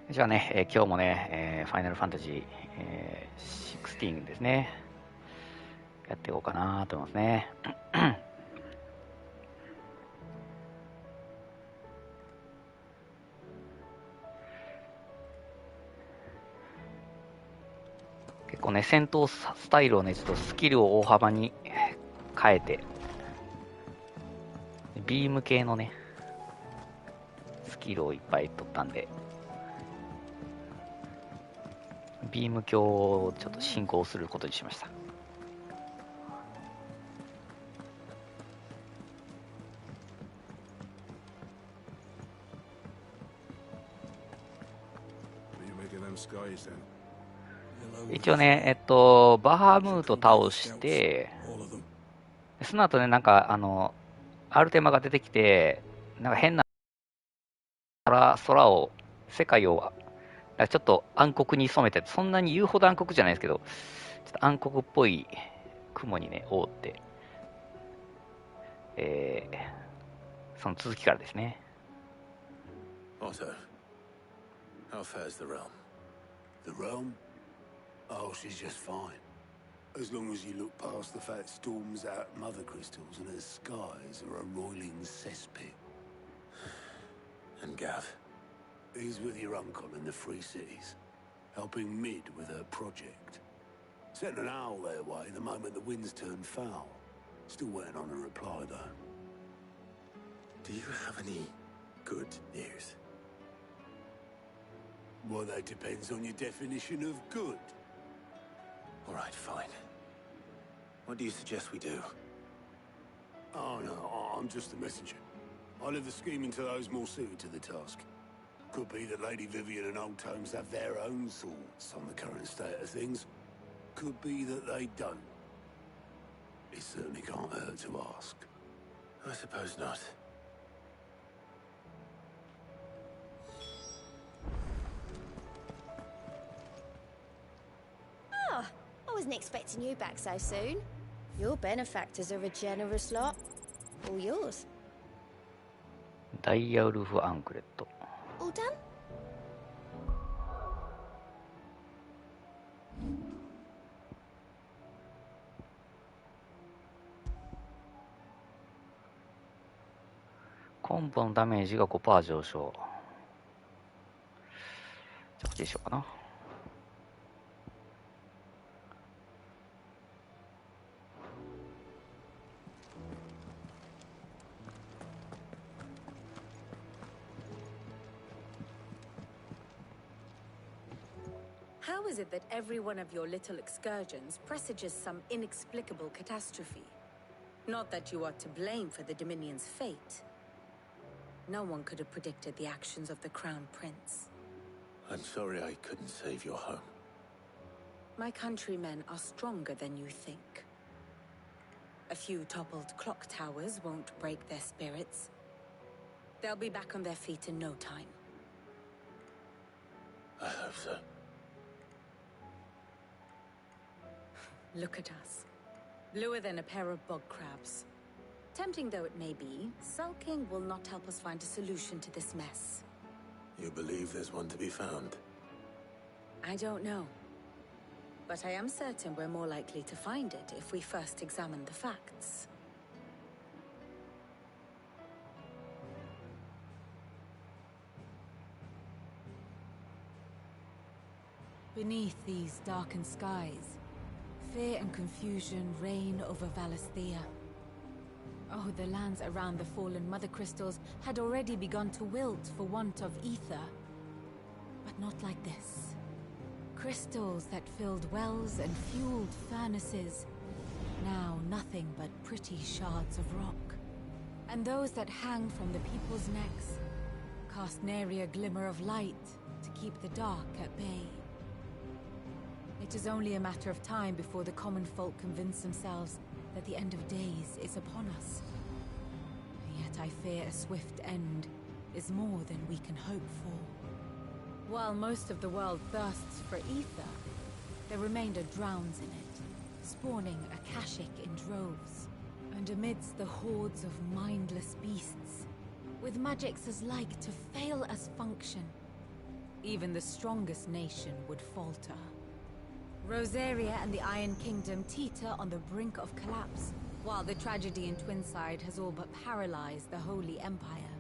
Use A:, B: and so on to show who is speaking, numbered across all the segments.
A: じゃあね、今日もね、ファイナルファンタジー、16ですね、やっていこうかなと思いますね。結構ね、戦闘スタイルをね、ちょっとスキルを大幅に変えて、ビーム系のね、スキルをいっぱい取ったんで、ビーム教をちょっと進行することにしました。一応ね、バハムート倒して、その後ね、なんか、アルテマが出てきて、なんか変な空を、世界を、ちょっと暗黒に染めて、そんなに言うほど暗黒じゃないですけど、ちょっと暗黒っぽい雲にね、覆って、その続きからですね。
B: Otto, how fares the realm?
C: The realm? Oh, she's just fine. As long as you look past the fact storms out mother crystals and her skies are a roiling cesspit.
B: And Gav?
C: He's with your uncle in the Free Cities, helping Mid with her project. Sent an owl their way the moment the winds turned foul. Still waiting on a reply, though.
B: Do you have any good news?
C: Well, that depends on your definition of good.
B: All right, fine. What do you suggest we do?
C: Oh, no, I'm just a messenger. I leave the scheming to those more suited to the task. Could be that Lady Vivian and Old Tomes have their own thoughts on the current state of things. Could be that they don't. It certainly can't hurt to ask.
B: I suppose not.
D: Ah, I wasn't expecting you back so soon. Your benefactors are a generous lot. All yours.
A: ダイヤウルフ・アンクレット。
D: All done?
A: コンボのダメージが 5% 上昇。じゃあこっちでしようかな。
E: How is it that every one of your little excursions presages some inexplicable catastrophe? Not that you are to blame for the Dominion's fate. No one could have predicted the actions of the Crown Prince.
B: I'm sorry I couldn't save your home.
E: My countrymen are stronger than you think. A few toppled clock towers won't break their spirits. They'll be back on their feet in no time.
B: I hope so.
E: Look at us. Bluer than a pair of bog crabs. Tempting though it may be, sulking will not help us find a solution to this mess.
B: You believe there's one to be found?
E: I don't know. But I am certain we're more likely to find it if we first examine the facts.
F: Beneath these darkened skies, fear and confusion reign over Valisthea. Oh, the lands around the fallen mother crystals had already begun to wilt for want of ether. But not like this. Crystals that filled wells and fueled furnaces. Now nothing but pretty shards of rock. And those that hang from the people's necks cast nary a glimmer of light to keep the dark at bay. It is only a matter of time before the common folk convince themselves that the end of days is upon us. Yet I fear a swift end is more than we can hope for. While most of the world thirsts for ether, the remainder drowns in it, spawning Akashic in droves. And amidst the hordes of mindless beasts, with magics as like to fail as function, even the strongest nation would falter. Rosaria and the Iron Kingdom teeter on the brink of collapse, while the tragedy in Twinside has all but paralyzed the Holy Empire.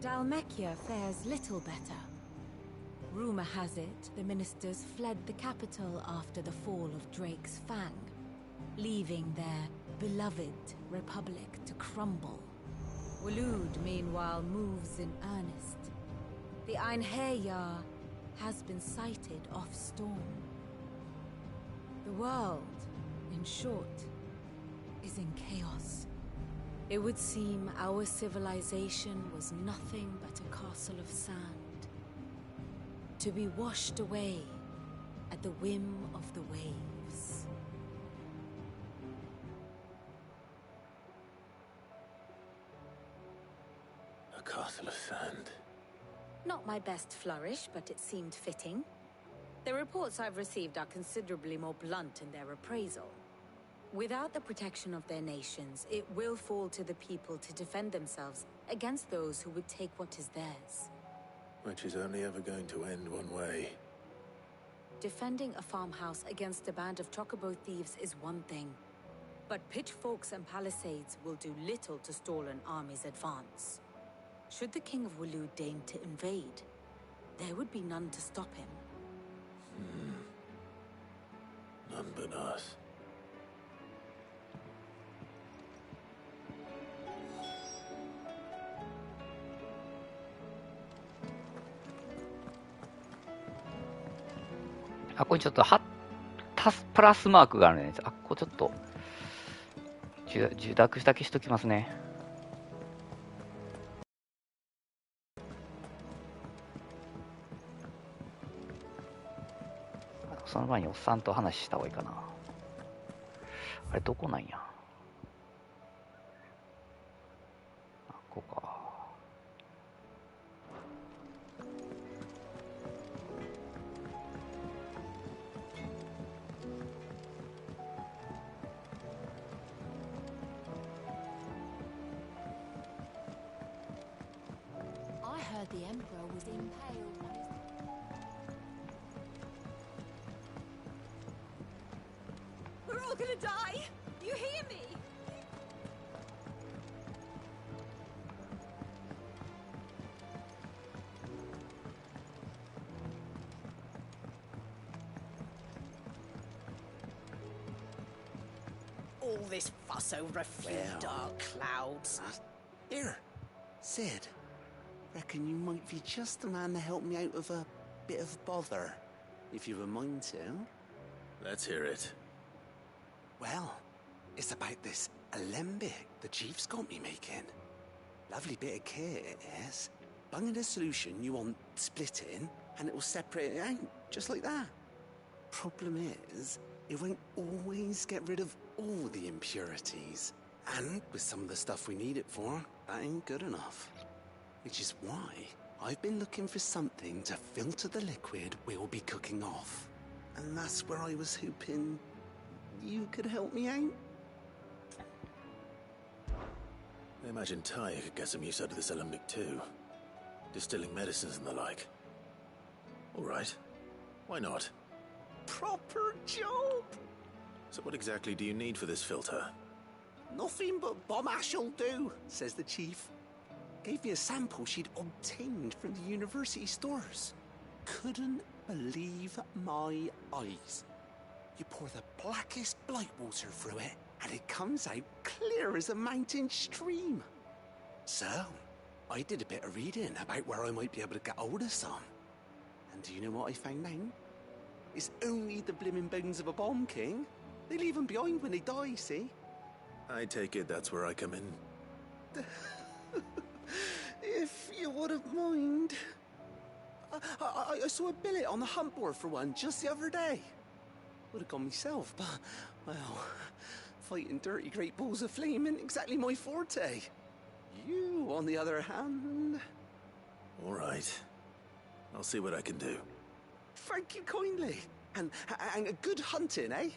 F: Dalmekia fares little better. Rumor has it the ministers fled the capital after the fall of Drake's Fang, leaving their beloved republic to crumble. Waloed, meanwhile, moves in earnest. The Einherjar has been sighted off Storm. The world, in short, is in chaos. It would seem our civilization was nothing but a castle of sand, to be washed away at the whim of the waves.
B: A castle of sand.
E: Not my best flourish, but it seemed fitting. The reports I've received are considerably more blunt in their appraisal. Without the protection of their nations, it will fall to the people to defend themselves against those who would take what is theirs.
B: Which is only ever going to end one way.
E: Defending a farmhouse against a band of chocobo thieves is one thing, but pitchforks and palisades will do little to stall an army's advance. Should the King of Waloed deign to invade, there would be none to stop him.
B: None but us.
A: あ、ここにちょっとプラスマークがあるね。あ、ここちょっと受諾だけしときますね。その前におっさんと話した方がいいかな。あれどこなんや。あ、ここか。
F: I heard the Emperor was impaled on his...
E: We're all gonna die! You hear me?
G: All this fuss over a few dark clouds.
H: Here, Sid. Reckon you might be just the man to help me out of a bit of bother, if you've a mind to.
B: Let's hear it.
H: Well, it's about this alembic the chief's got me making. Lovely bit of kit it is. Bung in a solution you want splitting, and it will separate it out, just like that. Problem is, it won't always get rid of all the impurities. And with some of the stuff we need it for, that ain't good enough. Which is why I've been looking for something to filter the liquid we'll be cooking off. And that's where I was hoping you could help me out.
B: I imagine Tyre could get some use out of this alembic too. Distilling medicines and the like. Alright. Why not?
H: Proper job!
B: So what exactly do you need for this filter?
H: Nothing but bomb ash'll do, says the chief. Gave me a sample she'd obtained from the university stores. Couldn't believe my eyes. You pour the blackest blight water through it, and it comes out clear as a mountain stream. So, I did a bit of reading about where I might be able to get hold of some. And do you know what I found out? It's only the blimmin' bones of a bomb king. They leave them behind when they die, see?
B: I take it that's where I come in.
H: If you wouldn't mind. I saw a billet on the hunt board for one just the other day. Would have gone myself, but, well, fighting dirty great balls of flame isn't exactly my forte. You, on the other hand...
B: Alright. I'll see what I can do.
H: Thank you kindly. And a good hunting, eh?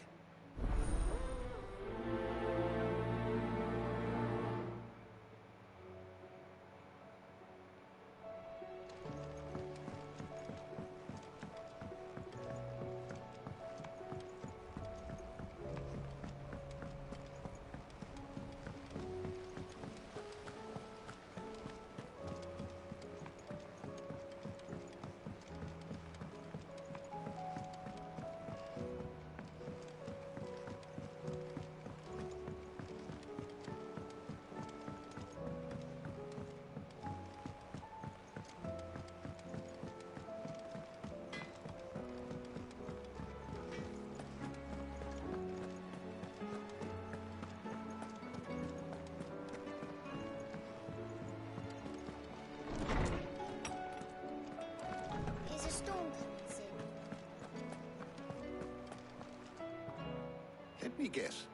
C: Let me guess.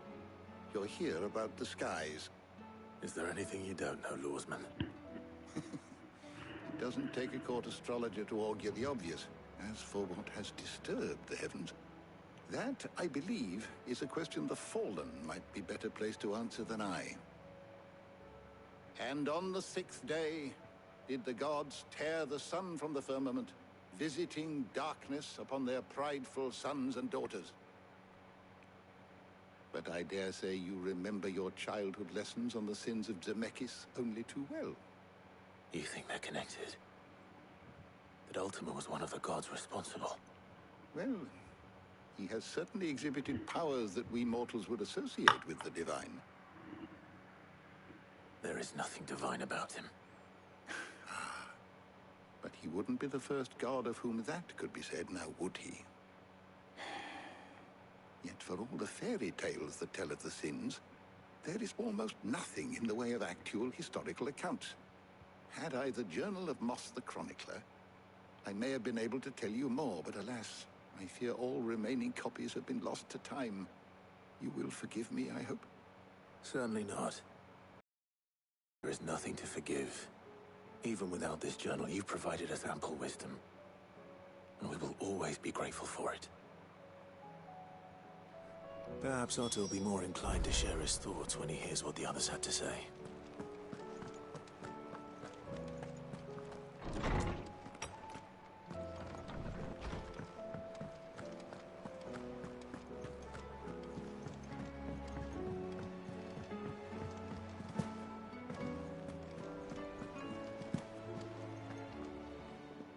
C: You're here about the skies.
B: Is there anything you don't know, Lawsman?
C: It doesn't take a court astrologer to augur the obvious. As for what has disturbed the heavens, that, I believe, is a question the Fallen might be better placed to answer than I. And on the 6th day, did the gods tear the sun from the firmament, visiting darkness upon their prideful sons and daughters. But I dare say you remember your childhood lessons on the sins of Zemeckis only too well.
B: You think they're connected? That Ultima was one of the gods responsible?
C: Well, he has certainly exhibited powers that we mortals would associate with the divine.
B: There is nothing divine about him.
C: But he wouldn't be the first god of whom that could be said, now would he? Yet for all the fairy tales that tell of the sins, there is almost nothing in the way of actual historical accounts. Had I the Journal of Moss the Chronicler, I may have been able to tell you more, but alas, I fear all remaining copies have been lost to time. You will forgive me, I hope?
B: Certainly not. There is nothing to forgive. Even without this journal, you've provided us ample wisdom. And we will always be grateful for it. Perhaps Otto will be more inclined to share his thoughts when he hears what the others had to say.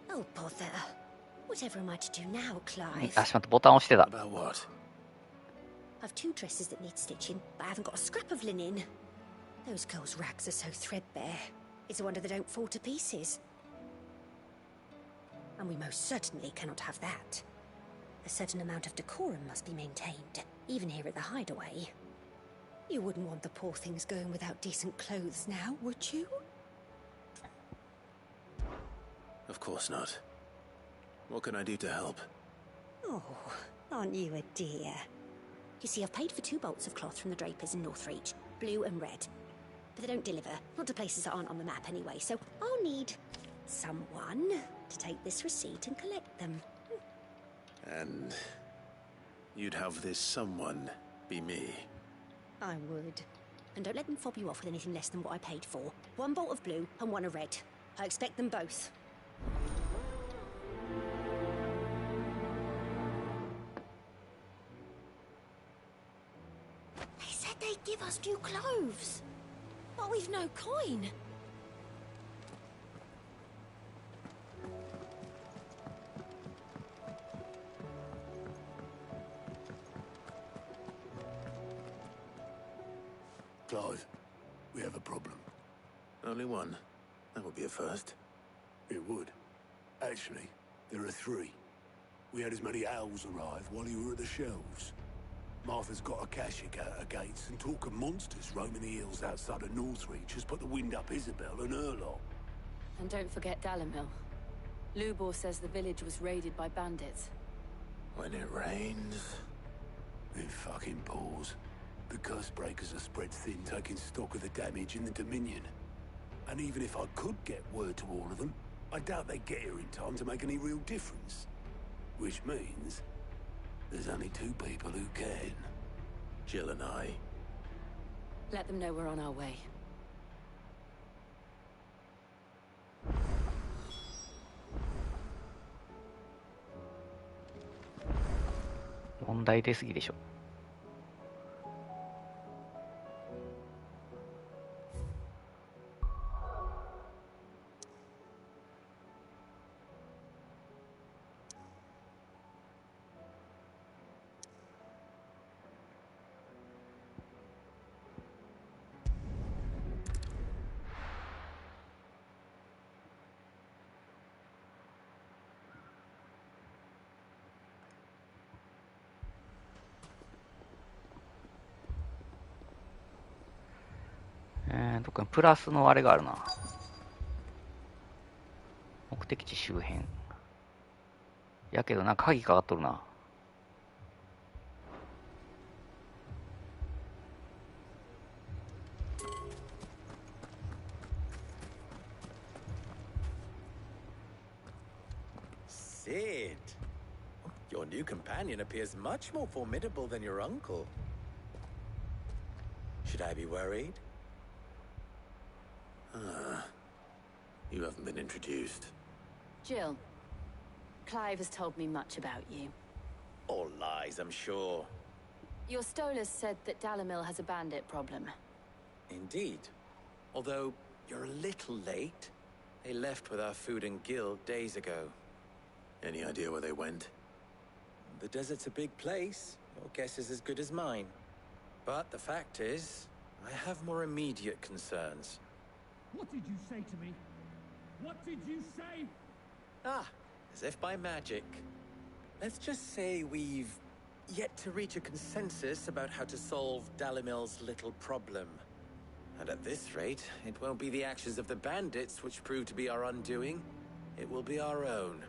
D: Oh, bother. Whatever am I to do now,
A: あ、
D: Clive?
A: しまった、ボタン押してた。
B: About what?
D: I've 2 dresses that need stitching, but I haven't got a scrap of linen. Those girls' rags are so threadbare. It's a wonder they don't fall to pieces. And we most certainly cannot have that. A certain amount of decorum must be maintained, even here at the hideaway. You wouldn't want the poor things going without decent clothes now, would you?
B: Of course not. What can I do to help?
D: Oh, aren't you a dear? You see, I've paid for 2 bolts of cloth from the drapers in Northreach, blue and red. But they don't deliver, not to places that aren't on the map anyway, so I'll need someone to take this receipt and collect them.
B: And you'd have this someone be me.
D: I would. And don't let them fob you off with anything less than what I paid for. 1 bolt of blue and 1 of red. I expect them both. They said they'd give us new clothes. But we've no coin.
C: Clive, we have a problem.
B: Only one. That would be a first.
C: It would. Actually, there are 3. We had as many owls arrive while you were at the shelves. Martha's got a Kashyyyk out her gates, and talk of monsters roaming the hills outside of Northreach has put the wind up Isabel and her lot.
E: And don't forget Dalamil. Lubor says the village was raided by bandits.
B: When it rains...
C: It fucking pours. The curse breakers are spread thin, taking stock of the damage in the Dominion. And even if I could get word to all of them, I doubt they'd get here in time to make any real difference. Which means there's only 2 people who can.
B: Jill and I.
E: Let them know we're on our way.
A: 問題出すぎでしょ。どっかにプラスのあれがあるな。目的地周辺。やけどなんか鍵かかっとるな。
B: Sid. Your new companion appears much more formidable than your uncle. Should I be worried?
C: You haven't been introduced.
E: Jill, Clive has told me much about you.
B: All lies, I'm sure.
E: Your Stolas said that Dalamil has a bandit problem.
B: Indeed. Although, you're a little late. They left with our food and guild days ago.
C: Any idea where they went?
B: The desert's a big place. Your guess is as good as mine. But the fact is, I have more immediate concerns.
I: What did you say to me? What did you say?
B: Ah, as if by magic. Let's just say we've yet to reach a consensus about how to solve Dalimil's little problem. And at this rate, it won't be the actions of the bandits which prove to be our undoing. It will be our own.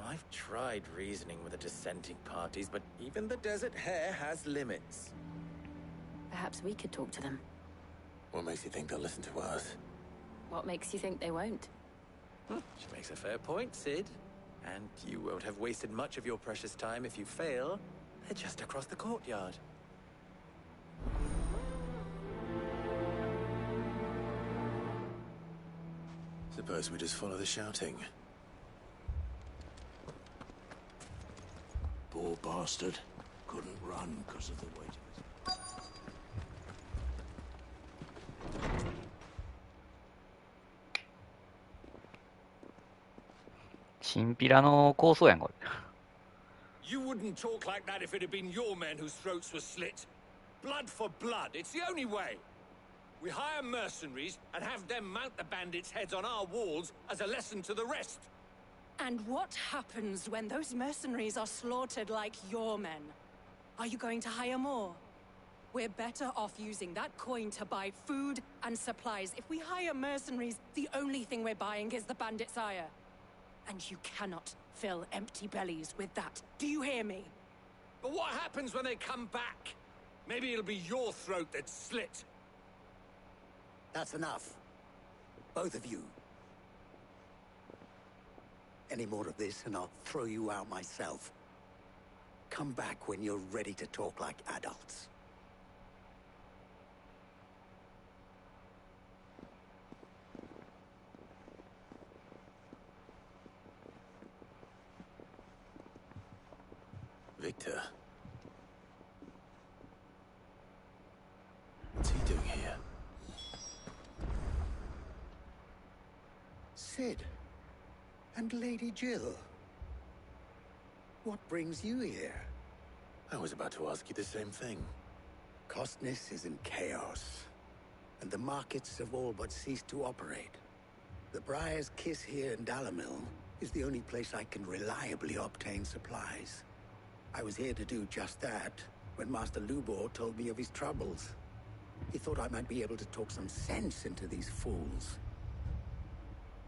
B: I've tried reasoning with the dissenting parties, but even the Desert Hare has limits.
E: Perhaps we could talk to them.
C: What makes you think they'll listen to us?
E: What makes you think they won't?
B: She makes a fair point, Sid. And you won't have wasted much of your precious time if you fail. They're just across the courtyard.
C: Suppose we just follow the shouting.
J: Poor bastard. Couldn't run because of the weight of his...
A: チンピラの構想やんこれ。
I: You wouldn't talk like that if it had been your men whose throats were slit. Blood for blood, it's the only way. We hire mercenaries and have them mount the bandits' heads on our walls as a lesson to the rest.
K: And what happens when those mercenaries are slaughtered like your men? Are you going to hire more? We're better off using that coin to buy food and supplies. If we hire mercenaries, the only thing we're buying is the bandits' ire. And you cannot fill empty bellies with that. Do you hear me?
I: But what happens when they come back? Maybe it'll be your throat that's slit.
J: That's enough. Both of you. Any more of this and I'll throw you out myself. Come back when you're ready to talk like adults.
C: Victor. What's he doing here?
J: Sid. And Lady Jill. What brings you here?
C: I was about to ask you the same thing.
J: Costness is in chaos, and the markets have all but ceased to operate. The Briar's Kiss here in Dalamil is the only place I can reliably obtain supplies. I was here to do just that when Master Lubor told me of his troubles. He thought I might be able to talk some sense into these fools.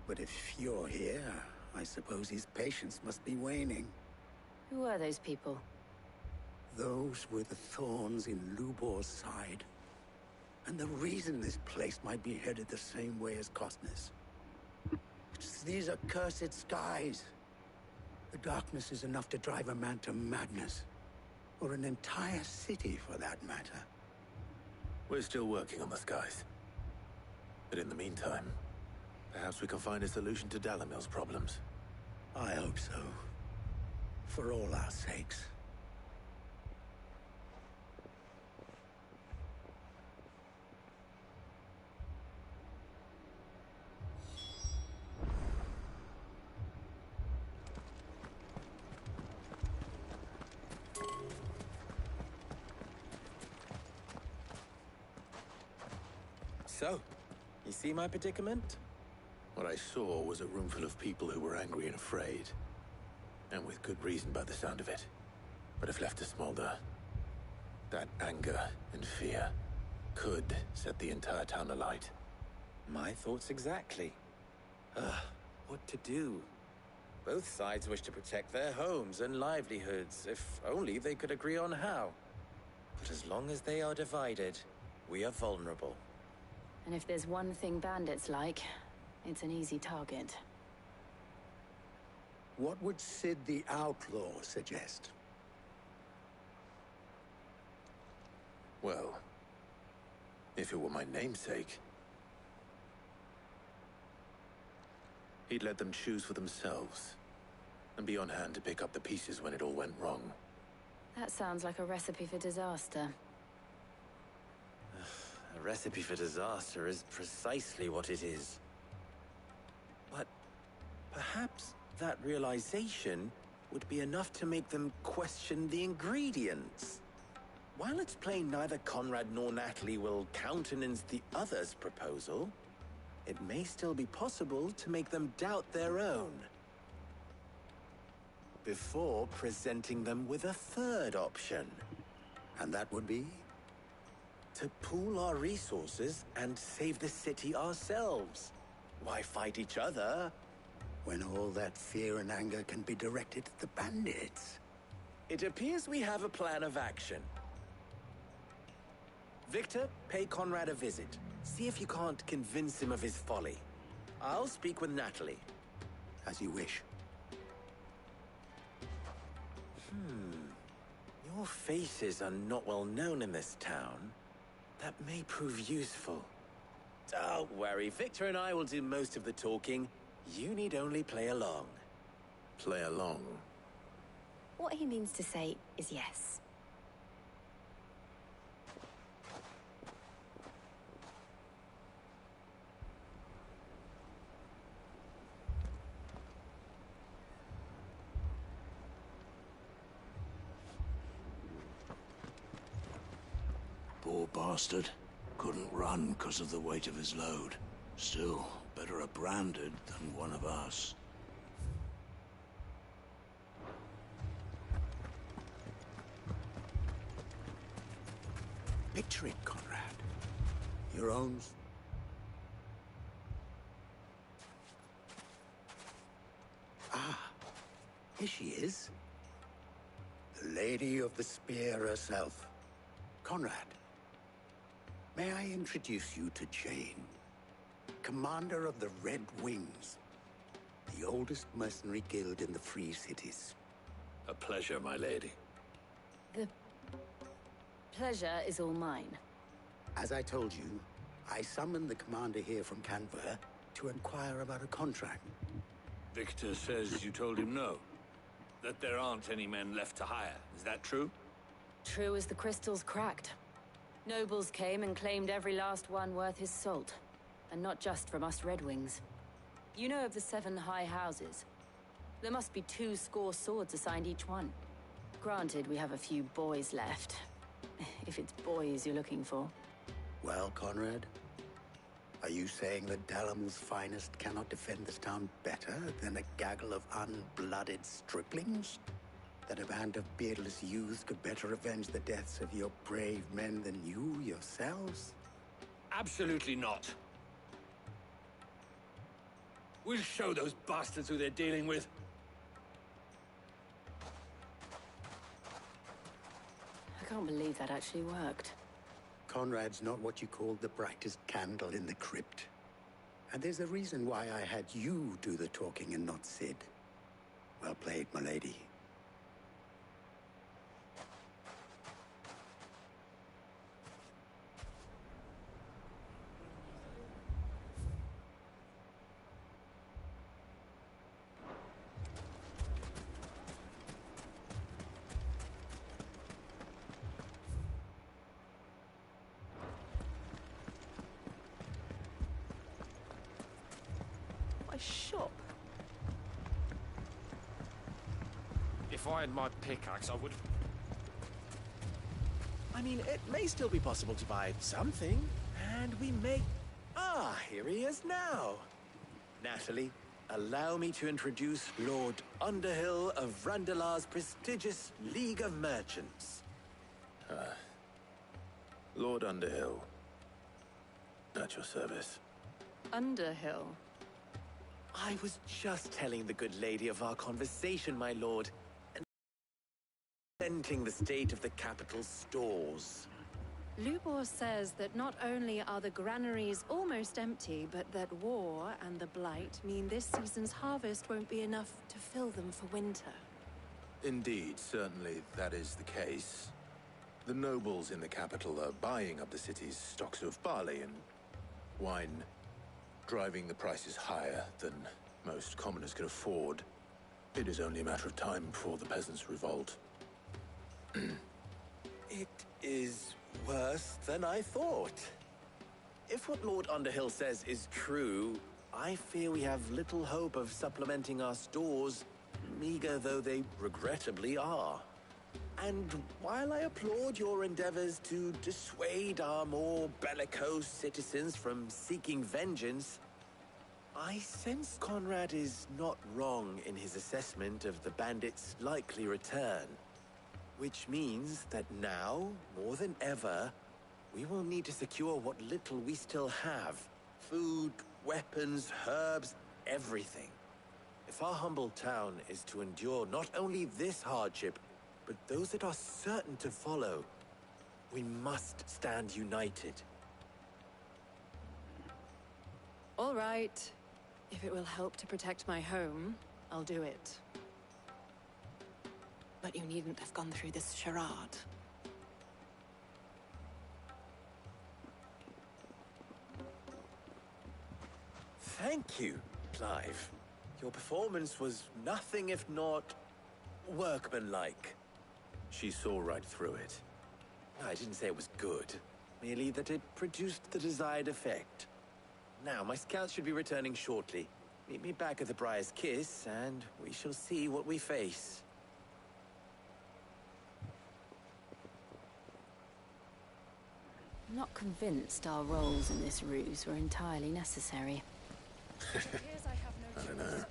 J: But if you're here, I suppose his patience must be waning.
E: Who are those people?
J: Those were the thorns in Lubor's side. And the reason this place might be headed the same way as Costness. It's these accursed skies. The darkness is enough to drive a man to madness. Or an entire city, for that matter.
C: We're still working on the skies. But in the meantime, perhaps we can find a solution to Dalamil's problems.
J: I hope so. For all our sakes.
B: So, you see my predicament?
C: What I saw was a room full of people who were angry and afraid. And with good reason by the sound of it. But if left to smolder, that anger and fear could set the entire town alight.
B: My thoughts exactly. What to do? Both sides wish to protect their homes and livelihoods, if only they could agree on how. But as long as they are divided, we are vulnerable.
E: And if there's one thing bandits like, it's an easy target.
J: What would Sid the Outlaw suggest?
B: Well, if it were my namesake, he'd let them choose for themselves, and be on hand to pick up the pieces when it all went wrong.
E: That sounds like a recipe for disaster.
B: A recipe for disaster is precisely what it is. But perhaps that realization would be enough to make them question the ingredients. While it's plain neither Conrad nor Natalie will countenance the other's proposal, it may still be possible to make them doubt their own, before presenting them with a third option.
J: And that would be?
B: To pool our resources and save the city ourselves. Why fight each other
J: when all that fear and anger can be directed at the bandits?
B: It appears we have a plan of action. Victor, pay Conrad a visit. See if you can't convince him of his folly. I'll speak with Natalie.
J: As you wish.
B: Your faces are not well known in this town. That may prove useful. Don't worry, Victor and I will do most of the talking. You need only play along. Play along?
E: What he means to say is yes.
C: Poor bastard. Couldn't run because of the weight of his load. Still, better a branded than one of us.
J: Picture it, Conrad. Your own... Ah, here she is. The Lady of the Spear herself. Conrad, may I introduce you to Jane, commander of the Red Wings, the oldest mercenary guild in the Free Cities.
I: A pleasure, my lady.
E: The pleasure is all mine.
J: As I told you, I summoned the commander here from Canver to inquire about a contract.
I: Victor says you told him no. That there aren't any men left to hire. Is that true?
E: True as the crystals cracked. Nobles came and claimed every last one worth his salt. And not just from us Red Wings. You know of the 7 high houses. There must be 2 swords assigned each one. Granted, we have a few boys left. If it's boys you're looking for.
J: Well, Conrad, are you saying that Dalamil's finest cannot defend this town better than a gaggle of unblooded striplings? That a band of beardless youths could better avenge the deaths of your brave men than you yourselves?
I: Absolutely not. We'll show those bastards who they're dealing with.
E: I can't believe that actually worked.
J: Conrad's not what you called the brightest candle in the crypt. And there's a reason why I had you do the talking and not Sid. Well played, my lady.
G: Shop.
I: If I had my pickaxe, I would...
B: I mean, it may still be possible to buy something, and we may... Ah, here he is now. Natalie, allow me to introduce Lord Underhill of Randalar's prestigious League of Merchants.
C: Lord Underhill. At your service.
E: Underhill?
B: I was just telling the good lady of our conversation, my lord, and presenting the state of the capital's stores.
K: Lubor says that not only are the granaries almost empty, but that war and the blight mean this season's harvest won't be enough to fill them for winter.
B: Indeed, certainly that is the case. The nobles in the capital are buying up the city's stocks of barley and wine, driving the prices higher than most commoners can afford. It is only a matter of time before the peasants revolt. It is worse than I thought. If what Lord Underhill says is true, I fear we have little hope of supplementing our stores, meager though they regrettably are. And while I applaud your endeavors to dissuade our more bellicose citizens from seeking vengeance, I sense Conrad is not wrong in his assessment of the bandits' likely return. Which means that now, more than ever, we will need to secure what little we still have. Food, weapons, herbs, everything. If our humble town is to endure not only this hardship, but those that are certain to follow, we must stand united.
K: All right. If it will help to protect my home, I'll do it. But you needn't have gone through this charade.
B: Thank you, Clive. Your performance was nothing if not workmanlike. She saw right through it. I didn't say it was good, merely that it produced the desired effect. Now, my scouts should be returning shortly. Meet me back at the Briar's Kiss, and we shall see what we face.
L: I'm not convinced our roles in this ruse were entirely necessary.
B: I don't know.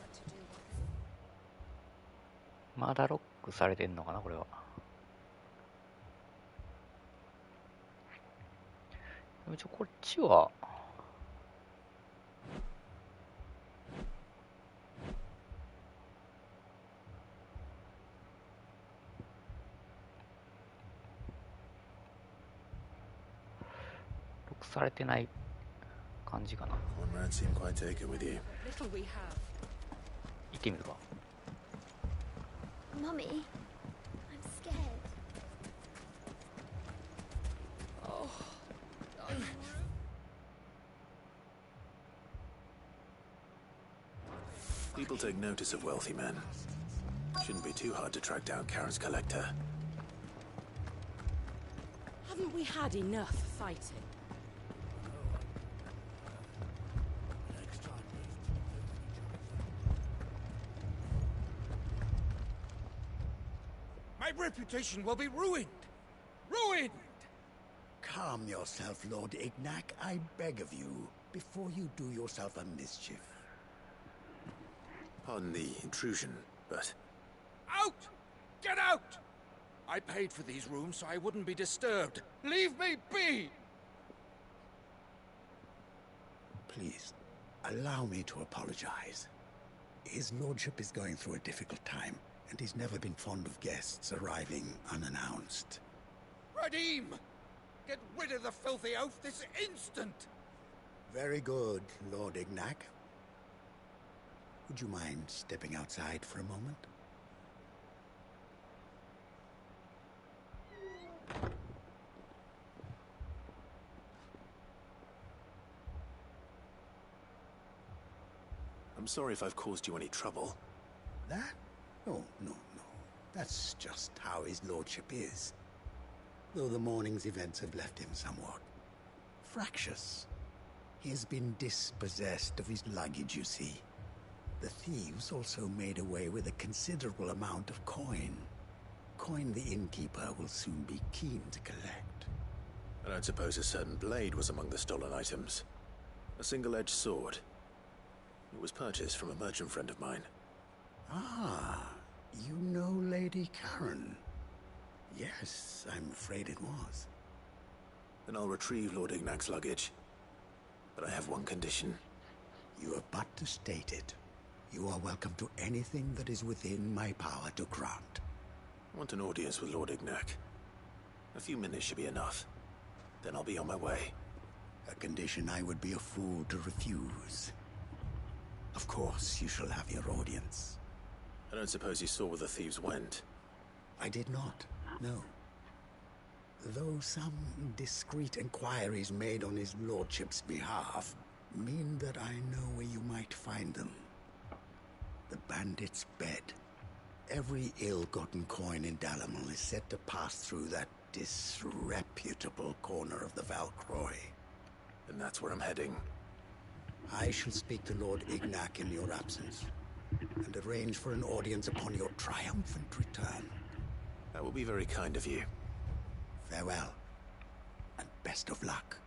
A: まだロックされてんのかなこれは。でもこっちはロックされてない感じかな。
B: Conrad seemed quite taken with you.
A: 行ってみるか。
D: Mummy, I'm scared.
K: Oh.
B: People take notice of wealthy men. Shouldn't be too hard to track down Karen's collector.
G: Haven't we had enough fighting?
I: My reputation will be ruined! Ruined!
J: Calm yourself, Lord Ignac, I beg of you, before you do yourself a mischief.
B: Pardon the intrusion, but...
I: Out! Get out! I paid for these rooms so I wouldn't be disturbed. Leave me be!
J: Please, allow me to apologize. His lordship is going through a difficult time, and he's never been fond of guests arriving unannounced.
I: Radim! Get rid of the filthy oaf this instant!
J: Very good, Lord Ignac. Would you mind stepping outside for a moment?
B: I'm sorry if I've caused you any trouble.
J: That? Oh, no. That's just how his lordship is. Though the morning's events have left him somewhat fractious. He has been dispossessed of his luggage, you see. The thieves also made away with a considerable amount of coin. Coin the innkeeper will soon be keen to collect.
B: I don't suppose a certain blade was among the stolen items. A single-edged sword. It was purchased from a merchant friend of mine.
J: Ah, you know Lady Karen. Yes, I'm afraid it was.
B: Then I'll retrieve Lord Ignac's luggage. But I have one condition.
J: You have but to state it. You are welcome to anything that is within my power to grant.
B: I want an audience with Lord Ignac. A few minutes should be enough.
C: Then I'll be on my way.
J: A condition I would be a fool to refuse. Of course, you shall have your audience.
C: I don't suppose you saw where the thieves went.
J: I did not, no. Though some discreet inquiries made on his lordship's behalf mean that I know where you might find them. The bandit's bed. Every ill-gotten coin in Dalimil is said to pass through that disreputable corner of the Valcroy.
C: And that's where I'm heading.
J: I shall speak to Lord Ignac in your absence, and arrange for an audience upon your triumphant return.
C: That will be very kind of you.
J: Farewell, and best of luck.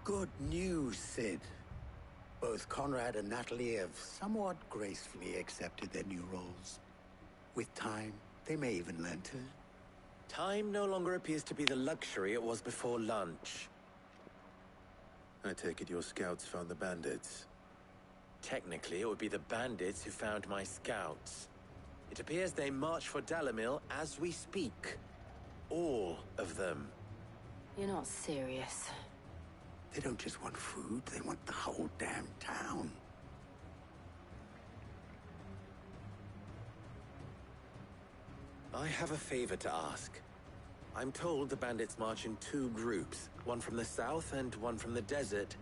J: Good news, Sid. Both Conrad and Natalie have somewhat gracefully accepted their new roles. With time, they may even learn to...
B: Time no longer appears to be the luxury it was before lunch.
C: I take it your scouts found the bandits.
B: Technically, it would be the bandits who found my scouts. It appears they march for Dalimil as we speak. All of them.
L: You're not serious.
J: They don't just want food, they want the whole damn town.
B: I have a favor to ask. I'm told the bandits march in two groups, one from the south and one from the desert,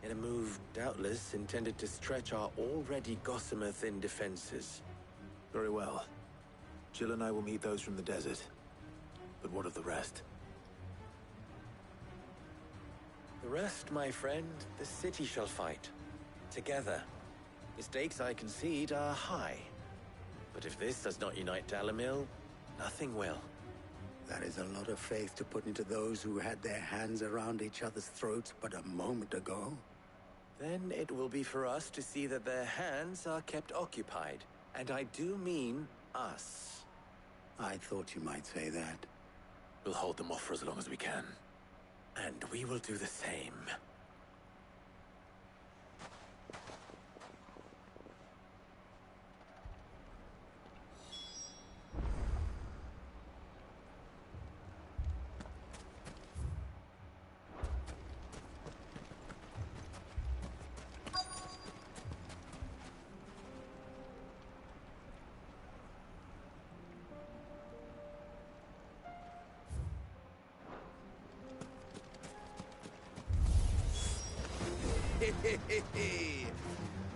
B: in a move doubtless intended to stretch our already gossamer-thin defenses.
C: Very well. Jill and I will meet those from the desert. But what of the rest?
B: The rest, my friend, the city shall fight. Together. The stakes, I concede, are high. But if this does not unite Dalimil, nothing will.
J: That is a lot of faith to put into those who had their hands around each other's throats but a moment ago.
B: Then it will be for us to see that their hands are kept occupied. And I do mean us.
J: I thought you might say that.
C: We'll hold them off for as long as we can.
B: And we will do the same.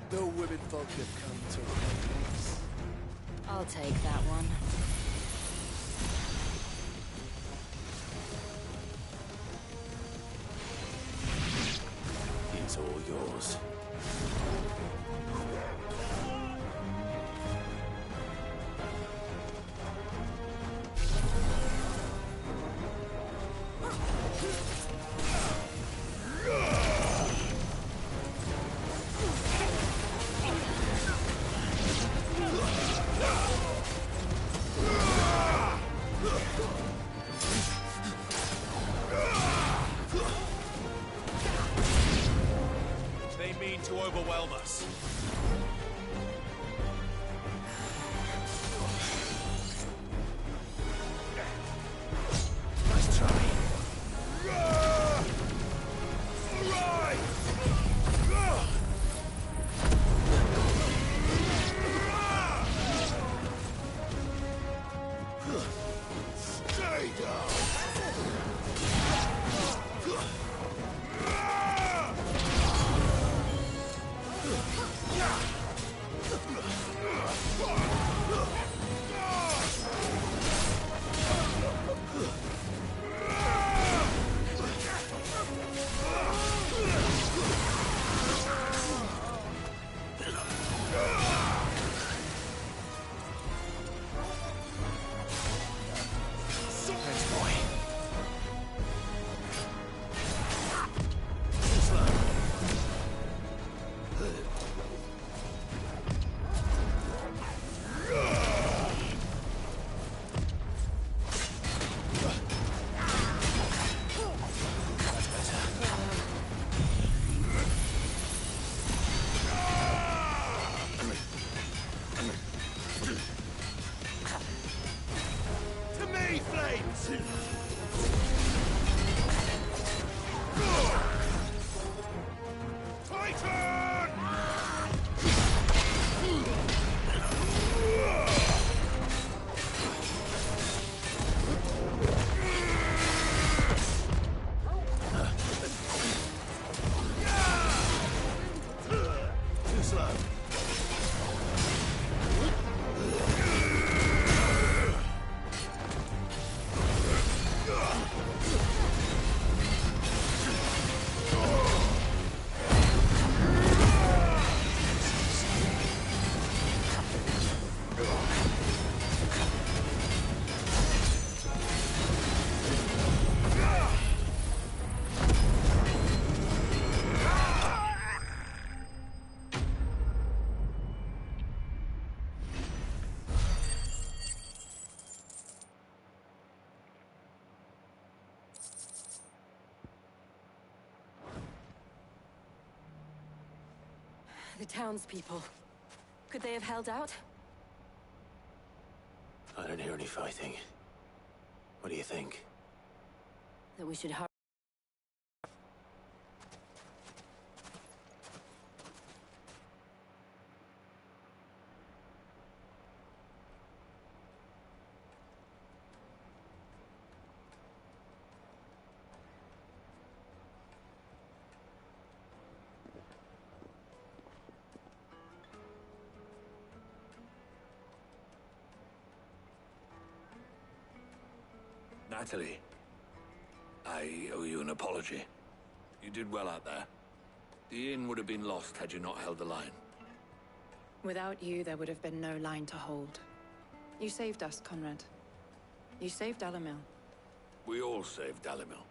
M: The women folk have come to romance.
L: I'll take that one.
C: It's all yours.
I: To overwhelm us.
C: Nice try.
I: Stay down.
C: Thanks, boy. Bloody flames! Titan! Too slow.
K: The townspeople. Could they have held out?
C: I don't hear any fighting. What do you think?
L: That we should hurry.
I: Natalie, I owe you an apology. You did well out there. The inn would have been lost had you not held the line.
K: Without you, there would have been no line to hold. You saved us, Conrad. You saved Dalimil.
I: We all saved Dalimil.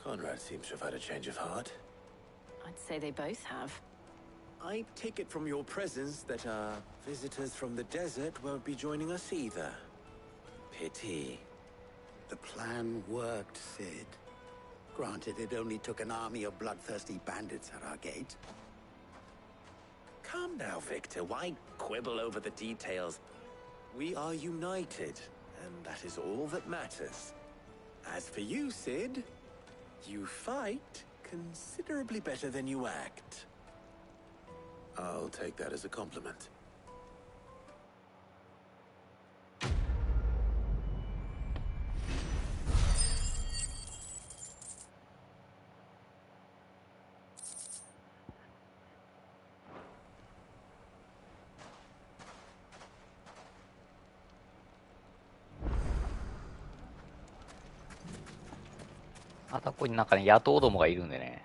C: Conrad seems to have had a change of heart.
L: I'd say they both have.
B: I take it from your presence that our visitors from the desert won't be joining us either. Pity.
J: The plan worked, Sid. Granted, it only took an army of bloodthirsty bandits at our gate.
B: Calm now, Victor. Why quibble over the details? We are united, and that is all that matters. As for you, Sid, you fight considerably better than you act.
C: I'll take that as a compliment.
A: またここになんかね、野党どもがいるんでね。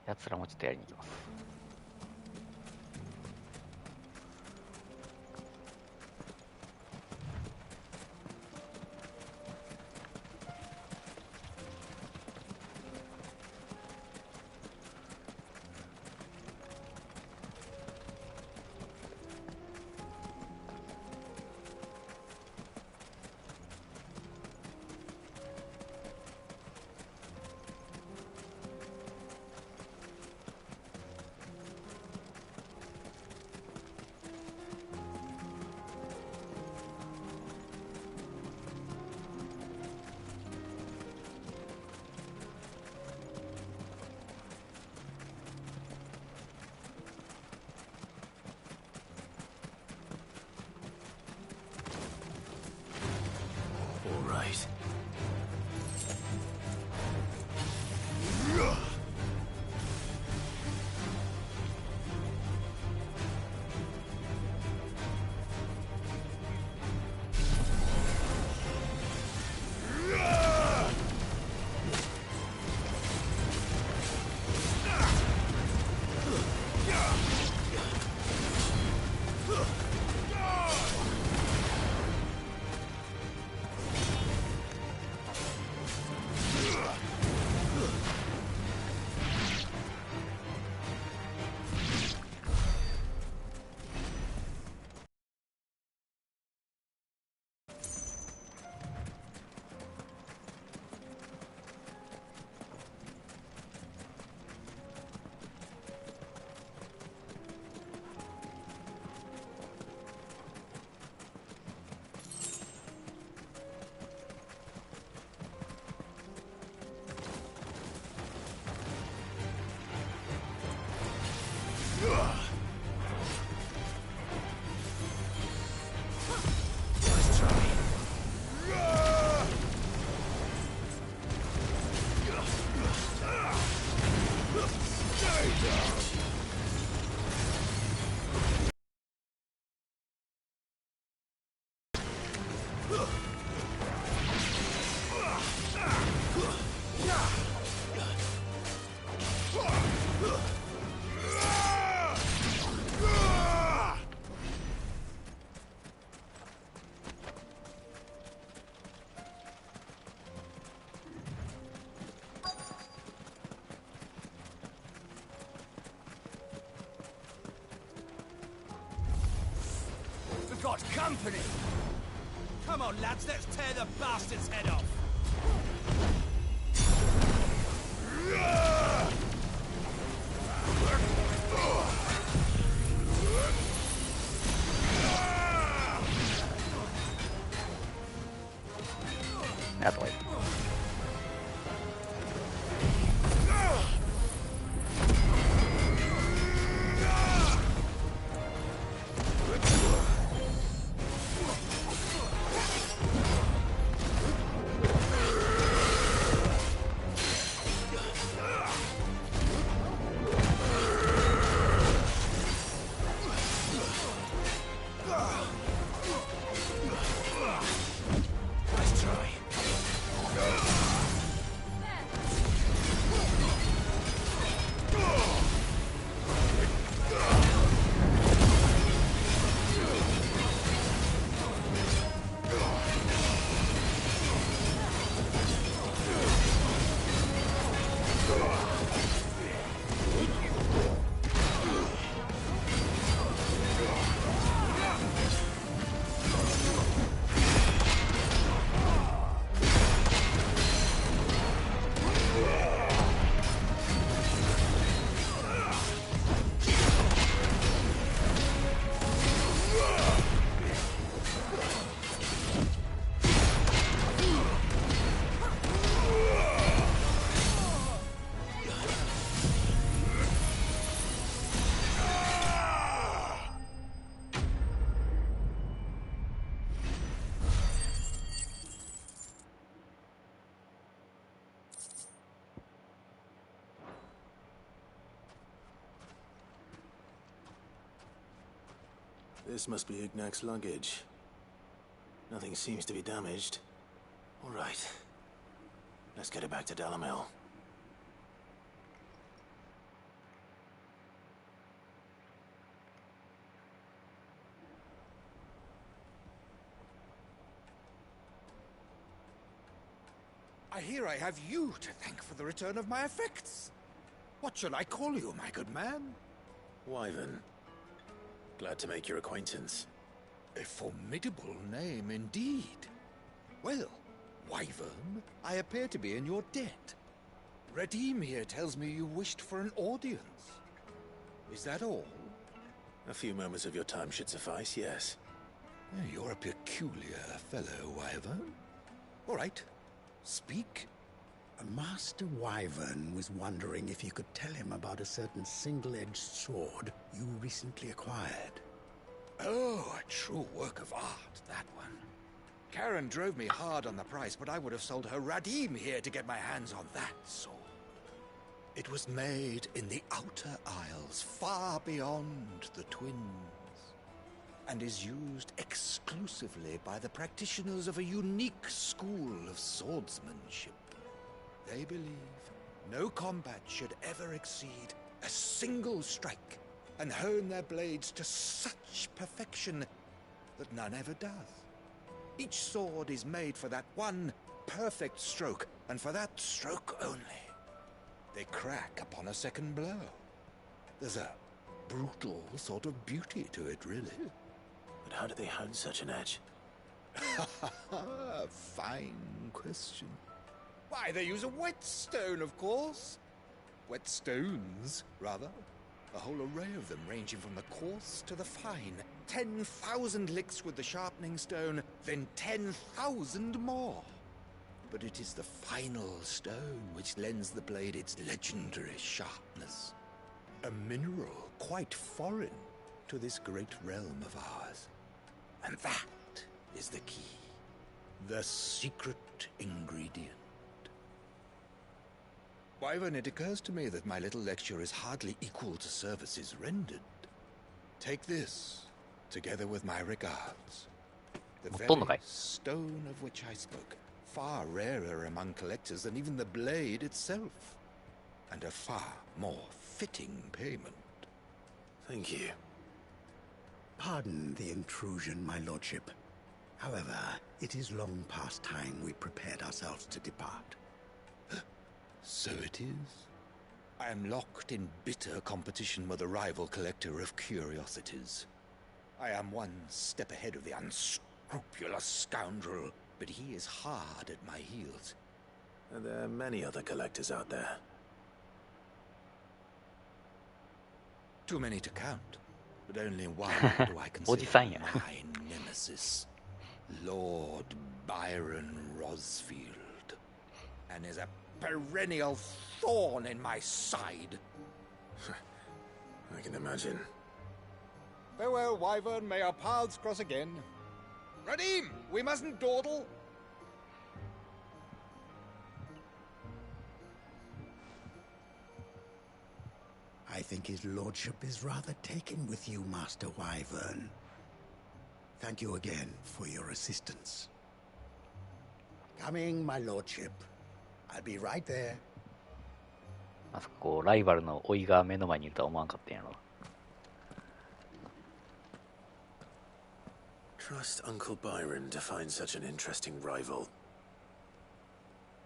A: 奴らもちょっとやりに行きます。
M: got company! Come on, lads, let's tear the bastard's head off!
A: That's why.
M: Nice try.
B: This must be Ignac's luggage. Nothing seems to be damaged. All right. Let's get it back to Dalamil.
N: I hear I have you to thank for the return of my effects. What shall I call you, my good man?
B: Wyvern. Glad to make your acquaintance.
N: A formidable name indeed. Well, Wyvern, I appear to be in your debt. Redeem here tells me you wished for an audience. Is that all?
B: A few moments of your time should suffice, yes.
N: You're a peculiar fellow, Wyvern. All right, speak.
J: Master Wyvern was wondering if you could tell him about a certain single-edged sword you recently acquired.
N: Oh, a true work of art, that one. Karen drove me hard on the price, but I would have sold her Radim here to get my hands on that sword. It was made in the Outer Isles, far beyond the Twins, and is used exclusively by the practitioners of a unique school of swordsmanship. They believe no combat should ever exceed a single strike, and hone their blades to such perfection that none ever does. Each sword is made for that one perfect stroke, and for that stroke only. They crack upon a second blow. There's a brutal sort of beauty to it, really.
B: But how do they hone such an edge?
N: Fine question. Why, they use a whetstone, of course. Whetstones, rather. A whole array of them, ranging from the coarse to the fine. 10,000 licks with the sharpening stone, then 10,000 more. But it is the final stone which lends the blade its legendary sharpness. A mineral quite foreign to this great realm of ours. And that is the key. The secret ingredient. Wyvern, it occurs to me that my little lecture is hardly equal to services rendered. Take this, together with my regards. The very stone of which I spoke, far rarer among collectors than even the blade itself, and a far more fitting payment.
B: Thank you.
J: Pardon the intrusion, my lordship. However, it is long past time we prepared ourselves to depart.
N: So it is. I am locked in bitter competition with a rival collector of curiosities. I am one step ahead of the unscrupulous scoundrel, but he is hard at my heels.
B: And there are many other collectors out there.
N: Too many to count, but only one do I
A: おじ
N: consider
A: さんや。
N: my nemesis, Lord Byron Rosfield, and is a perennial thorn in my side.
B: I can imagine.
N: Farewell, Wyvern. May our paths cross again. Radim, we mustn't dawdle.
J: I think his lordship is rather taken with you, Master Wyvern. Thank you again for your assistance. Coming, my lordship. I'll be right there.
A: まさかこうライバルの甥いが目の前にいるとは思わんかったんやろ。
B: Trust Uncle Byron to find such an interesting rival.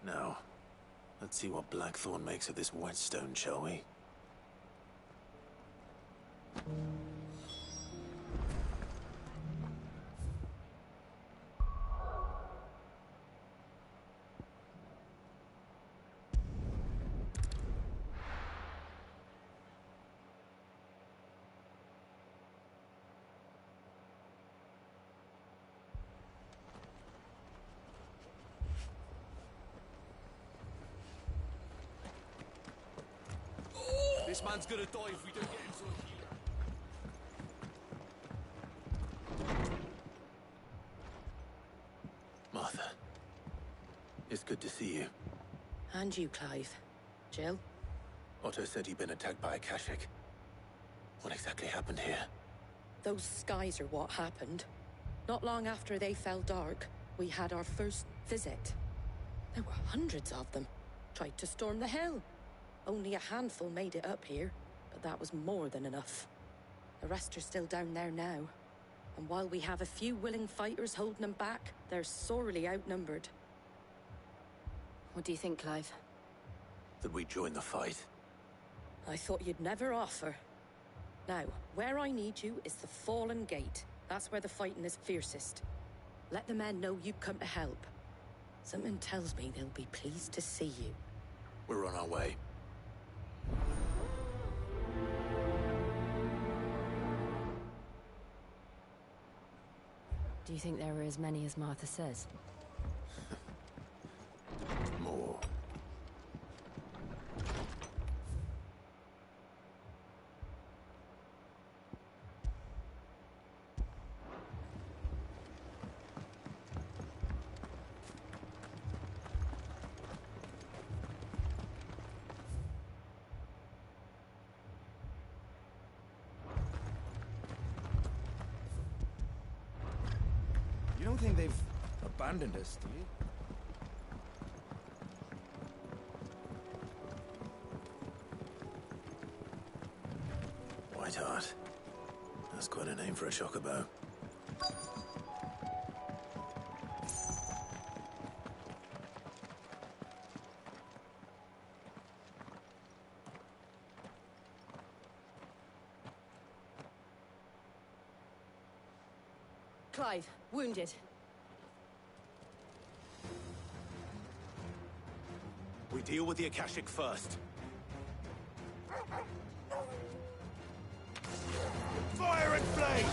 B: Now, let's see what Blackthorn makes of this whetstone, shall we?
I: This man's gonna die if we don't get him to a healer.
B: Martha, it's good to see you.
K: And you, Clive. Jill?
B: Otto said he'd been attacked by a Kashik. What exactly happened here?
K: Those skies are what happened. Not long after they fell dark, we had our first visit. There were hundreds of them. Tried to storm the hill. Only a handful made it up here, but that was more than enough. The rest are still down there now. And while we have a few willing fighters holding them back, they're sorely outnumbered.
L: What do you think, Clive?
B: That we join the fight?
K: I thought you'd never offer. Now, where I need you is the Fallen Gate. That's where the fighting is fiercest. Let the men know you've come to help. Something tells me they'll be pleased to see you.
B: We're on our way.
L: Do you think there are as many as Martha says?
B: More.
M: You don't think they've abandoned us, do you?
B: Whiteheart. That's quite a name for a chocobo.
K: Clive, wounded.
B: We deal with the Akashic first. Fire and flame!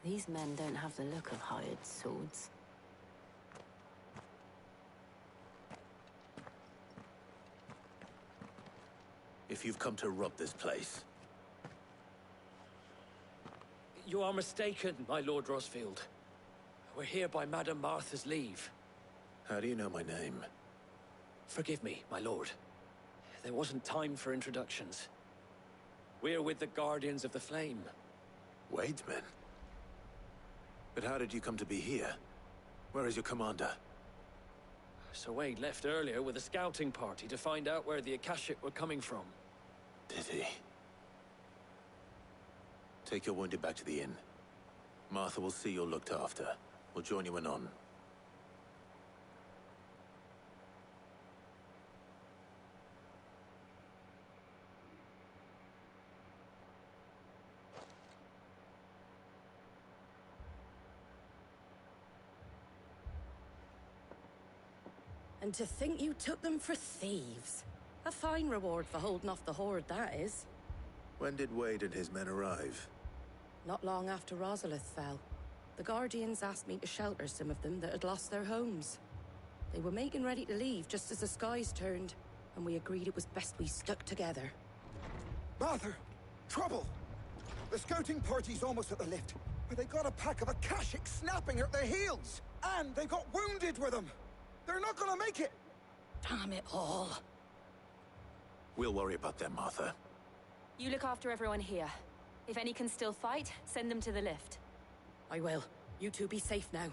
L: These men don't have the look of hired swords.
B: If you've come to rob this place.
O: You are mistaken, my Lord Rosfield. We're here by Madame Martha's leave.
B: How do you know my name?
O: Forgive me, my lord. There wasn't time for introductions. We're with the Guardians of the Flame.
B: Wade's men? But how did you come to be here? Where is your commander?
O: Sir Wade left earlier with a scouting party to find out where the Akashic were coming from.
B: Did he? Take your wounded back to the inn. Martha will see you're looked after. We'll join you anon.
K: And to think you took them for thieves. A fine reward for holding off the horde, that is.
B: When did Wade and his men arrive?
K: Not long after Rosalith fell. The Guardians asked me to shelter some of them that had lost their homes. They were making ready to leave just as the skies turned, and we agreed it was best we stuck together.
N: Martha! Trouble! The scouting party's almost at the lift, but they got a pack of Akashic snapping at their heels! And they got wounded with them! They're not gonna make it!
K: Damn it all.
B: We'll worry about them, Martha.
L: You look after everyone here. If any can still fight, send them to the lift.
K: I will. You two be safe now.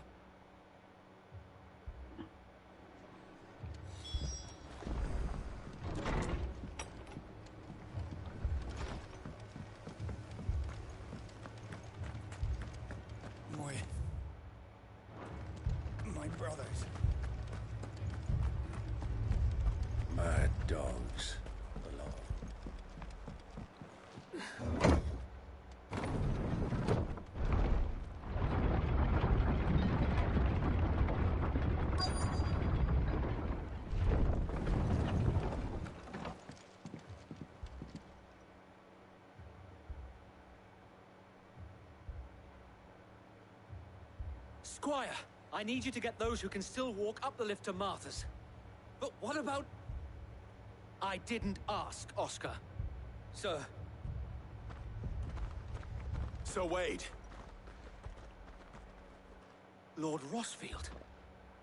N: My brothers.
M: Mad dogs.
O: Squire, I need you to get those who can still walk up the lift to Martha's. But what about... I didn't ask, Oscar. Sir.
B: Sir Wade.
O: Lord Rosfield.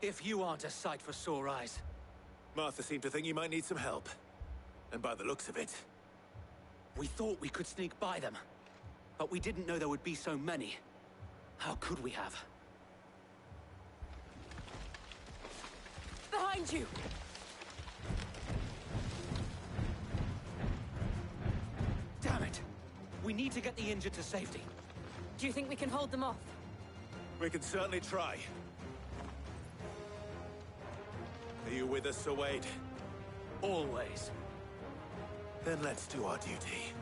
O: If you aren't a sight for sore eyes.
B: Martha seemed to think you might need some help. And by the looks of it...
O: We thought we could sneak by them. But we didn't know there would be so many. How could we have?
K: Behind you!
O: Damn it! We need to get the injured to safety.
K: Do you think we can hold them off?
B: We can certainly try. Are you with us, Sir Wade?
O: Always.
B: Then let's do our duty.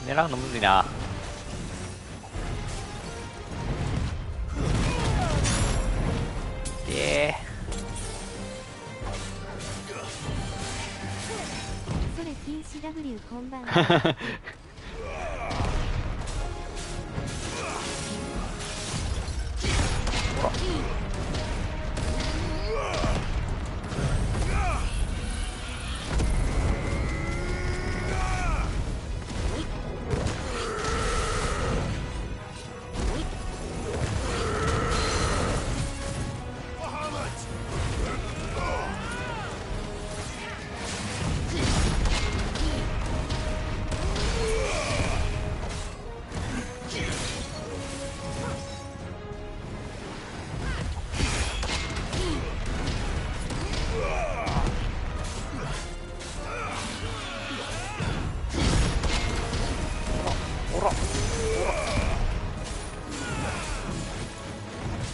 A: 狙うのむずいな。
P: それ禁止 W こんばんは。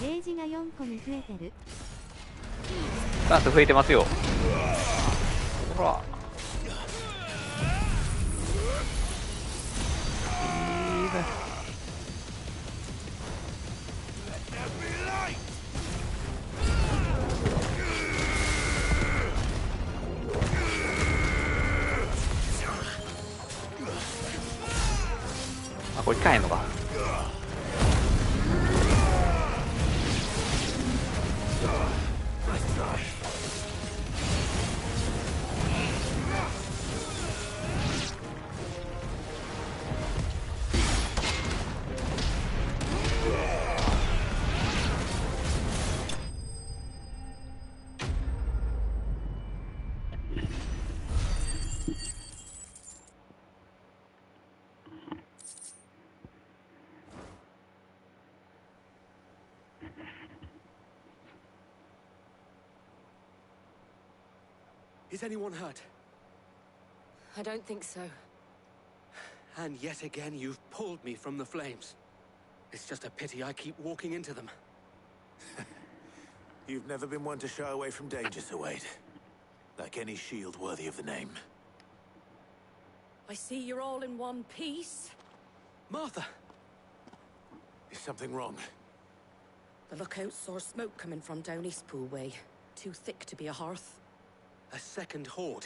P: ゲージが4個に増えてる。
A: スタンス増えてますよ。ほら。あ、これいかへんのか。
O: Is anyone hurt?
K: I don't think so.
O: And yet again, you've pulled me from the flames. It's just a pity I keep walking into them.
C: You've never been one to shy away from danger, Sir Wade. Like any shield worthy of the name.
K: I see you're all in one piece.
O: Martha!
C: Is something wrong?
K: The lookout saw smoke coming from down Eastpool way. Too thick to be a hearth.
O: A second horde.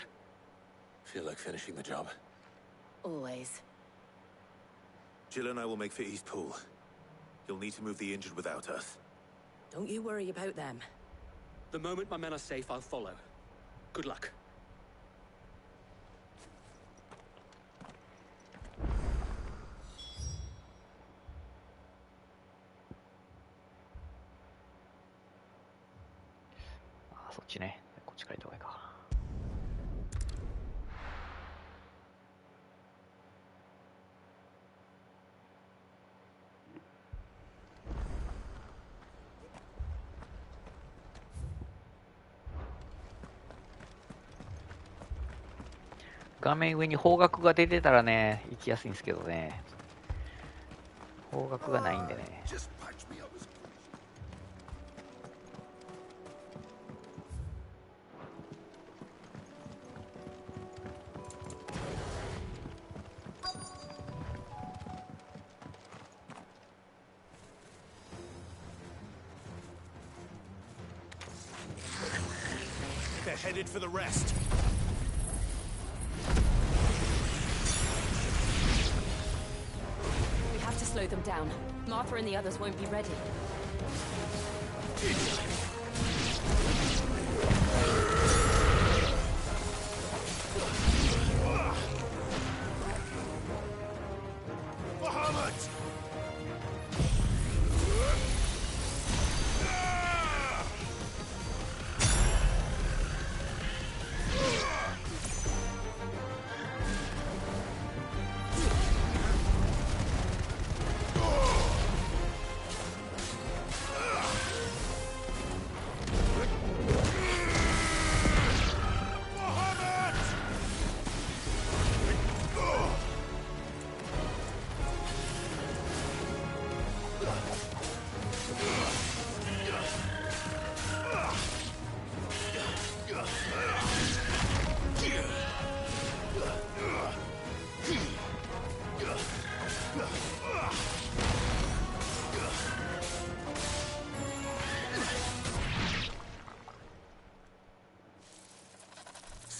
C: Feel like finishing the job.
K: Always.
C: Jill and I will make for Eastpool. You'll need to move the injured without us.
K: Don't you worry about them.
O: The moment my men are safe, I'll follow. Good luck.
A: Ah, そっちね。こっちから行った方がいいか。画面上に方角が出てたらね、行きやすいんですけどね。方角がないんでね。
C: They're headed for the rest.
L: We have to slow them down. Martha and the others won't be ready.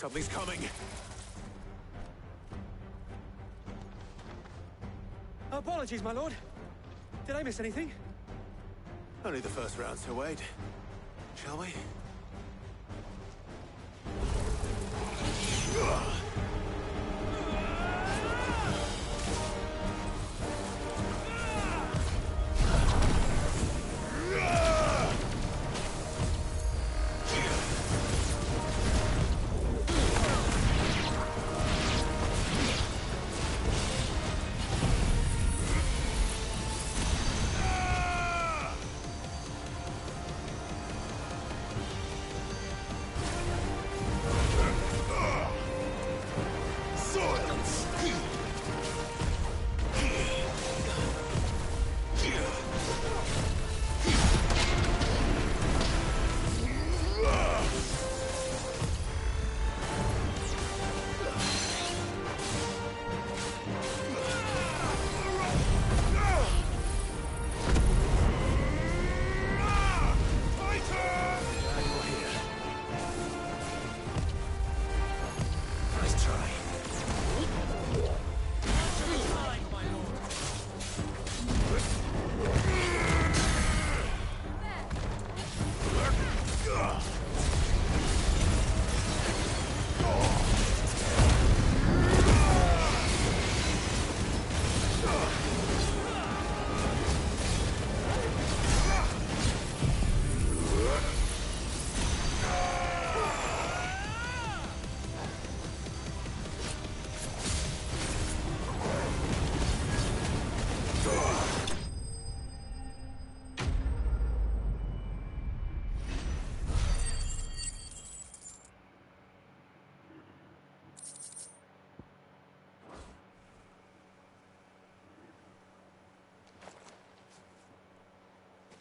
C: Something's coming.
O: Apologies, my lord. Did I miss anything?
C: Only the first round, Sir Wade. Shall we?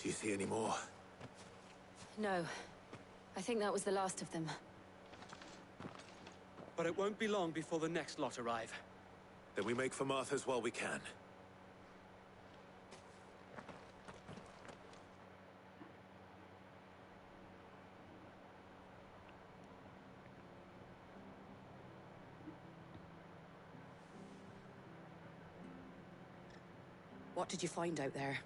C: Do you see any more?
L: No. I think that was the last of them.
O: But it won't be long before the next lot arrive.
C: Then we make for Martha's while we can.
G: What did you find out there?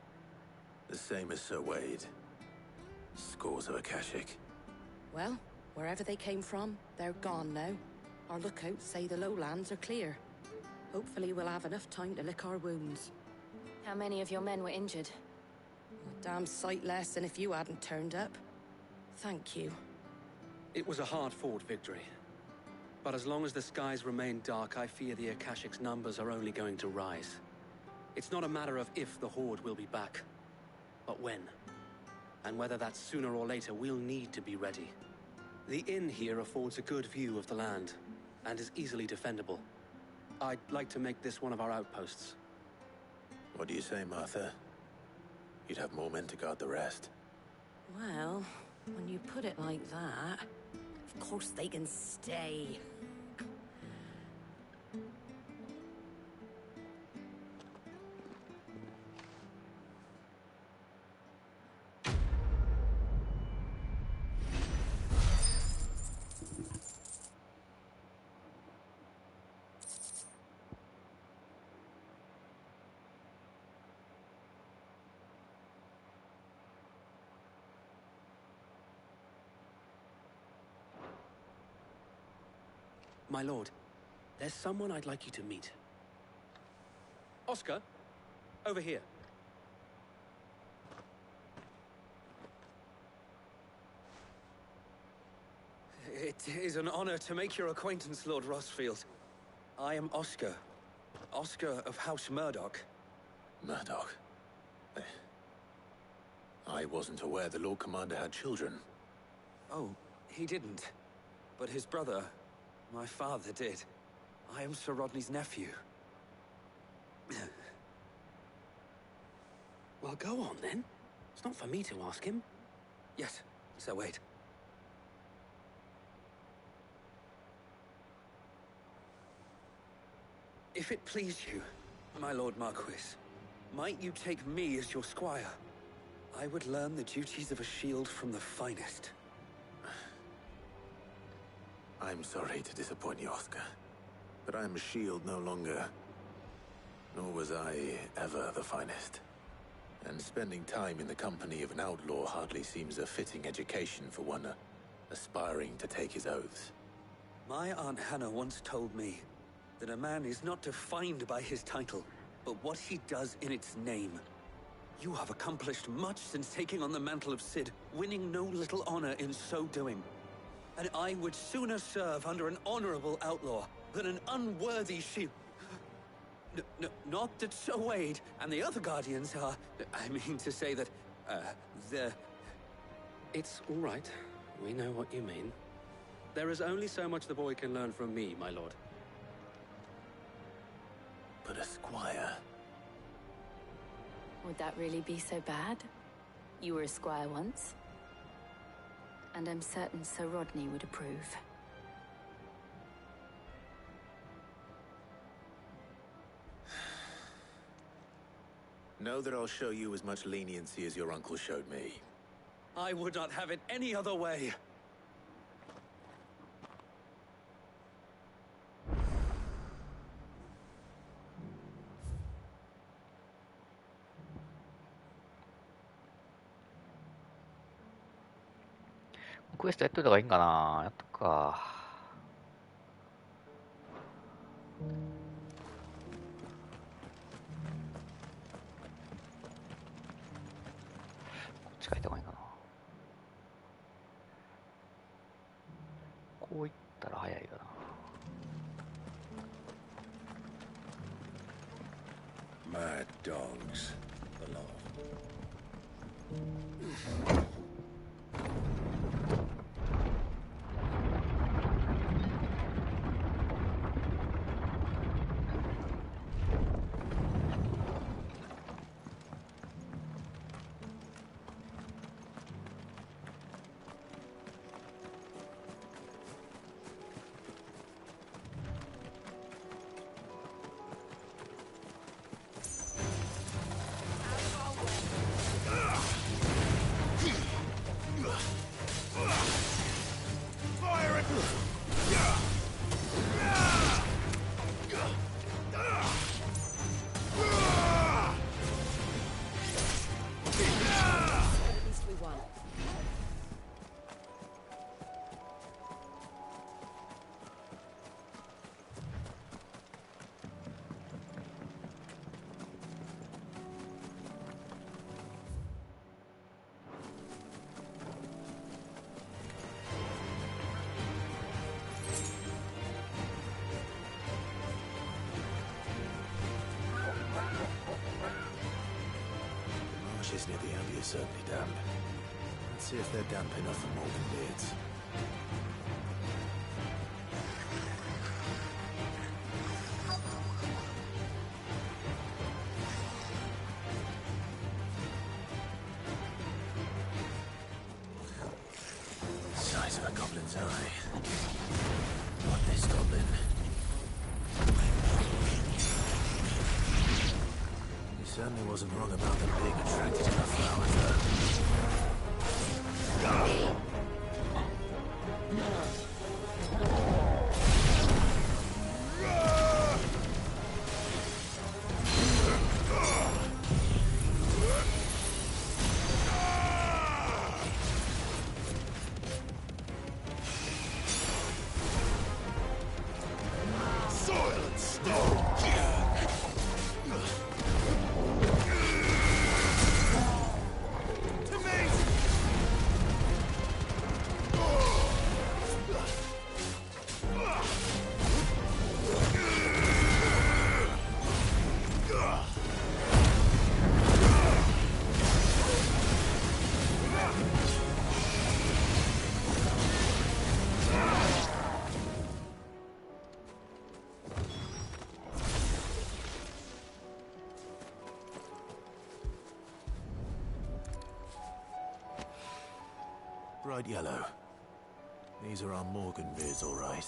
C: The same as Sir Wade. Scores of Akashic.
G: Well, wherever they came from, they're gone now. Our lookouts say the lowlands are clear. Hopefully we'll have enough time to lick our wounds.
L: How many of your men were injured?
G: A damn sight less than if you hadn't turned up. Thank you.
O: It was a hard-fought victory. But as long as the skies remain dark, I fear the Akashic's numbers are only going to rise. It's not a matter of if the Horde will be back, but when. And whether that's sooner or later, we'll need to be ready. The inn here affords a good view of the land, and is easily defendable. I'd like to make this one of our outposts.
C: What do you say, Martha? You'd have more men to guard the rest.
G: Well, when you put it like that, of course they can stay.
O: My lord, there's someone I'd like you to meet. Oscar, over here. It is an honor to make your acquaintance, Lord Rossfield. I am Oscar. Oscar of House Murdoch.
C: Murdoch? I wasn't aware the Lord Commander had children.
O: Oh, he didn't. But his brother, my father, did. I am Sir Rodney's nephew. Well, go on, then. It's not for me to ask him. Yes, Sir Wade. If it please you, my Lord Marquis, might you take me as your squire? I would learn the duties of a shield from the finest.
C: I'm sorry to disappoint you, Oscar, but I am a shield no longer. Nor was I ever the finest. And spending time in the company of an outlaw hardly seems a fitting education for one aspiring to take his oaths.
O: My Aunt Hannah once told me that a man is not defined by his title, but what he does in its name. You have accomplished much since taking on the mantle of Cid, winning no little honor in so doing. And I would sooner serve under an honorable outlaw than an unworthy shield. Not that Sir Wade and the other Guardians are... I mean to say that, It's all right. We know what you mean. There is only so much the boy can learn from me, my lord.
C: But a squire...
L: Would that really be so bad? You were a squire once. And I'm certain Sir Rodney would approve.
C: Know that I'll show you as much leniency as your uncle showed me.
O: I would not have it any other way.
A: クエストやっといた方がいいんかな。やっとくか。こっち書いた方がいいかな。こういったら早いよな。
N: Mad dogs below.
C: branches near the Abbey are certainly damp. Let's see if they're damp enough for Morgan beards. Size of a goblin's eye. Not this goblin. He certainly wasn't wrong about them being attracted to the flowers, though. Bright yellow. These are our Morgan beards, all right.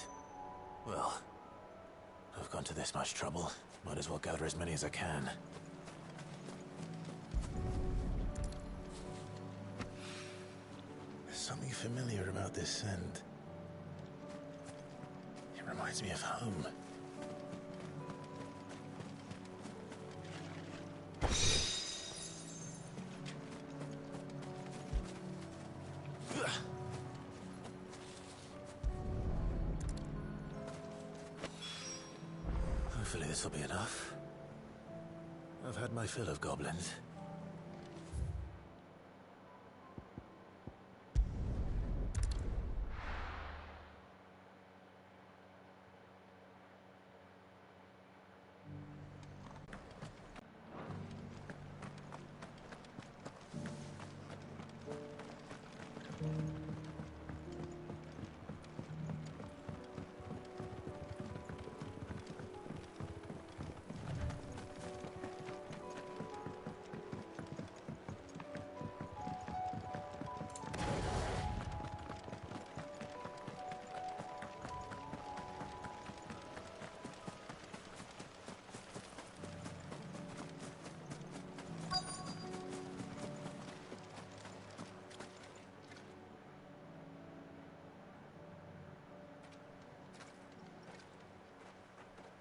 C: Well, I've gone to this much trouble. Might as well gather as many as I can. There's something familiar about this scent. It reminds me of home. Hopefully this will be enough. I've had my fill of goblins.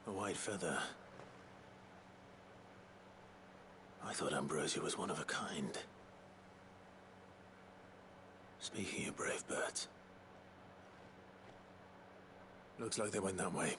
C: A white feather. I thought Ambrosia was one of a kind. Speaking of brave birds. Looks like they went that way.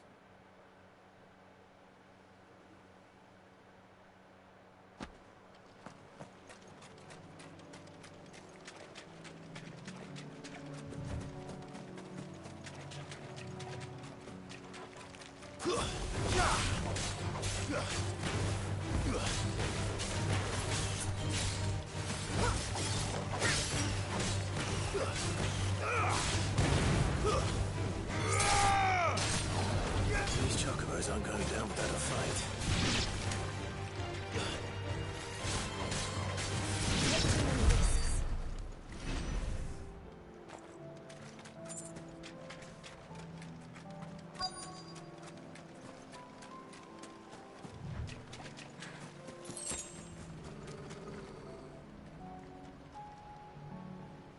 C: These chocobos aren't going down without a fight.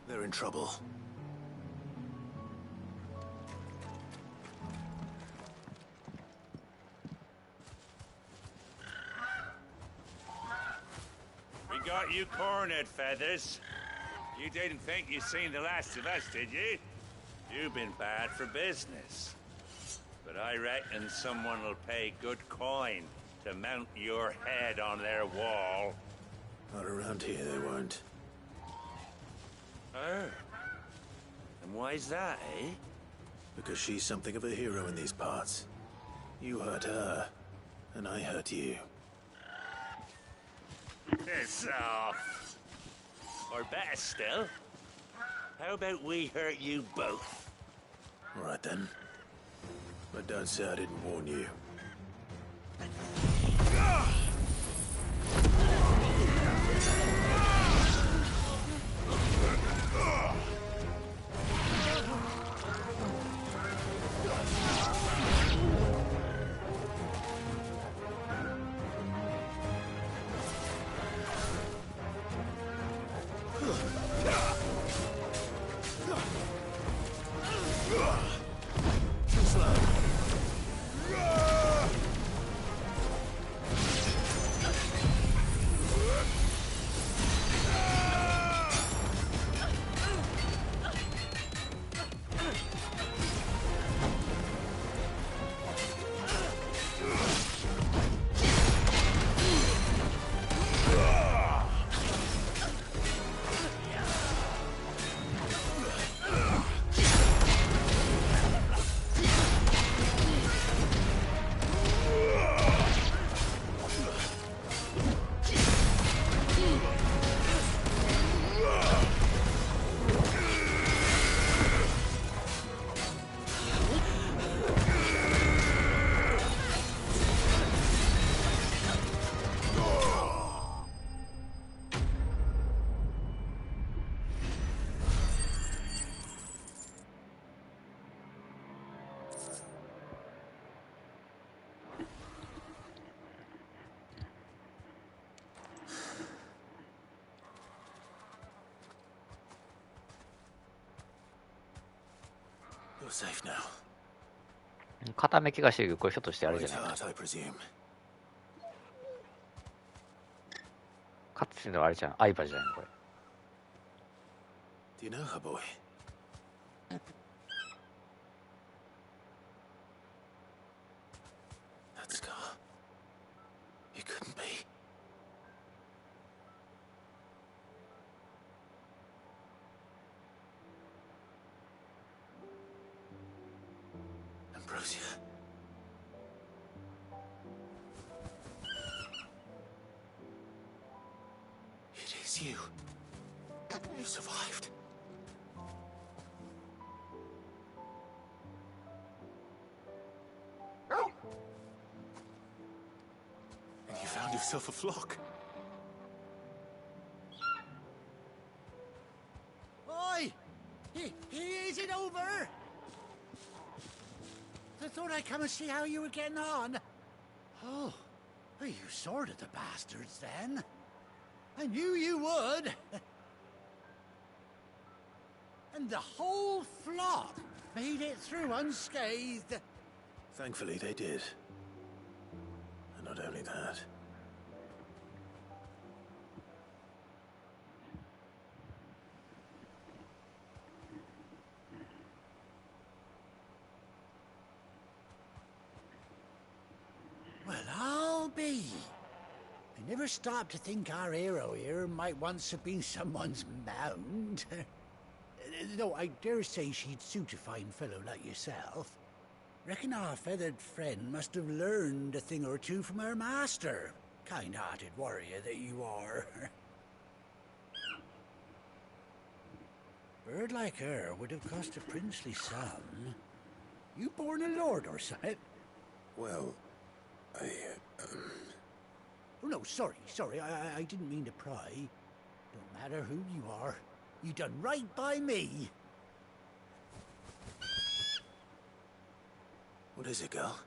C: They're in trouble.
Q: We got you cornered, Feathers. You didn't think you'd seen the last of us, did you? You've been bad for business. But I reckon someone will pay good coin to mount your head on their wall.
C: Not around here, they won't.
Q: Oh. And why's that, eh?
C: Because she's something of a hero in these parts. You hurt her, and I hurt you.
Q: Piss off. Or better still, how about we hurt you both?
B: All right then. But don't say I didn't warn you. You're safe now.
A: 片目怪我してるけど、これひょっとしてあれじゃないか。
B: Right heart, I presume.
A: かつてのあれじゃん、相葉じゃないのこれ。
B: Do you know her, boy? That scar. It couldn't be. Ambrosia. It is you. You survived. And you found yourself a flock.
J: Oi! Is it over? I thought I'd come and see how you were getting on. Oh, well, you sorted the bastards then. I knew you would. And the whole flock made it through unscathed.
B: Thankfully, they did. And not only that.
J: Well, I'll be. I never stopped to think our hero here might once have been someone's mount. Though I dare say she'd suit a fine fellow like yourself. Reckon our feathered friend must have learned a thing or two from her master. Kind-hearted warrior that you are. Bird like her would have cost a princely sum. You born a lord or something?
B: Well,
J: Oh, no, sorry. I didn't mean to pry. Don't matter who you are. You done right by me.
B: What is it, girl?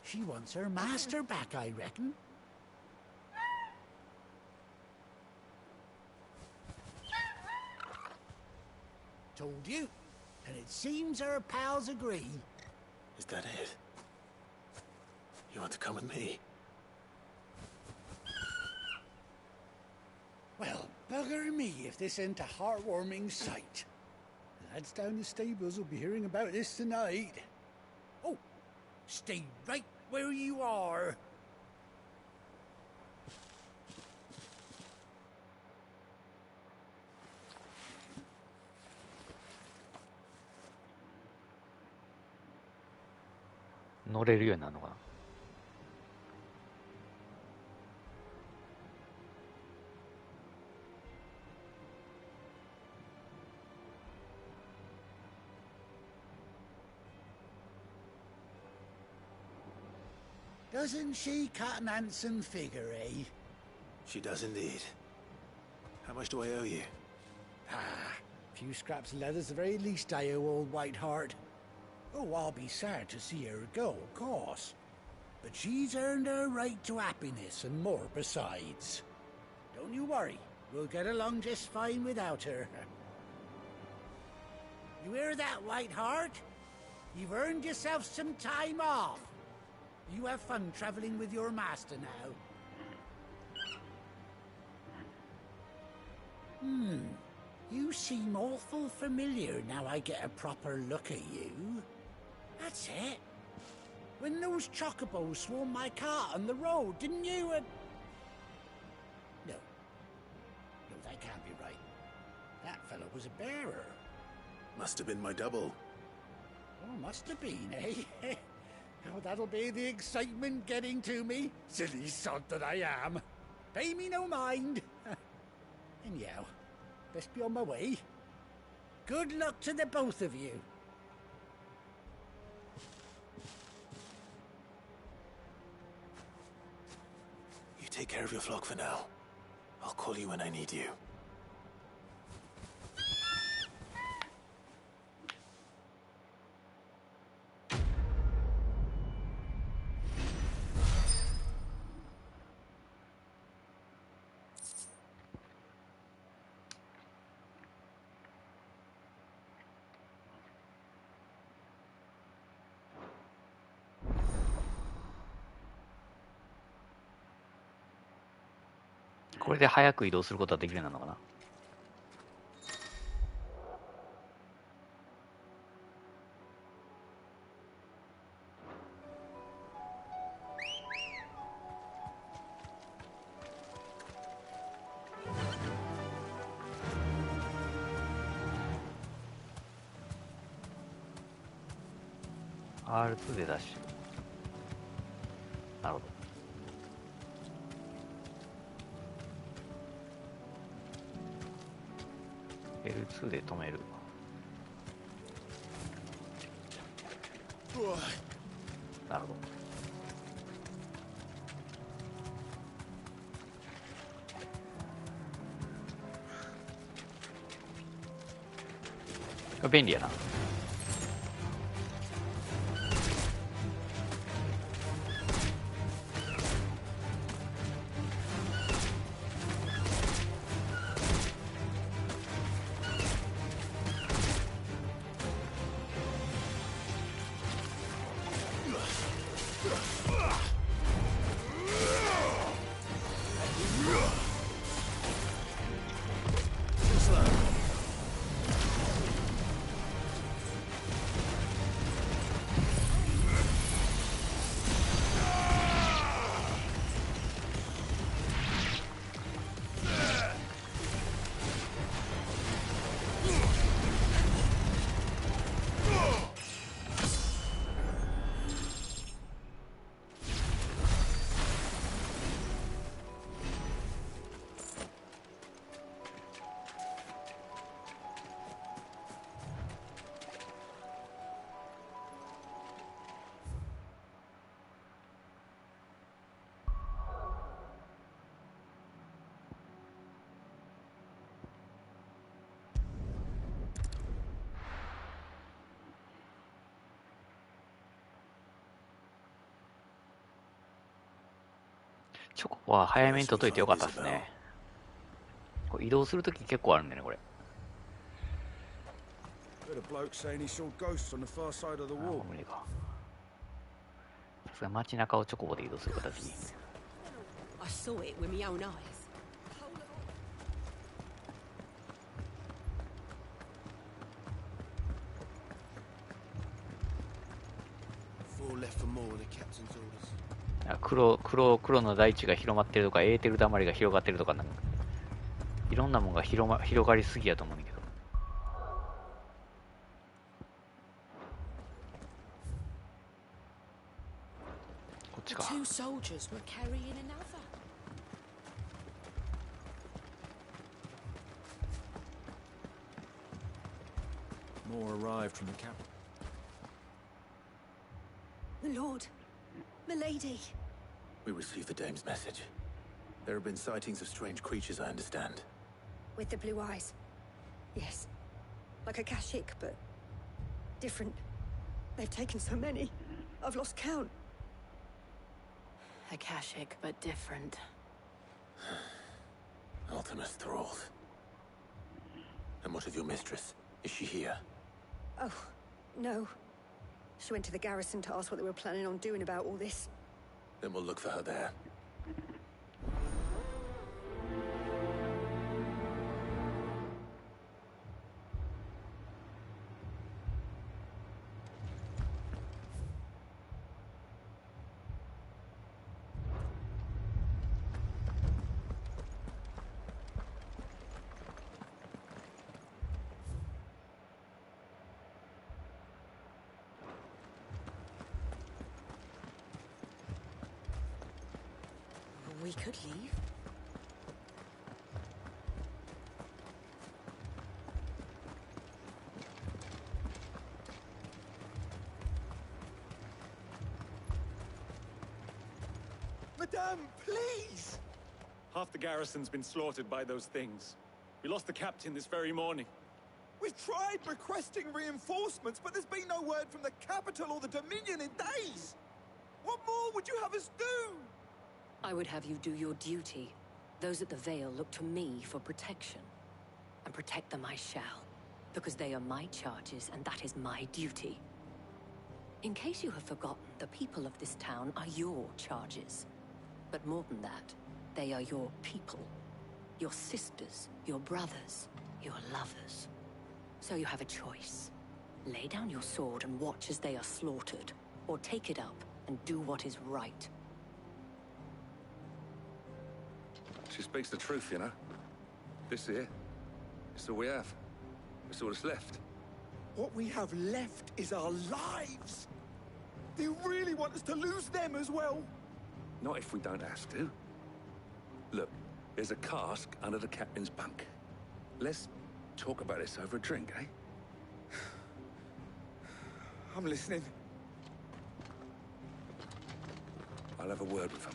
J: She wants her master back, I reckon. Told you. And it seems her pals agree.
B: Is that it? You want to come with me?
J: Well, bugger me if this ain't a heartwarming sight. The lads down the stables will be hearing about this tonight. Oh, stay right where you are.
A: 乗れるようになるのかな。
J: Doesn't she cut an handsome figure, eh?
C: She does indeed. How much do I owe you?
J: Ah, a few scraps of leather's the very least I owe old Whiteheart. Oh, I'll be sad to see her go, of course. But she's earned her right to happiness and more besides. Don't you worry, we'll get along just fine without her. You hear that, Whiteheart? You've earned yourself some time off. You have fun traveling with your master now. You seem awful familiar now I get a proper look at you. That's it. When those chocobos swarmed my cart on the road, didn't you? No, that can't be right. That fellow was a bearer.
C: Must have been my double.
J: Oh, must have been, eh? Oh, that'll be the excitement getting to me. Silly sod that I am. Pay me no mind. Anyhow, best be on my way. Good luck to the both of you.
C: You take care of your flock for now. I'll call you when I need you.
A: これで早く移動することはできるようになるのかな。R2 でダッシュ。なるほど。L2 で止める。なるほど。便利やな。チョコは早めに届いてよかったですね。これ移動するとき結構あるんだよね、これ。無理か。さすが街中をチョコボで移動する形に。
G: I saw it with my own eyes.
M: Four left for more in the captain's orders.
A: 黒の大地が広まってるとか、エーテルだまりが広がってるとか、なんかいろんなもんが広がりすぎやと思うんだけど。こっちか。
G: Two soldiers were carrying another.
M: More arrived from the captain.
D: My lord, my lady,
B: We received the dame's message. There have been sightings of strange creatures, I understand.
D: With the blue eyes. Yes. Like a Kashik, but different. They've taken so many. I've lost count.
L: Akashic, but different.
B: Ultimus thralls. And what of your mistress? Is she here?
D: Oh, no. She went to the garrison to ask what they were planning on doing about all this.
B: Then we'll look for her there.
D: We could leave.
R: Madame, please! Half the garrison's been slaughtered by those things. We lost the captain this very morning.
M: We've tried requesting reinforcements, but there's been no word from the capital or the Dominion in days! What more would you have us do?
S: I would have you do your duty. Those at the Vale look to me for protection. And protect them I shall, because they are my charges, and that is my duty. In case you have forgotten, the people of this town are your charges. But more than that, they are your people. Your sisters, your brothers, your lovers. So you have a choice. Lay down your sword and watch as they are slaughtered, or take it up and do what is right.
T: She speaks the truth, you know. This here, it's all we have. It's all that's left.
M: What we have left is our lives! Do you really want us to lose them as well?
T: Not if we don't have to. Look, there's a cask under the captain's bunk. Let's talk about this over a drink, eh?
M: I'm listening.
T: I'll have a word with him.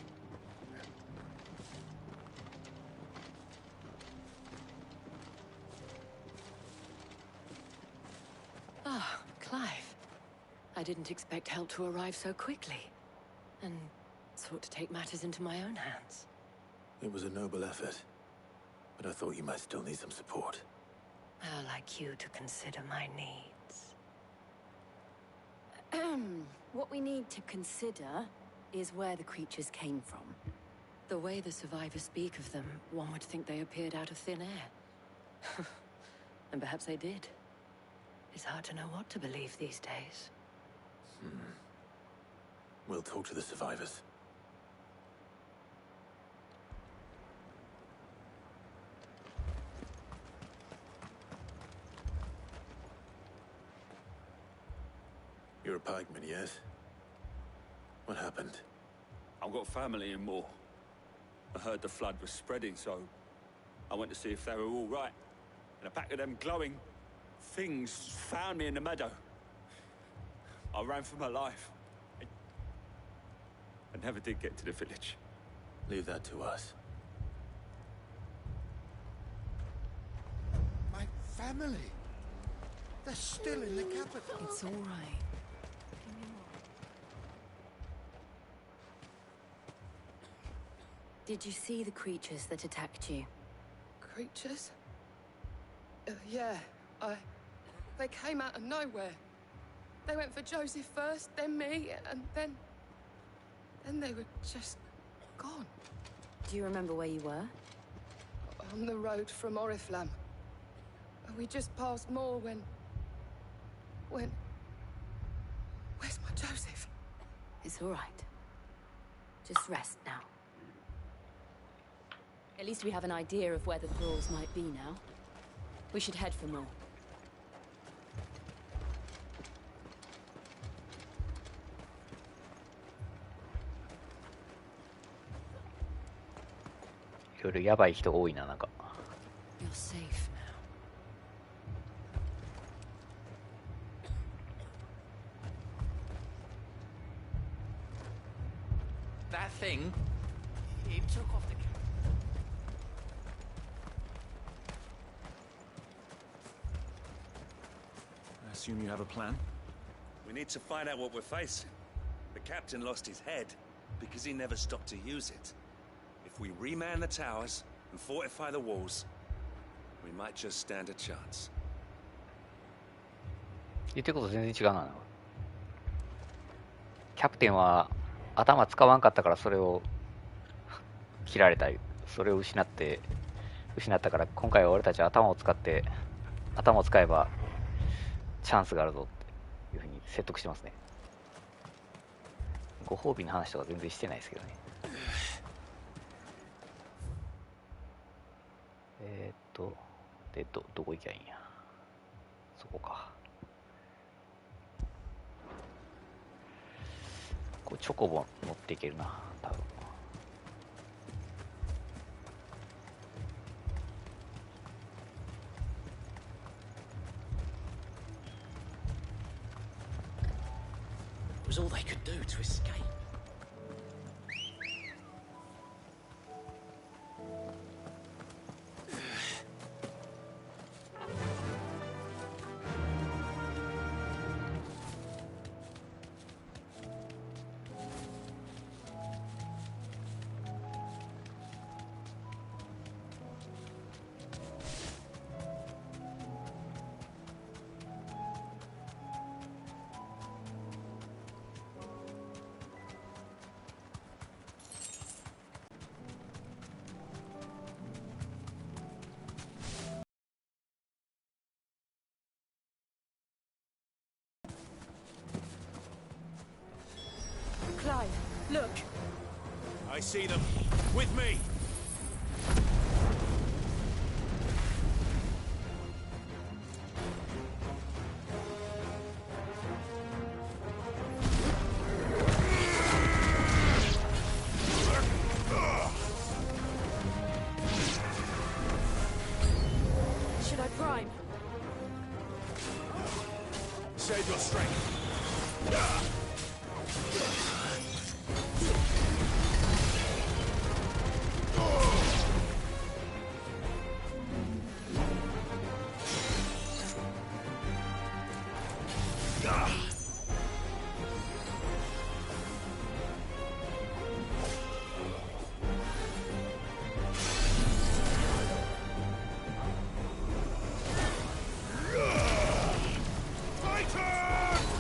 S: Ah, Clive. I didn't expect help to arrive so quickly. And sought to take matters into my own hands.
B: It was a noble effort, but I thought you might still need some support.
S: I'd like you to consider my needs. What we need to consider is where the creatures came from. The way the survivors speak of them, one would think they appeared out of thin air. And perhaps they did. It's hard to know what to believe these days.
B: We'll talk to the survivors. You're a pikeman, yes? What happened?
R: I've got family in Moor. I heard the flood was spreading, so I went to see if they were all right. And a pack of them glowing things found me in the meadow. I ran for my life. I never did get to the village.
B: Leave that to us.
N: My family. They're still in the capital.
F: It's all right.
S: Did you see the creatures that attacked you?
U: Creatures? Yeah, they came out of nowhere. They went for Joseph first, then me, and then they were just gone.
S: Do you remember where you were?
U: On the road from Oriflamme. We just passed Moor when... Where's my Joseph?
S: It's all right. Just rest now. At least we have an idea of where the thralls might be now. We should head for more.
A: いろいろやばい人多いな、なんか。
S: You're safe now.
H: That
E: thing. It took off the.
V: I assume you have a plan?
Q: We need to find out what we're facing. The captain lost his head because he never stopped to use it. If we reman the towers and fortify the walls, we might just stand a chance.
A: 言ってること全然違うな。キャプテンは頭使わんかったからそれを切られた。それを失ったから今回は俺たちは頭を使えばチャンスがあるぞっていうふうに説得してますね。ご褒美の話とか全然してないですけどね。でどこ行きゃいいんや。そこか。これチョコボ持っていけるな多分。
E: It was all they could do to escape.
K: Clive, look.
I: I see them. With me.
K: Should I prime?
I: Save your strength. Fighter!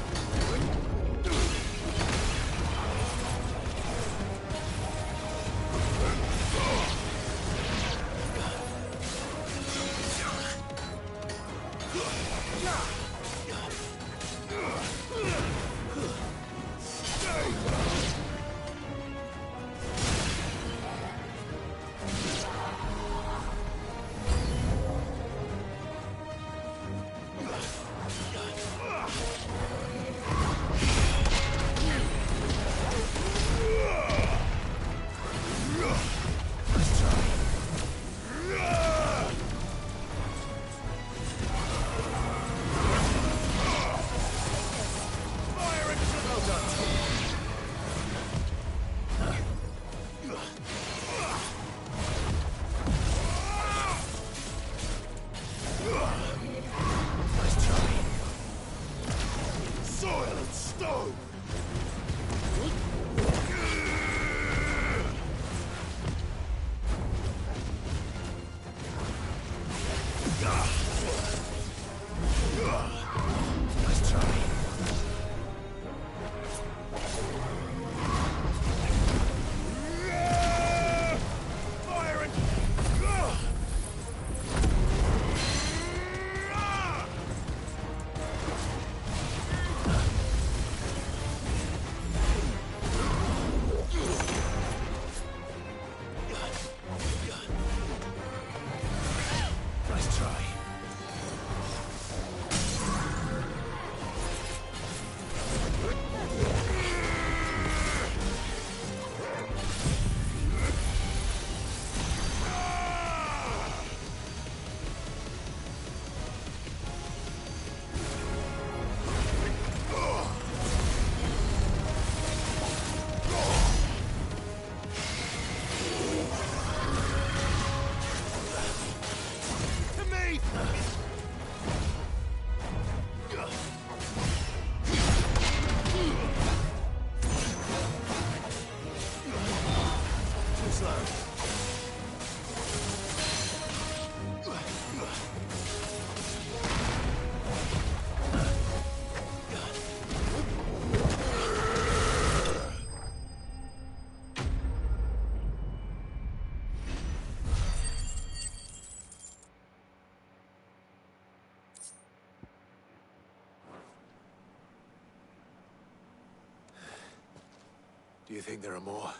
C: Do you think there are more?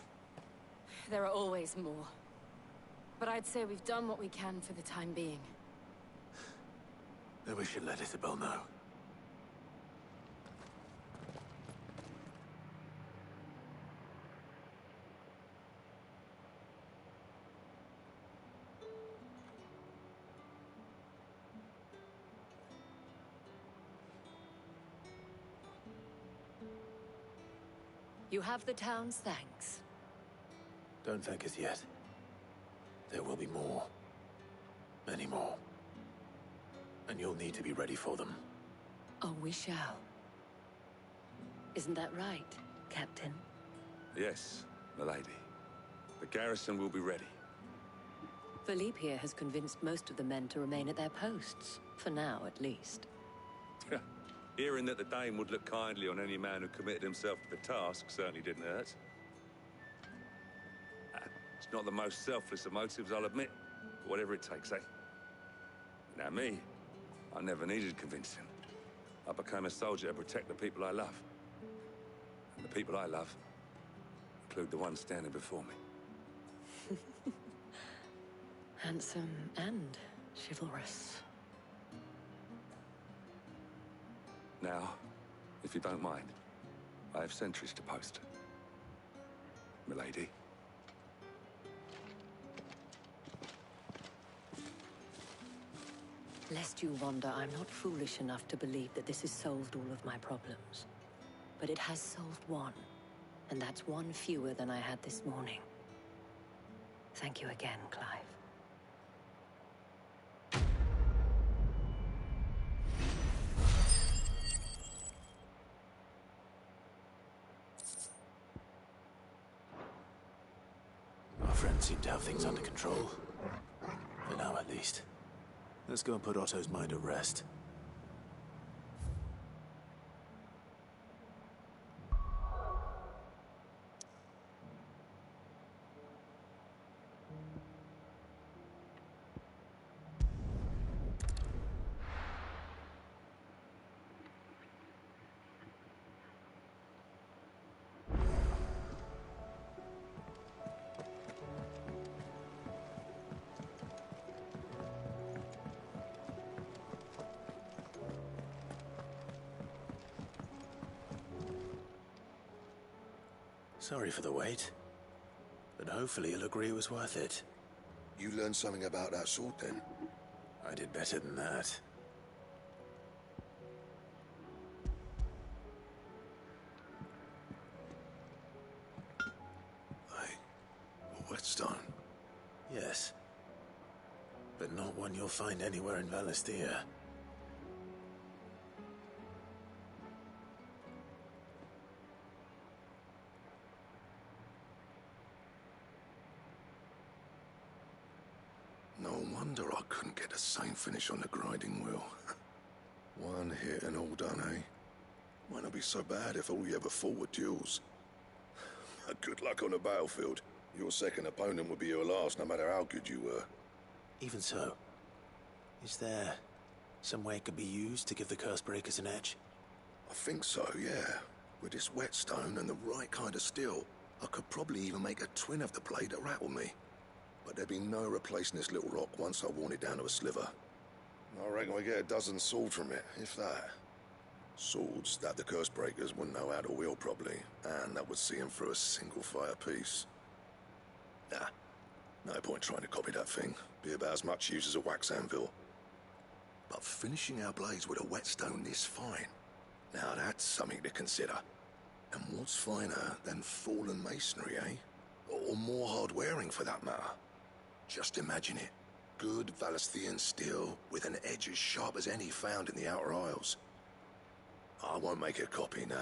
K: There are always more. But I'd say we've done what we can for the time being.
C: Then we should let Isabel know.
S: You have the town's thanks.
C: Don't thank us yet. There will be more. Many more. And you'll need to be ready for them.
S: Oh, we shall. Isn't that right, Captain?
T: Yes, milady. The garrison will be ready.
S: Philippe here has convinced most of the men to remain at their posts. For now, at least.
T: Hearing that the Dane would look kindly on any man who committed himself to the task certainly didn't hurt. It's not the most selfless of motives, I'll admit. But whatever it takes, eh? Now me, I never needed convincing. I became a soldier to protect the people I love. And the people I love include the ones standing before me.
S: Handsome and chivalrous.
T: Now, if you don't mind, I have sentries to post. Milady.
S: Lest you wonder, I'm not foolish enough to believe that this has solved all of my problems. But it has solved one, and that's one fewer than I had this morning. Thank you again, Clive.
C: Our friends seem to have things under control. For now, at least. Let's go and put Otto's mind at rest. Sorry for the wait, but hopefully you'll agree it was worth it.
O: You learned something about that sword, then?
C: I did better than that.
O: A whetstone?
C: Yes. But not one you'll find anywhere in Valisthea.
O: No wonder I couldn't get the same finish on the grinding wheel. One hit and all done, eh? Might not be so bad if all you ever fought were duels. Good luck on the battlefield. Your second opponent would be your last, no matter how good you were.
C: Even so, is there some way it could be used to give the Cursebreakers an edge?
O: I think so, yeah. With this whetstone and the right kind of steel, I could probably even make a twin of the blade that rattled me. But there'd be no replacing this little rock once I worn it down to a sliver. I reckon we get a dozen swords from it, if that. Swords that the Cursebreakers wouldn't know how to wield properly, and that would see them through a single fire piece. Nah, no point trying to copy that thing. Be about as much use as a wax anvil. But finishing our blades with a whetstone this fine, now that's something to consider. And what's finer than fallen masonry, eh? Or more hard-wearing, for that matter. Just imagine it. Good Valisthean steel with an edge as sharp as any found in the Outer Isles. I won't make a copy, nah.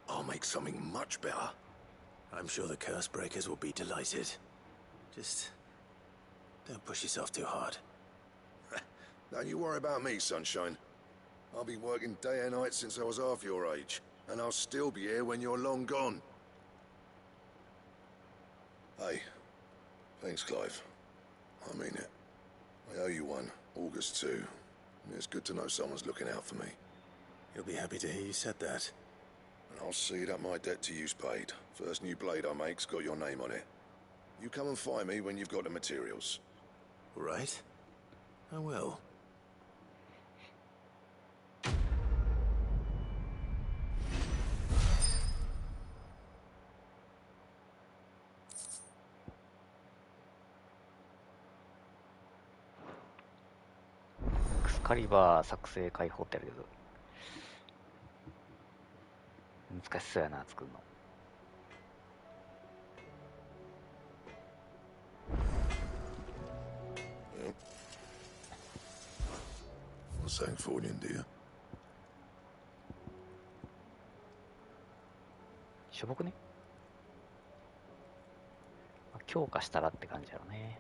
O: I'll make something much better.
C: I'm sure the Cursebreakers will be delighted. Just don't push yourself too hard.
O: Don't you worry about me, sunshine. I'll be working day and night since I was half your age, and I'll still be here when you're long gone. Hey, thanks, Clive. I mean it. I owe you one, August too. It's good to know someone's looking out for me.
C: He'll be happy to hear you said that.
O: I'll see that my debt to you's paid. First new blade I make's got your name on it. You come and find me when you've got the materials.
M: Right. I will.
A: エクスカリバー作成解放ってあるけど難しそうやな作るの。
O: Something for you, dear.
A: しょぼくね。強化したらって感じやろね。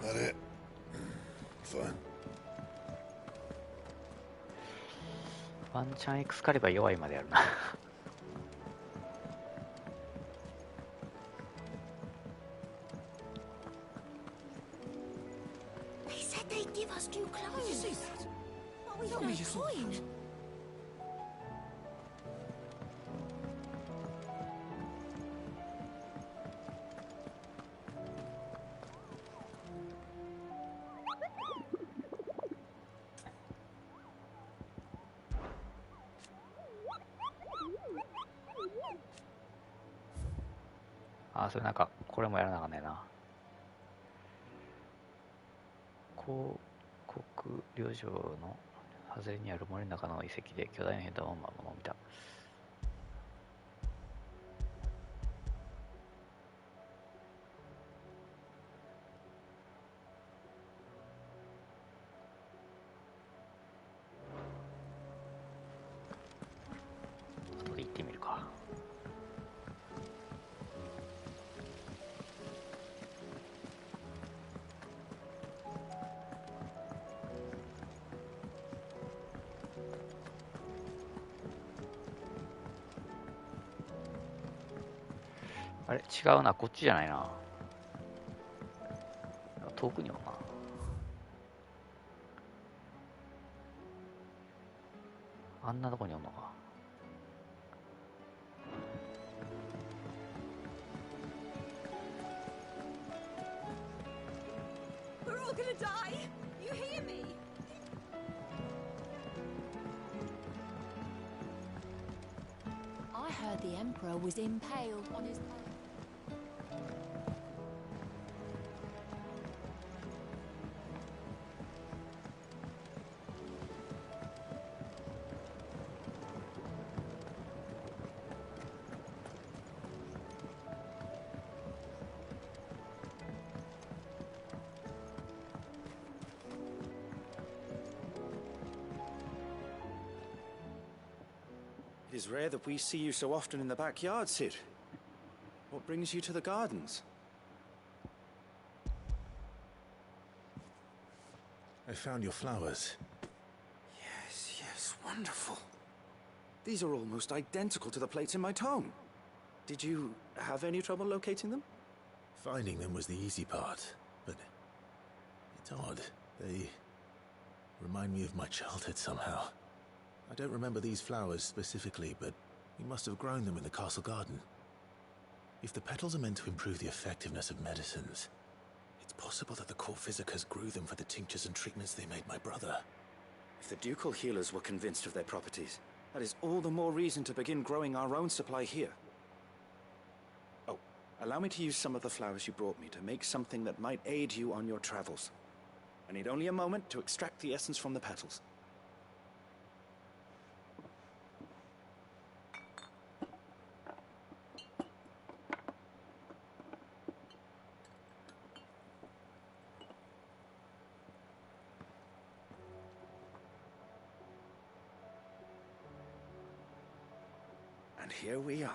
O: That it? Fine.
A: ワンチャンエクスカリバー弱いまでやるな。
D: They said they'd give us new clothes.
K: Did you see that?
D: But we've
K: Tell
D: no
K: me you saw
D: coin.
K: that.
A: あ、それなんかこれもやらなあかんねえな。広告旅情の外れにある森の中の遺跡で巨大な変態を見た。後で行ってみるか。あれ違うな、こっちじゃないな。遠くにおるな。あんなとこにおんのか。
K: We're all gonna die! You hear me?
F: I heard the Emperor was impaled on his...
M: It is rare that we see you so often in the backyard, Sid. What brings you to the gardens?
N: I found your flowers.
M: Yes, yes, wonderful. These are almost identical to the plates in my tome. Did you have any trouble locating them?
N: Finding them was the easy part, but it's odd. They remind me of my childhood somehow. I don't remember these flowers specifically, but we must have grown them in the castle garden. If the petals are meant to improve the effectiveness of medicines, it's possible that the court physicers grew them for the tinctures and treatments they made my brother.
M: If the ducal healers were convinced of their properties, that is all the more reason to begin growing our own supply here. Oh, allow me to use some of the flowers you brought me to make something that might aid you on your travels. I need only a moment to extract the essence from the petals. And here we are.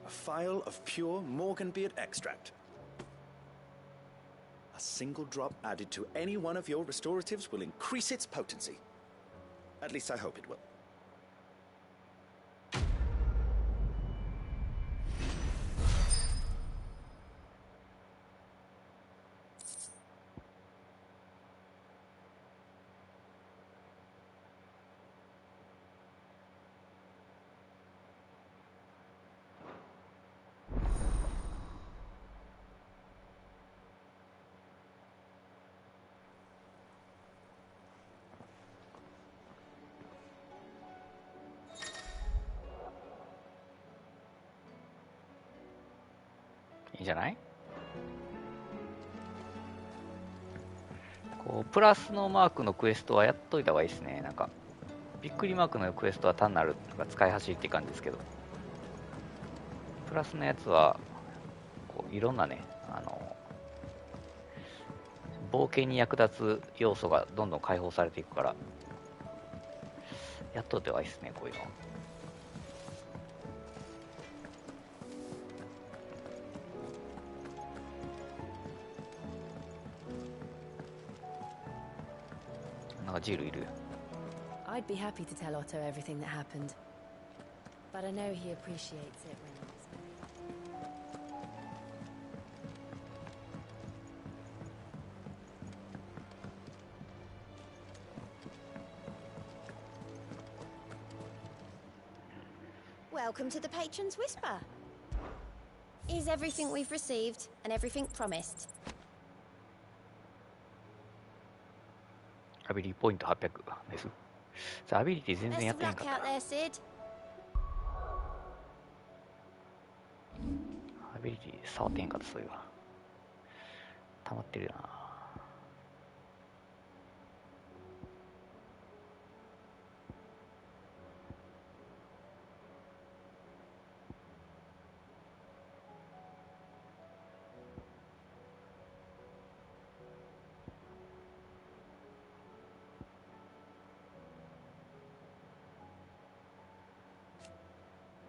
M: A phial of pure Morganbeard extract. A single drop added to any one of your restoratives will increase its potency. At least I hope it will.
A: いいんじゃない？こうプラスのマークのクエストはやっといた方がいいですね。なんかびっくりマークのクエストは単なるなんか使い走りって感じですけど、プラスのやつはこういろんなね、冒険に役立つ要素がどんどん解放されていくから、やっといた方がいいですね、こういうの。なんかジールいる。
J: I'd be happy to tell Otto everything that happened, but I know he appreciates it when it's
D: Welcome to the Patron's Whisper. Is everything we've received and everything promised?
A: アビリティポイント800です。さあアビリティ全然や
D: Best
A: って
D: of
A: へんか
D: luck
A: った
D: out
A: な。
D: there, Sid.
A: アビリティ触ってへんかった、そういうわ。溜まってるよな。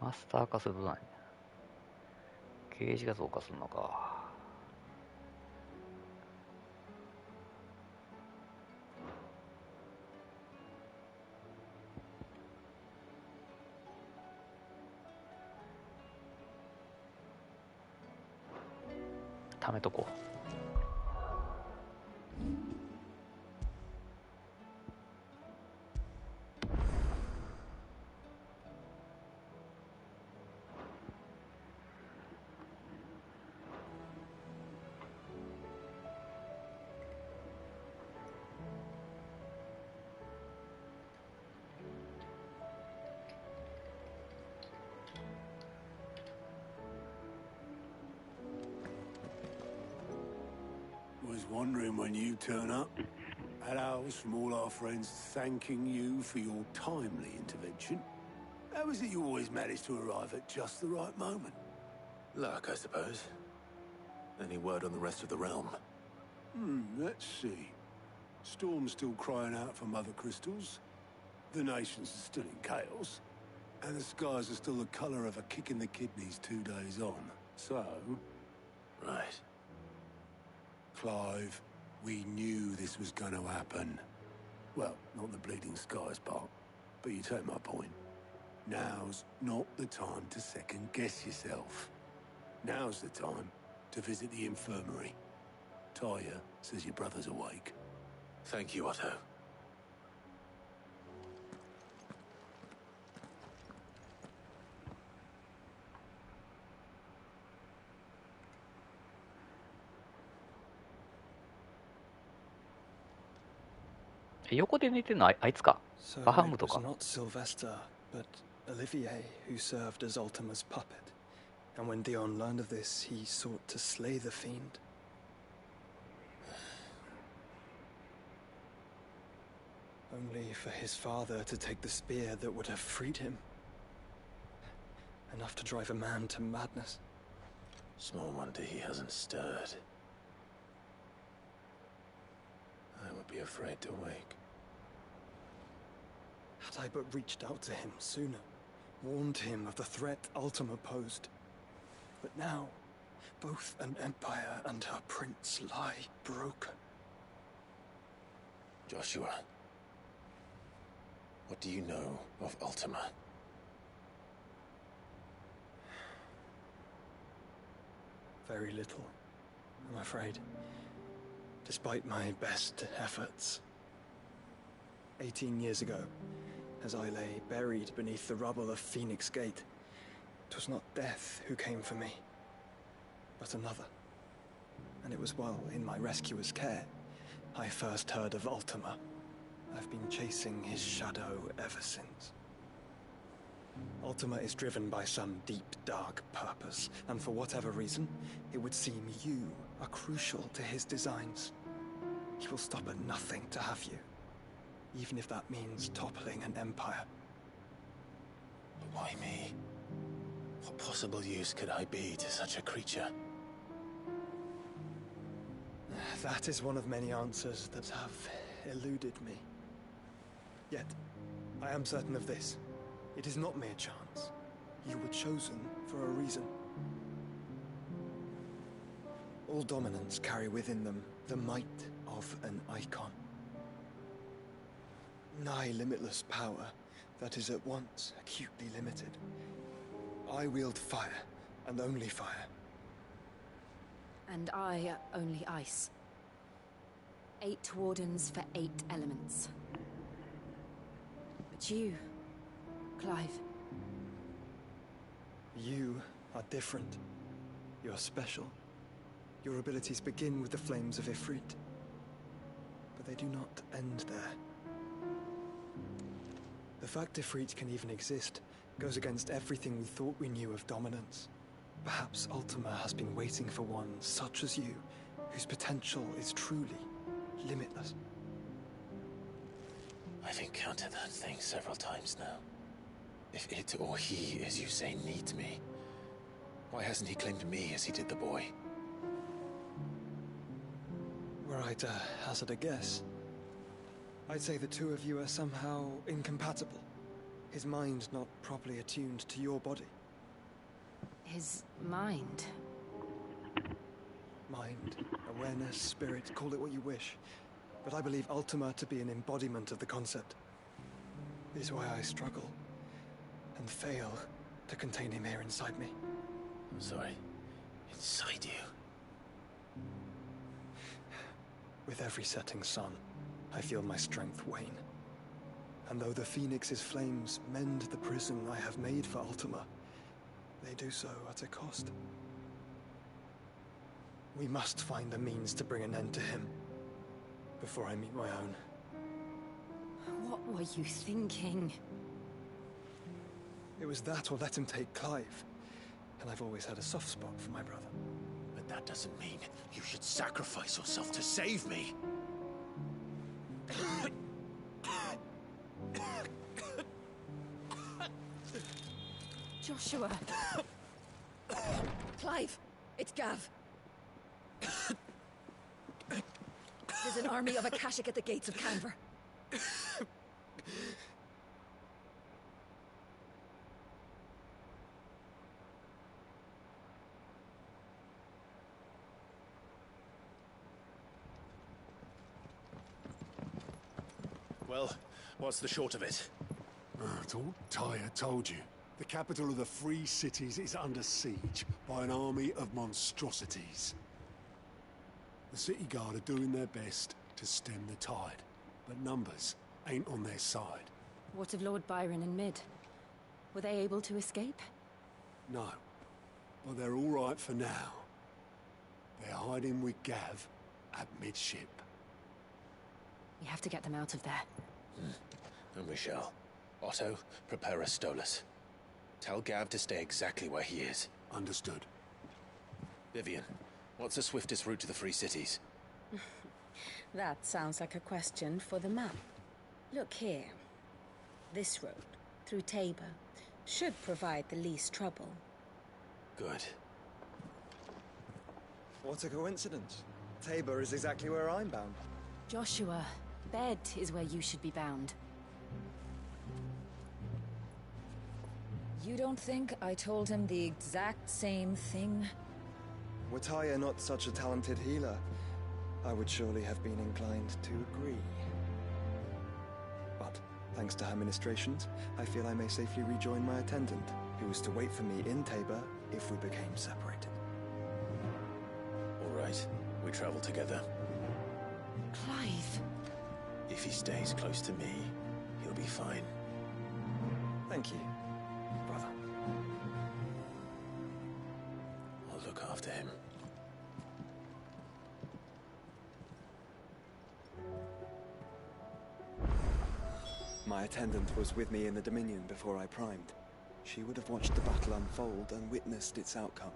A: マスター化すると何？ゲージが増加するのか。貯めとこう。
C: Was wondering when you turn up. Hellos from all our friends thanking you for your timely intervention. How is it you always manage to arrive at just the right moment?
P: Luck, I suppose. Any word on the rest of the realm?
C: Let's see. Storm's still crying out for mother crystals. The nations are still in chaos. And the skies are still the colour of a kick in the kidneys 2 days on. So...
P: Right.
C: Clive, we knew this was going to happen. Well, not the bleeding skies part, but you take my point. Now's not the time to second-guess yourself. Now's the time to visit the infirmary. Taya says your brother's awake.
P: Thank you, Otto.
A: So it
W: was not Sylvester, but Olivier who served as Ultima's puppet. And when Dion learned of this, he sought to slay the fiend. Only for his father to take the spear that would have freed him. Enough to drive a man to madness.
P: Small wonder he hasn't stirred. I would be afraid to wake.
W: Had I but reached out to him sooner, warned him of the threat Ultima posed. But now, both an empire and her prince lie broken.
P: Joshua, what do you know of Ultima?
W: Very little, I'm afraid. Despite my best efforts. 18 years ago, as I lay buried beneath the rubble of Phoenix Gate, it was not death who came for me, but another. And it was while in my rescuer's care I first heard of Ultima. I've been chasing his shadow ever since. Ultima is driven by some deep, dark purpose, and for whatever reason, it would seem you are crucial to his designs. He will stop at nothing to have you, even if that means toppling an empire.
P: But why me? What possible use could I be to such a creature?
W: That is one of many answers that have eluded me. Yet, I am certain of this. It is not mere chance. You were chosen for a reason. All dominants carry within them the might of an icon. Nigh limitless power that is at once acutely limited. I wield fire, and only fire.
J: And I only ice. 8 wardens for 8 elements. But you, Clive.
W: You are different. You're special. Your abilities begin with the flames of Ifrit. But they do not end there. The fact Ifrit can even exist goes against everything we thought we knew of dominance. Perhaps Ultima has been waiting for one such as you, whose potential is truly limitless.
P: I've encountered that thing several times now. If it or he, as you say, needs me, why hasn't he claimed me as he did the boy?
W: Were I to hazard a guess, I'd say the two of you are somehow incompatible. His mind not properly attuned to your body.
J: His mind?
W: Mind, awareness, spirit, call it what you wish. But I believe Ultima to be an embodiment of the concept. It is why I struggle and fail to contain him here inside me.
P: I'm sorry. Inside you?
W: With every setting sun, I feel my strength wane. And though the Phoenix's flames mend the prison I have made for Ultima, they do so at a cost. We must find a means to bring an end to him before I meet my own.
J: What were you thinking?
W: It was that or let him take Clive. And I've always had a soft spot for my brother.
P: But that doesn't mean you should sacrifice yourself to save me.
J: Joshua! Clive! It's Gav! There's an army of Akashic at the gates of Canver.
P: Well, what's the short of it?
C: It's all Tyre told you. The capital of the Free Cities is under siege by an army of monstrosities. The City Guard are doing their best to stem the tide, but numbers ain't on their side.
J: What of Lord Byron and Mid? Were they able to escape?
C: No, but they're all right for now. They're hiding with Gav at midship.
J: We have to get them out of there.
P: And we shall. Otto, prepare a Stolas. Tell Gav to stay exactly where he is.
C: Understood.
P: Vivian, what's the swiftest route to the Free Cities?
F: That sounds like a question for the map. Look here. This road, through Tabor, should provide the least trouble.
P: Good.
W: What a coincidence. Tabor is exactly where I'm bound.
J: Joshua, bed is where you should be bound.
F: You don't think I told him the exact same thing?
W: Were Taya not such a talented healer, I would surely have been inclined to agree. But, thanks to her ministrations, I feel I may safely rejoin my attendant, who was to wait for me in Tabor if we became separated.
P: All right, we travel together.
F: Clive.
P: If he stays close to me, he'll be fine.
W: Thank you, brother.
P: I'll look after him.
W: My attendant was with me in the Dominion before I primed. She would have watched the battle unfold and witnessed its outcome.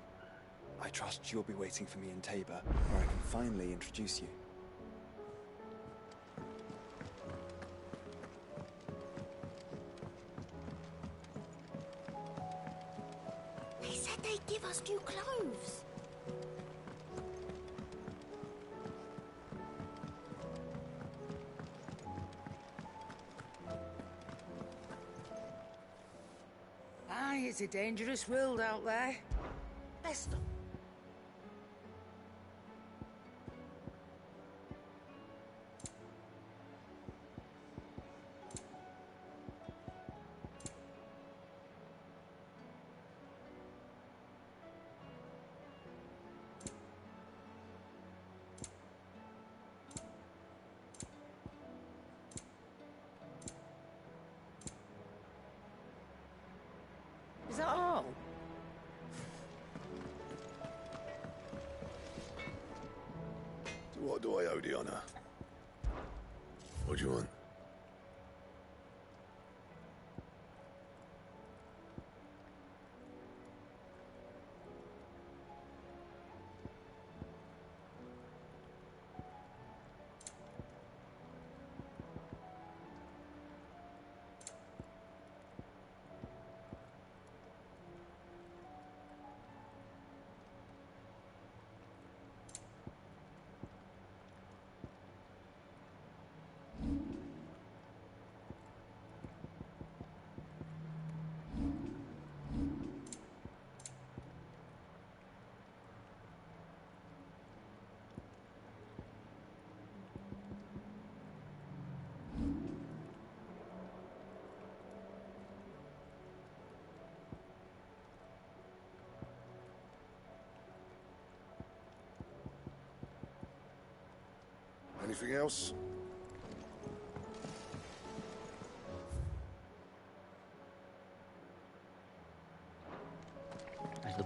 W: I trust you'll be waiting for me in Tabor, where I can finally introduce you.
D: They said they'd give us new clothes.
G: Aye, it's a dangerous world out there. Best of. Is that all?
O: What do I owe the honor? What do you want? Anything else?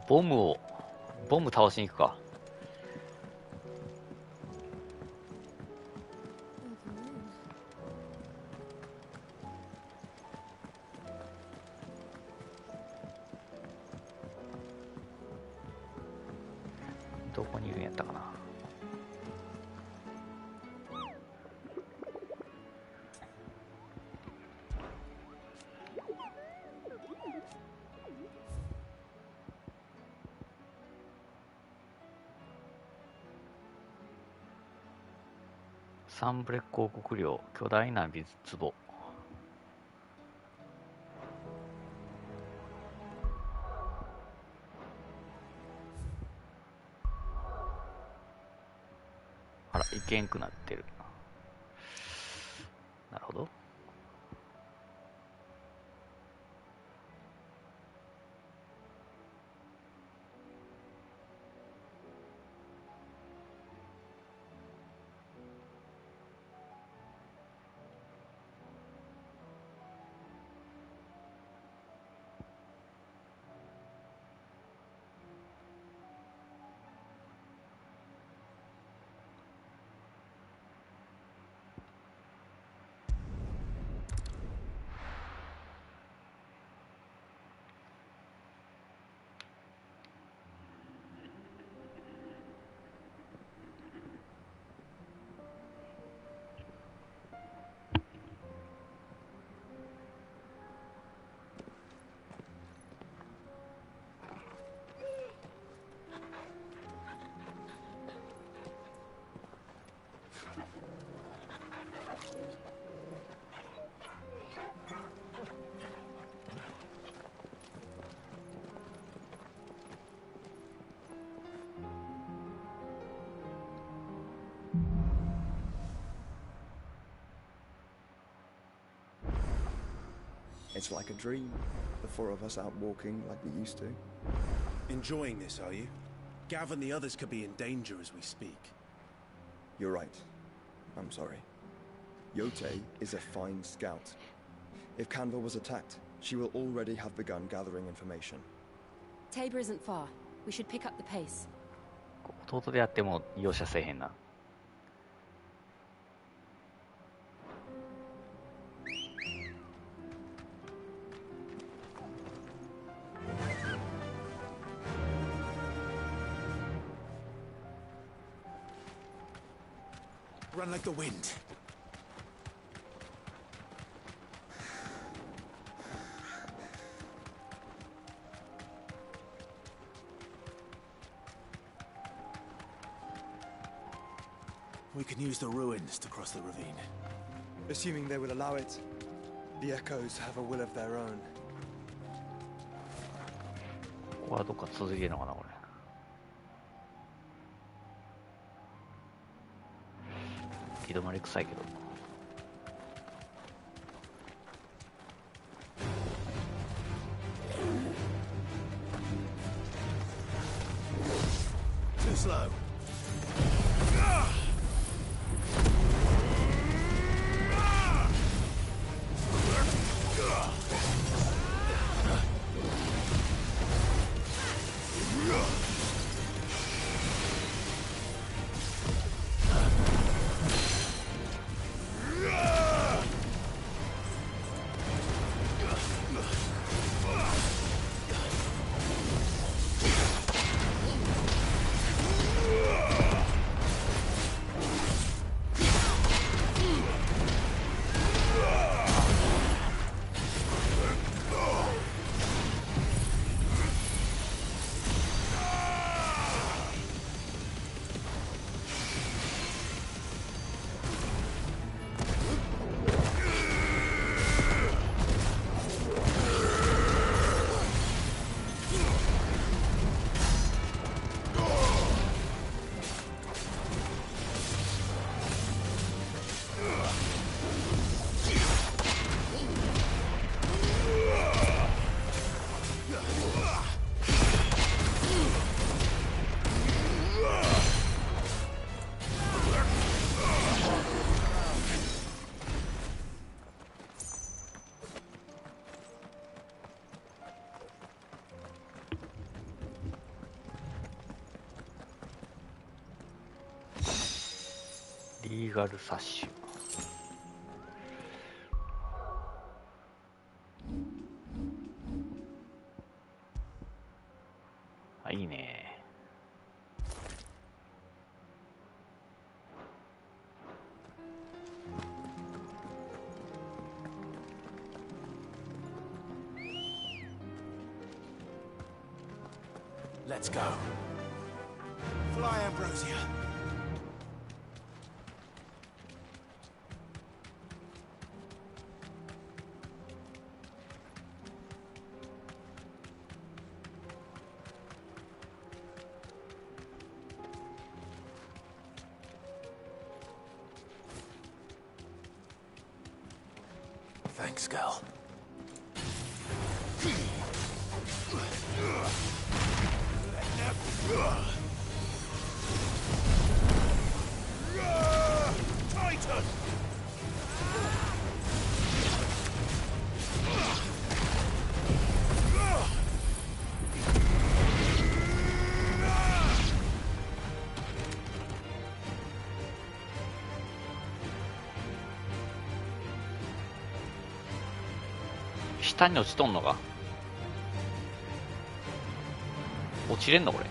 A: ボム倒しに行くか。どこにいるんやったかな。サンブレック王国領巨大な水壺。あら、いけんくなってる。なるほど。
W: It's like a dream. The four of us out walking like we used to.
B: Enjoying this, are you? Gav and the others could be in danger as we speak.
W: You're right. I'm sorry. Yote is a fine scout. If Canva was attacked, she will already have begun gathering information.
J: Tabor isn't far. We should pick up the pace.
A: 弟であっても容赦せえへんな。
B: Run like the wind. We can use the ruins to cross the ravine.
W: Assuming they will allow it, the echoes have a will of their own.
A: ここはどっか続いてるのかなこれ。行き止まり臭いけど。
B: Too slow.
A: リーガルサッシュ。あ、いいね。
B: Let's go. Fly, Ambrosia. Thanks, girl. Titan!
A: Titan! 下に落ちとんのか。落ちれんのこれ。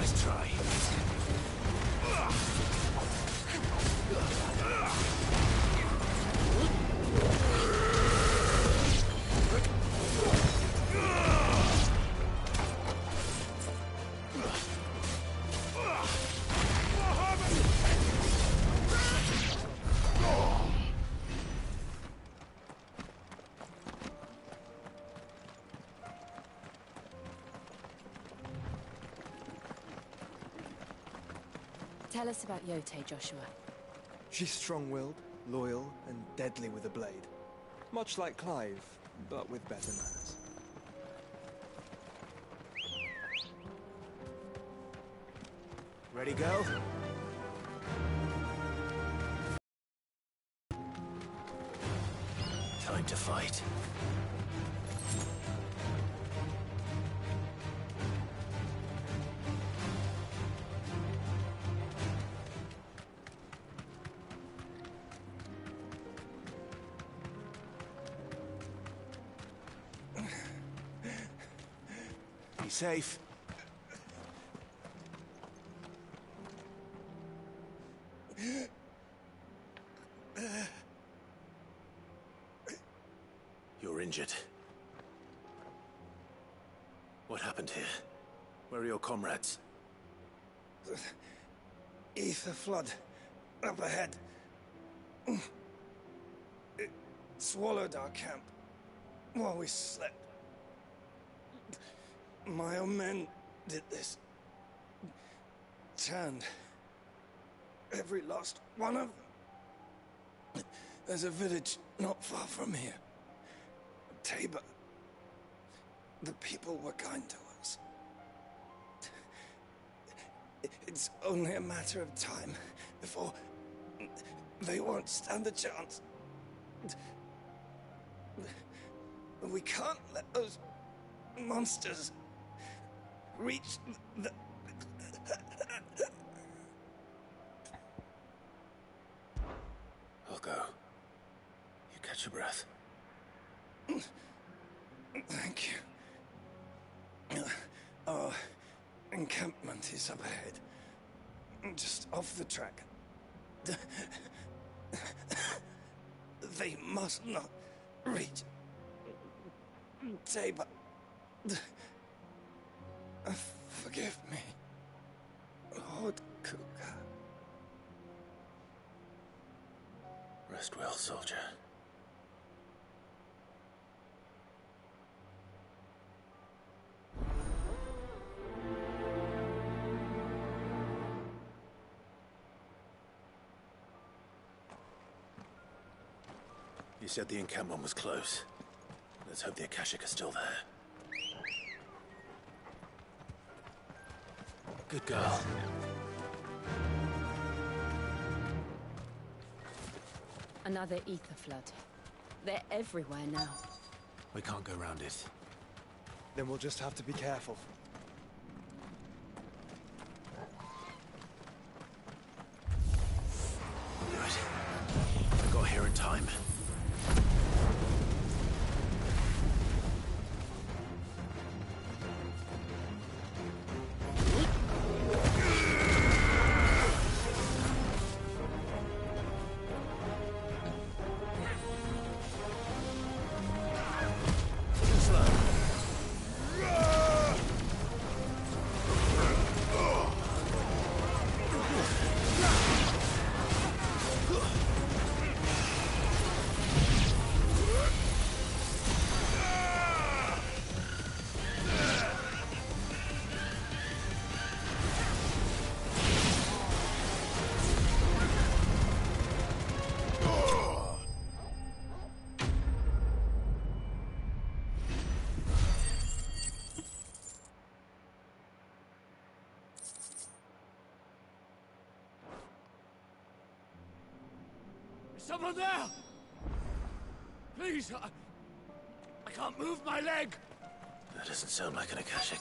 B: Nice try.
F: Tell us about Yote, Joshua.
W: She's strong-willed, loyal, and deadly with a blade. Much like Clive, but with better manners.
M: Ready, go?
P: Time to fight.
M: Be safe.
P: You're injured. What happened here? Where are your comrades?
W: Ether flood. Up ahead. It swallowed our camp while we slept. My own men did this. Turned every last one of them. There's a village not far from here. Tabor. The people were kind to us. It's only a matter of time before they won't stand a chance. We can't let those monsters reach the...
P: I'll go. You catch your breath.
W: Thank you. Our encampment is up ahead. Just off the track. They must not reach Tabor. Forgive me, Lord Kuka.
P: Rest well, soldier. You said the encampment was close. Let's hope the Akashic are still there. Good girl.
F: Another ether flood. They're everywhere now.
P: We can't go round it.
W: Then we'll just have to be careful.
P: Good. We got here in time.
I: Someone there! Please, I can't move my leg!
P: That doesn't sound like an Akashic.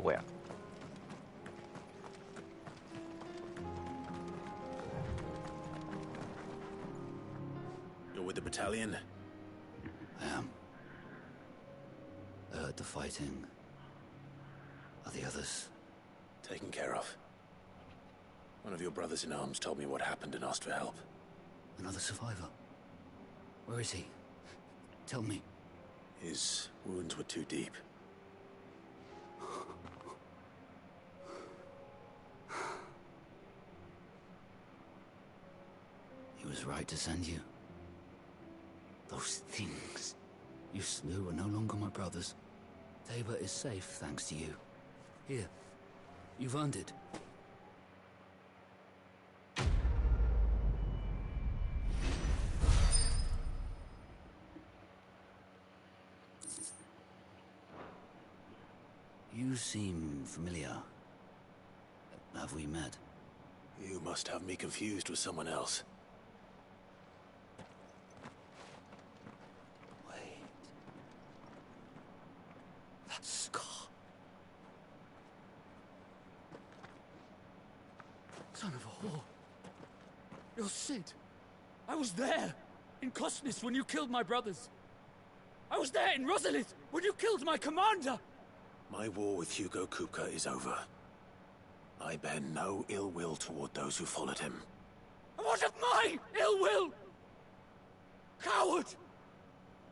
A: Where?
P: You're with the battalion?
L: I am. I heard the fighting. Are the others?
P: Taken care of. One of your brothers in arms told me what happened and asked for help.
L: Another survivor? Where is he? Tell me.
P: His wounds were too deep.
L: was right to send you. Those things you slew are no longer my brothers. Tabor is safe thanks to you. Here, you've earned it. You seem familiar. Have we met?
P: You must have me confused with someone else.
L: Wait. That scar.
H: Son of a whore. You're Sid. I was there, in Cosnis, when you killed my brothers. I was there in Rosalith, when you killed my commander!
P: My war with Hugo Kupka is over. I bear no ill will toward those who followed him.
H: What of my ill will? Coward!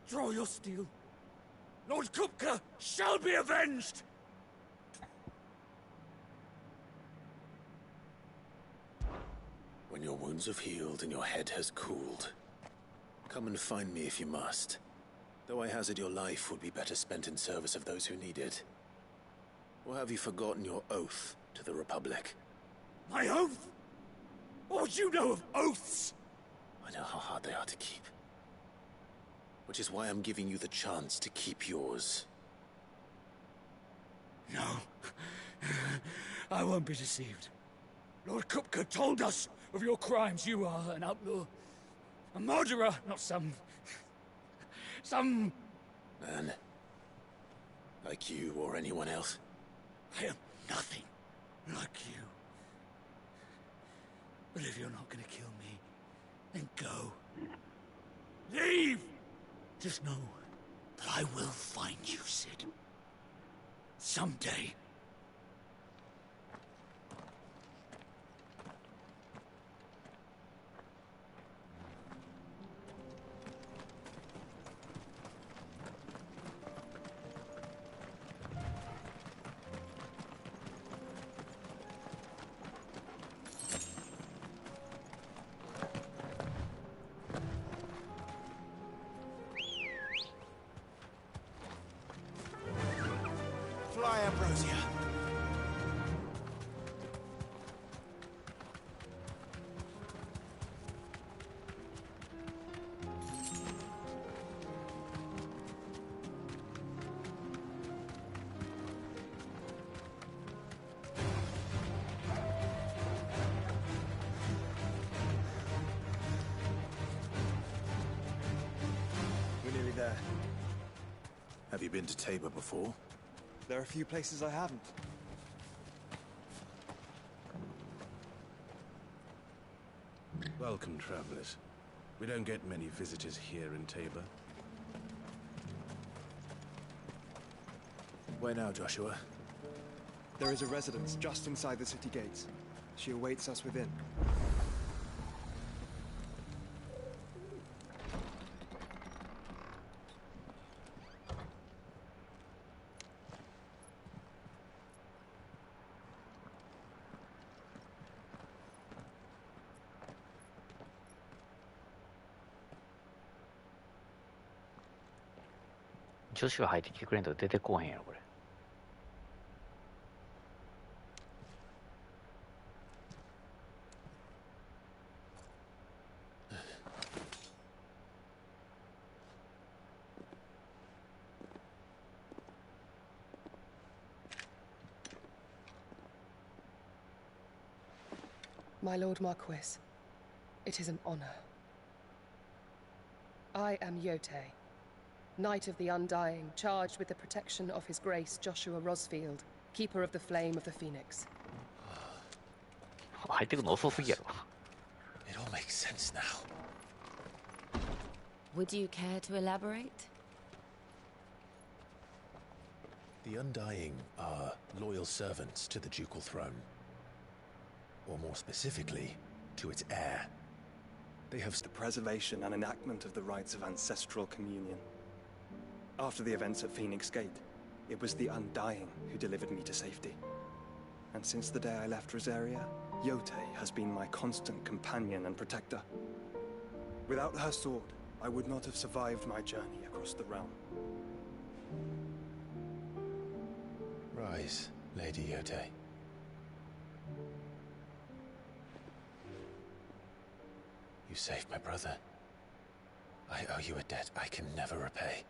H: Draw your steel. Lord Kupka shall be avenged!
P: When your wounds have healed and your head has cooled, come and find me if you must. Though I hazard your life would be better spent in service of those who need it. Or have you forgotten your oath to the Republic?
H: My oath? What would you know of oaths?
P: I know how hard they are to keep. Which is why I'm giving you the chance to keep yours.
H: No. I won't be deceived. Lord Kupka told us of your crimes. You are an outlaw. A murderer, not some...
P: Man. Like you or anyone else.
H: I am nothing like you. But if you're not gonna kill me, then go. Leave! Just know that I will find you, Sid. Someday.
B: Fly, Ambrosia.
W: We're nearly there.
P: Have you been to Tabor before?
W: There are a few places I haven't.
B: Welcome, travelers. We don't get many visitors here in Tabor.
P: Where now, Joshua?
W: There is a residence just inside the city gates. She awaits us within.
A: 女子が入ってきてくれんと出てこうへんやろ、これ。
R: My Lord Marquis, it is an honor. I am Yotei, Knight of the Undying, charged with the protection of His Grace Joshua Rosfield, Keeper of the Flame of the Phoenix.
A: 入ってくの遅すぎやろ。
P: It all makes sense now.
J: Would you care to elaborate?
P: The Undying are loyal servants to the ducal throne. Or more specifically, to its heir.
W: They have the preservation and enactment of the rites of ancestral communion. After the events at Phoenix Gate, it was the Undying who delivered me to safety. And since the day I left Rosaria, Yotei has been my constant companion and protector. Without her sword, I would not have survived my journey across the realm.
P: Rise, Lady Yote. You saved my brother. I owe you a debt I can never repay.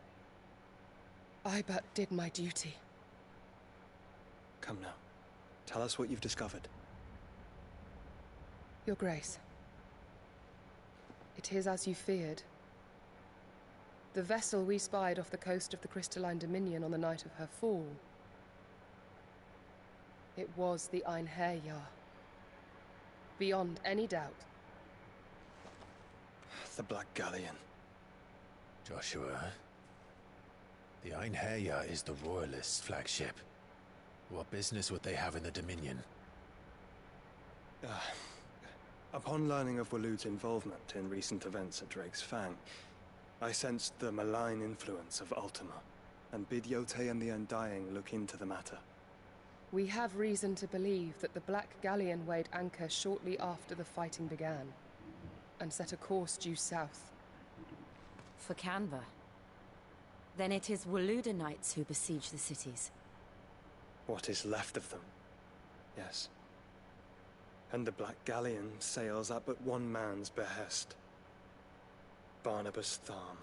R: I but did my duty.
W: Come now. Tell us what you've discovered.
R: Your Grace. It is as you feared. The vessel we spied off the coast of the Crystalline Dominion on the night of her fall. It was the Einherjar. Beyond any doubt.
W: The Black Galleon.
P: Joshua, the Einherjar is the Royalists' flagship. What business would they have in the Dominion?
W: Upon learning of Waloed's involvement in recent events at Drake's Fang, I sensed the malign influence of Ultima, and bid Yote and the Undying look into the matter.
R: We have reason to believe that the Black Galleon weighed anchor shortly after the fighting began, and set a course due south.
J: For Canva? Then it is Waloed knights who besiege the cities.
W: What is left of them, yes. And the Black Galleon sails at but one man's behest. Barnabas Tharm.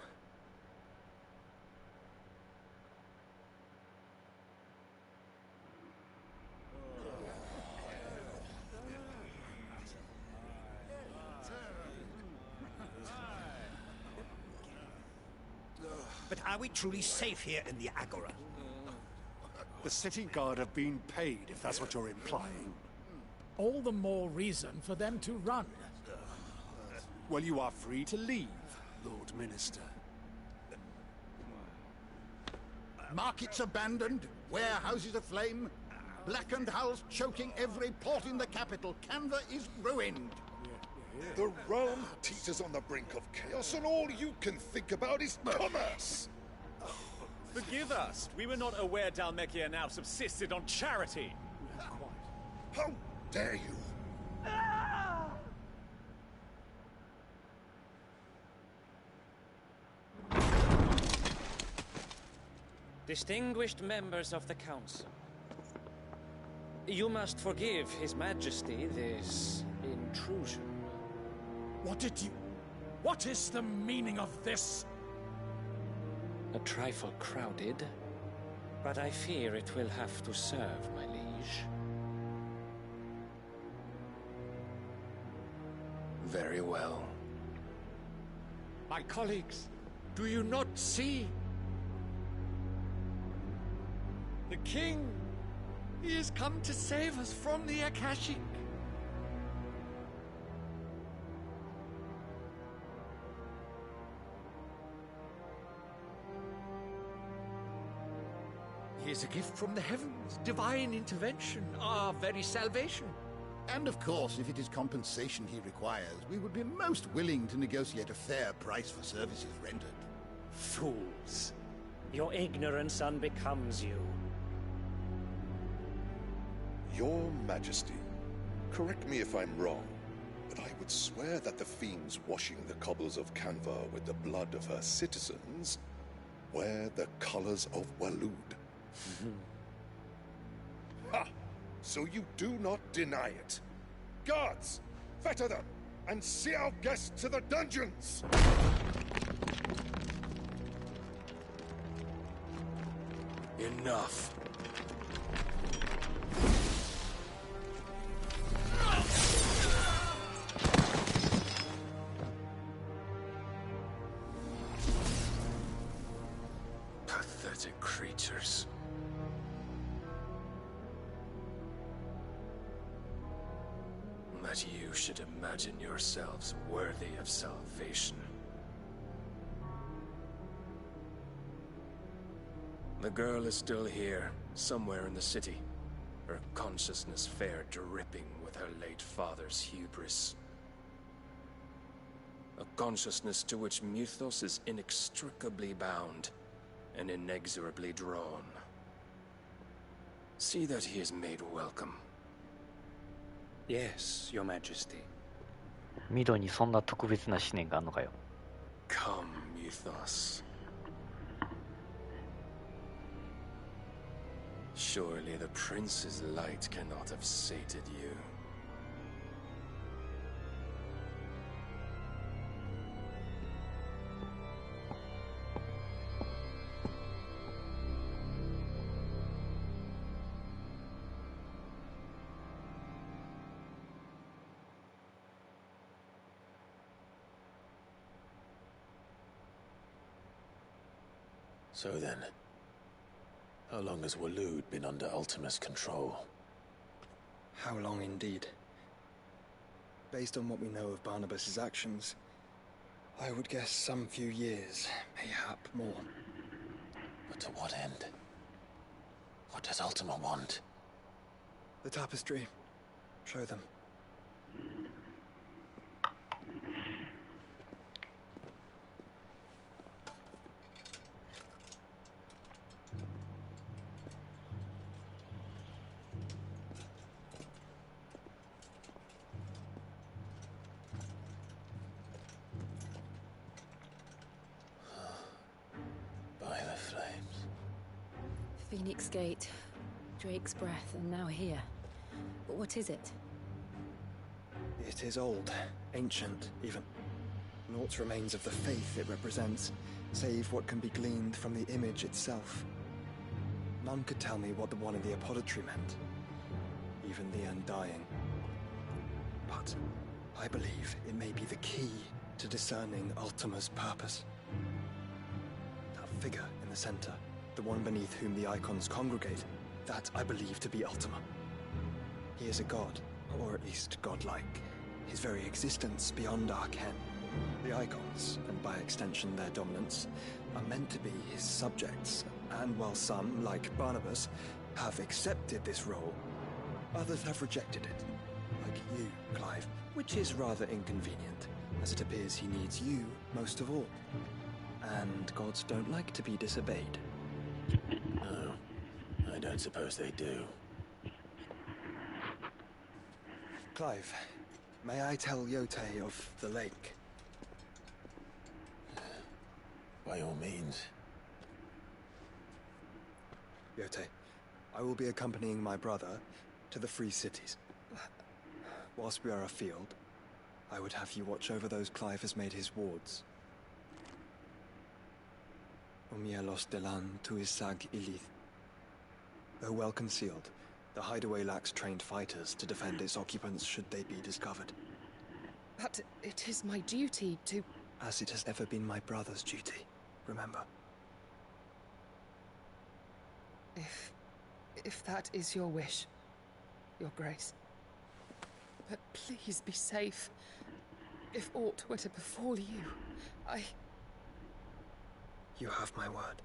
Q: But are we truly safe here in the Agora?
C: The city guard have been paid, if that's what you're implying.
H: All the more reason for them to run.
C: Well, you are free to leave, Lord Minister.
N: Markets abandoned, warehouses aflame, blackened hulls choking every port in the capital. Canva is ruined.
O: The realm teeters on the brink of chaos, and all you can think about is commerce!
U: Forgive us. We were not aware Dhalmekia now subsisted on charity.
O: How dare you!
E: Distinguished members of the Council, you must forgive His Majesty this intrusion.
H: What is the meaning of this?
E: A trifle crowded, but I fear it will have to serve, my liege.
P: Very well.
H: My colleagues, do you not see? The king, he has come to save us from the Akashic. He is a gift from the heavens, divine intervention, our very salvation.
N: And of course, if it is compensation he requires, we would be most willing to negotiate a fair price for services rendered.
E: Fools. Your ignorance unbecomes you.
O: Your Majesty, correct me if I'm wrong, but I would swear that the fiends washing the cobbles of Canva with the blood of her citizens wear the colors of Waloed. Ha! So you do not deny it. Guards, fetter them, and see our guests to the dungeons!
P: Enough. Pathetic creatures. That you should imagine yourselves worthy of salvation. The girl is still here, somewhere in the city. Her consciousness fair dripping with her late father's hubris. A consciousness to which Mythos is inextricably bound and inexorably drawn. See that he is made welcome.
E: Yes, Your Majesty.
A: ミドにそんな特別な思念があるのかよ。
W: come, Ethos. Surely the Prince's light cannot have sated you.
P: So then, how long has Waloed been under Ultima's control?
W: How long indeed? Based on what we know of Barnabas's actions, I would guess some few years, mayhap more.
P: But to what end? What does Ultima want?
W: The tapestry. Show them.
J: Phoenix Gate, Drake's Breath, and now here. But what is it?
W: It is old, ancient, even. Naught remains of the faith it represents, save what can be gleaned from the image itself. None could tell me what the one in the apothecary meant, even the Undying. But I believe it may be the key to discerning Ultima's purpose. That figure in the center, the one beneath whom the icons congregate, that I believe to be Ultima. He is a god, or at least godlike, his very existence beyond our ken. The icons, and by extension their dominance, are meant to be his subjects, and while some, like Barnabas, have accepted this role, others have rejected it, like you, Clive, which is rather inconvenient, as it appears he needs you most of all. And gods don't like to be disobeyed.
P: No, I don't suppose they do.
W: Clive, may I tell Yote of the lake?
P: By all means.
W: Yote, I will be accompanying my brother to the Free Cities. Whilst we are afield, I would have you watch over those Clive has made his wards. Umielos delan tu isag ilith. Though well concealed, the hideaway lacks trained fighters to defend its occupants should they be discovered.
R: But it is my duty to...
W: As it has ever been my brother's duty, remember.
R: If that is your wish, Your Grace. But please be safe. If aught were to befall you,
W: You have my word.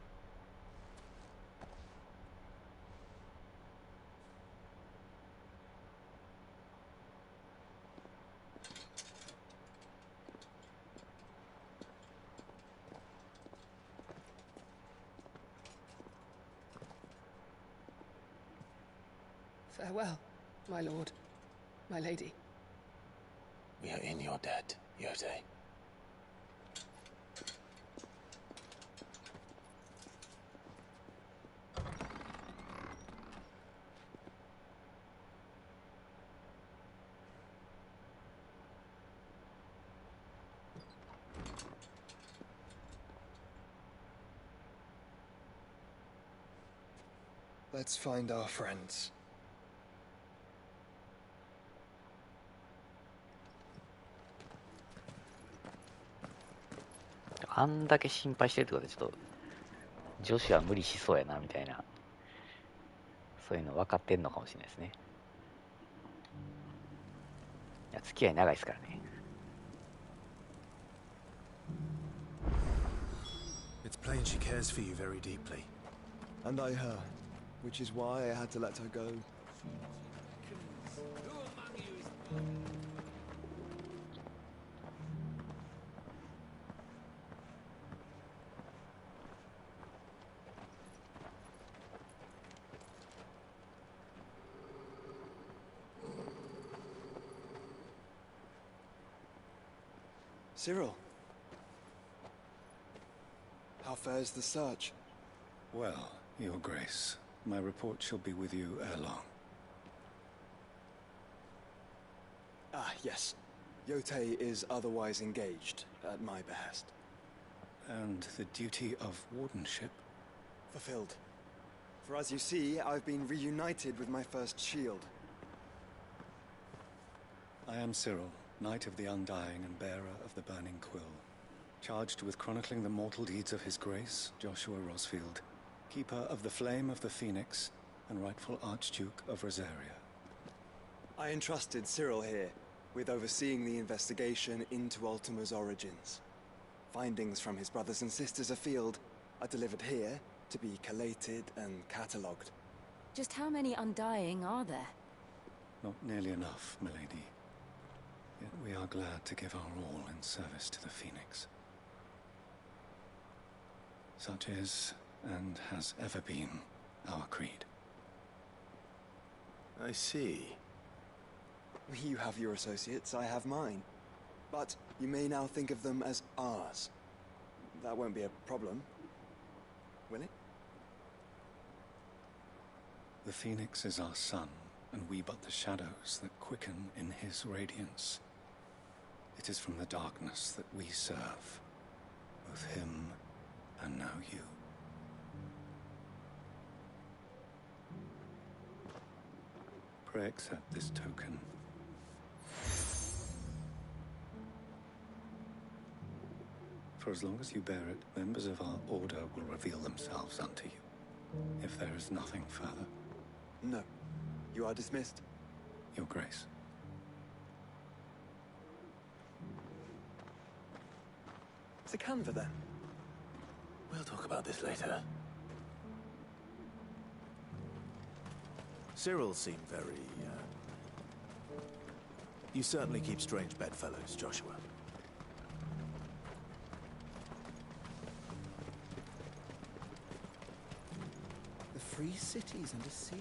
R: Farewell, my lord, my lady.
P: We are in your debt, Yote.
W: Let's find our friends.
A: あんだけ心配してるってことで、ちょっと女子は無理しそうやなみたいな、そういうの分かってんのかもしれないですね。いや、付き合い長いですからね。
B: It's plain she cares for you very deeply.
W: And I her, which is why I had to let her go. Cyril. How fares the search?
N: Well, Your Grace, my report shall be with you ere long.
W: Ah, yes. Yotei is otherwise engaged, at my behest.
N: And the duty of wardenship?
W: Fulfilled. For as you see, I've been reunited with my first shield.
N: I am Cyril, Knight of the Undying and bearer of the Burning Quill, charged with chronicling the mortal deeds of His Grace, Joshua Rosfield, Keeper of the Flame of the Phoenix, and rightful Archduke of Rosaria.
W: I entrusted Cyril here with overseeing the investigation into Ultima's origins. Findings from his brothers and sisters afield are delivered here to be collated and catalogued.
J: Just how many Undying are there?
N: Not nearly enough, milady. Yet we are glad to give our all in service to the Phoenix. Such is, and has ever been, our creed.
O: I see.
W: You have your associates, I have mine. But you may now think of them as ours. That won't be a problem, will it?
N: The Phoenix is our sun, and we but the shadows that quicken in his radiance. It is from the darkness that we serve, both him and now you. Pray accept this token. For as long as you bear it, members of our order will reveal themselves unto you, if there is nothing further.
W: No. You are dismissed.
N: Your Grace.
W: Sikanva, then.
O: We'll talk about this later. Cyril seemed very, You certainly keep strange bedfellows, Joshua.
M: The free cities under sea?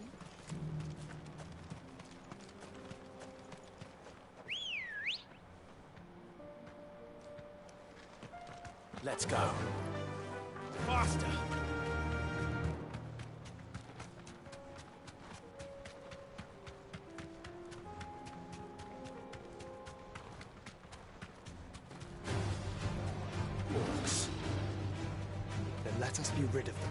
O: Let's go.
U: Faster!
W: Orcs. Then let us be rid of them.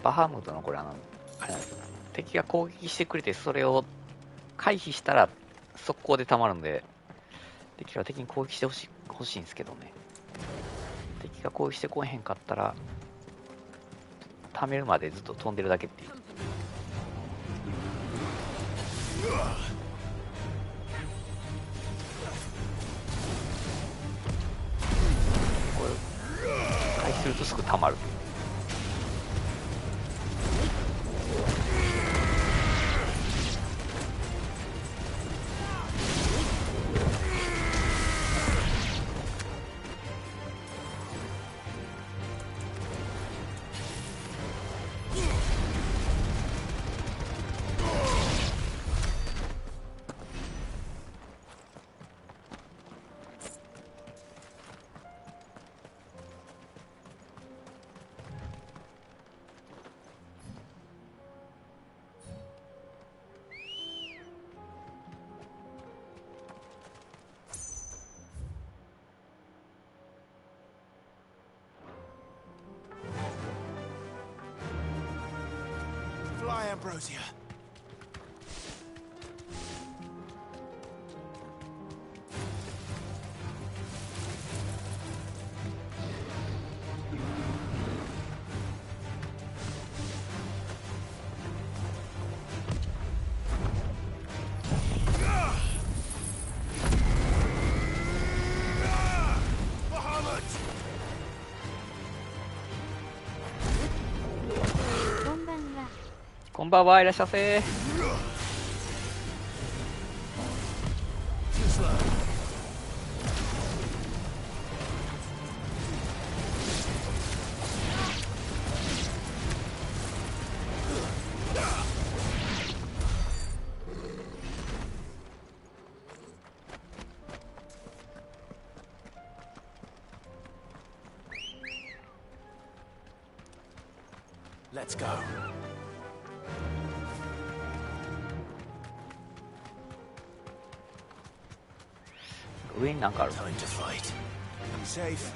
A: バハムートのこれあれなんですよ、敵が攻撃してくれてそれを回避したら速攻で溜まるので、できれば敵に攻撃してほしいんですけどね、敵が攻撃してこへんかったら溜めるまでずっと飛んでるだけっていう。これ回避するとすぐ溜まる。
U: Fly, Ambrosia.
A: ババアいらっしゃせ。
M: Let's go.
A: 上になんかある。
M: Time to fight. I'm safe.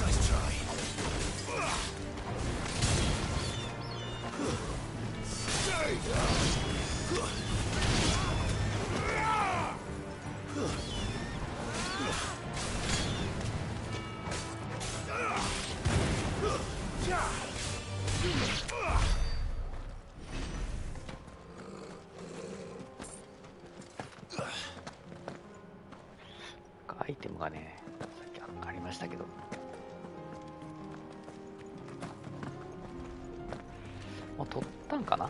M: Nice try. Yeah.
A: アイテムがね、さっきありましたけど。もう取ったんかな。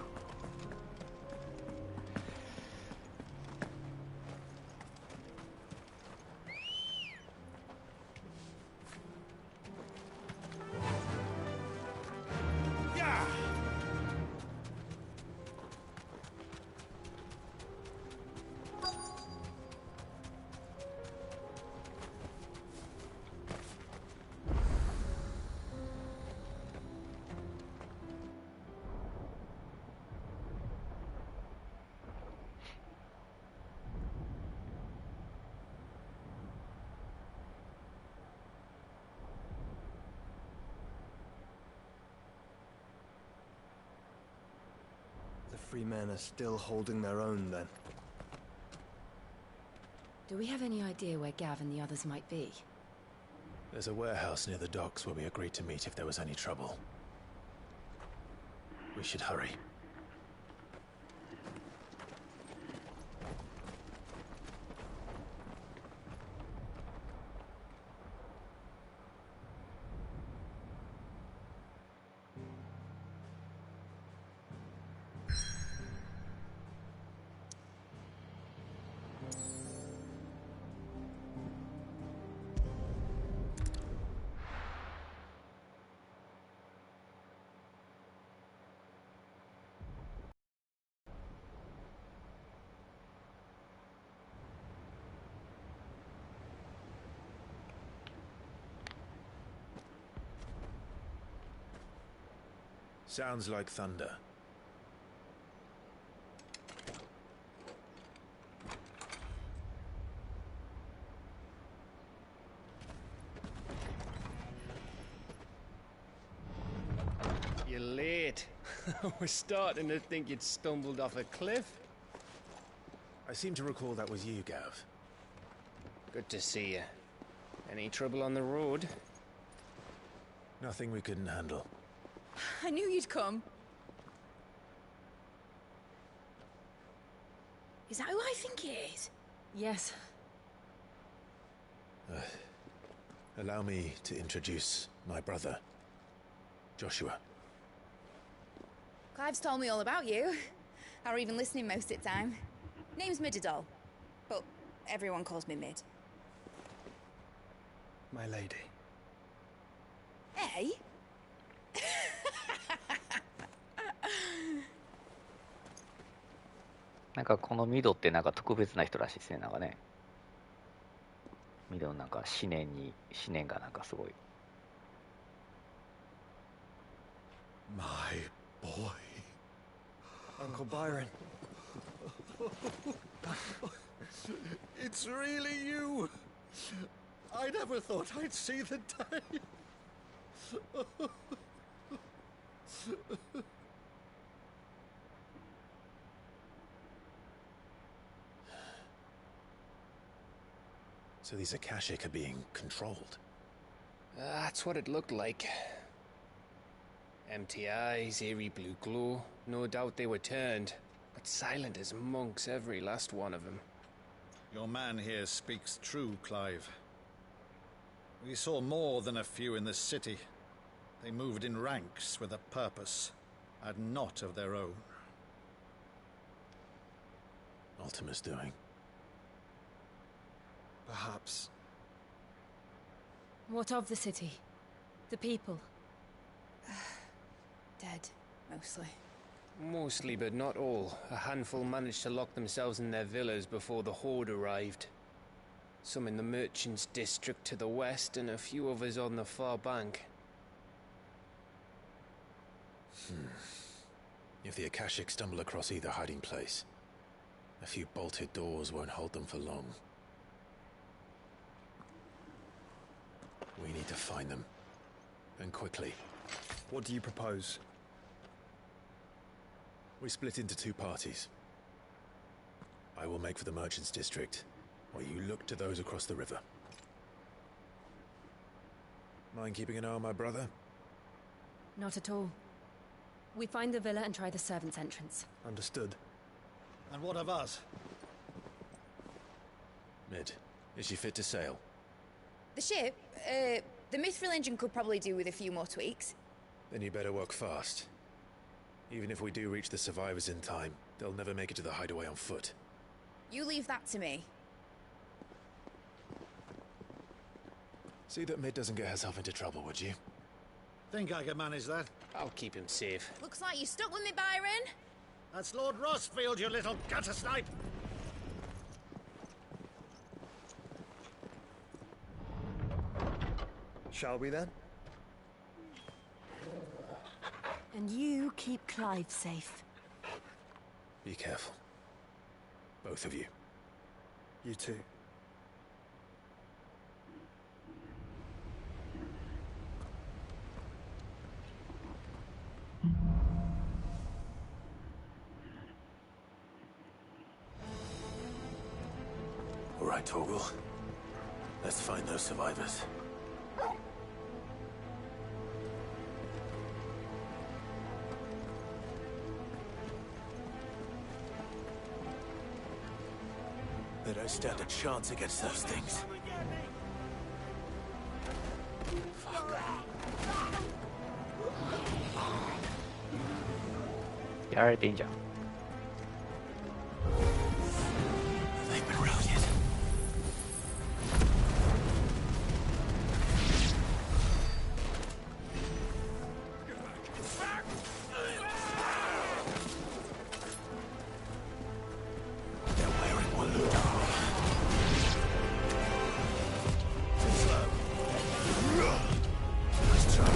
W: The free men are still holding their own, then.
J: Do we have any idea where Gav and the others might be?
P: There's a warehouse near the docks where we agreed to meet if there was any trouble. We should hurry. Sounds like thunder.
S: You're late. We're starting to think you'd stumbled off a cliff.
P: I seem to recall that was you, Gav.
S: Good to see you. Any trouble on the road?
P: Nothing we couldn't handle.
F: I knew you'd come. Is that who I think it is?
J: Yes.
P: Allow me to introduce my brother, Joshua.
F: Clive's told me all about you. Or even listening most of the time. Name's Mididol, but everyone calls me Mid.
W: My lady.
F: Hey?
A: なんかこのミドってなんか特別な人らしいですね。なんかね。ミドなんか思念がなんかすごい。
W: My boy. Uncle Byron.
O: It's really you. I never thought I'd see the day.
P: So these Akashic are being controlled.
S: That's what it looked like. Empty eyes, eerie blue glow. No doubt they were turned, but silent as monks, every last one of them.
Q: Your man here speaks true, Clive.
U: We saw more than a few in the city. They moved in ranks with a purpose, and not of their own.
P: Ultima's doing.
W: Perhaps.
F: What of the city? The people?
J: Dead, mostly.
S: Mostly, but not all. A handful managed to lock themselves in their villas before the Horde arrived. Some in the Merchants' District to the west, and a few others on the far bank.
P: If the Akashic stumble across either hiding place, a few bolted doors won't hold them for long. We need to find them. And quickly.
W: What do you propose?
P: We split into two parties. I will make for the Merchants' District, while you look to those across the river. Mind keeping an eye on my brother?
J: Not at all. We find the villa and try the servants' entrance.
W: Understood.
U: And what of us?
P: Mid, is she fit to sail?
K: The ship? The Mithril engine could probably do with a few more tweaks.
P: Then you better work fast. Even if we do reach the survivors in time, they'll never make it to the hideaway on foot.
K: You leave that to me.
P: See that Mid doesn't get herself into trouble, would you?
U: Think I can manage that?
S: I'll keep him safe.
K: Looks like you stuck with me, Byron.
U: That's Lord Rossfield, you little gutter snipe!
W: Shall we then?
T: And you keep Clive safe.
P: Be careful. Both of you.
W: You too.
P: All right, Torgal. Let's find those survivors. They don't stand a chance against those things.
A: やられていいんじゃん。
P: They've been routed. They're wearing one look. Too slow. Let's try.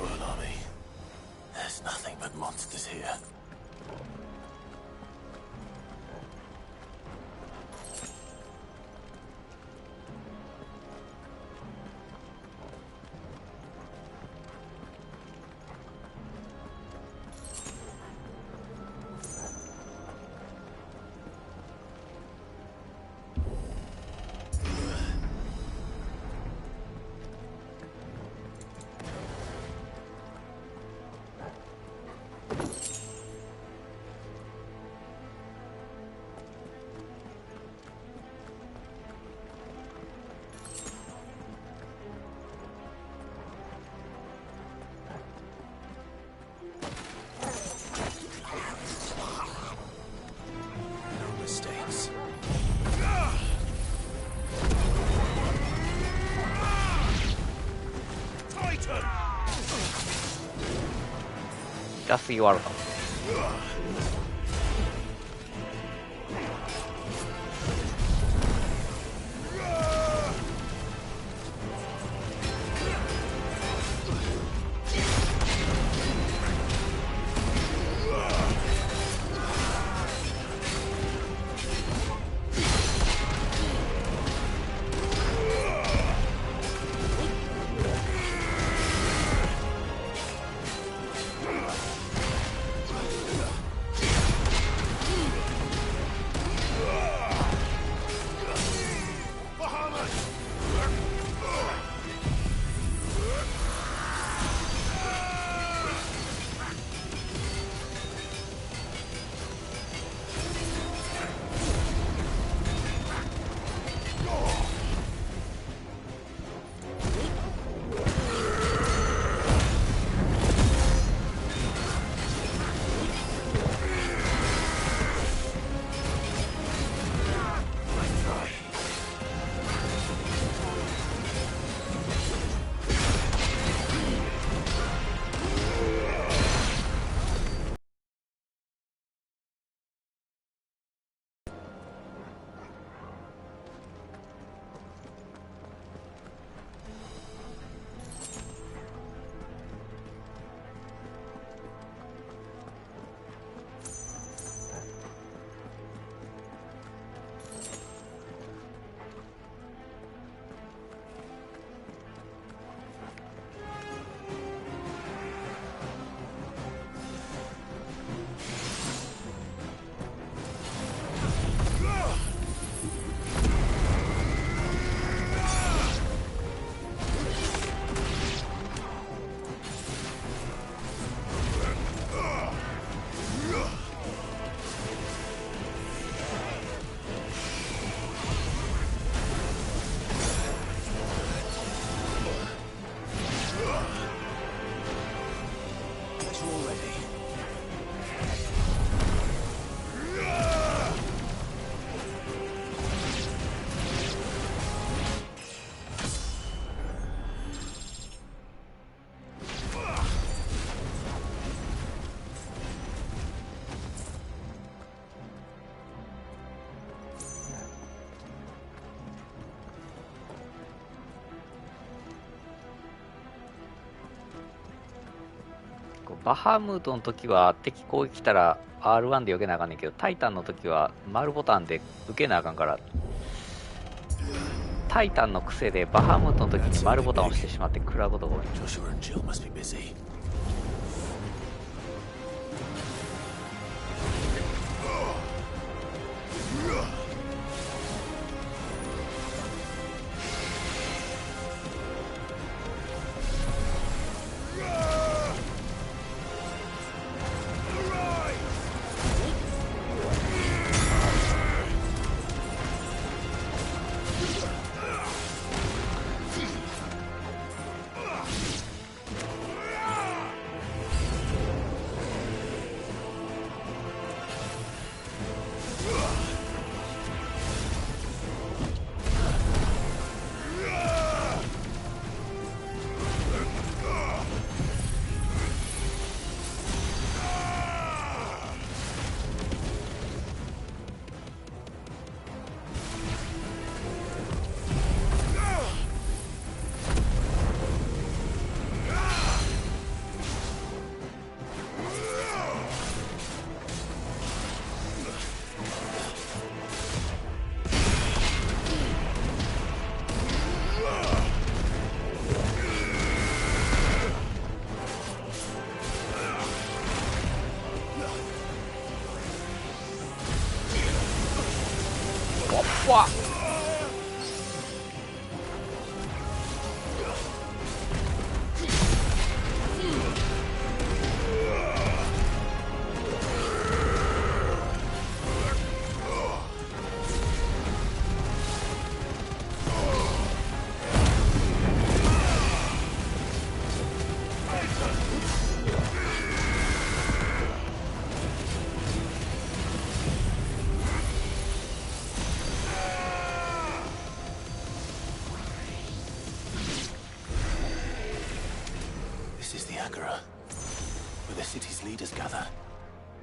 P: Squirrel army. There's nothing but monsters here.
A: Just you welcome.バハムートの時は敵攻撃来たら R1 で避けなあかんねんけど、タイタンの時は丸ボタンで受けなあかんから、タイタンの癖でバハムートの時に丸ボタンを押してしまって食らうことが多い。わっ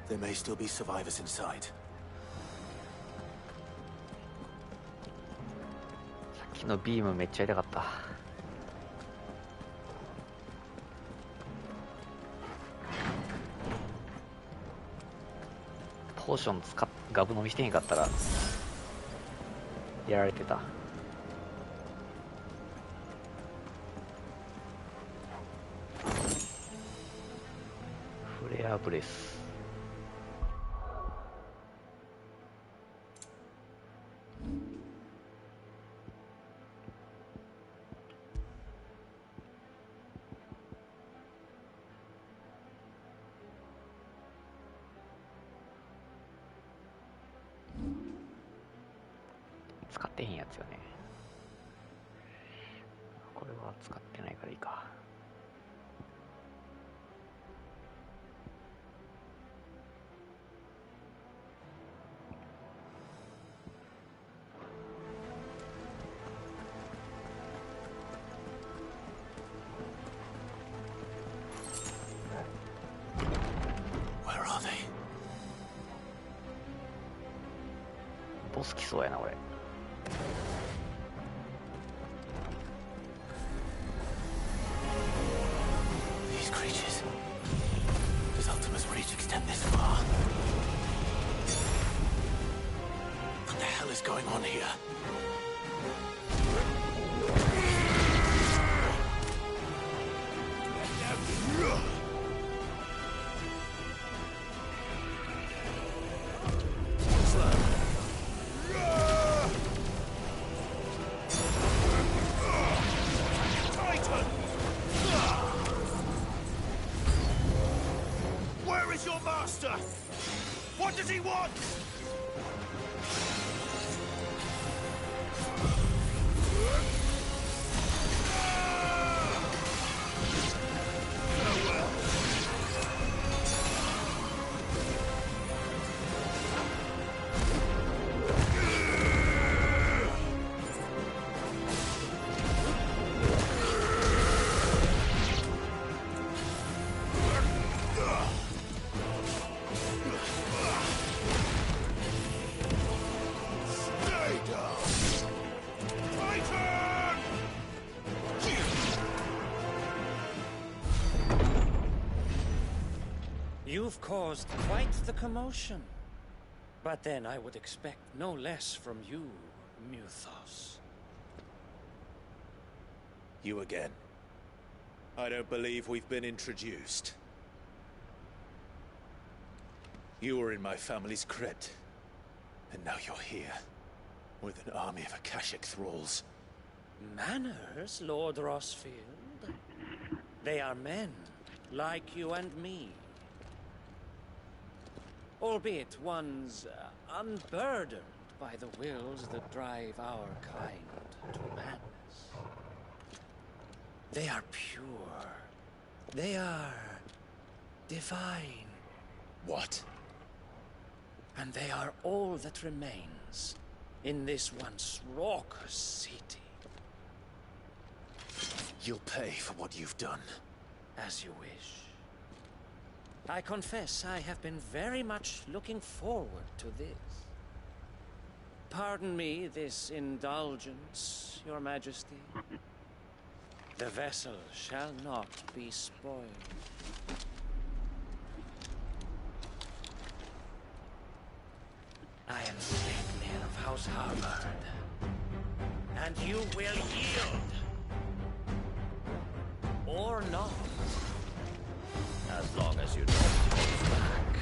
P: There may still be survivors inside.
A: さっきのビームめっちゃ痛かった。ポーションガブ飲みしてへんかったらやられてた。フレアブレス。使ってへんやつよね。これは使ってないからいいか。
P: Where are they?
A: ボス来そうやな、俺。
P: These creatures. Does Ultima's reach extend this far? What the hell is going on here?
I: What does he want?
E: You've caused quite the commotion. But then I would expect no less from you, Muthos.
P: You again. I don't believe we've been introduced. You were in my family's crypt. And now you're here. With an army of Akashic thralls.
E: Manners, Lord Rosfield? They are men, like you and me. Albeit ones unburdened by the wills that drive our kind to madness. They are pure. They are divine.
P: What?
E: And they are all that remains in this once raucous city.
P: You'll pay for what you've done.
E: As you wish. I confess I have been very much looking forward to this. Pardon me this indulgence, Your Majesty. The vessel shall not be spoiled. I am Slaveman of House Harvard, and you will yield. Or not. As long as you don't hold back.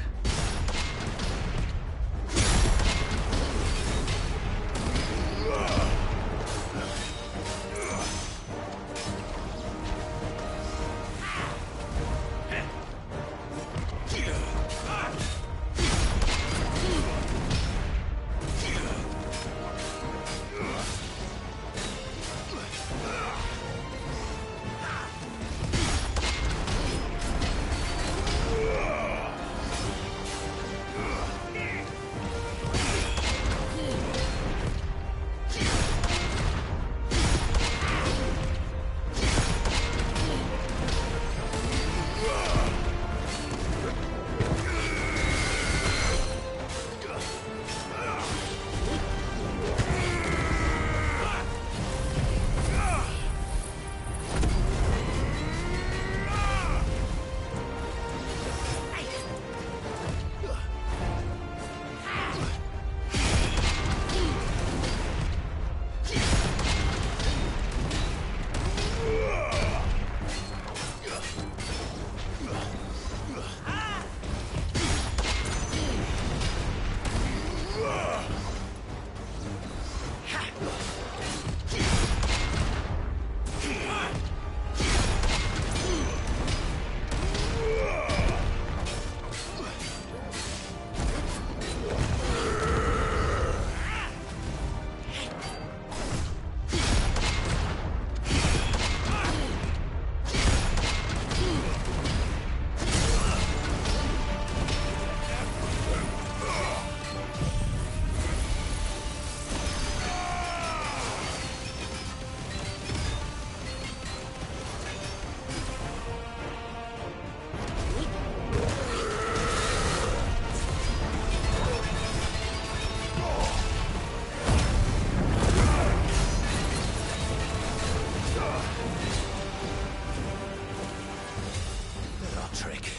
Q: trick.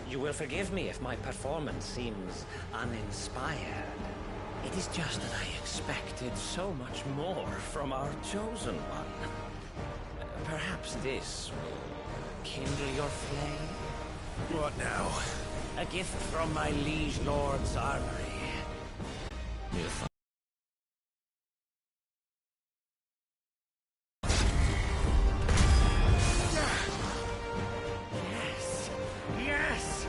E: You will forgive me if my performance seems uninspired. It is just that I expected so much more from our chosen one. Perhaps this will kindle your flame?
Q: What now?
E: A gift from my liege lord's armory. Yes! Yes!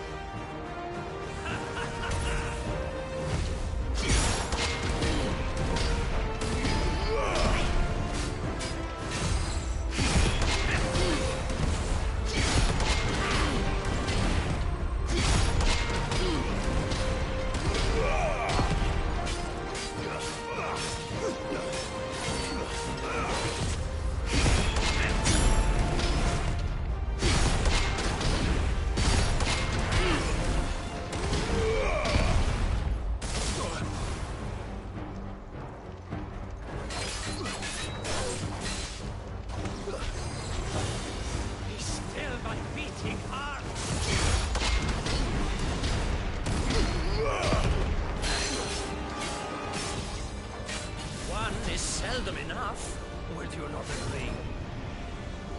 E: Seldom enough. Would you not agree?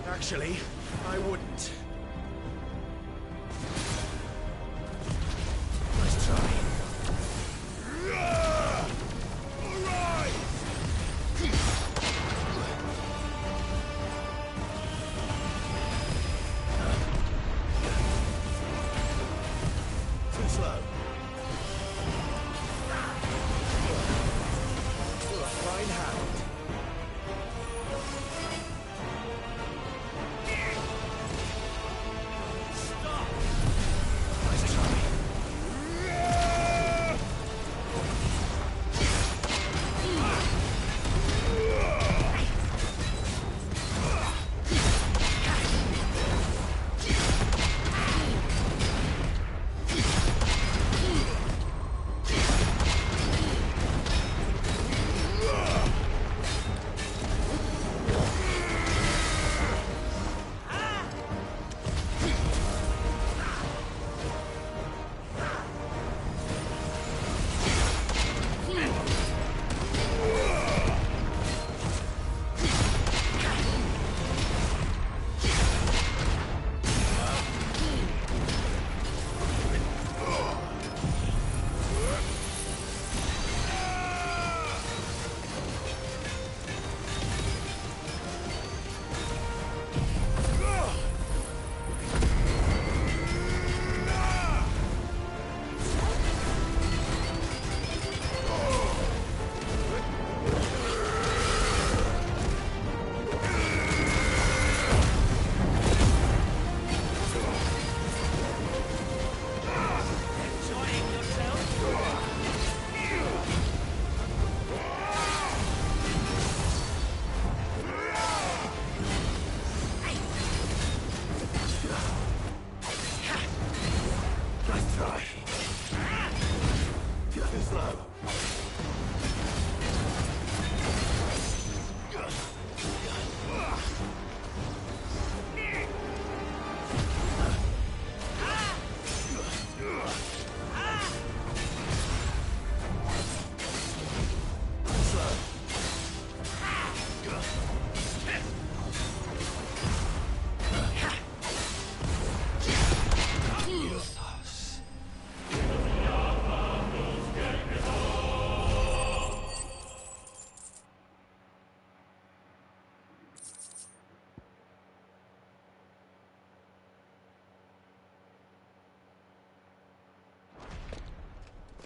Q: Actually, I wouldn't.
E: Nice try.
Q: Alright!
O: Too slow.
Q: For a fine hand.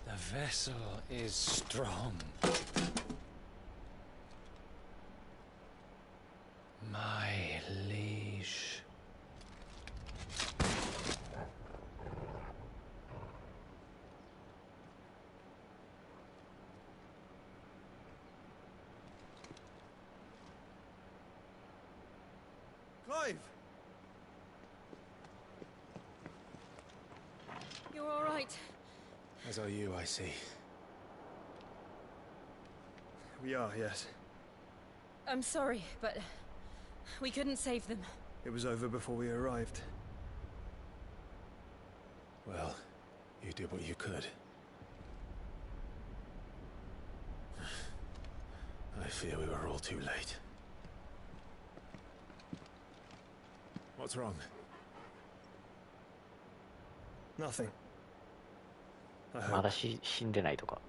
E: The vessel is strong. My liege.
Q: Clive!
F: You're all right.
P: As are you, I see.
W: We are, yes.
F: I'm sorry, but we couldn't save them.
W: It was over before we arrived.
P: Well, you did what you could. I fear we were all too late. What's wrong?
W: Nothing. I
A: ま
W: hope.
A: だ死んでないとか。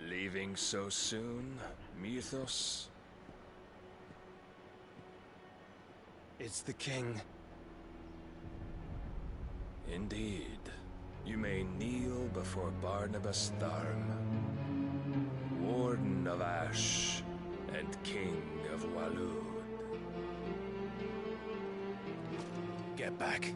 N: Leaving so soon, Mythos?
W: It's the king.
N: Indeed. You may kneel before Barnabas Tharm, Warden of Ash and King of Walud.
P: Get back.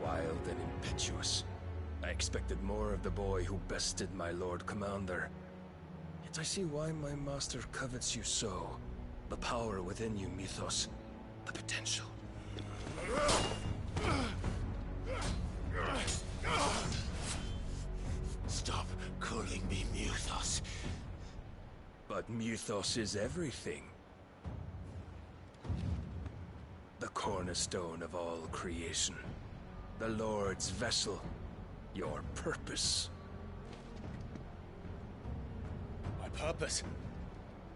N: Wild and impetuous. I expected more of the boy who bested my Lord Commander. Yet I see why my master covets you so. The power within you, Mythos. The potential.
P: Stop calling me Mythos.
N: But Mythos is everything. The cornerstone of all creation. The Lord's vessel. Your purpose.
P: My purpose?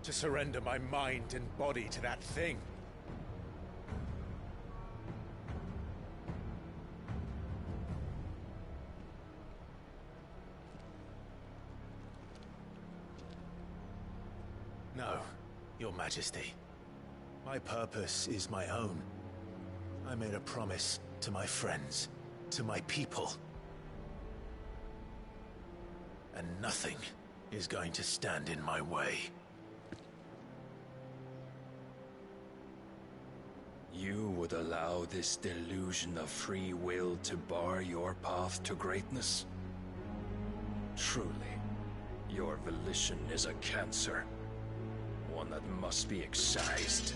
P: To surrender my mind and body to that thing. No, Your Majesty. My purpose is my own. I made a promise to my friends, to my people. And nothing is going to stand in my way.
N: You would allow this delusion of free will to bar your path to greatness? Truly, your volition is a cancer. One that must be excised.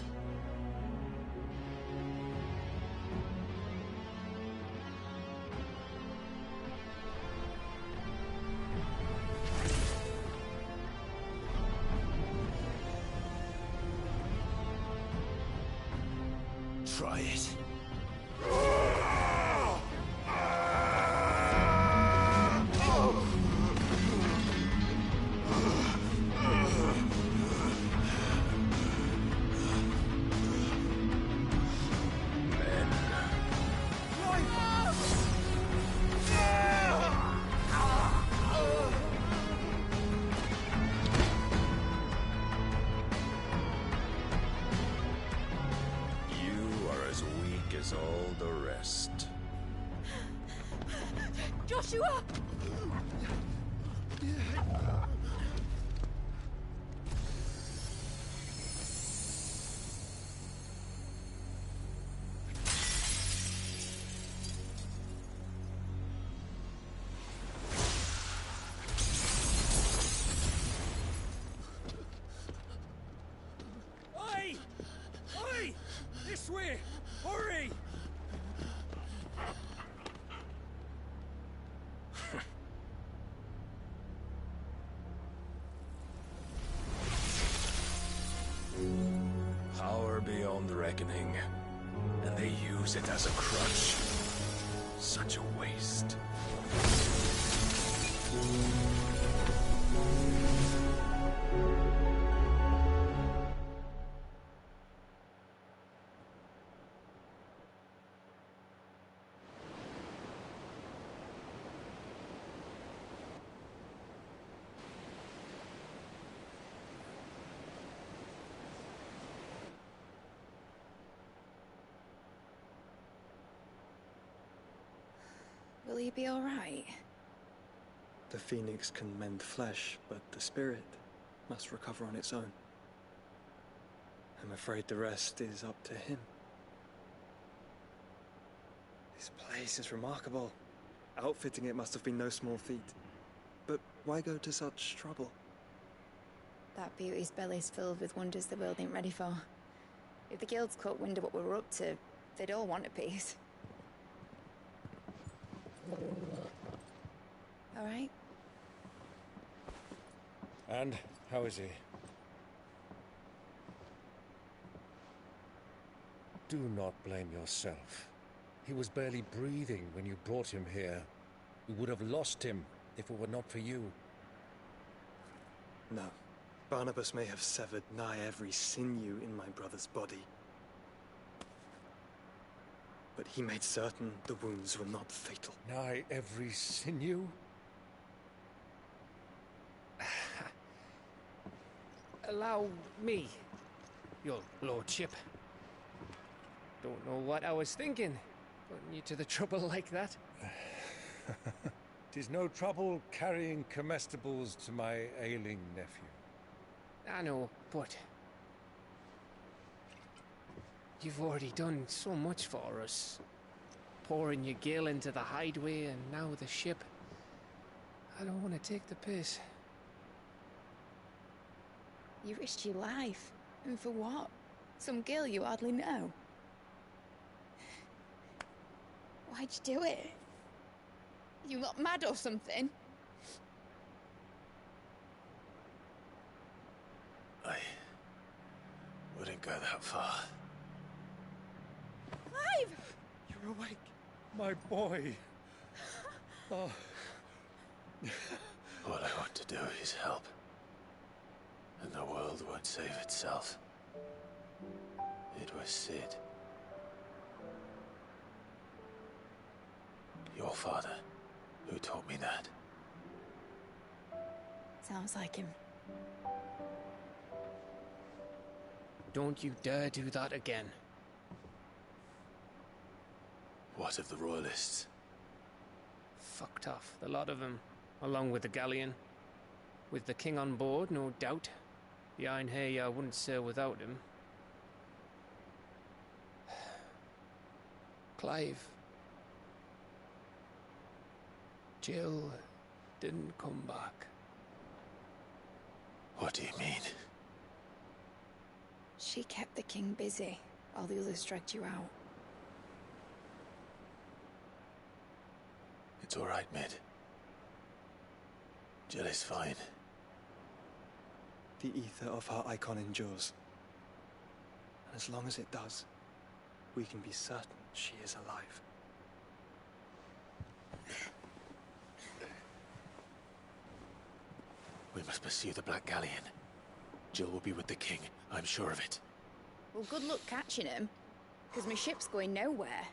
P: Try it.
N: All the rest.
F: Joshua!
H: Oi! Oi! This way! Hurry!
N: beyond reckoning, and they use it as a crutch. Such a waste.
K: Will he be alright?
W: The phoenix can mend flesh, but the spirit must recover on its own. I'm afraid the rest is up to him. This place is remarkable. Outfitting it must have been no small feat. But why go to such trouble?
K: That beauty's belly's filled with wonders the world ain't ready for. If the guilds caught wind of what we're up to, they'd all want a piece. All right?
N: And how is he? Do not blame yourself. He was barely breathing when you brought him here. We would have lost him if it were not for you.
W: No. Barnabas may have severed nigh every sinew in my brother's body. But he made certain the wounds were not fatal.
N: Nigh every sinew?
S: Allow me, your lordship. Don't know what I was thinking, putting you to the trouble like that.
N: 'Tis no trouble carrying comestibles to my ailing nephew.
S: I know, but you've already done so much for us. Pouring your gale into the hideaway and now the ship. I don't want to take the piss.
K: You risked your life. And for what? Some girl you hardly know. Why'd you do it? You got mad or something?
P: I wouldn't go that far.
K: Clive!
N: You're awake, my boy. Oh.
P: All I want to do is help. And the world won't save itself. It was Sid. Your father, who taught me that.
K: Sounds like him.
S: Don't you dare do that again.
P: What of the Royalists?
S: Fucked off, the lot of them, along with the galleon. With the king on board, no doubt. Behind here, I wouldn't sail without him. Clive. Jill didn't come back.
P: What do you mean?
K: She kept the king busy while the others dragged you out.
P: It's all right, Mid. Jill is fine.
W: The ether of her icon endures. And as long as it does, we can be certain she is alive.
P: We must pursue the Black Galleon. Jill will be with the king, I'm sure of it.
K: Well, good luck catching him, because my ship's going nowhere.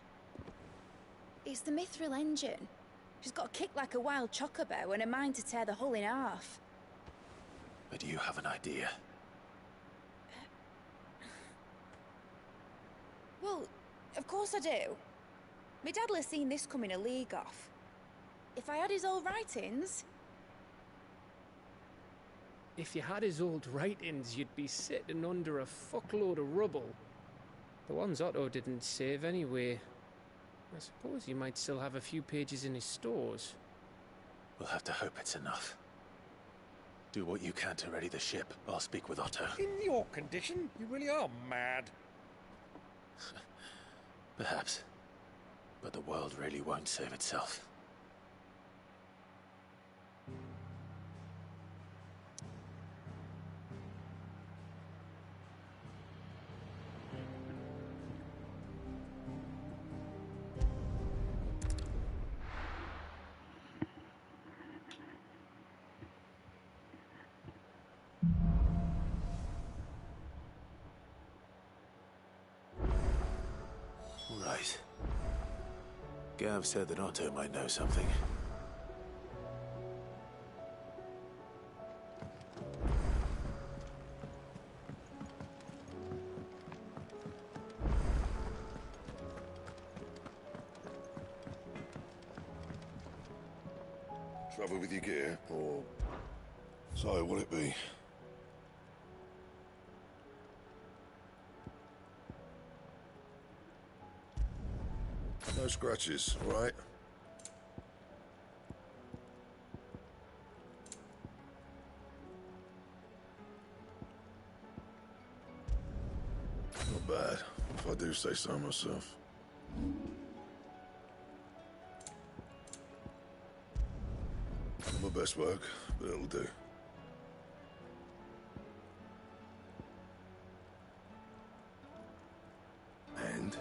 K: It's the Mithril engine. She's got a kick like a wild chocobo and a mind to tear the hull in half.
P: But you have an idea.
K: Well, of course I do. My dad'll have seen this coming a league off. If I had his old writings...
S: If you had his old writings, you'd be sitting under a fuckload of rubble. The ones Otto didn't save anyway. I suppose you might still have a few pages in his stores.
P: We'll have to hope it's enough. Do what you can to ready the ship. I'll speak with Otto.
N: In your condition, you really are mad.
P: Perhaps. But the world really won't save itself. Gav said that Otto might know something.
O: Trouble with your gear, or so will it be? No scratches, right? Not bad, if I do say so myself. Not my best work, but it'll do. And?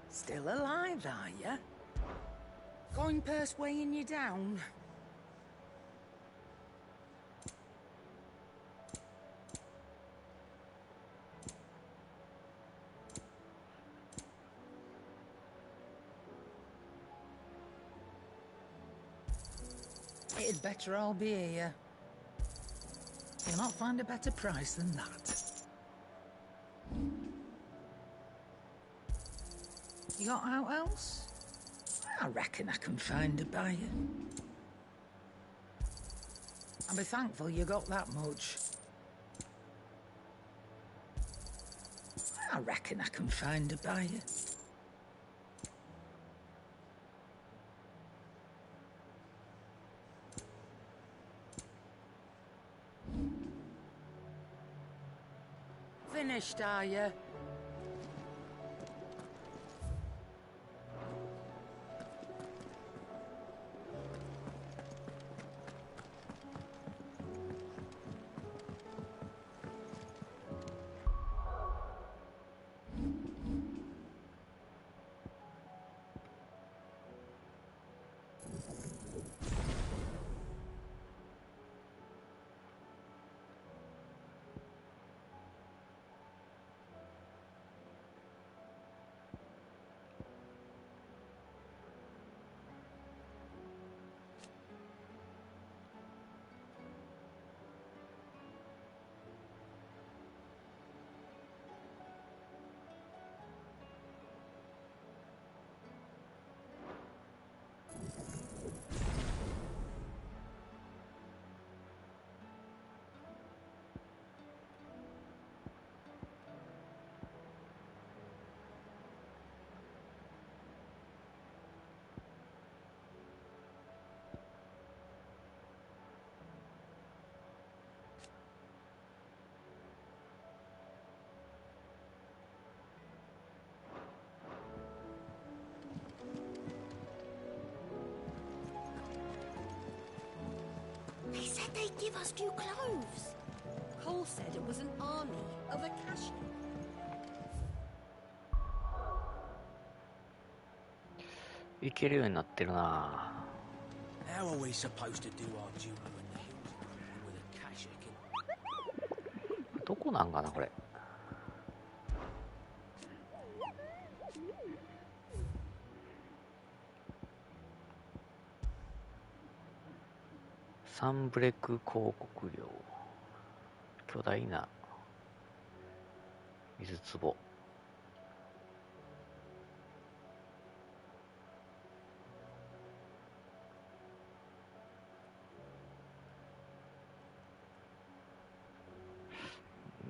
D: Still alive, are you? Coin purse weighing you down? It'd better all be here. You'll not find a better price than that. You got out else? I reckon I can find a buyer. I'll be thankful you got that much. I reckon I can find a buyer. Finished, are you?
T: They said they'd give us new clothes. Cole said it was an army of Akashi.
A: いけるようになってるな。
E: How are we supposed to do our duty when the hills are crawling with a cash again?
A: どこなんかなこれ。サンブレック広告料、巨大な水壺。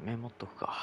A: メモっとくか。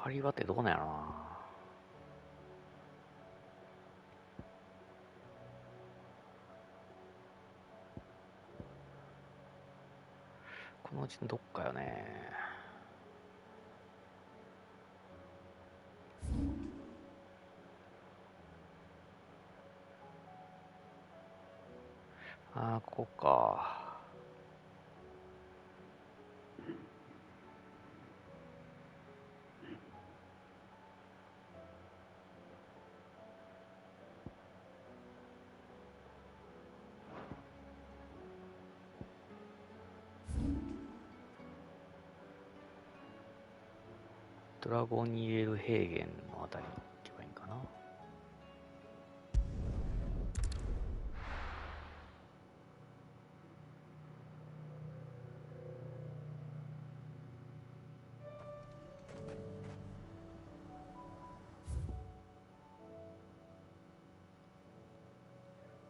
A: 狩場ってどこなんやろな。このうちのどっかよね。ああ、ここか。ドラゴニエル平原のあたりに行けばいいんかな。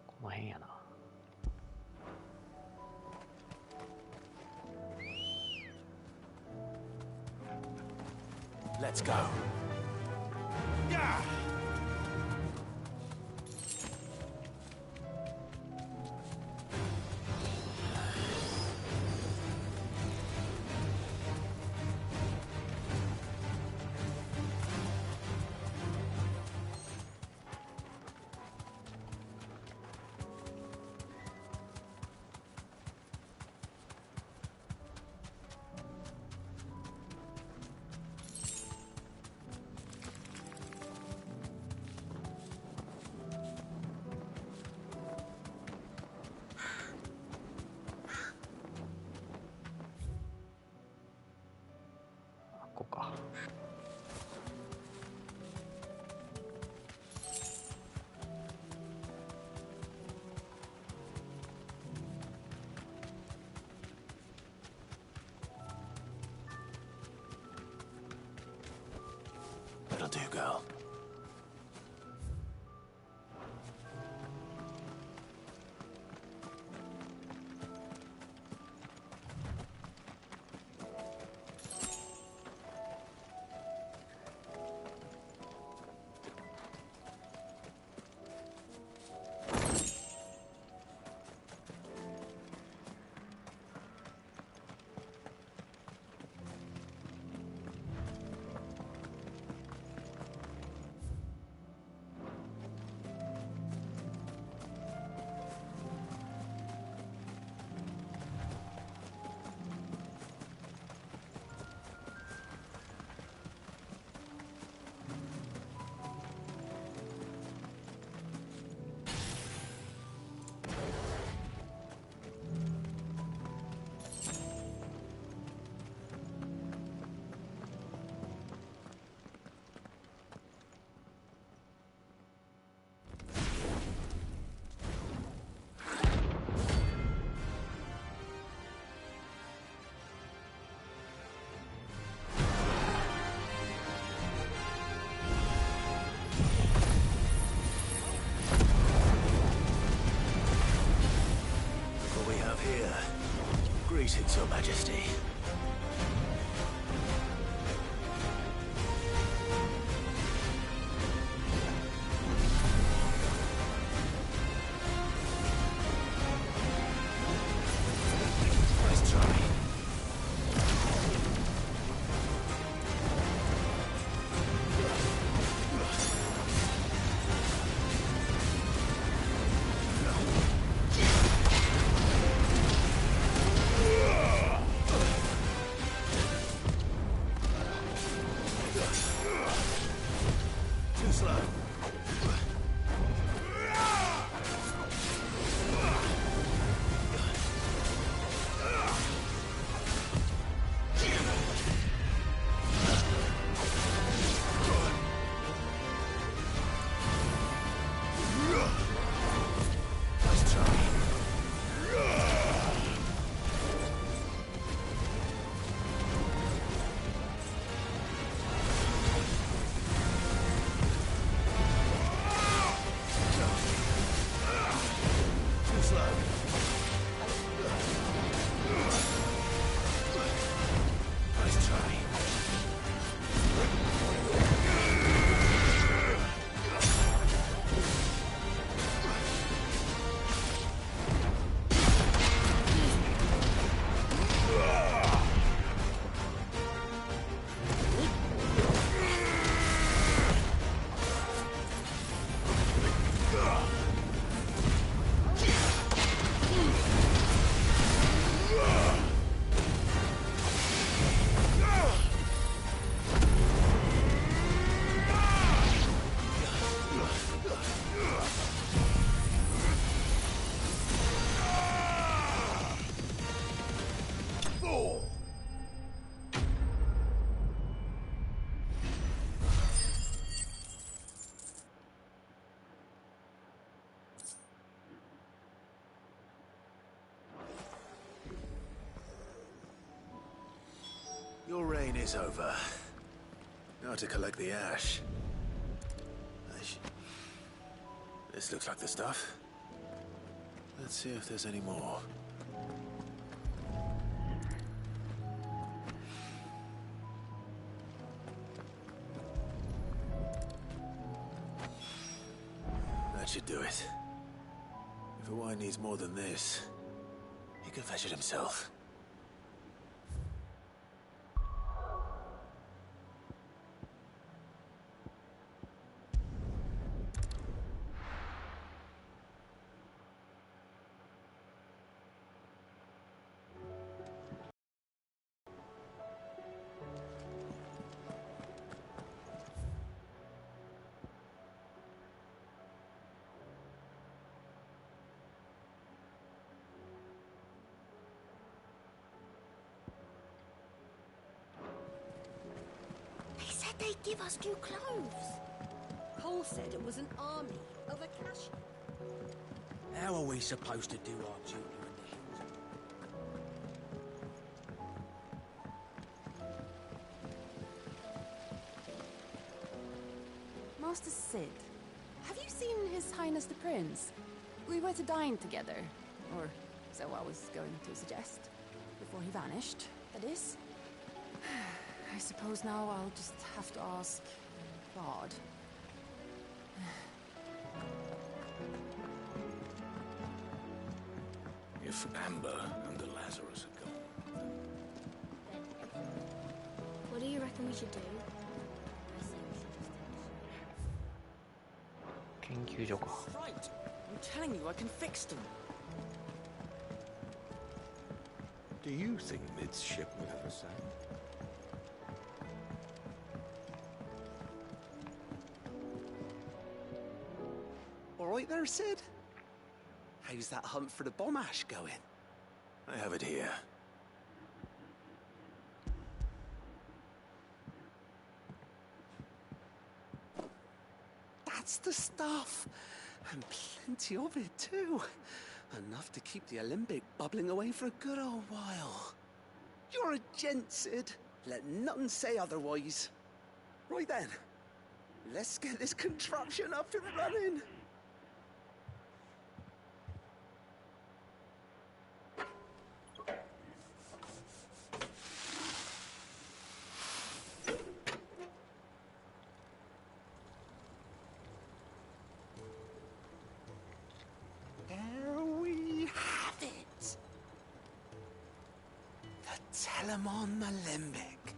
A: この辺やな。
C: Let's go.
Q: Yeah!
A: ここか。
C: That'll do, girl. Greetings, Your Majesty. Nice try. Too slow. Nice try. Too slow. Nice try.
P: is over. Now to collect the ash. This looks like the stuff. Let's see if there's any more. That should do it. If a wine needs more than this, he can fetch it himself.
T: They'd give us new clothes. Cole said it was an army of Acacia.
E: How are we supposed to do our duty in the hills?
G: Master Sid, have you seen His Highness the Prince? We were to dine together, or so I was going to suggest, before he vanished, that is. I suppose now I'll just have to ask God.
N: If Amber and the Lazarus are gone.
T: What do you reckon we should do?
A: 研究所か。
H: Right. I'm telling you, I can fix them.
N: Do you think Mid's ship will have a sail?
L: All right there, Sid? How's that hunt for the bomb ash going?
P: I have it here.
L: That's the stuff. And plenty of it, too. Enough to keep the Alembic bubbling away for a good old while. You're a gent, Sid. Let nothing say otherwise. Right then. Let's get this contraption up and running. There we have it. The Telemon Alembic.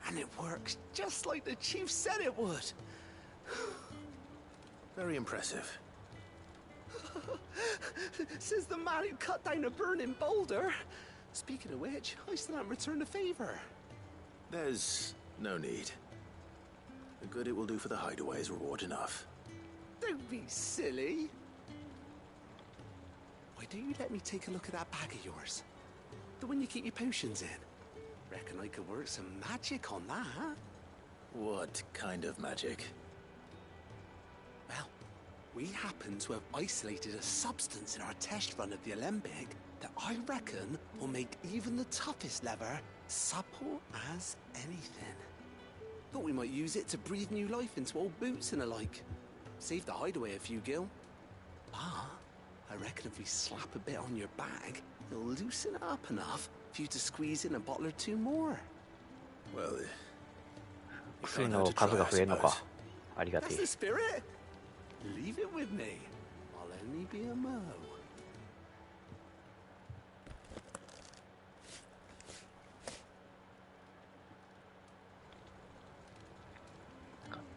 L: And it works just like the chief said it would.
P: Very impressive.
L: Says the man who cut down a burning boulder. Speaking of which, I still haven't returned the favor.
P: There's no need. The good it will do for the hideaway is reward enough.
L: Don't be silly. Why don't you let me take a look at that bag of yours? The one you keep your potions in. Reckon I could work some magic on that, huh?
P: What kind of magic?
L: Well, we happen to have isolated a substance in our test run of the Alembic that I reckon will make even the toughest leather supple as anything. Thought we might use it to breathe new life into old boots and the like. Save the hideaway a few gil. Ah, I reckon if we slap a bit on your bag, it'll loosen it up enough for you to squeeze in a bottle or two more.
P: Well,
A: 薬の数が増えるのか。ありがて
L: That's
A: え。
L: the spirit. Leave it with me. I'll only be a mo.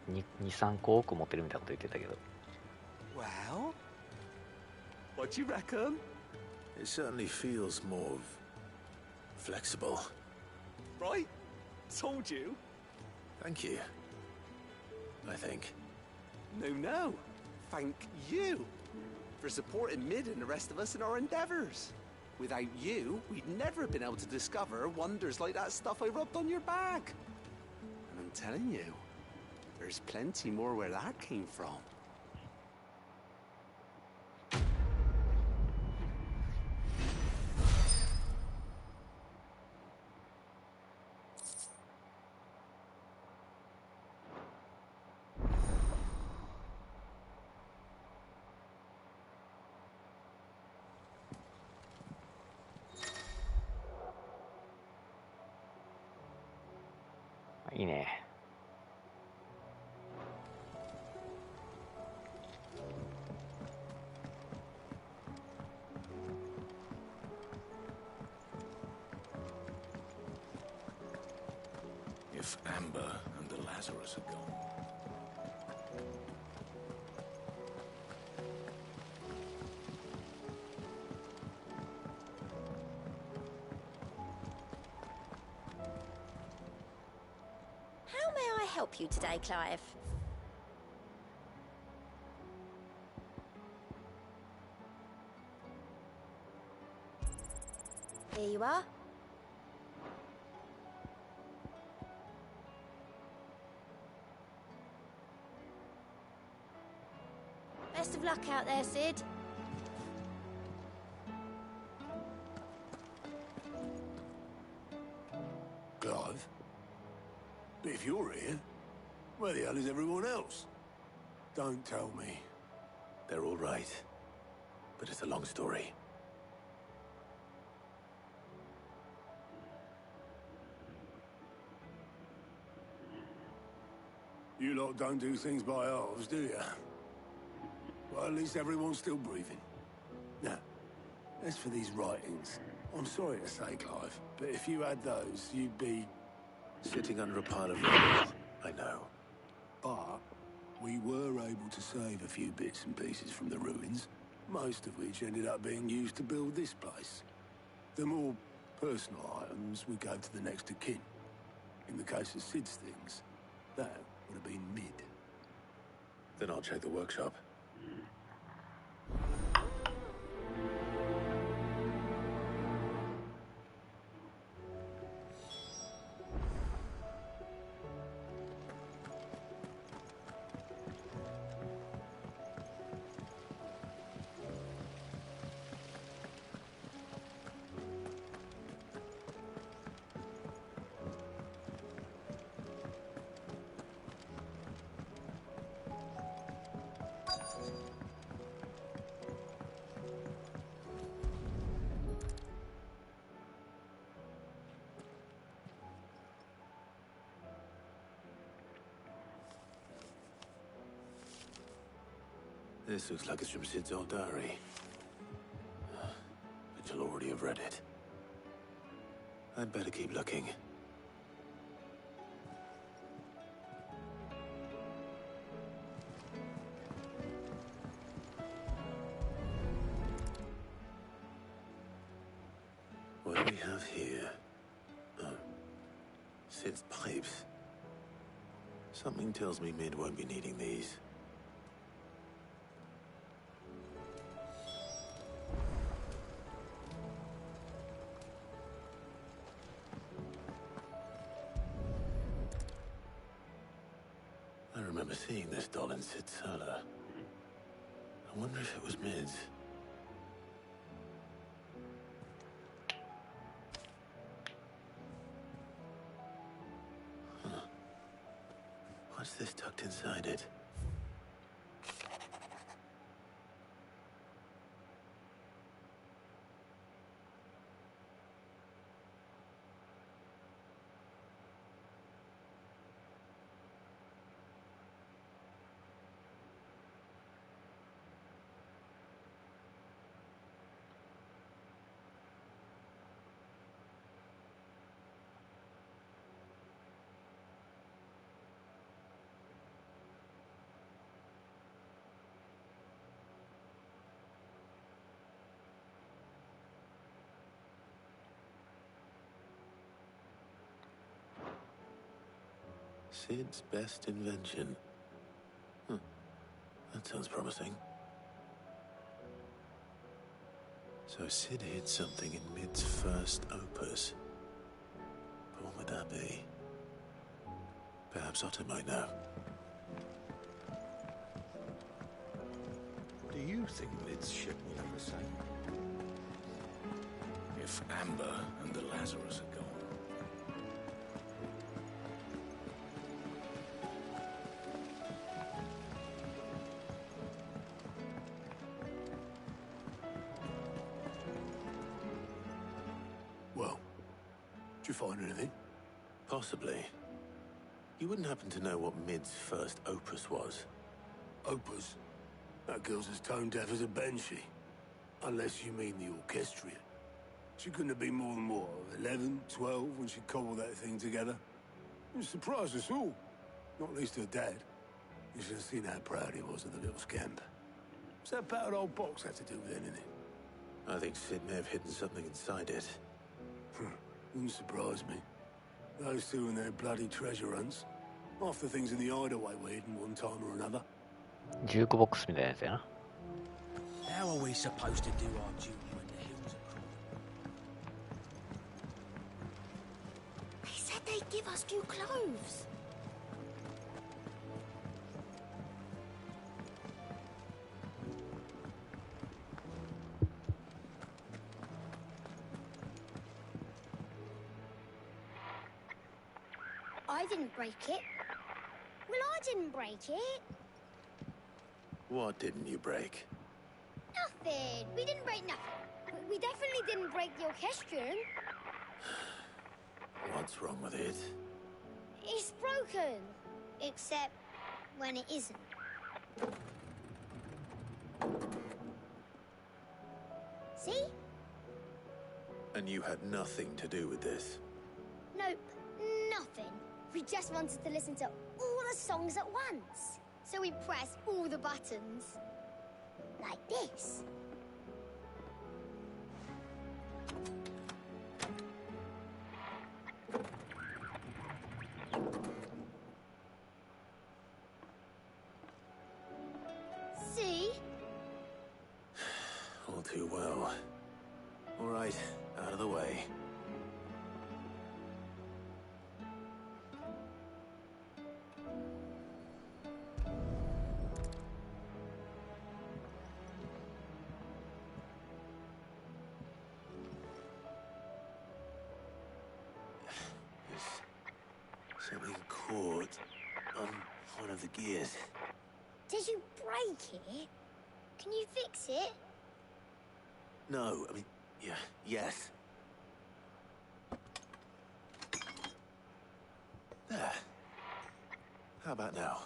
A: 2、3個多く持ってるみたいなこと言ってたけど。
L: Well, what do you reckon?
P: It certainly feels more flexible.
L: Right? Told you.
P: Thank you. I think.
L: No. Thank you for supporting Mid and the rest of us in our endeavors. Without you, we'd never have been able to discover wonders like that stuff I rubbed on your bag. And I'm telling you, there's plenty more where that came from.
A: いいね。
C: If Amber and the Lazarus are gone.
K: How may I help you today, Clive? Here you are. Best of luck out there, Sid.
C: Clive? But if you're here, where the hell is everyone else? Don't tell me.
P: They're all right. But it's a long story.
C: You lot don't do things by halves, do you? Well, at least everyone's still breathing. Now, as for these writings, I'm sorry to say, Clive, but if you had those, you'd be...
P: Sitting under a pile of rubble, I know.
C: But we were able to save a few bits and pieces from the ruins, most of which ended up being used to build this place. The more personal items we gave to the next of kin. In the case of Sid's things, that would have been mid.
P: Then I'll check the workshop. This looks like it's from Sid's old diary. But you'll already have read it. I'd better keep looking. What do we have here? Oh, Sid's pipes. Something tells me Mid won't be needing these. I remember seeing this doll in Sid's cellar. I wonder if it was Mid's. Huh. What's this tucked inside it? Sid's best invention. That sounds promising. So Sid hid something in Mid's first opus. But what would that be? Perhaps Otto might know.
N: Do you think Mid's ship will ever sail?
C: If Amber and the Lazarus are gone. Well, did you find anything?
P: Possibly. You wouldn't happen to know what Mid's first opus was?
C: Opus? That girl's as tone deaf as a banshee. Unless you mean the orchestrion. She couldn't have been more than, what, 11, 12 when she cobbled that thing together? It surprised us all. Not least her dad. You should have seen how proud he was of the little scamp. What's that battered old box have to do with anything?
P: I think Sid may have hidden something inside it.
C: Wouldn't surprise me. Those two and their bloody treasure hunts. Half the things in the hideaway were hidden one time or another.
A: ジュークボックスみたいなやつやな。
B: How are we supposed to do our duty when the hills are crumbling?
T: They said they'd give us new clothes.
R: I didn't break it. Well, I didn't break it.
P: What didn't you break?
R: Nothing. We didn't break nothing. We definitely didn't break the orchestrion.
P: What's wrong with it?
R: It's broken. Except when it isn't. See?
P: And you had nothing to do with this?
R: Nope. Nothing. We just wanted to listen to all the songs at once. So we pressed all the buttons. Like this. See?
P: All too well. All right, out of the way. Something caught on one of the gears.
R: Did you break it? Can you fix it?
P: No, I mean, yeah, yes. There. How about now?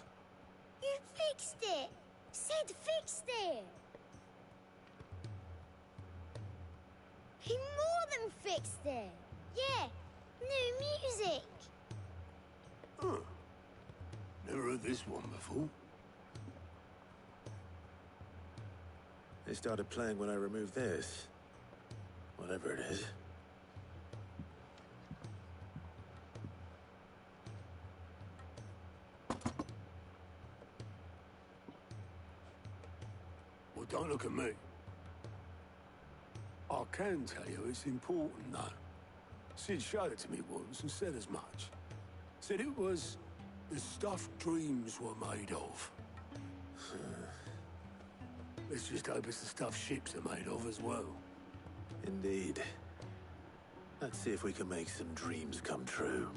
R: You fixed it! Sid fixed it! He more than fixed it! Yeah, new music!
C: Huh. Never heard this one before.
P: They started playing when I removed this. Whatever it is.
C: Well, don't look at me. I can tell you it's important, though. Sid showed it to me once and said as much. Said it was the stuff dreams were made of. Let's just hope it's the stuff ships are made of as well.
P: Indeed. Let's see if we can make some dreams come true.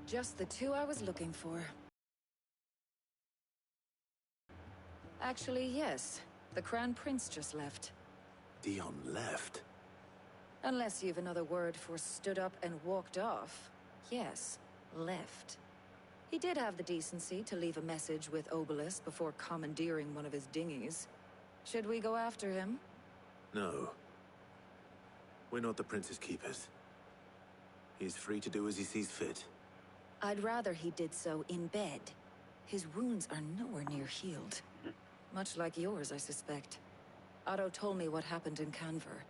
V: Just the two I was looking for. Actually, yes. The Crown Prince just left.
P: Dion left?
V: Unless you've another word for stood up and walked off. Yes, left. He did have the decency to leave a message with Obelisk before commandeering one of his dinghies. Should we go after him?
P: No. We're not the Prince's keepers. He's free to do as he sees fit.
V: I'd rather he did so in bed. His wounds are nowhere near healed. Much like yours, I suspect. Otto told me what happened in Canver.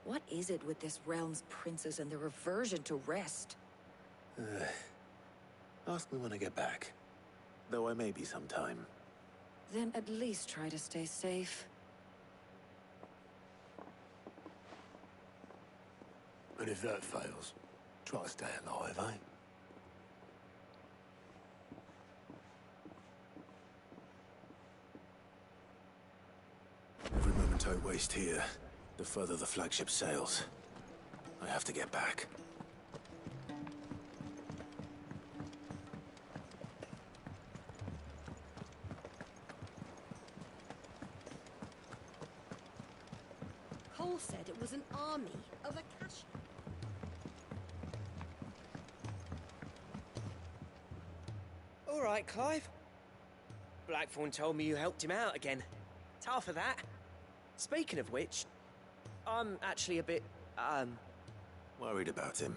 V: What is it with this realm's princes and their aversion to rest?
P: Ask me when I get back. Though I may be sometime.
V: Then at least try to stay safe.
C: And if that fails, try to stay alive, eh?
P: tow waste here, the further the flagship sails. I have to get back.
T: Cole said it was an army of Akashi.
J: All right, Clive. Blackthorn told me you helped him out again. Tough for that. Speaking of which, I'm actually a bit,
P: Worried about him.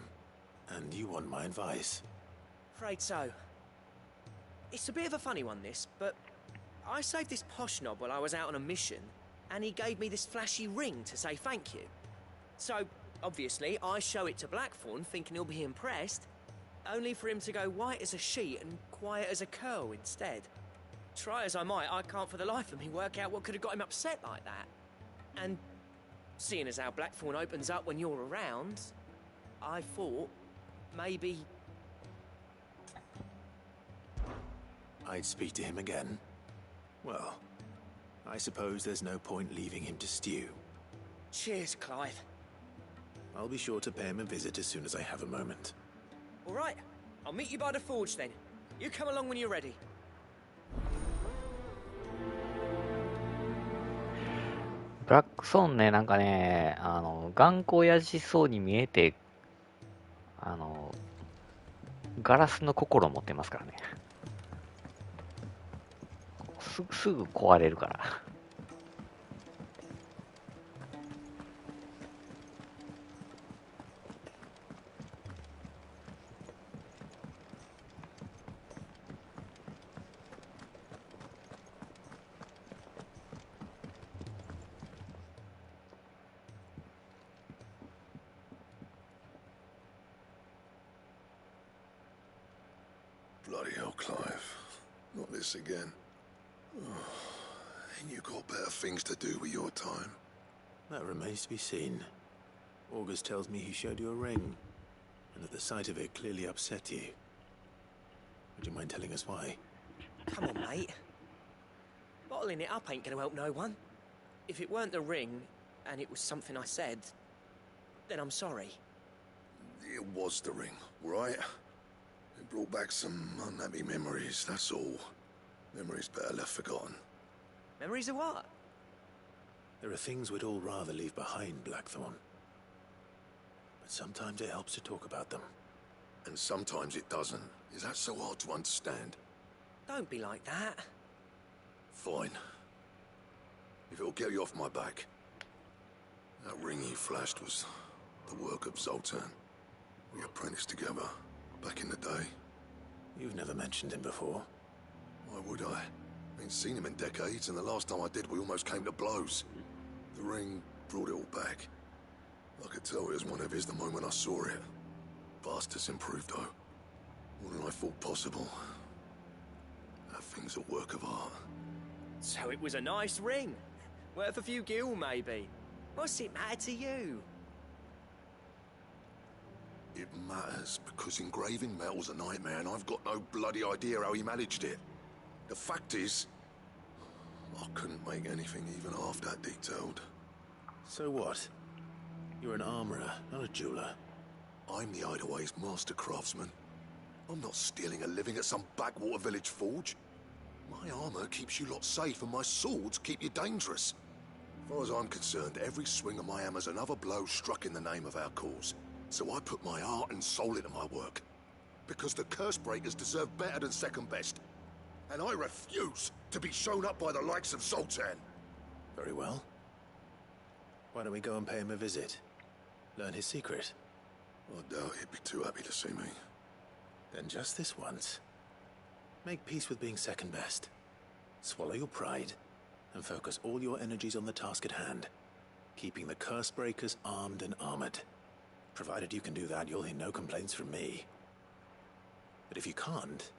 P: And you want my advice?
J: afraid so. It's a bit of a funny one, this, but I saved this posh knob while I was out on a mission, and he gave me this flashy ring to say thank you. So, obviously, I show it to Blackthorn, thinking he'll be impressed, only for him to go white as a sheet and quiet as a curl instead. Try as I might, I can't for the life of me work out what could have got him upset like that. And seeing as how Blackthorn opens up when you're around, I thought maybe
P: I'd speak to him again. Well, I suppose there's no point leaving him to stew.
J: Cheers, Clive.
P: I'll be sure to pay him a visit as soon as I have a moment.
J: All right, I'll meet you by the forge then. You come along when you're ready.
A: ブラックソーンね、なんかね、頑固親父そうに見えて、ガラスの心を持ってますからね。すぐ壊れるから。
O: Bloody hell, Clive. Not this again. Ain't you got better things to do with your time?
P: That remains to be seen. August tells me he showed you a ring, and that the sight of it clearly upset you. Would you mind telling us why?
J: Come on, mate. Bottling it up ain't gonna help no one. If it weren't the ring, and it was something I said, then I'm sorry.
O: It was the ring, right? It brought back some unhappy memories, that's all. Memories better left forgotten.
J: Memories of what?
P: There are things we'd all rather leave behind, Blackthorn. But sometimes it helps to talk about them.
O: And sometimes it doesn't. Is that so hard to understand?
J: Don't be like that.
O: Fine. If it'll get you off my back. That ring you flashed was the work of Zoltan. We apprenticed together, back in the day.
P: You've never mentioned him before.
O: Why would I? Ain't seen him in decades, and the last time I did, we almost came to blows. The ring brought it all back. I could tell it was one of his the moment I saw it. Vast has improved, though. More than I thought possible. That thing's a work of art.
J: So it was a nice ring. Worth a few gil, maybe. What's it matter to you?
O: It matters because engraving metal's a nightmare, and I've got no bloody idea how he managed it. The fact is, I couldn't make anything even half that detailed.
P: So what? You're an armorer, not a jeweler.
O: I'm the Hideaway's master craftsman. I'm not stealing a living at some backwater village forge. My armor keeps you lot safe, and my swords keep you dangerous. As far as I'm concerned, every swing of my hammer's another blow struck in the name of our cause. So I put my heart and soul into my work. Because the curse breakers deserve better than second best. And I refuse to be shown up by the likes of Zoltan.
P: Very well. Why don't we go and pay him a visit? Learn his secret.
O: I doubt he'd be too happy to see me.
P: Then just this once. Make peace with being second best. Swallow your pride, and focus all your energies on the task at hand. Keeping the curse breakers armed and armored. Provided you can do that, you'll hear no complaints from me. But if you can't,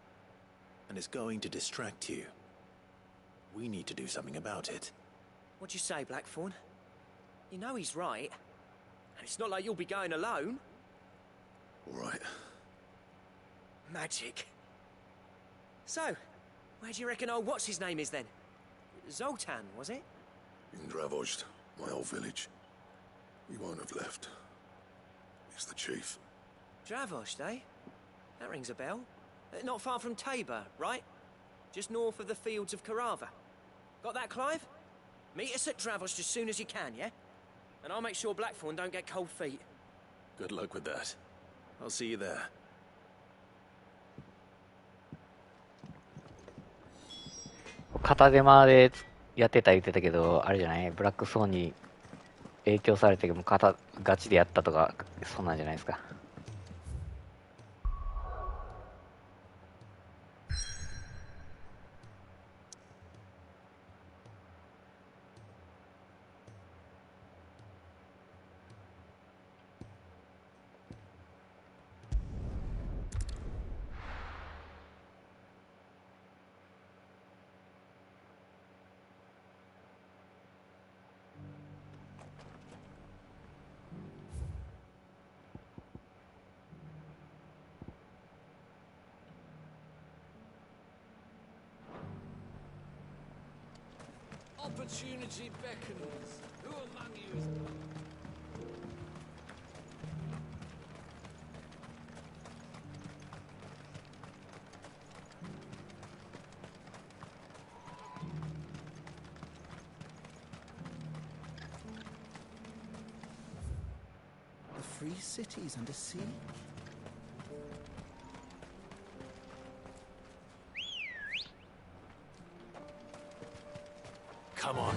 P: and it's going to distract you, we need to do something about it.
J: What'd you say, Blackthorn? You know he's right. And it's not like you'll be going alone.
O: All right.
J: Magic. So, where do you reckon old what's-his-name is then? Zoltan, was it?
O: Indravozd. My old village. He won't have left. He's the chief.
J: Dravost, eh? That rings a bell. Not far from Tabor, right? Just north of the fields of Carava. Got that, Clive? Meet us at Dravost as soon as you can, yeah? And I'll make sure Blackthorn don't get cold feet.
P: Good luck with that. I'll see you there.
A: 片手間でやってた言ってたけど、あれじゃない、ブラックソーンに影響されてもガチでやったとか、そんなんじゃないですか。
H: Opportunity beckons. Who among you is...
B: The free city's under siege.
P: Come on.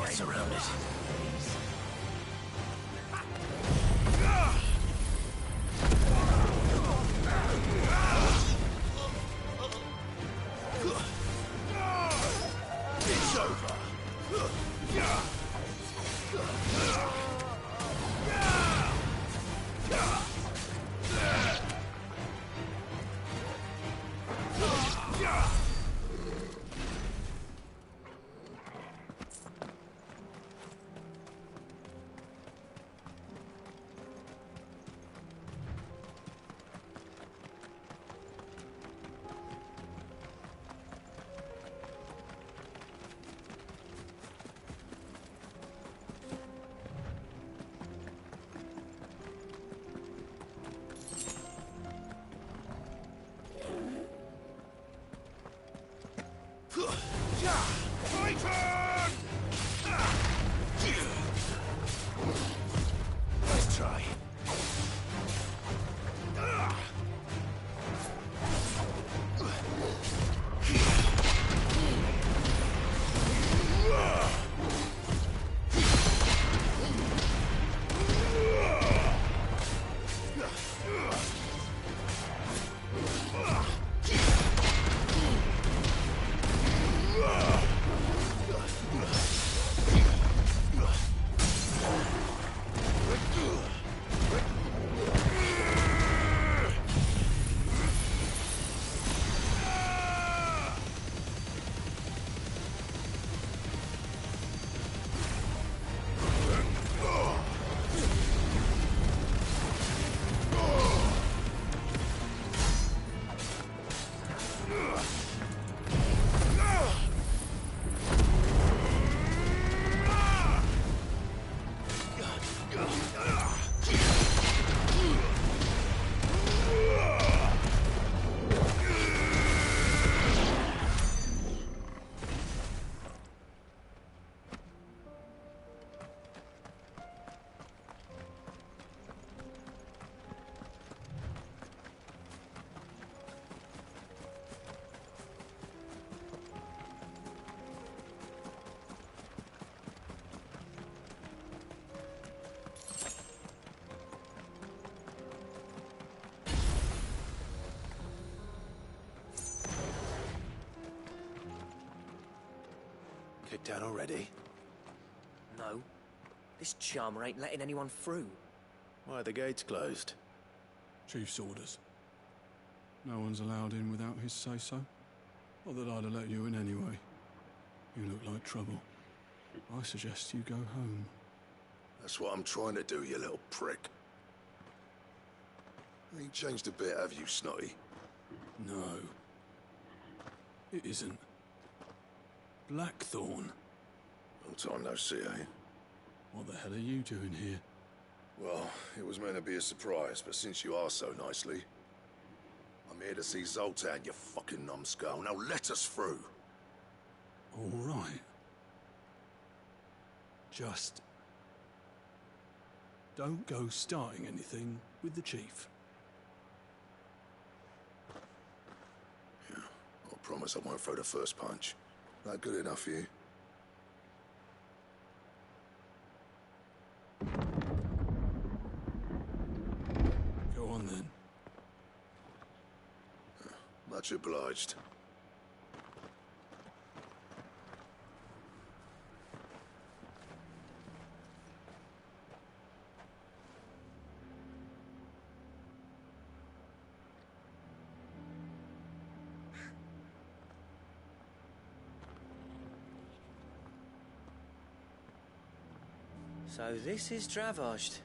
P: Surround it. It's over. down already?
J: No. This charmer ain't letting anyone through.
P: Why are the gates closed?
I: Chief's orders. No one's allowed in without his say-so. Not that I'd have let you in anyway. You look like trouble. I suggest you go home.
O: That's what I'm trying to do, you little prick. Ain't changed a bit, have you, Snotty?
I: No. It isn't. Blackthorn.
O: Long time no see, eh?
I: What the hell are you doing here?
O: Well, it was meant to be a surprise, but since you are so nicely, I'm here to see Zoltan, you fucking numbskull. Now let us through.
I: All right. Just don't go starting anything with the chief.
O: Yeah, I promise I won't throw the first punch. That good enough for you?
I: Go on then.
O: Much obliged.
J: So this is Dravoged.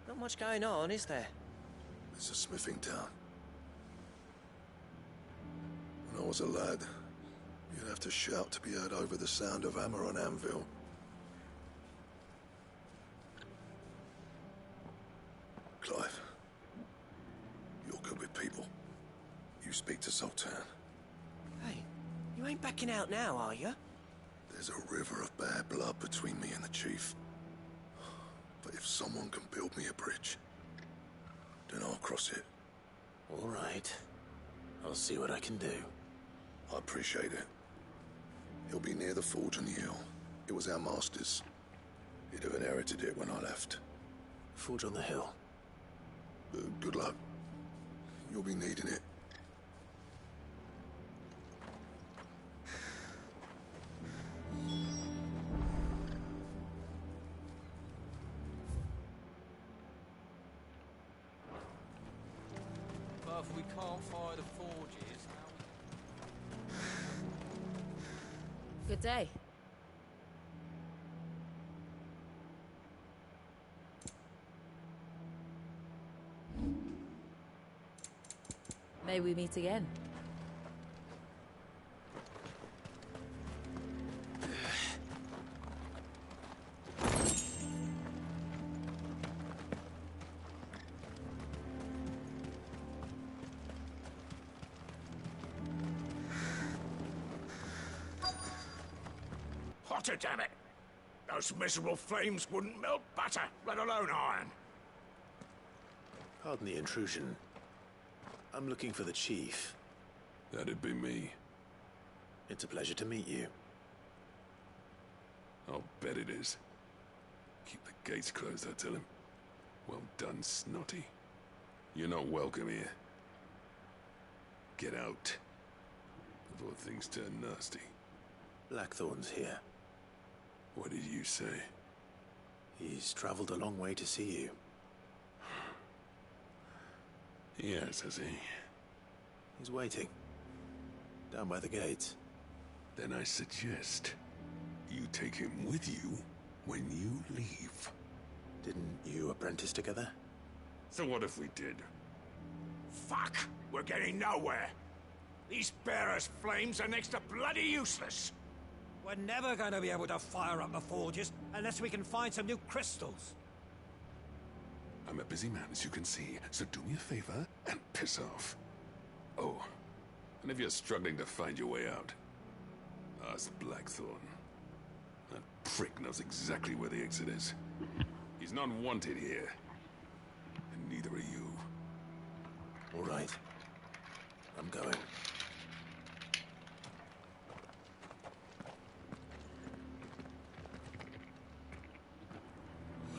J: Not much going on, is there?
O: It's a smithing town. When I was a lad, you'd have to shout to be heard over the sound of hammer on anvil. Clive, you're good with people. You speak to Zoltan.
J: Hey, you ain't backing out now, are you?
O: There's a river of bad blood between me and the chief. But if someone can build me a bridge, then I'll cross it.
P: All right. I'll see what I can do.
O: I appreciate it. He'll be near the forge on the hill. It was our master's. He'd have inherited it when I left.
P: Forge on the hill.
O: Good luck. You'll be needing it.
B: But if we can't fire the forges,
F: Good day. May we meet again.
Q: Hotter, damn it! Those miserable flames wouldn't melt butter, let alone iron.
P: Pardon the intrusion. I'm looking for the chief.
I: That'd be me.
P: It's a pleasure to meet you.
I: I'll bet it is. Keep the gates closed, I tell him. Well done, Snotty. You're not welcome here. Get out. Before things turn nasty.
P: Blackthorn's here.
I: What did you say?
P: He's traveled a long way to see you.
I: Yes, has he?
P: He's waiting. Down by the gates.
I: Then I suggest you take him with you when you leave.
P: Didn't you apprentice together?
I: So what if we did?
Q: Fuck! We're getting nowhere. These bearers' flames are next to bloody useless.
B: we're never going to be able to fire up the forges unless we can find some new crystals.
I: I'm a busy man, as you can see, so do me a favor and piss off. Oh, and if you're struggling to find your way out, ask Blackthorn. That prick knows exactly where the exit is. He's not wanted here, and neither are you.
P: All right. I'm going.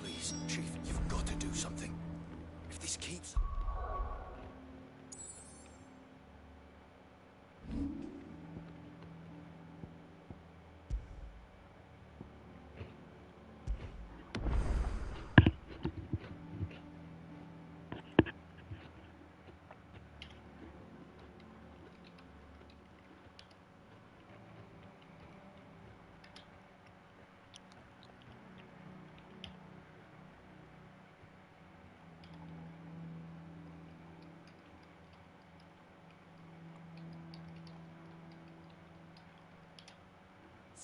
B: Please, Chief, you've got to do something. If this keeps...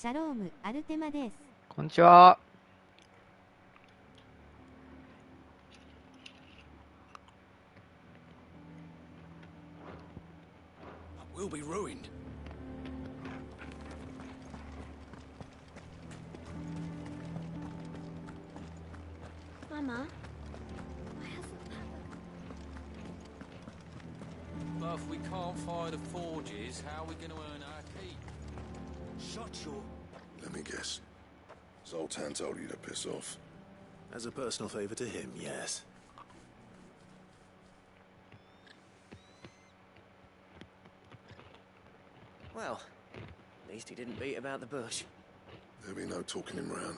M: シャローム、アルテマです。
A: こんにちは。
H: We'll be ruined.
R: Mama,
H: But if we can't fire the forges, how are we going to earn our keep?
B: Shut your...
O: Let me guess. Zoltan told you to piss off.
P: As a personal favor to him, yes.
J: Well, at least he didn't beat about the bush.
O: There'll be no talking him round.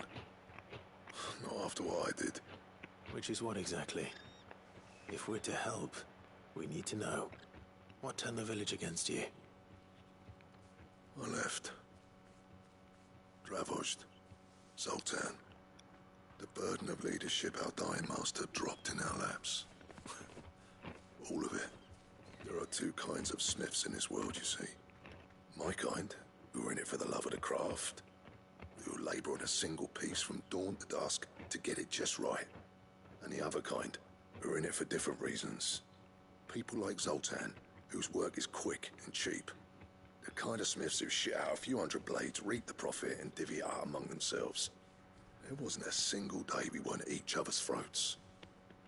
O: Not after what I did.
P: Which is what exactly? If we're to help, we need to know. What turned the village against you?
O: I left. Dravost. Zoltan. The burden of leadership our dying master dropped in our laps. All of it. There are two kinds of smiths in this world, you see. My kind, who are in it for the love of the craft, who labour on a single piece from dawn to dusk to get it just right. And the other kind, who are in it for different reasons. People like Zoltan, whose work is quick and cheap. The kind of smiths who shit out a few hundred blades, reap the profit, and divvy it out among themselves. There wasn't a single day we weren't at each other's throats.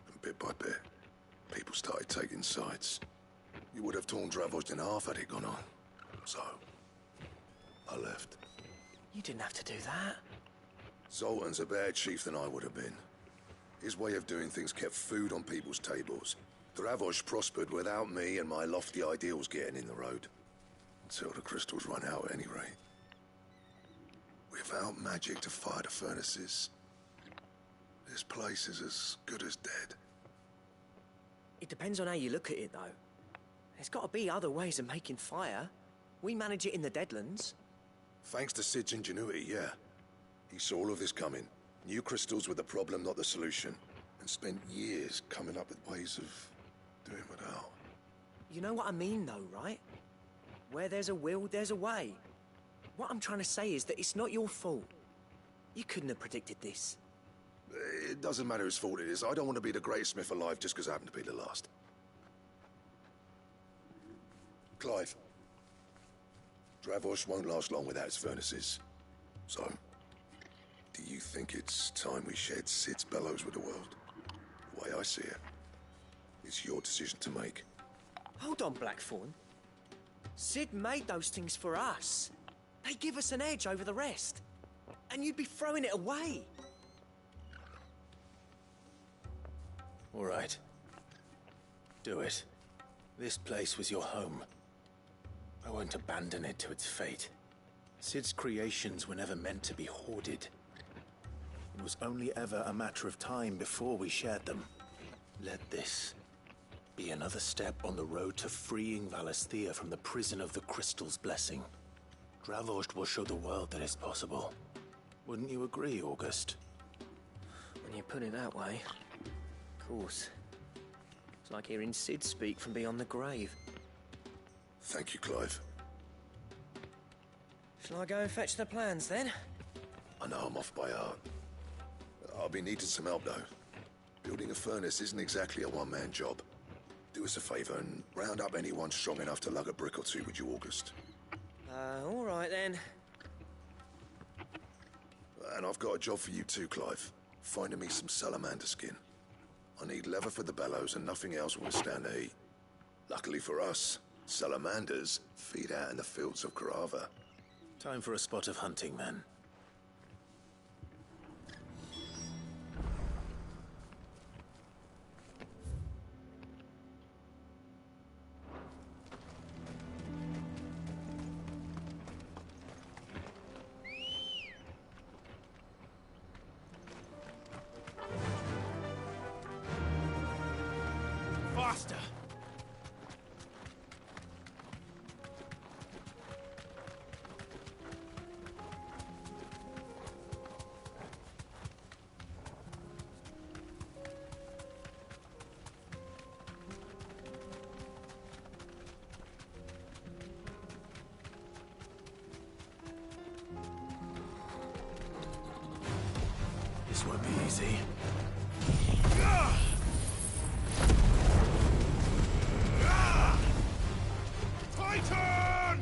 O: And bit by bit, people started taking sides. You would have torn Dravost in half had it gone on. So, I left.
J: You didn't have to do that.
O: Zoltan's a better chief than I would have been. His way of doing things kept food on people's tables. Dravost prospered without me and my lofty ideals getting in the road. Until the crystals run out at any rate. Without magic to fire the furnaces, this place is as good as dead.
J: It depends on how you look at it, though. There's got to be other ways of making fire. We manage it in the Deadlands.
O: Thanks to Sid's ingenuity, yeah. He saw all of this coming. Knew crystals were the problem, not the solution. And spent years coming up with ways of doing without.
J: You know what I mean, though, right? Where there's a will, there's a way. What I'm trying to say is that it's not your fault. You couldn't have predicted this.
O: It doesn't matter whose fault it is. I don't want to be the greatest smith alive just because I happen to be the last. Clive. Dravost won't last long without its furnaces. So, do you think it's time we shared Sid's bellows with the world? The way I see it, it's your decision to make.
J: Hold on, Blackthorn. Sid made those things for us. They give us an edge over the rest. And you'd be throwing it away.
P: All right. Do it. This place was your home. I won't abandon it to its fate. Sid's creations were never meant to be hoarded. It was only ever a matter of time before we shared them. Let this be another step on the road to freeing Valisthea from the prison of the Crystal's blessing. Dravost will show the world that it's possible. Wouldn't you agree, August?
J: When you put it that way, of course. It's like hearing Sid speak from beyond the grave.
O: Thank you, Clive.
J: Shall I go and fetch the plans, then?
O: I know I'm off by heart. I'll be needing some help, though. Building a furnace isn't exactly a one-man job. Do us a favor and round up anyone strong enough to lug a brick or two with you, August.
J: All right, then.
O: And I've got a job for you too, Clive. Finding me some salamander skin. I need leather for the bellows and nothing else will withstand the heat. Luckily for us, salamanders feed out in the fields of Karava.
P: Time for a spot of hunting, then.
B: Faster!
P: easy.
Q: Titan!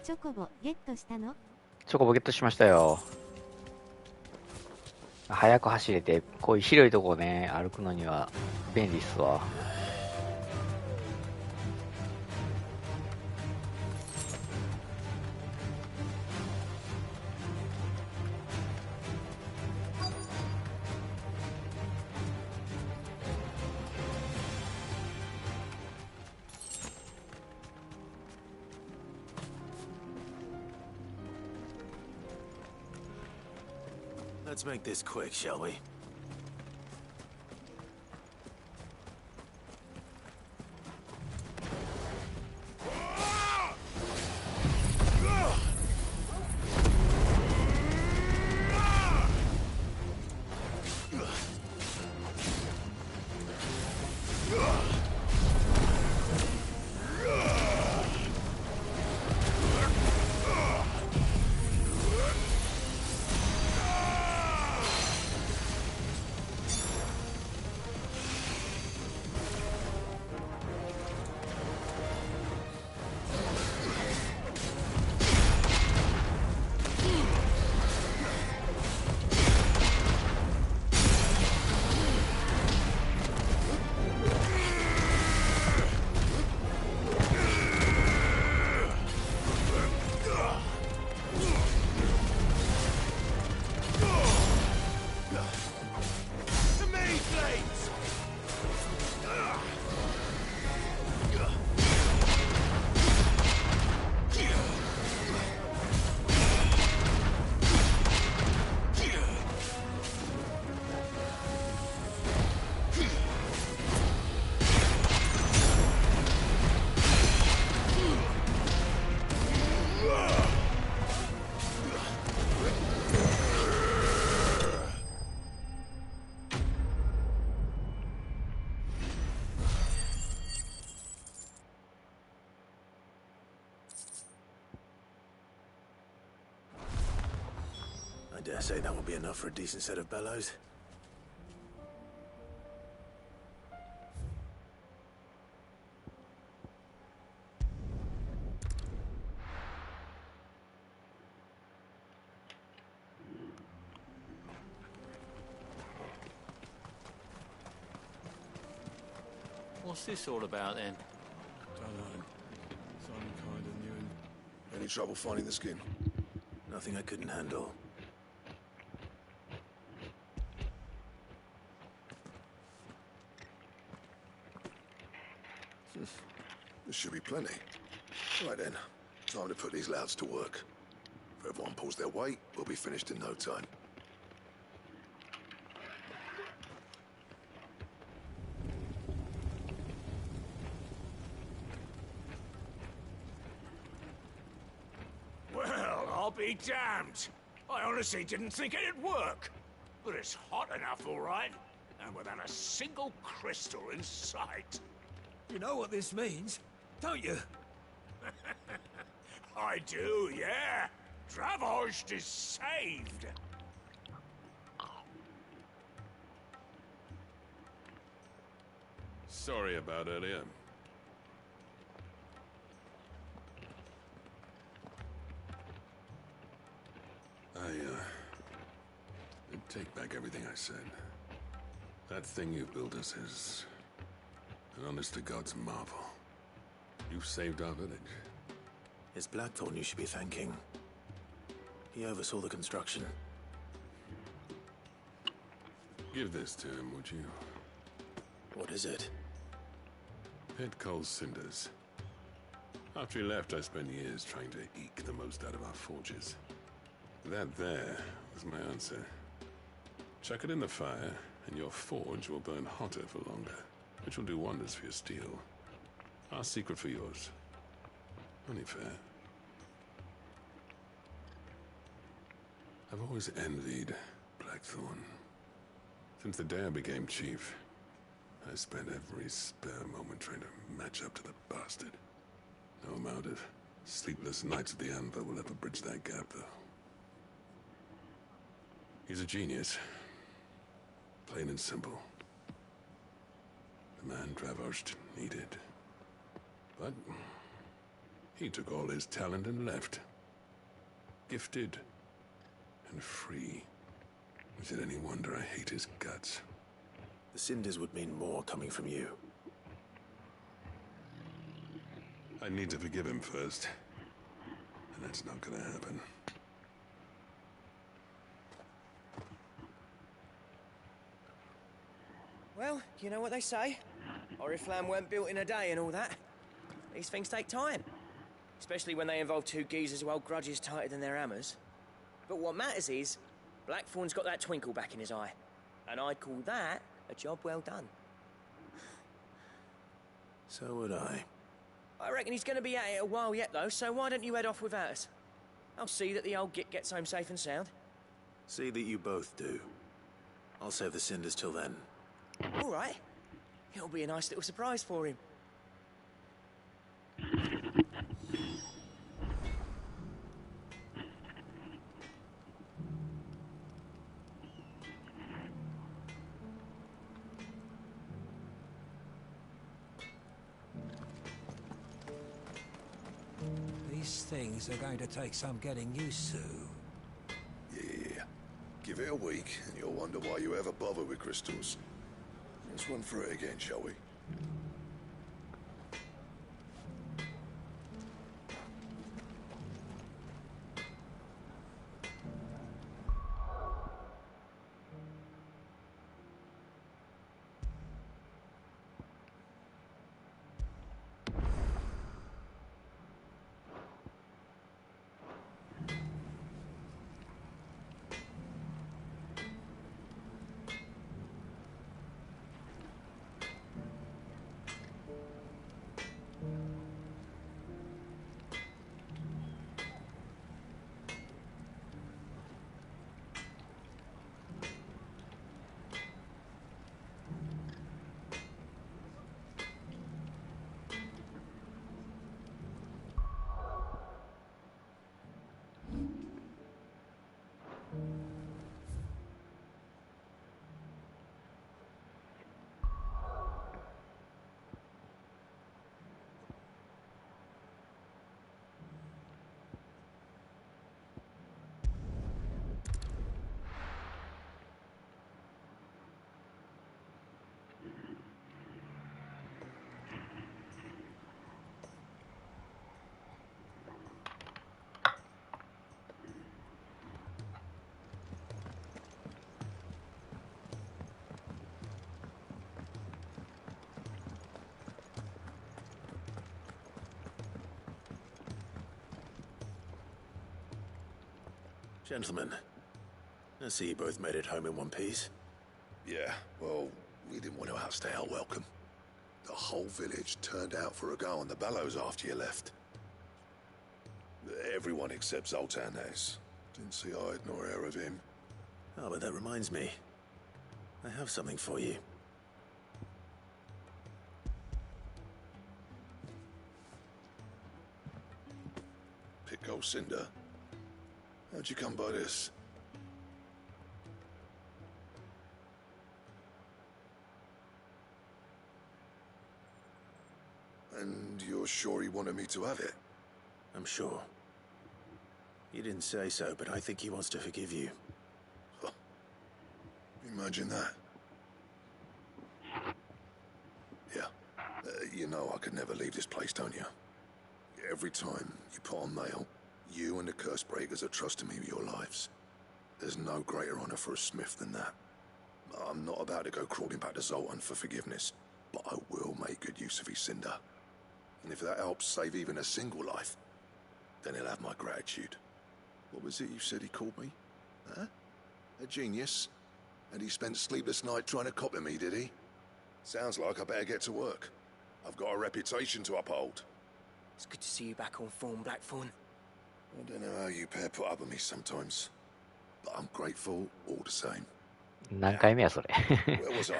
M: チョコボゲットしたの？
A: チョコボゲットしましたよ。早く走れて、こういう広いとこね、歩くのには便利っすわ。
P: Let's make this quick, shall we? I dare say that will be enough for a decent set of bellows.
E: What's this all about then?
O: Don't know. Some kind of new... Any trouble finding the skin?
P: Nothing I couldn't handle.
O: There should be plenty. Right then, time to put these louds to work. If everyone pulls their weight, we'll be finished in no time.
Q: Well, I'll be damned. I honestly didn't think it'd work. But it's hot enough, all right. And without a single crystal in sight.
B: You know what this means, don't you?
Q: I do, yeah. Dravost is saved.
I: Sorry about earlier. I take back everything I said. That thing you built us is an honest-to-God's marvel. You've saved our village.
P: It's Blackthorn you should be thanking. He oversaw the construction.
I: Give this to him, would you?
P: What is it?
I: Pit Cole's cinders. After he left, I spent years trying to eke the most out of our forges. That there was my answer. Chuck it in the fire, and your forge will burn hotter for longer, which will do wonders for your steel. Our secret for yours. Only fair. I've always envied Blackthorn. Since the day I became chief, I spent every spare moment trying to match up to the bastard. No amount of sleepless nights at the Anvil will ever bridge that gap, though. He's a genius. Plain and simple. The man Dravosht needed. But he took all his talent and left. Gifted and free. Is it any wonder I hate his guts?
P: The cinders would mean more coming from you.
I: I need to forgive him first. And that's not gonna happen.
J: Well, you know what they say. Oriflamme weren't built in a day and all that. These things take time. Especially when they involve two geezers who hold grudges tighter than their hammers. But what matters is, Blackthorn's got that twinkle back in his eye. And I'd call that a job well done.
P: So would I.
J: I reckon he's going to be at it a while yet, though, so why don't you head off without us? I'll see that the old git gets home safe and sound.
P: See that you both do. I'll save the cinders till then.
J: All right. It'll be a nice little surprise for him.
B: These things are going to take some getting used to.
O: Yeah. Give it a week, and you'll wonder why you ever bother with crystals. Let's run through it again, shall we?
P: Gentlemen, I see you both made it home in one piece.
O: Yeah, well, we didn't want to outstay our welcome. The whole village turned out for a go on the bellows after you left. Everyone except Zoltan has. Didn't see hide nor hair of him.
P: Oh, but that reminds me. I have something for you.
O: Pick Cinder. How'd you come by this? And you're sure he wanted me to have it?
P: I'm sure. He didn't say so, but I think he wants to forgive you.
O: Huh. Imagine that. Yeah. You know I could never leave this place, don't you? Every time you put on mail, you and the curse breakers are trusting me with your lives. There's no greater honor for a smith than that. I'm not about to go crawling back to Zoltan for forgiveness, but I will make good use of his cinder. And if that helps save even a single life, then he'll have my gratitude. What was it you said he called me? Huh? A genius? And he spent sleepless night trying to copy me, did he? Sounds like I better get to work. I've got a reputation to uphold.
J: It's good to see you back on form, Blackthorn.
O: I don't know how you pair put up with me sometimes, but I'm grateful all the same.
A: 何回目やそれ。
O: Where was I?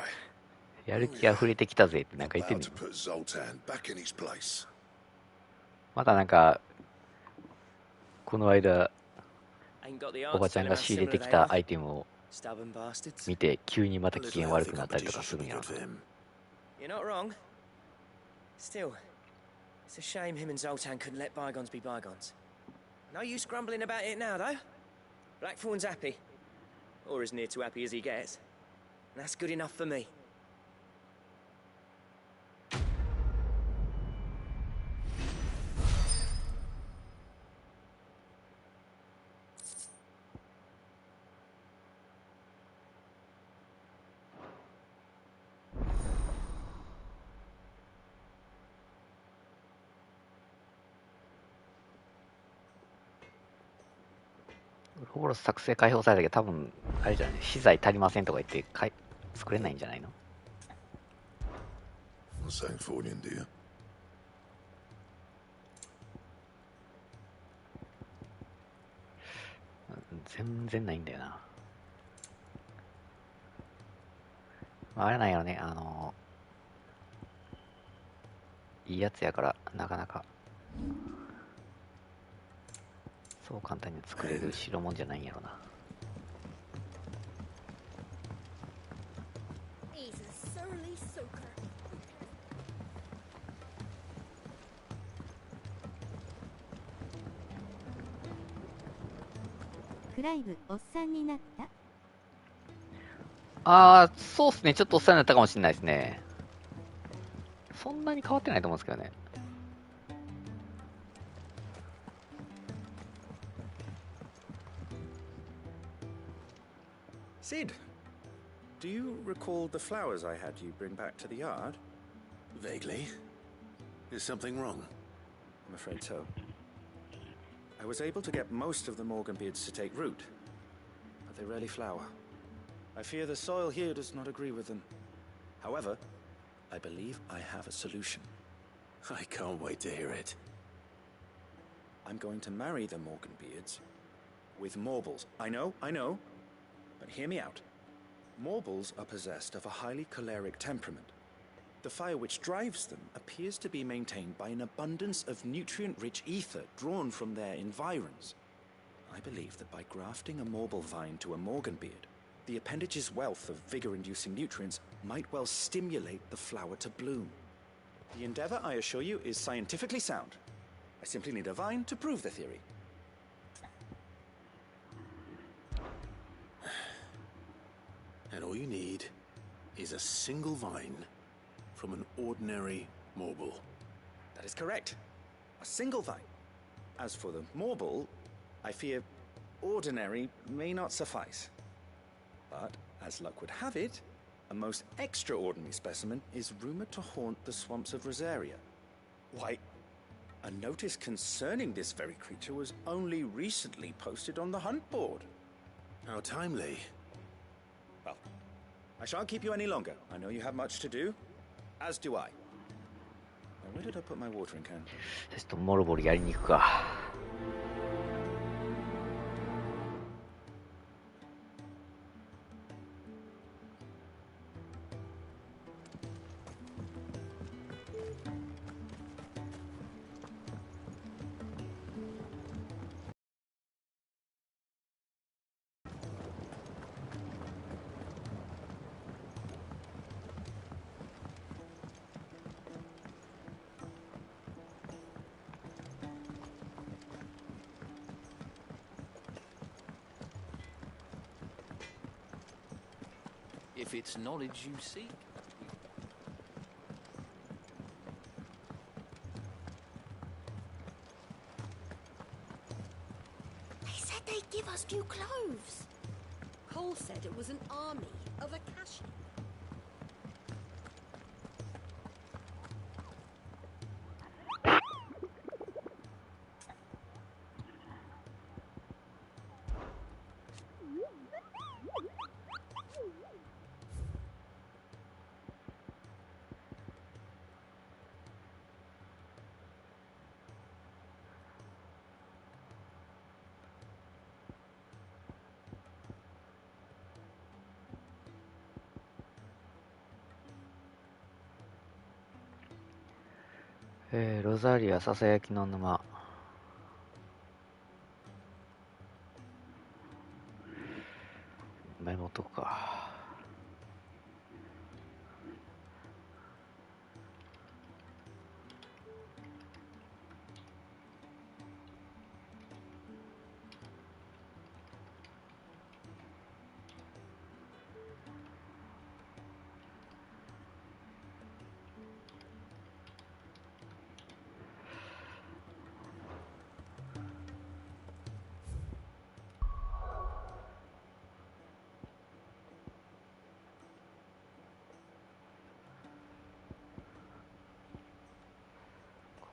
A: やる気が溢れてきたぜってなんか言ってん
O: About
A: の
O: to put Zoltan back in his place.
A: またなんか、この間、
J: Ain't got the
A: おば
J: answer
A: ちゃん
J: to
A: が
J: how
A: 仕入れ
J: similar
A: てき
J: they
A: た
J: are.
A: アイテムを
J: Stubborn bastards.
A: 見て、急にまた
P: A
A: 機
P: little
A: 嫌悪く
P: healthy
A: なったりとか
P: competition
A: す
P: should
A: るん
P: be
A: やろ
P: good for him.
J: You're not wrong. Still, it's a shame him and Zoltan couldn't let bygones be bygones. No use grumbling about it now, though. Blackthorn's happy. Or as near to happy as he gets. And that's good enough for me.
A: ウロボロス作成解放されたけど、多分あれじゃない、資材足りませんとか言って作れないんじゃないの。
O: Saying Fordian, do you?
A: 全然ないんだよな。あれなんやろね、いいやつやから、なかなかそう簡単に作れる代物じゃないんやろな。
T: He's a surly soaker.
M: クライブ、おっさんになった？
A: そうっすね、ちょっとおっさんになったかもしれないですね。そんなに変わってないと思うんですけどね。
S: Sid, do you recall the flowers I had you bring back to the yard?
P: Vaguely. Is something wrong?
S: I'm afraid so. I was able to get most of the Morganbeards to take root, but they rarely flower. I fear the soil here does not agree with them. However, I believe I have a solution.
P: I can't wait to hear it.
S: I'm going to marry the Morganbeards with Morbles. I know, but hear me out. Morbles are possessed of a highly choleric temperament. The fire which drives them appears to be maintained by an abundance of nutrient-rich ether drawn from their environs. I believe that by grafting a Morble vine to a Morganbeard, the appendage's wealth of vigor-inducing nutrients might well stimulate the flower to bloom. The endeavor, I assure you, is scientifically sound. I simply need a vine to prove the theory.
P: And all you need is a single vine from an ordinary Morble.
S: That is correct. A single vine. As for the Morble, I fear ordinary may not suffice. But, as luck would have it, a most extraordinary specimen is rumored to haunt the swamps of Rosaria. Why, a notice concerning this very creature was only recently posted on the hunt board.
P: How timely.
S: Well, I shan't keep you any longer. I know you have much to do, as do I. Now, where did I put my watering can?
A: ちょっとモルボルやりに行くか。
D: if it's knowledge you seek.
T: They said they'd give us new clothes. Cole said it was an army of Akashi.
A: ロザリアささやきの沼。メモとか。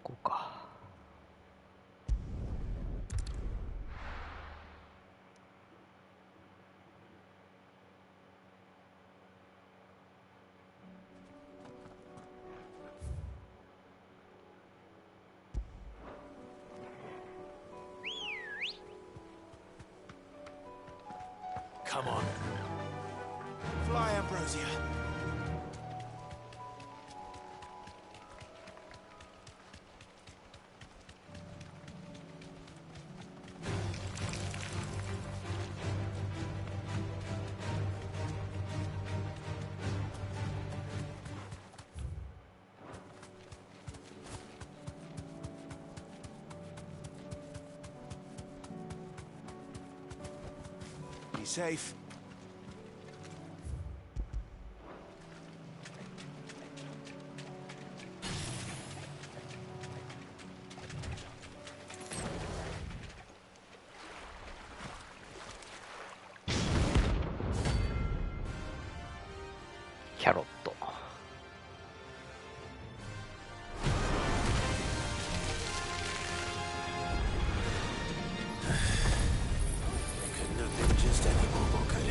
A: ここか。
L: Come on. Fly, Ambrosia. Be safe.
A: キャロット。
L: Couldn't have been just any more vocation.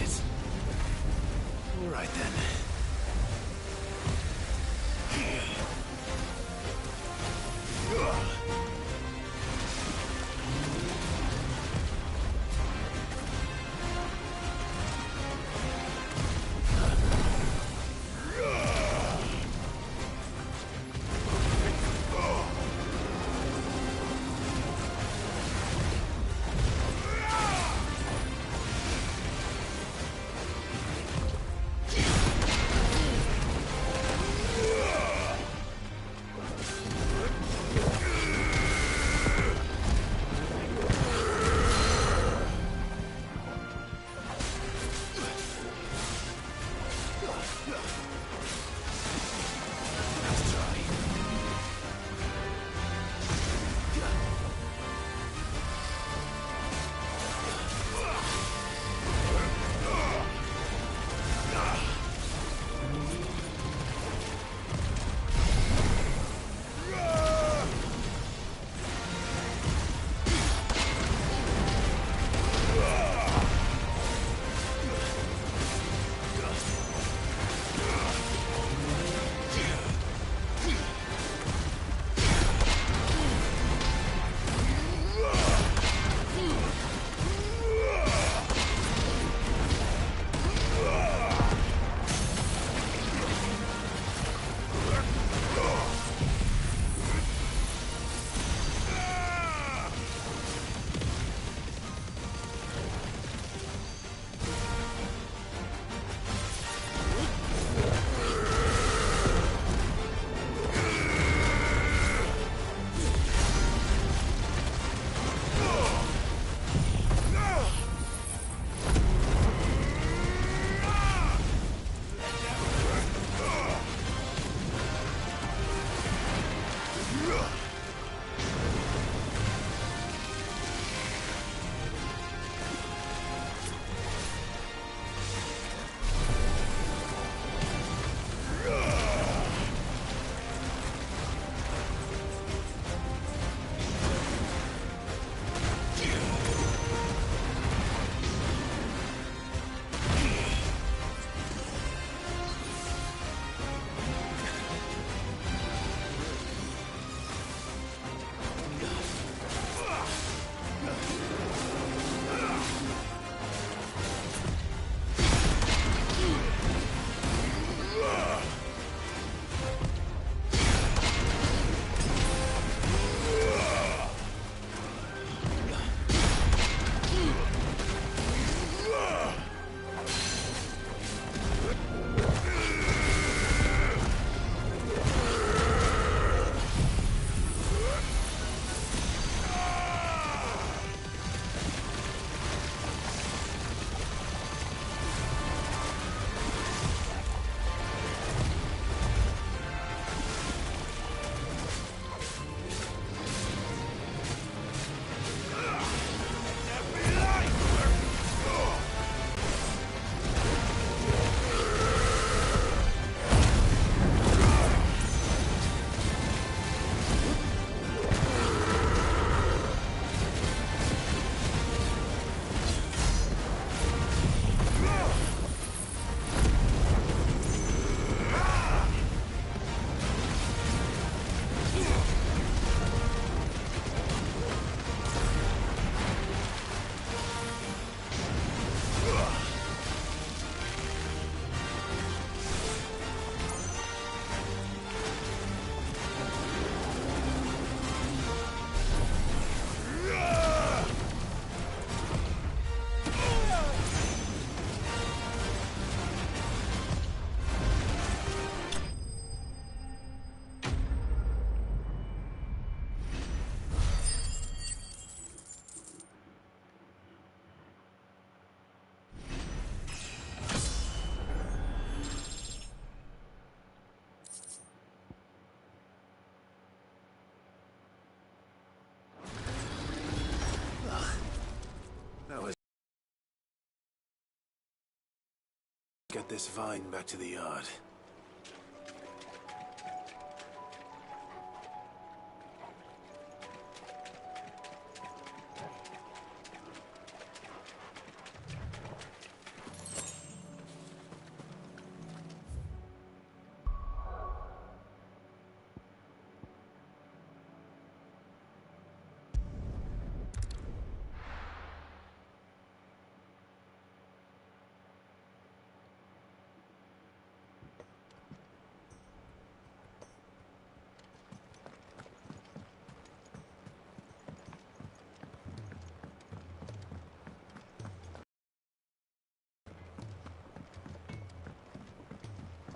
P: this vine back to the yard.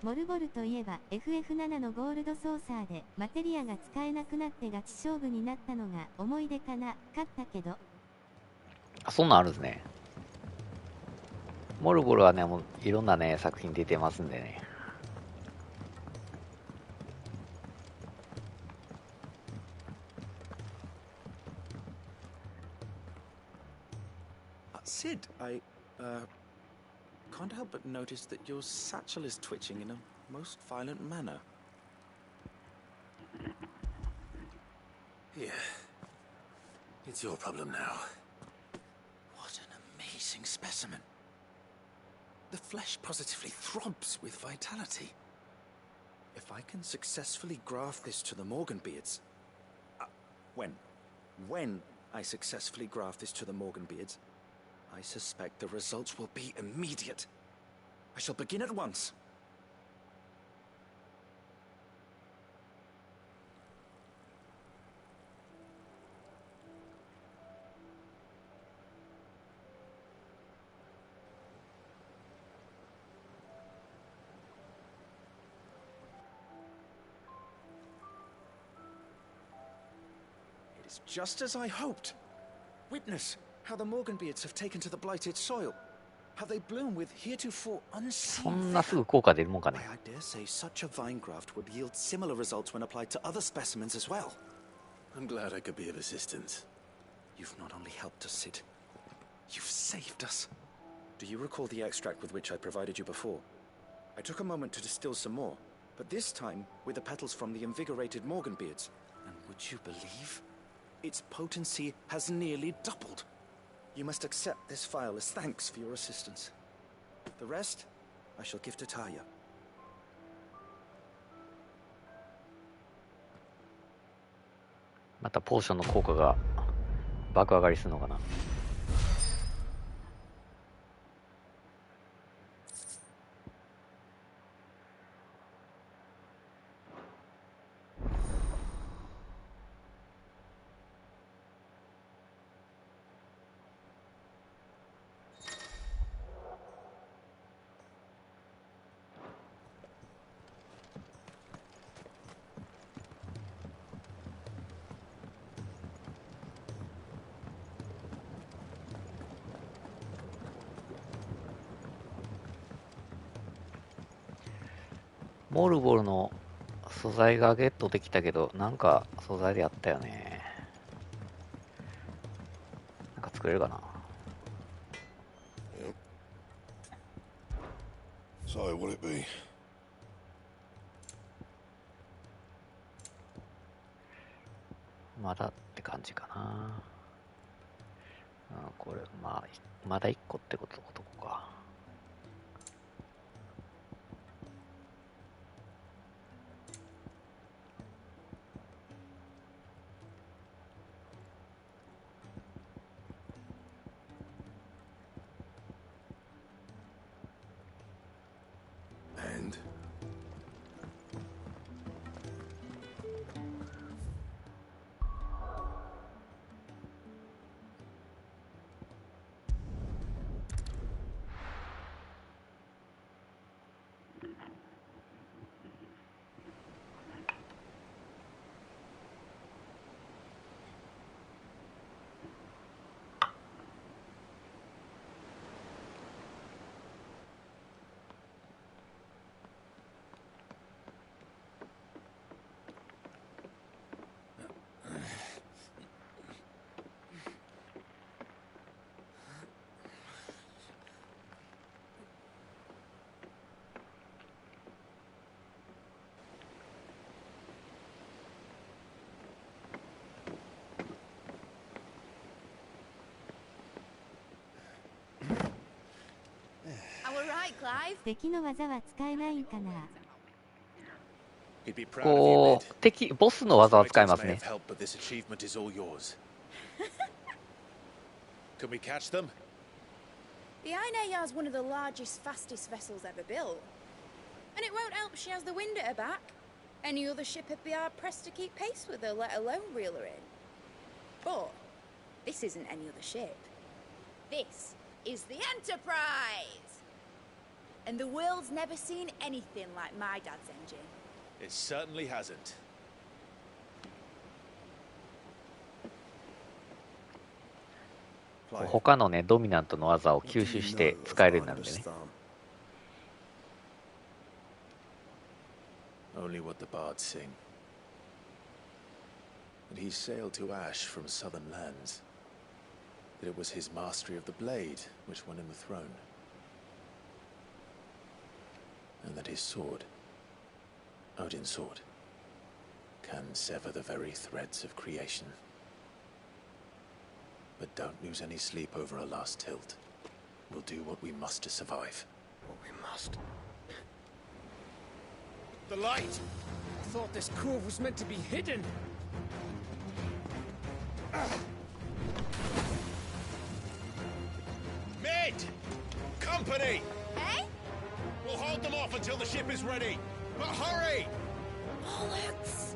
M: モルボルといえば FF7 のゴールドソーサーでマテリアが使えなくなってガチ勝負になったのが思い出かな。勝ったけど。
A: あ、そんなんあるんですね。モルボルはね、もういろんなね、作品出てますんでね。
S: Sid, I can't help but notice that your satchel is twitching in a most violent manner.
P: Yeah. It's your problem now.
S: What an amazing specimen. The flesh positively throbs with vitality. If I can successfully graft this to the Morganbeards... When I successfully graft this to the Morganbeards, I suspect the results will be immediate. I shall begin at once. It is just as I hoped. Witness how the Morganbeards have taken to the blighted soil. How they bloom with heretofore
A: そ
S: unseen
A: んなすぐ効果出るもんかね。
S: I dare say such a vine graft would yield similar results when applied to other specimens as well.
P: I'm glad I could be of assistance.
S: You've not only helped us, Sid, you've saved us. Do you recall the extract with which I provided you before? I took a moment to distill some more, but this time with the petals from the invigorated Morganbeards. And would you believe? Its potency has nearly doubled. You must accept this file as thanks for your assistance. The rest, I shall give to Taya.
A: またポーションの効果が爆上がりするのかな。モルボルの素材がゲットできたけど、なんか素材でやったよね。なんか作れるかな。
O: So, will it be?
A: まだって感じかな。これ、まあ、まだ1個ってことか。
O: And?
M: 敵の技は使えないんかな。
A: こう敵ボスの技は使えますね。
N: Can we catch them?
K: The Aine is one of the largest, fastest vessels ever built. And it won't help she has the wind at her back. Any other ship would be hard pressed to keep pace with her, let alone reel her in. But this isn't any other ship. This is the Enterprise! And the world's never seen anything like my dad's engine.
N: It certainly hasn't.
A: 他のねドミナントの技を吸収して使えるようになるんでね。
P: Only what the bards sing. That he sailed to Ash from southern lands. That it was his mastery of the blade which won him the throne. And that his sword, Odin's sword, can sever the very threads of creation. But don't lose any sleep over a last tilt. We'll do what we must to survive.
O: What we must.
H: The light! I thought this cove was meant to be hidden.
N: Mid! Company!
K: Eh?
N: We'll hold them off until the ship is ready. But hurry!
K: Bollocks!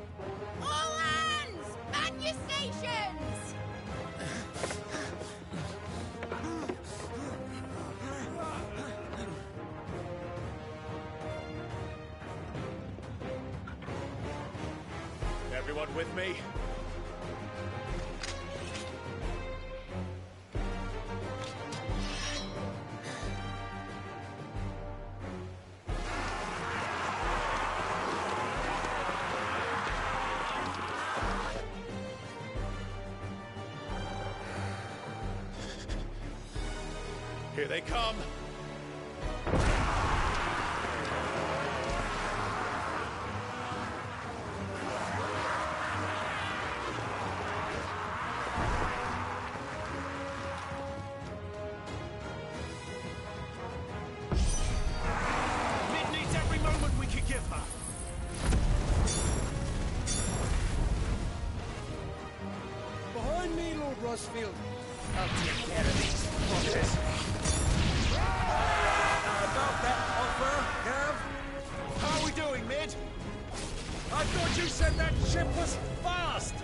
K: All hands! Man your stations!
N: Everyone with me? Here they come.
B: Mid needs every moment we can give her.
H: Behind me, Lord Rosfield. I'll take care of these fuckers.
B: About that offer, Gav? How are we doing, Mid? I thought you said that ship was fast!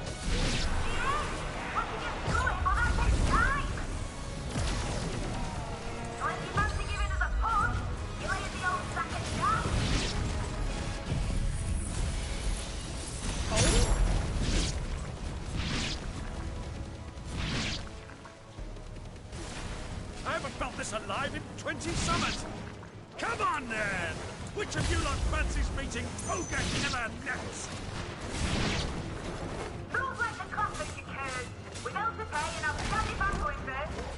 B: I haven't felt this alive in 20 summers! Come on, then! Which of you lot fancies meeting Ogre Killer next?
D: Rules like the conflict occurs. We know to pay and I'll stand it back for him first.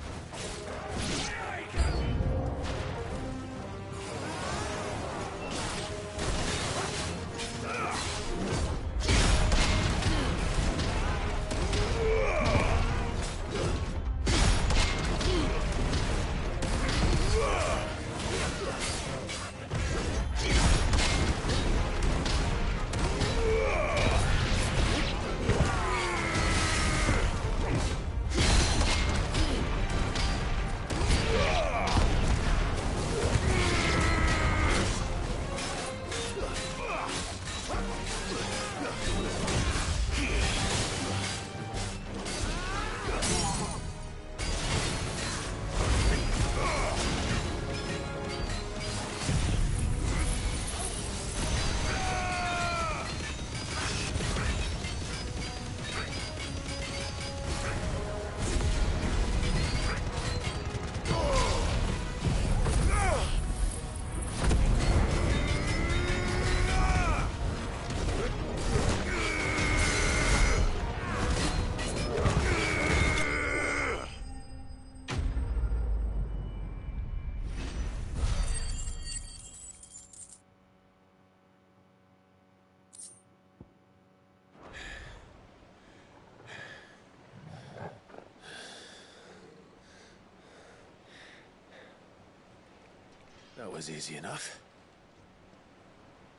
P: That was easy enough.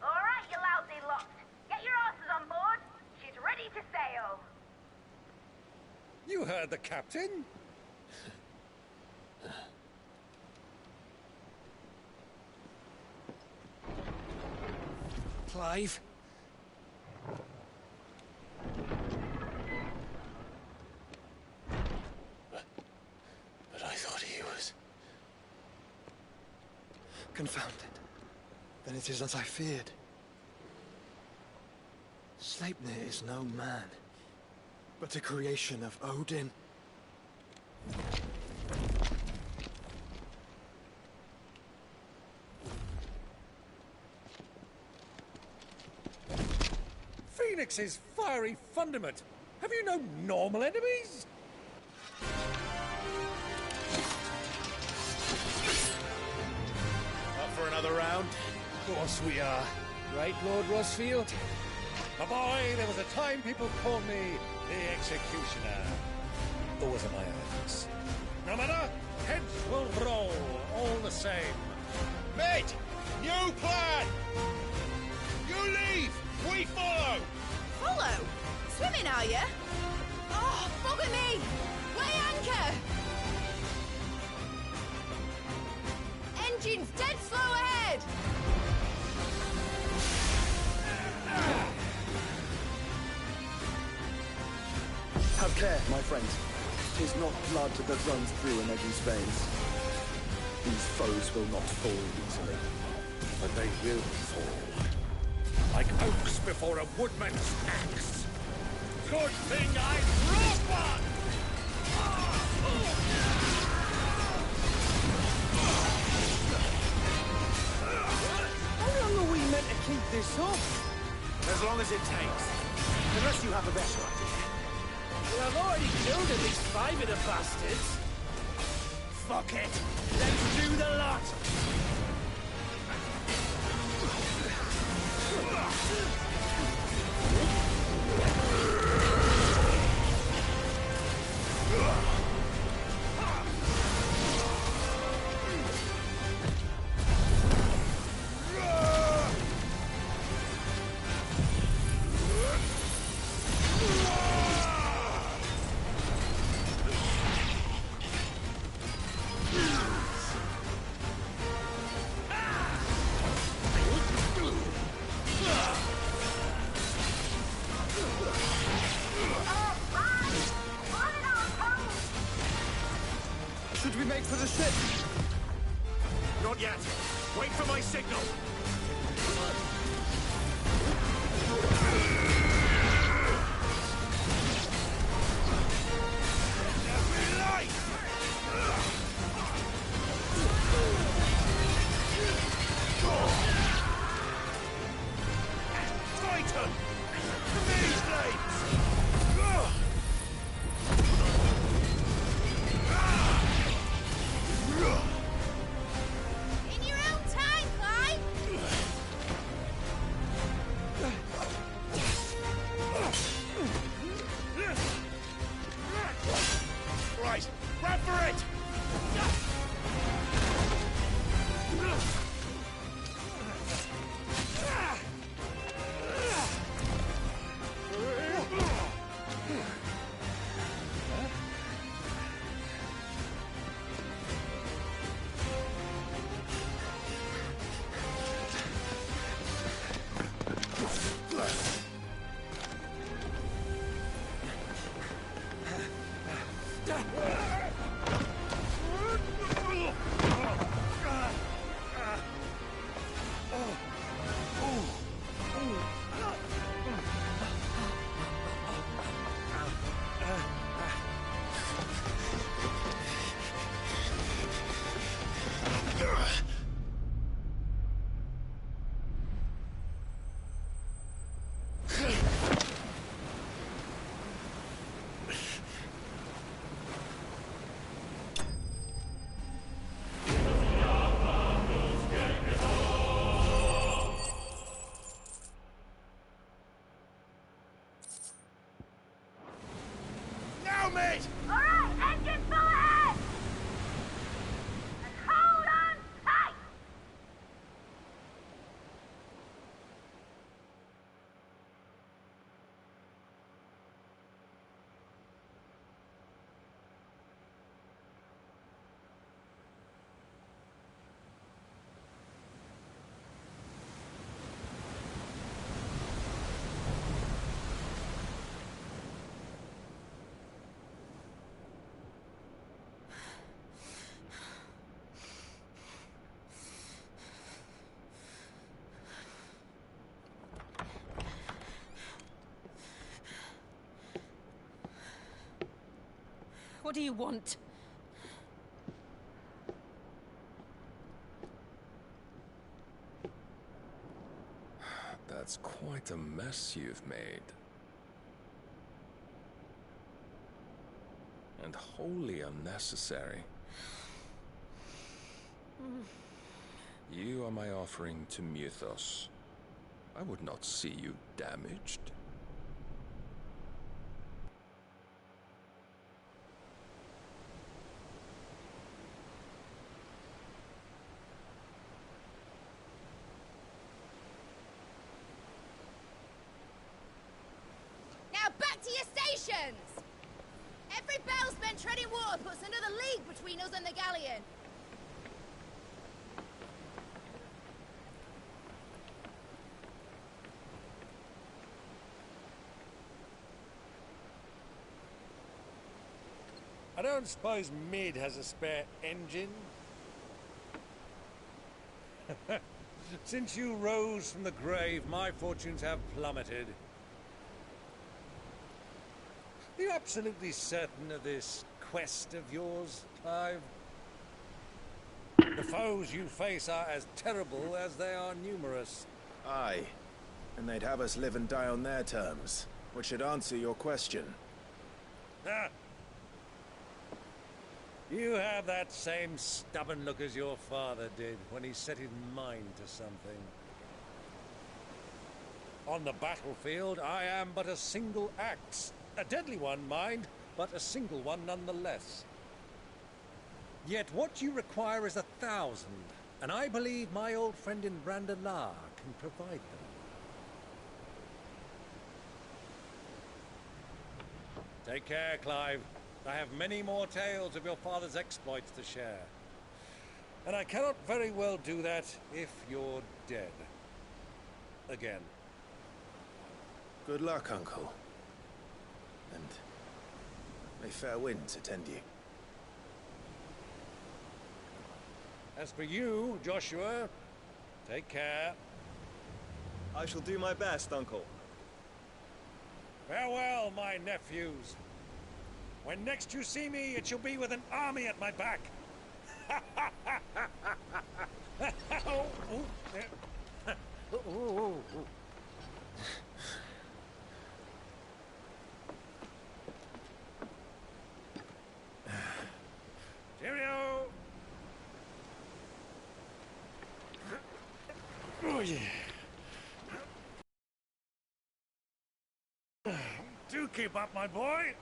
D: All right, you lousy lot. Get your asses on board. She's ready to sail.
Q: You heard the captain.
N: Clive?
P: But I thought he was...
G: Confounded. Then it is as I feared. Sleipnir is no man, but a creation of Odin.
Q: Phoenix's fiery fundament. Have you no normal enemies?
P: Up for another round?
Q: Of course we are. Right, Lord Rossfield? My boy, there was a time people called me the Executioner. Or was it my eyes? No matter, heads will roll, all the same.
N: Mate! New plan! You leave! We follow!
K: Follow? Swimming, are you? Oh, bugger me! Weigh anchor! Engine's dead slow ahead!
G: Have care, my friends. 'Tis not blood that runs through an Eddie's veins. These foes will not fall easily.
Q: But they will fall. Like oaks before a woodman's axe. Good thing I brought one!
J: How long are we meant to keep this up?
P: As long as it takes. Unless you have a better idea.
J: Well, I've already killed at least 5 of the bastards.
Q: Fuck it!
J: Let's do the lot!
G: Should we make for the ship?
Q: Not yet. Wait for my signal. Titan! These blades!
K: In your own time, Clyde!
Q: Right, grab for it! Now, mate!
D: All right, engine full ahead! And hold on tight!
T: What do you want?
I: That's quite a mess you've made. And wholly unnecessary. You are my offering to Mythos. I would not see you damaged.
K: Now back to your stations! Every bell spent treading water puts another league between us and the galleon.
Q: I don't suppose Mid has a spare engine? Since you rose from the grave, my fortunes have plummeted. Are you absolutely certain of this quest of yours, Clive? The foes you face are as terrible as they are numerous.
S: Aye. And they'd have us live and die on their terms, which should answer your question.
Q: Ah. You have that same stubborn look as your father did when he set his mind to something. On the battlefield, I am but a single axe. A deadly one, mind, but a single one nonetheless. Yet what you require is 1,000, and I believe my old friend in Brandalar can provide them. Take care, Clive. I have many more tales of your father's exploits to share. And I cannot very well do that if you're dead. Again.
S: Good luck, Uncle. And may fair winds attend you.
Q: As for you, Joshua, take care.
U: I shall do my best, Uncle.
Q: Farewell, my nephews. When next you see me, it shall be with an army at my back. Cheerio! Oh, yeah. Do keep up, my boy.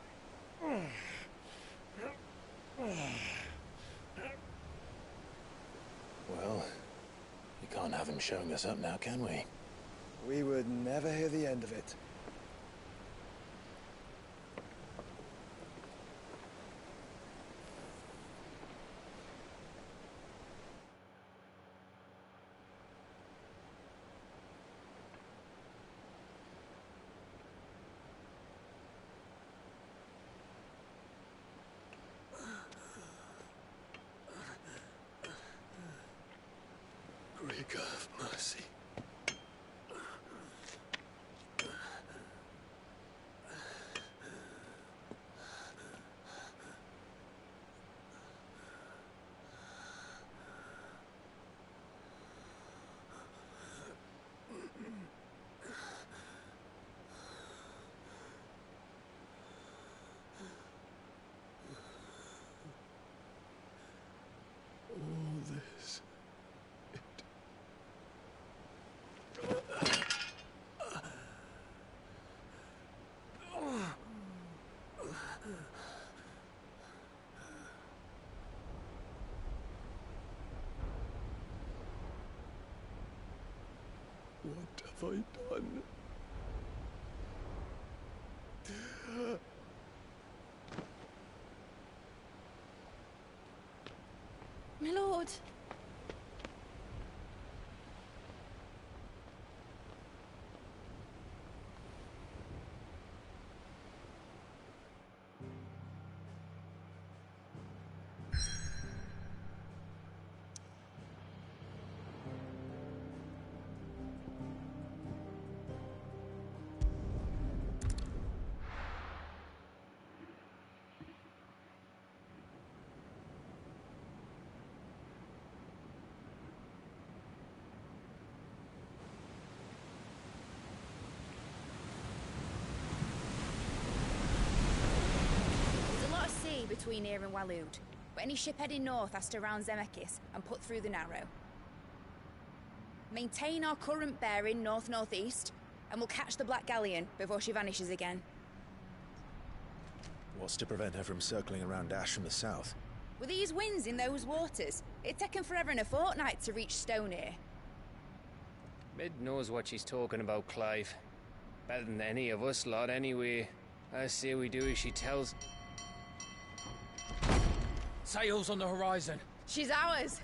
P: Well, we can't have him showing us up now, can we?
G: We would never hear the end of it.
O: Greek of mercy. All this. What have I done?
K: My lord. between here and Waloed, but any ship heading north has to round Zemeckis and put through the Narrow. Maintain our current bearing north-northeast, and we'll catch the Black Galleon before she vanishes again.
N: What's to prevent her from circling around Ash from the south?
K: With these winds in those waters, it'd taken forever and a fortnight to reach Stonehenge.
E: Mid knows what she's talking about, Clive. Better than any of us lot, anyway. I say we do as she tells.
H: Sails on the horizon.
K: She's ours.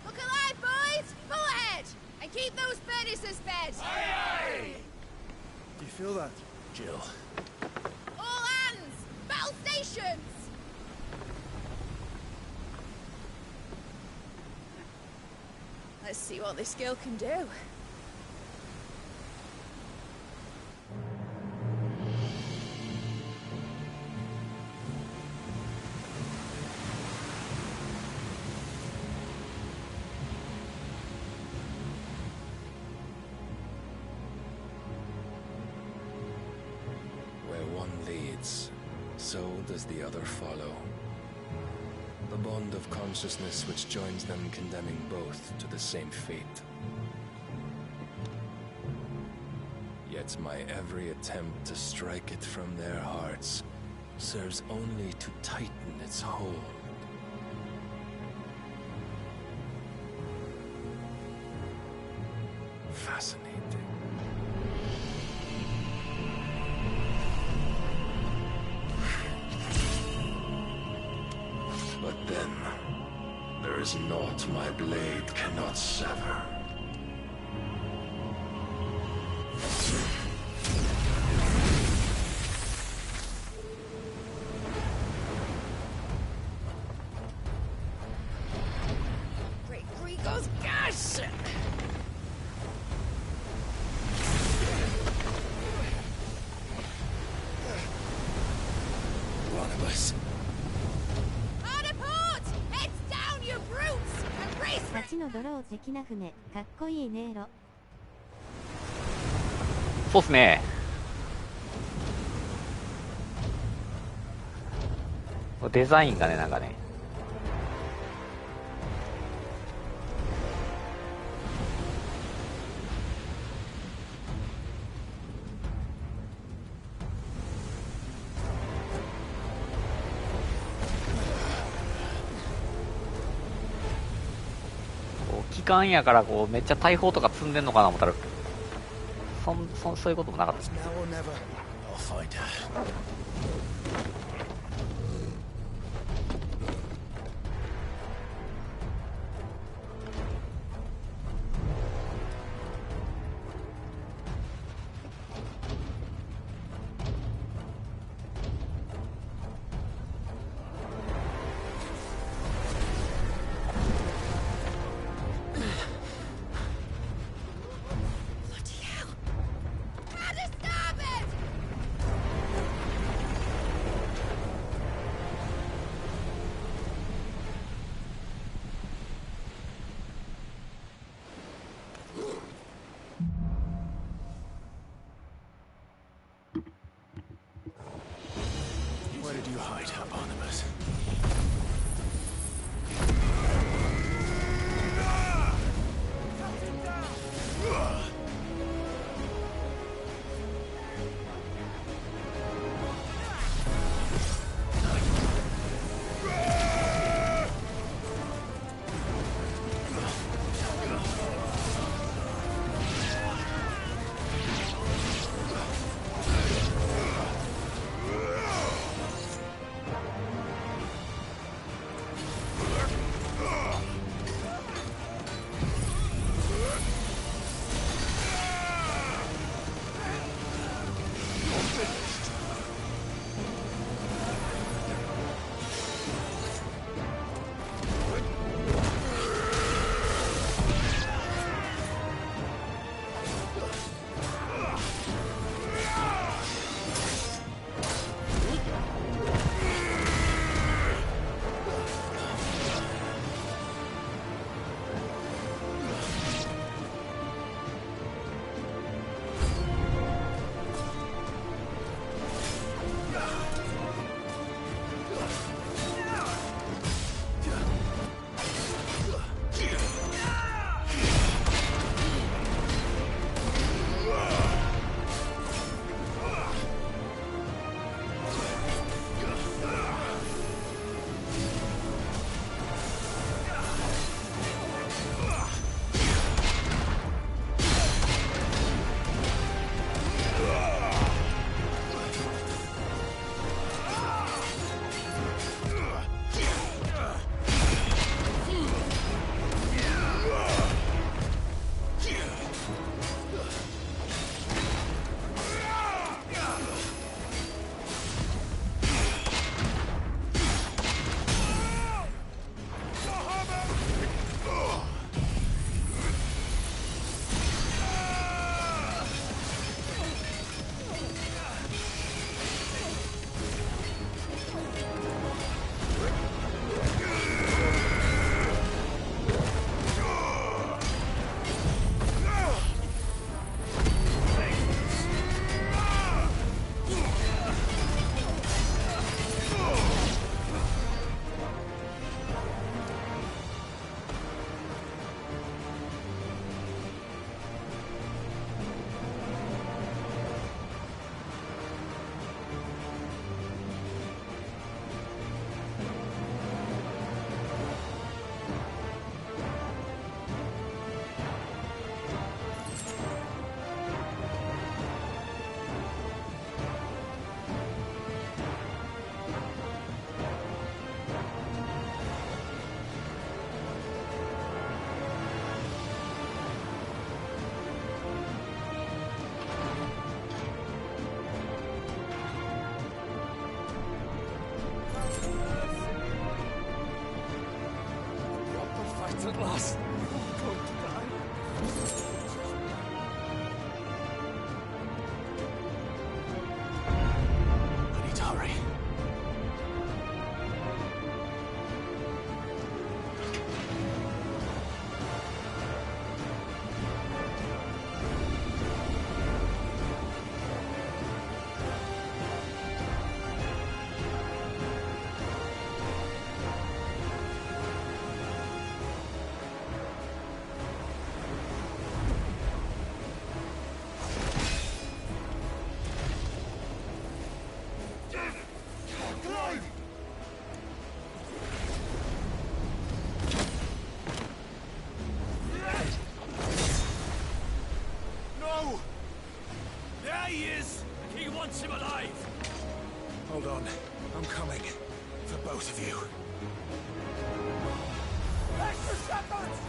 K: Look alive, boys! Pull ahead! And keep those furnaces fed!
H: Aye, aye!
S: Do you feel that, Jill?
K: All hands! Battle stations! Let's see what this girl can do.
P: Where one leads, so does the other follow. The bond of consciousness which joins them condemning both to the same fate. Yet my every attempt to strike it from their hearts serves only to tighten its hold. Fascinating. But then, there is naught my blade cannot sever.
K: Great Gregor's gas!
P: One of us.8
M: のドロー的な船、かっこいいねーろ。
A: そうっすね。デザインがね、なんかね。機関やからこうめっちゃ大砲とか積んでんのかな思ったらそういうこともなかったですね。
P: Where did you hide her, Barnabas?
H: It's at last. I'm going to die.
P: I need to hurry.
B: No! There he is! He wants him alive!
N: Hold on. I'm coming. For both of you.
B: Extra shepherds!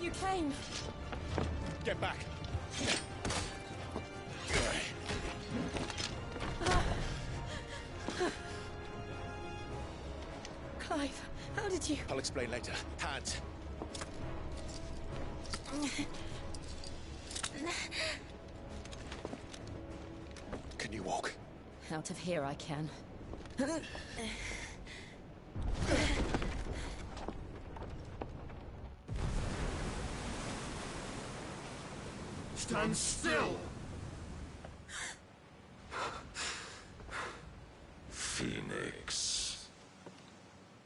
T: You came.
Q: Get back.
T: Clive, how did you...
Q: I'll explain later. Hands. Can you walk?
T: Out of here I can.
B: Stand still!
C: Phoenix.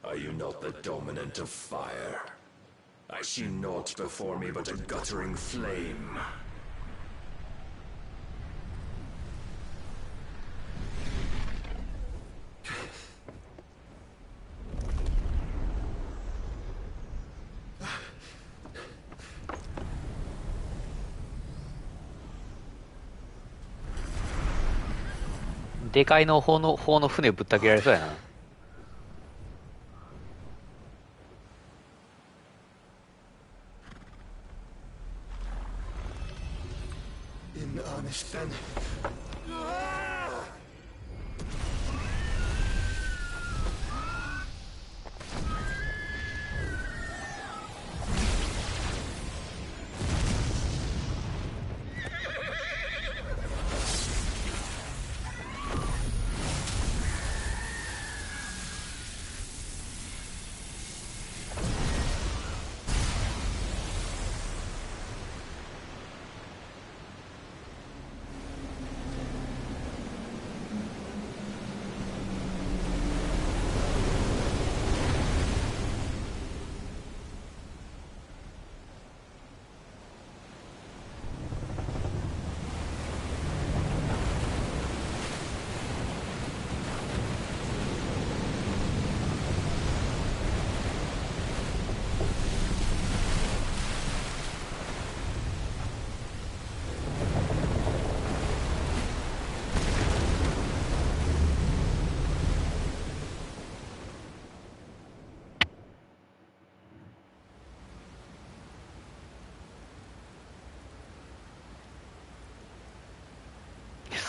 C: Are you not the dominant of fire? I see naught before me but a guttering flame.
A: でかいの方の船ぶった切られそうやな。
O: In earnest then.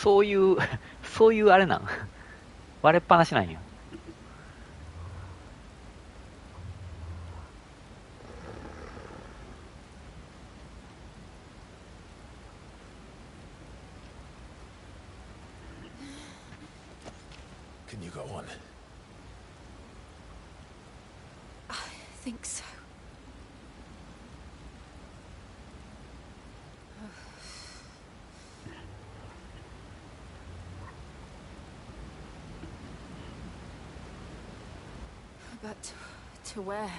A: そういうあれなん割れっぱなしなんや。
P: Can you go on?
T: I think so. But to where?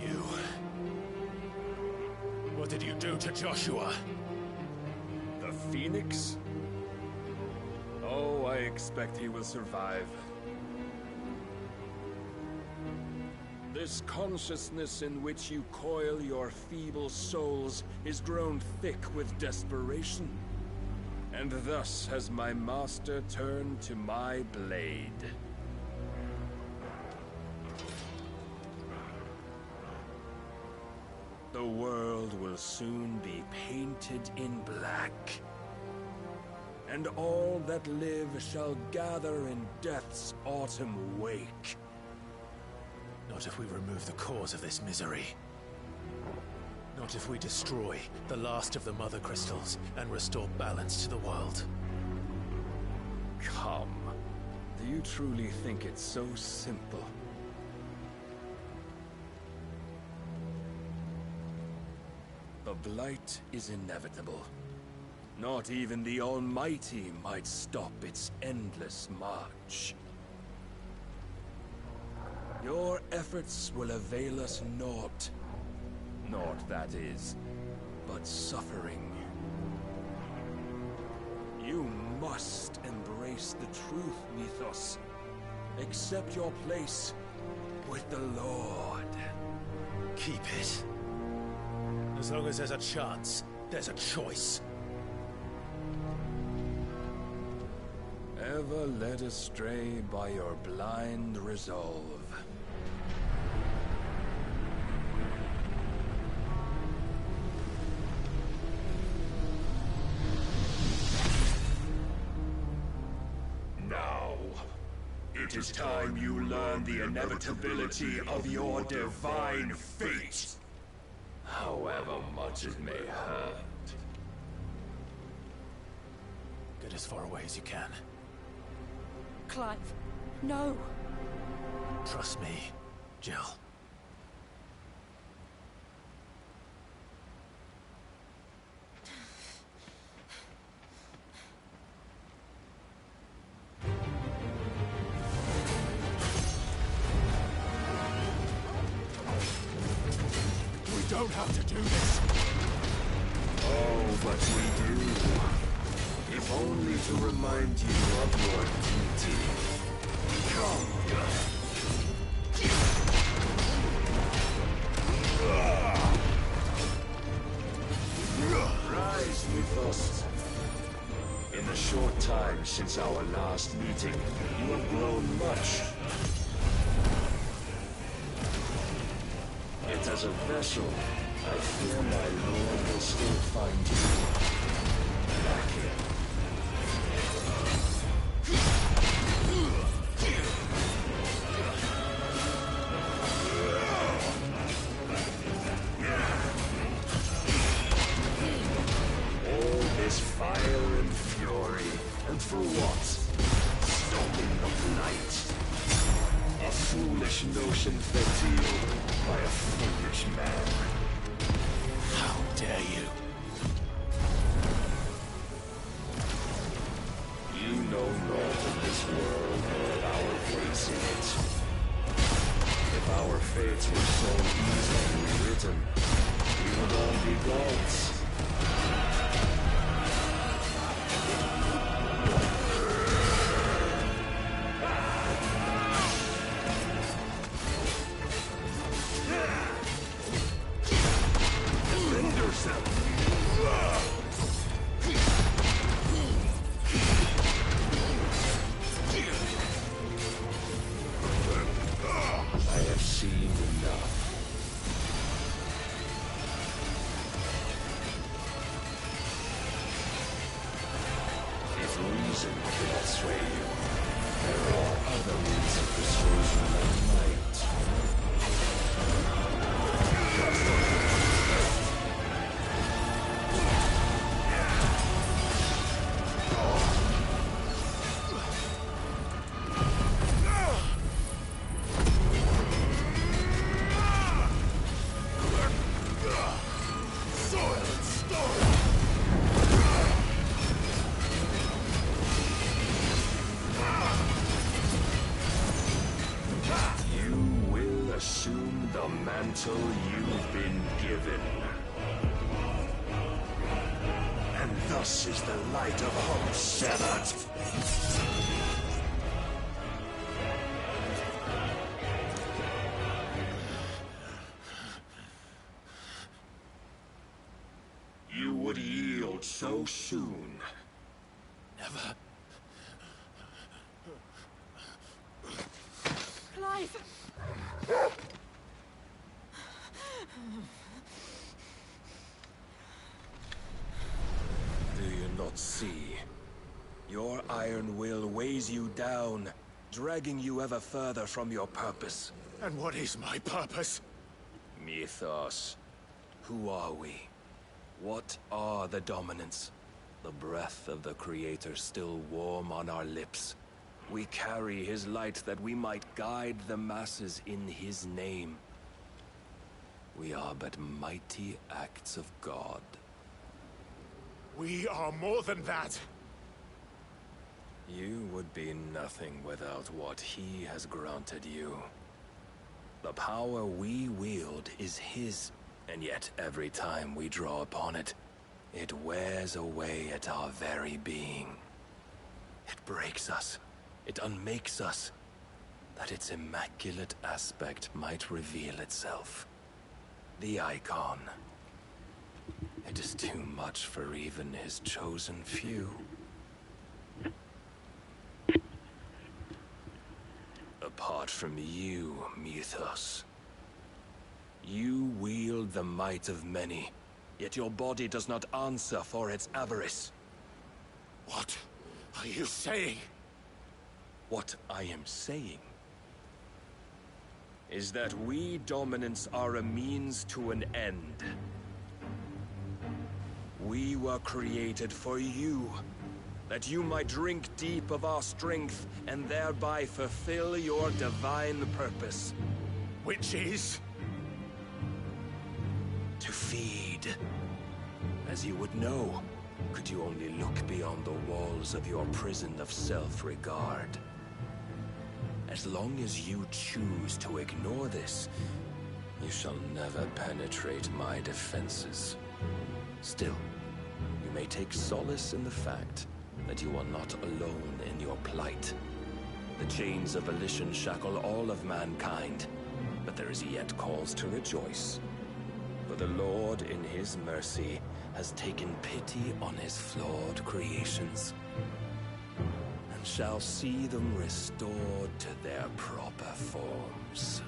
C: You... What did you do to Joshua?
B: The Phoenix? Oh, I expect he will survive. This consciousness in which you coil your feeble souls is grown thick with desperation. And thus has my master turned to my blade. The world will soon be painted in black. And all that live shall gather in death's autumn wake.
P: Not if we remove the cause of this misery. Not if we destroy the last of the Mother Crystals and restore balance to the world.
B: Come. Do you truly think it's so simple? The blight is inevitable. Not even the Almighty might stop its endless march. Your efforts will avail us naught. Naught, that is, but suffering. You You must embrace the truth, Mythos. Accept your place with the Lord.
P: Keep it. As long as there's a chance, there's a choice.
B: Ever led astray by your blind resolve.
C: Now, it is time you learn the inevitability of your divine fate. However much it may hurt.
P: Get as far away as you can.
T: Clive, no.
P: Trust me, Jill.
C: We don't have to do this. Oh, but we do. If only to remind you of your duty. Come. Rise, Mythos. In the short time since our last meeting, you have grown much. Yet as a vessel, I fear my lord will still find you lacking. All this fire and fury, and for what? Stopping the blight. A foolish notion fed to you by a foolish man.
P: How dare you?
C: You know naught of this world nor our place in it. If our fates were so easily written, we would all be gods. Defend yourself! I have seen enough. If reason cannot sway you, there are other means of persuasion that might. Assume the mantle you've been given. And thus is the light of hope severed. You would yield so soon.
P: Never.
T: Clive!
B: Do you not see? Your iron will weighs you down, dragging you ever further from your purpose.
C: And what is my purpose?
B: Mythos. Who are we? What are the dominants? The breath of the Creator still warm on our lips. We carry his light that we might guide the masses in his name. We are but mighty acts of God.
C: We are more than that.
B: You would be nothing without what he has granted you. The power we wield is his, and yet every time we draw upon it, it wears away at our very being.
P: It breaks us. It unmakes us. That its immaculate aspect might reveal itself. The icon. It is too much for even his chosen few. Apart from you, Mythos. You wield the might of many, yet your body does not answer for its avarice.
C: What are you saying?
P: What I am saying is that we dominants are a means to an end. We were created for you, that you might drink deep of our strength and thereby fulfill your divine purpose.
C: Which is?
P: To feed. As you would know, could you only look beyond the walls of your prison of self-regard. As long as you choose to ignore this, you shall never penetrate my defenses. Still, you may take solace in the fact that you are not alone in your plight. The chains of volition shackle all of mankind, but there is yet cause to rejoice. For the Lord, in his mercy, has taken pity on his flawed creations, and shall see them restored to their proper forms.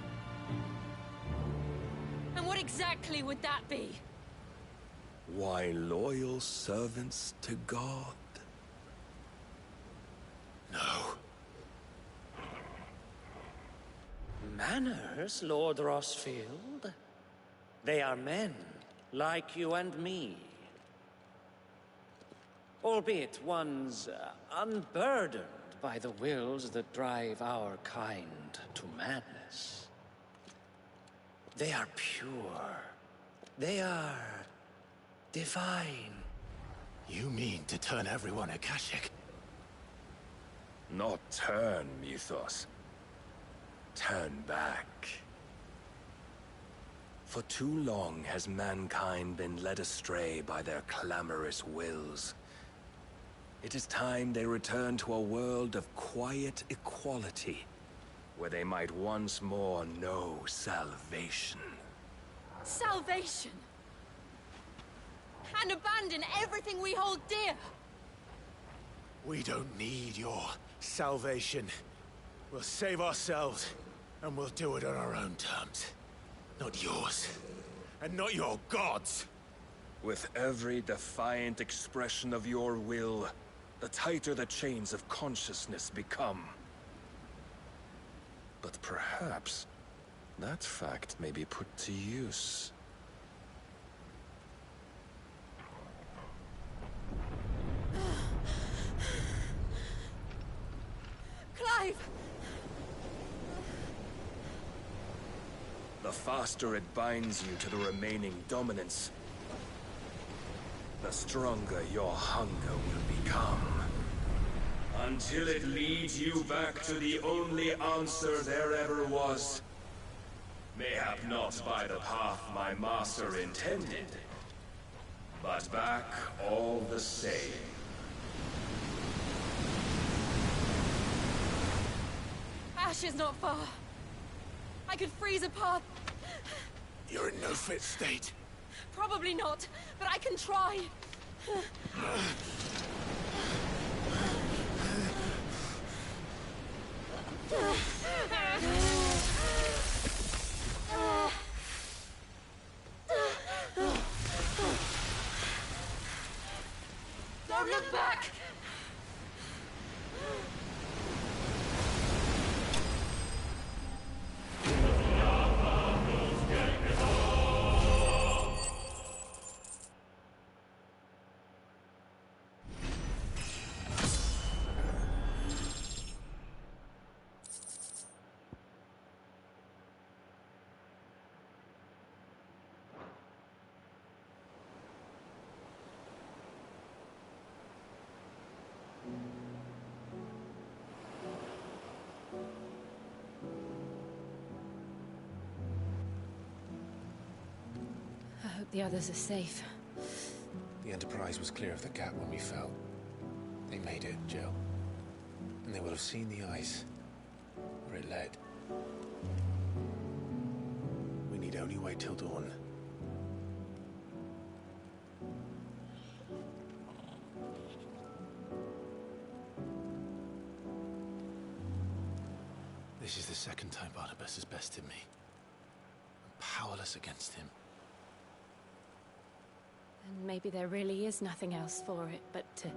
T: And what exactly would that be?
P: Why, loyal servants to God.
C: No.
E: Manners, Lord Rossfield? They are men, like you and me. Albeit ones unburdened by the wills that drive our kind to madness. They are pure. They are divine.
C: You mean to turn everyone Akashic?
P: Not turn, Mythos. Turn back. For too long has mankind been led astray by their clamorous wills. It is time they return to a world of quiet equality, where they might once more know salvation.
T: Salvation? And abandon everything we hold dear?
C: We don't need your salvation. We'll save ourselves, and we'll do it on our own terms. Not yours. And not your gods.
P: With every defiant expression of your will, the tighter the chains of consciousness become. But perhaps that fact may be put to use.
T: Clive!
P: The faster it binds you to the remaining dominance, the stronger your hunger will become. Until it leads you back to the only answer there ever was. Mayhap not by the path my master intended, but back all the same.
T: Ash is not far. I could freeze a path.
C: You're in no fit state.
T: Probably not, but I can try. Don't look back! I hope the others are safe.
P: The Enterprise was clear of the gap when we fell. They made it, Jill. and they will have seen the ice where it led. We need only wait till dawn. This is the second time Barnabas has bested me. I'm powerless against him.
F: And maybe there really is nothing else for it but to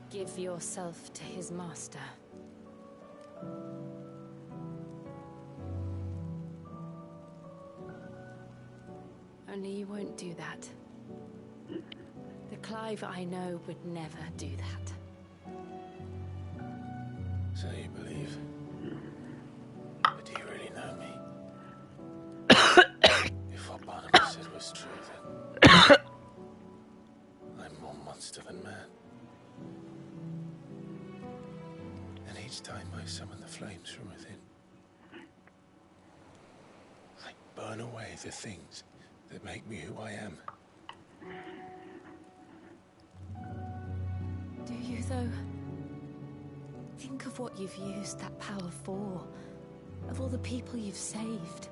F: give yourself to his master. Only you won't do that. The Clive I know would never do that.
P: So you believe? But do you really know me? If what Barnabas said was true, then I'm more monster than man. And each time I summon the flames from within, I burn away the things that make me who I am.
F: Do you, though? Think of what you've used that power for. Of all the people you've saved.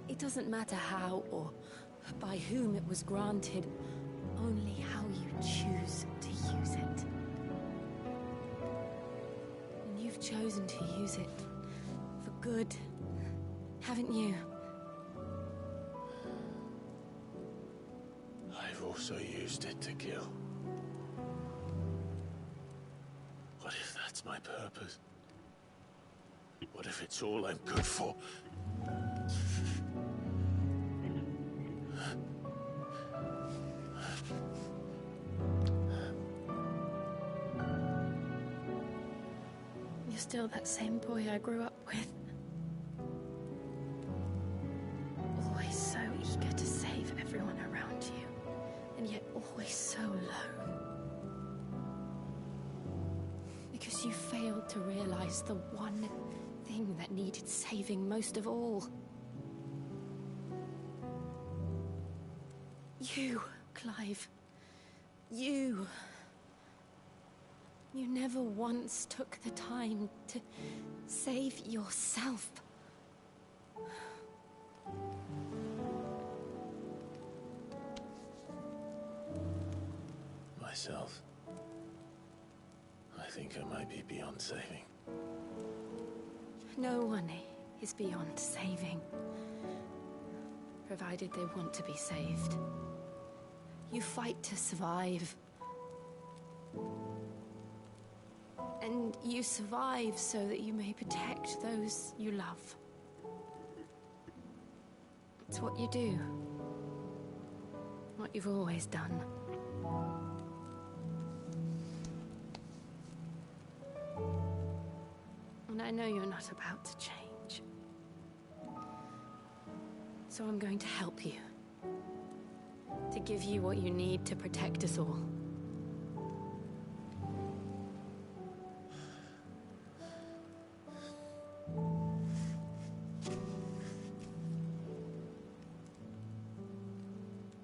F: It doesn't matter how or by whom it was granted, only how you choose to use it. And you've chosen to use it for good, haven't you?
P: I've also used it to kill. What if that's my purpose? What if it's all I'm good for?
F: You're still that same boy I grew up with. Always so eager to save everyone around you, and yet always so alone. Because you failed to realize the one thing that needed saving most of all. You, Clive. You. You never once took the time to save yourself.
P: Myself? I think I might be beyond saving.
F: No one is beyond saving, provided they want to be saved. You fight to survive. And you survive so that you may protect those you love. It's what you do. What you've always done. And I know you're not about to change. So I'm going to help you. To give you what you need to protect us all.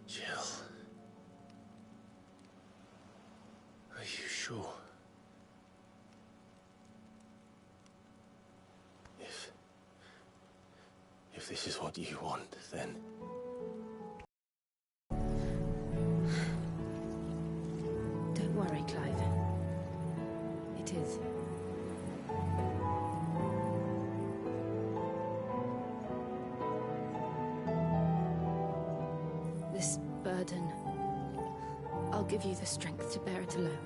P: Jill. Are you sure? If this is what you want, then...
F: Don't worry, Clive. It is. This burden, I'll give you the strength to bear it alone.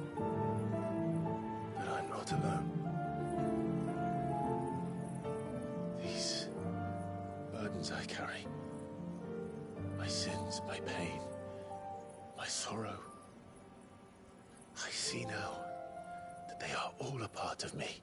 P: But I'm not alone. These burdens I carry, my sins, my pain, my sorrow, I see now that they are all a part of me.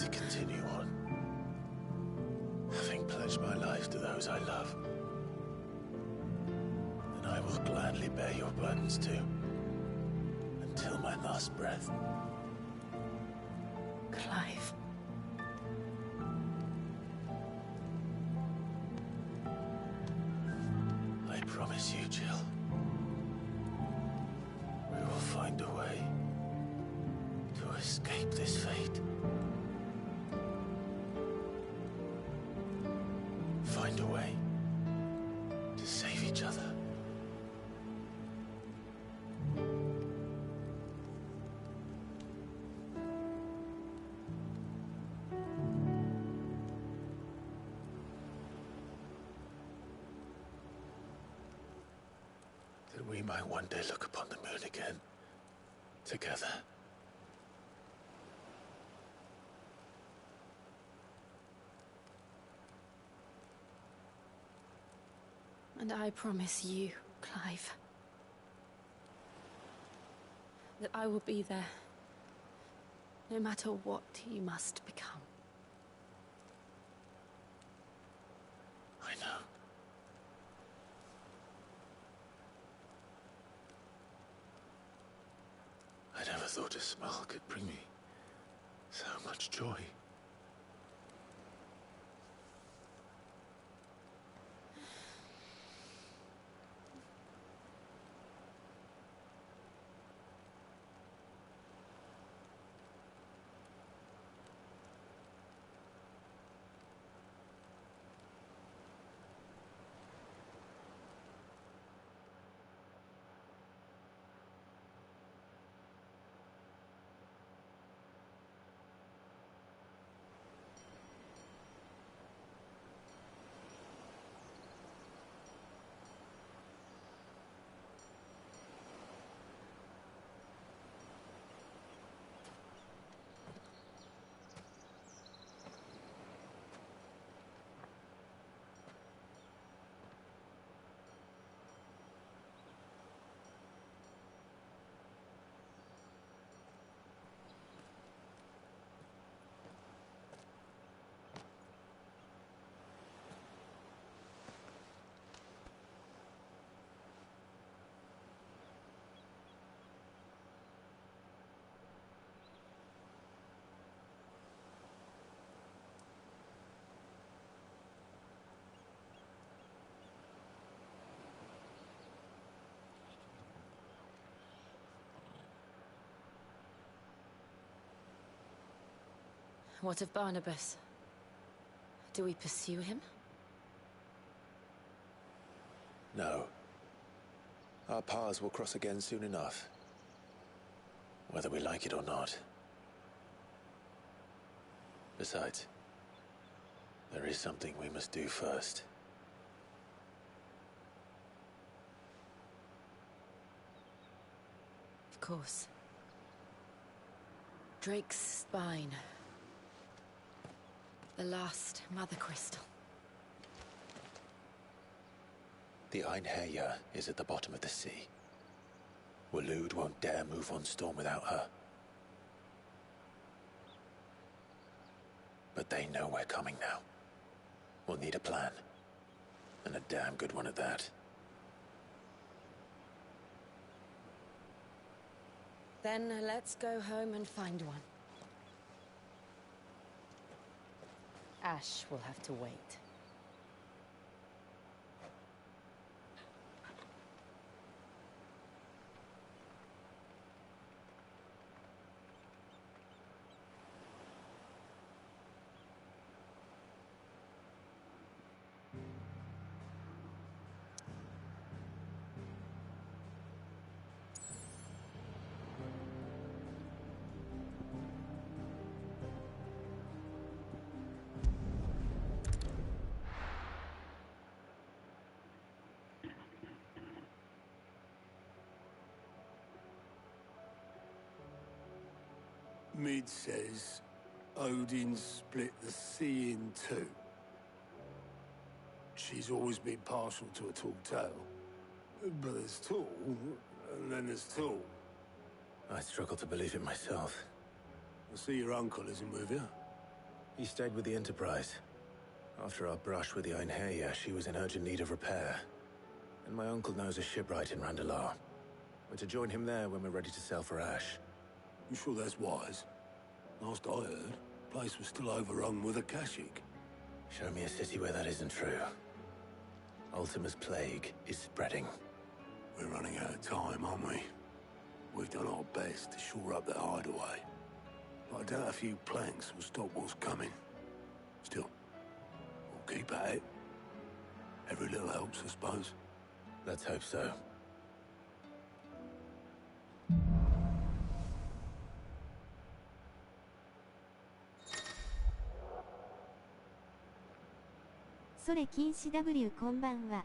P: to continue on, having pledged my life to those I love, then I will gladly bear your burdens too, until my last breath.
F: Clive.
P: I promise you, Jill, we will find a way to escape this fate. Find a way to save each other. That we might one day look upon the moon again, together.
F: And I promise you, Clive, that I will be there, no matter what you must become.
P: I know. I never thought a smile could bring me so much joy.
F: What of Barnabas? Do we pursue him?
P: No. Our paths will cross again soon enough. Whether we like it or not. Besides, there is something we must do first.
F: Of course. Drake's spine. The last Mother Crystal.
P: The Einherjar is at the bottom of the sea. Waloed won't dare move on Storm without her. But they know we're coming now. We'll need a plan. And a damn good one at that.
F: Then let's go home and find one. Ash will have to wait.
R: Mid says Odin split the sea in two. She's always been partial to a tall tale. But there's tall, and then there's tall.
P: I struggle to believe it myself.
R: I see your uncle isn't with you.
P: He stayed with the Enterprise. After our brush with the Einherja, she was in urgent need of repair. And my uncle knows a shipwright in Randalar. We're to join him there when we're ready to sail for Ash.
R: You sure that's wise? Last I heard, the place was still overrun with Akashic.
P: Show me a city where that isn't true. Ultima's plague is spreading.
R: We're running out of time, aren't we? We've done our best to shore up that hideaway. But I doubt a few planks will stop what's coming. Still, we'll keep at it. Every little helps, I suppose.
P: Let's hope so.
M: それ禁止 W こんばんは。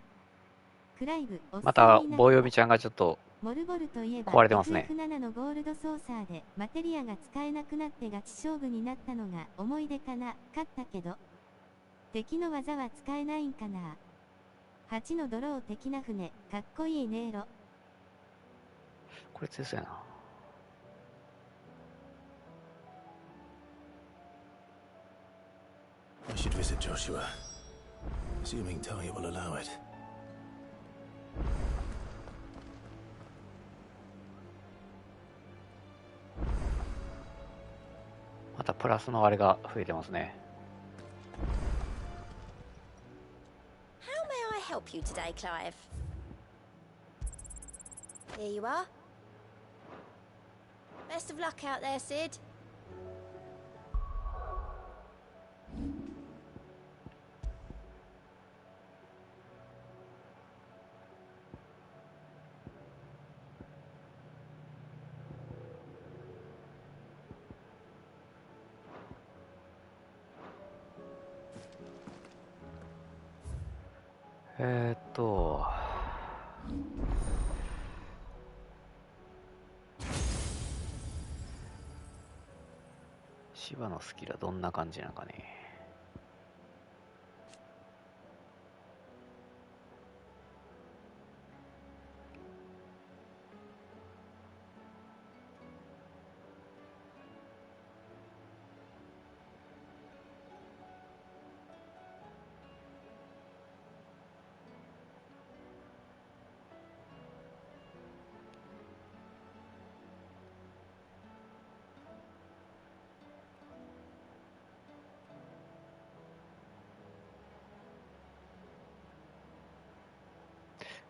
M: クライブ、
A: また棒読みちゃんがちょっと壊れてますね。
M: FF7 のゴールドソーサーでマテリアが使えなくなってガチ勝負になったのが思い出かな。勝ったけど敵の技は使えないんかな。8のドロー的な船、かっこいいねーろ。
A: これ強そうやな。
P: I should visit Joshua, assuming Talia will allow it.
A: またプラスのあれが増えてますね。
D: How may I help you today, Clive? Here you are. Best of luck out there, Sid.
A: 芝のスキルはどんな感じなのかね。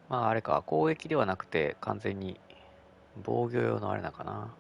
A: まああれか、攻撃ではなくて完全に防御用のあれなのかな。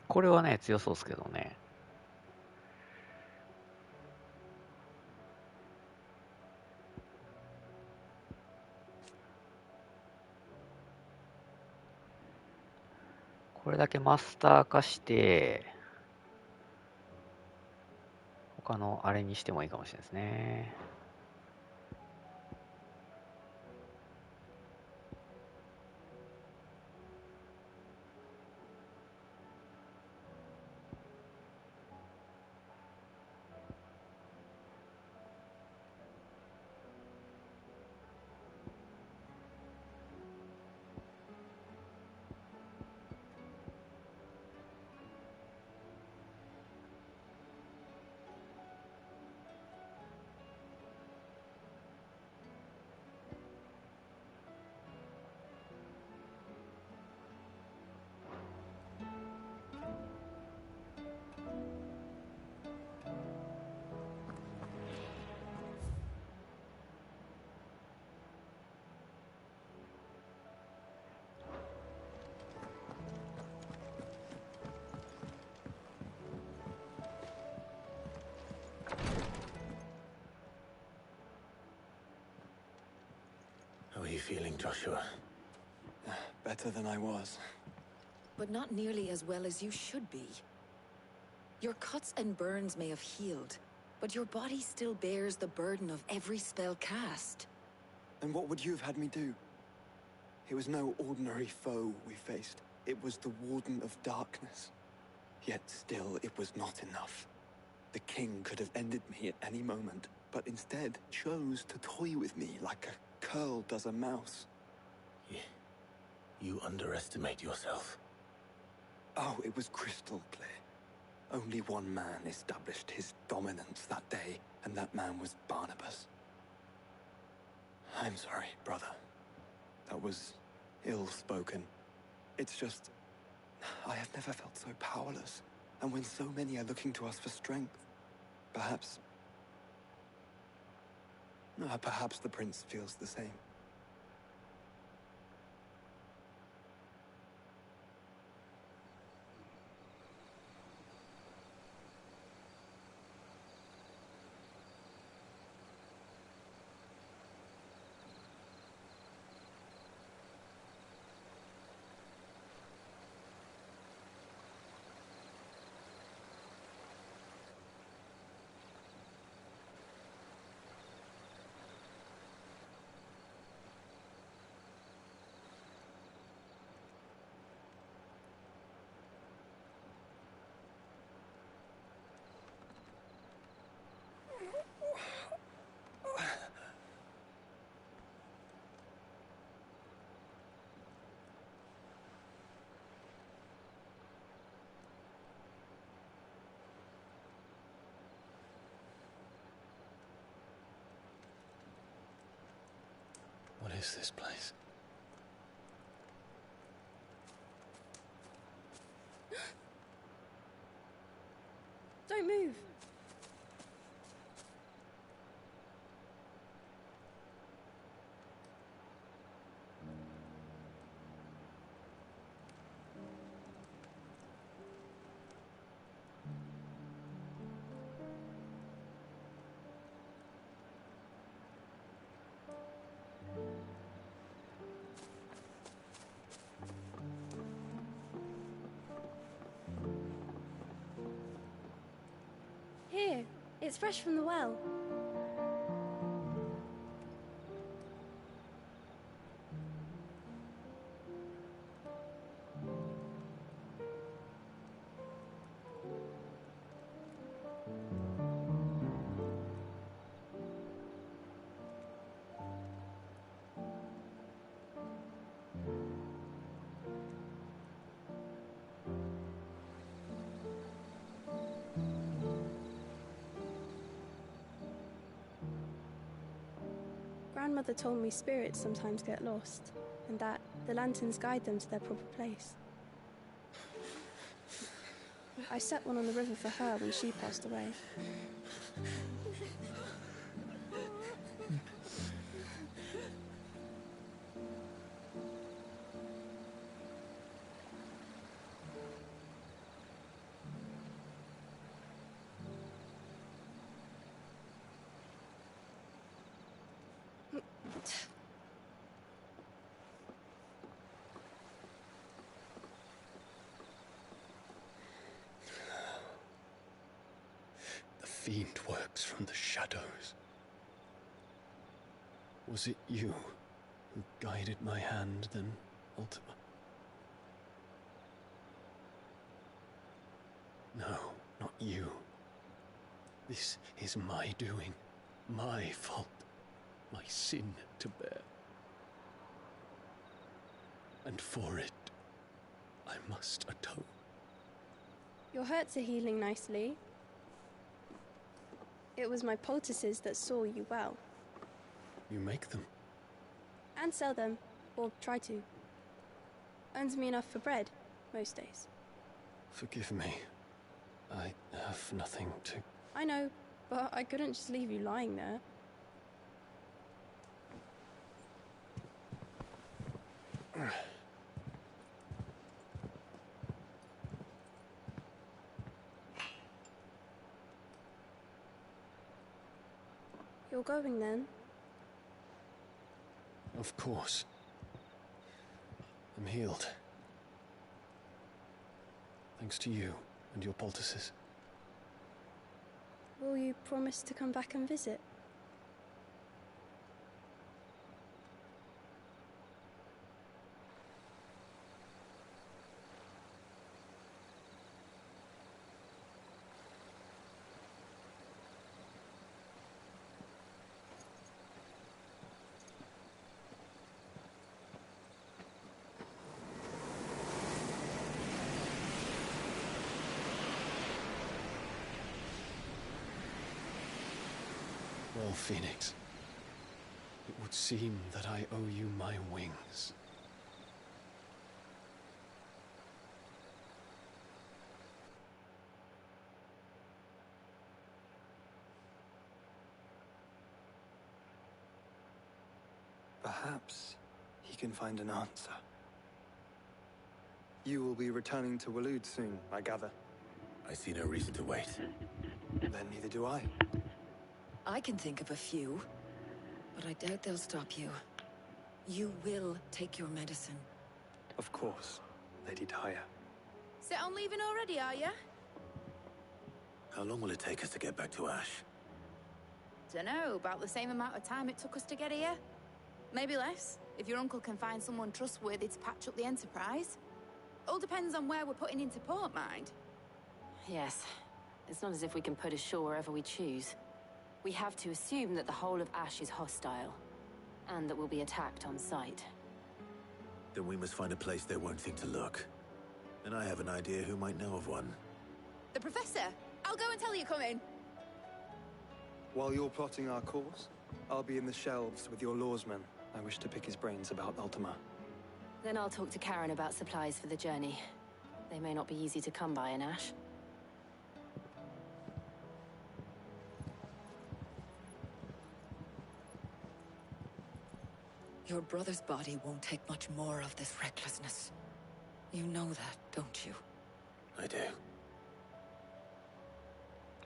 A: これはね、強そうですけどね。これだけマスター化して、他のあれにしてもいいかもしれないですね。
P: feeling, Joshua?
G: Better than I was.
L: But not nearly as well as you should be. Your cuts and burns may have healed, but your body still bears the burden of every spell cast.
G: And what would you have had me do? It was no ordinary foe we faced. It was the Warden of Darkness. Yet still, it was not enough. The king could have ended me at any moment, but instead chose to toy with me like a curl does a mouse.
P: You underestimate yourself.
G: Oh, it was crystal clear. Only one man established his dominance that day, and that man was Barnabas. I'm sorry, brother. That was ill-spoken. It's just, I have never felt so powerless. And when so many are looking to us for strength, perhaps the prince feels the same.
P: What is this place?
K: Don't move. Here, it's fresh from the well. Grandmother told me spirits sometimes get lost, and that the lanterns guide them to their proper place. I set one on the river for her when she passed away.
P: The fiend works from the shadows. Was it you who guided my hand, then, Ultima? No, not you. This is my doing, my fault, my sin to bear. And for it, I must atone.
K: Your hurts are healing nicely. It was my poultices that saw you well.
P: You make them?
K: And sell them, or try to. Earns me enough for bread, most days.
P: Forgive me. I have nothing to...
K: I know, but I couldn't just leave you lying there. You're going then?
Q: Of course. I'm healed. Thanks to you and your poultices.
J: Will you promise to come back and visit?
Q: Well, Phoenix, it would seem that I owe you my wings.
G: Perhaps he can find an answer. You will be returning to Waloed soon, I gather.
P: I see no reason to wait.
G: Then neither do I.
L: I can think of a few, but I doubt they'll stop you. You will take your medicine.
G: Of course, Lady Daya.
K: Set on leaving already, are ya?
P: How long will it take us to get back to Ash?
K: Dunno, about the same amount of time it took us to get here. Maybe less, if your uncle can find someone trustworthy to patch up the Enterprise. All depends on where we're putting into port, mind.
V: Yes. It's not as if we can put ashore wherever we choose. We have to assume that the whole of Ash is hostile, and that we'll be attacked on sight.
P: Then we must find a place they won't think to look. And I have an idea who might know of one.
K: The Professor! I'll go and tell you coming!
G: While you're plotting our course, I'll be in the shelves with your lawsman. I wish to pick his brains about Ultima.
V: Then I'll talk to Karen about supplies for the journey. They may not be easy to come by in Ash.
L: Your brother's body won't take much more of this recklessness. You know that, don't you?
P: I do.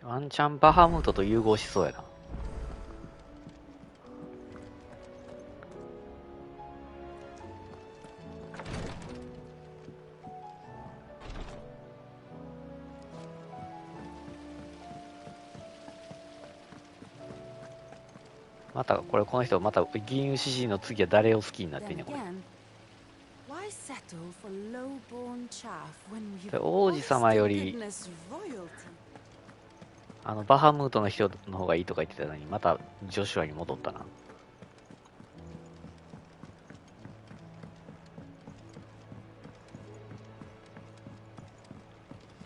A: ワンチャンバハムートと融合しそうやな。またこの人また銀融詩人の次は誰を好きになってんねんこれ。で王子様よりバハムートの人の方がいいとか言ってたのにまたジョシュアに戻ったな。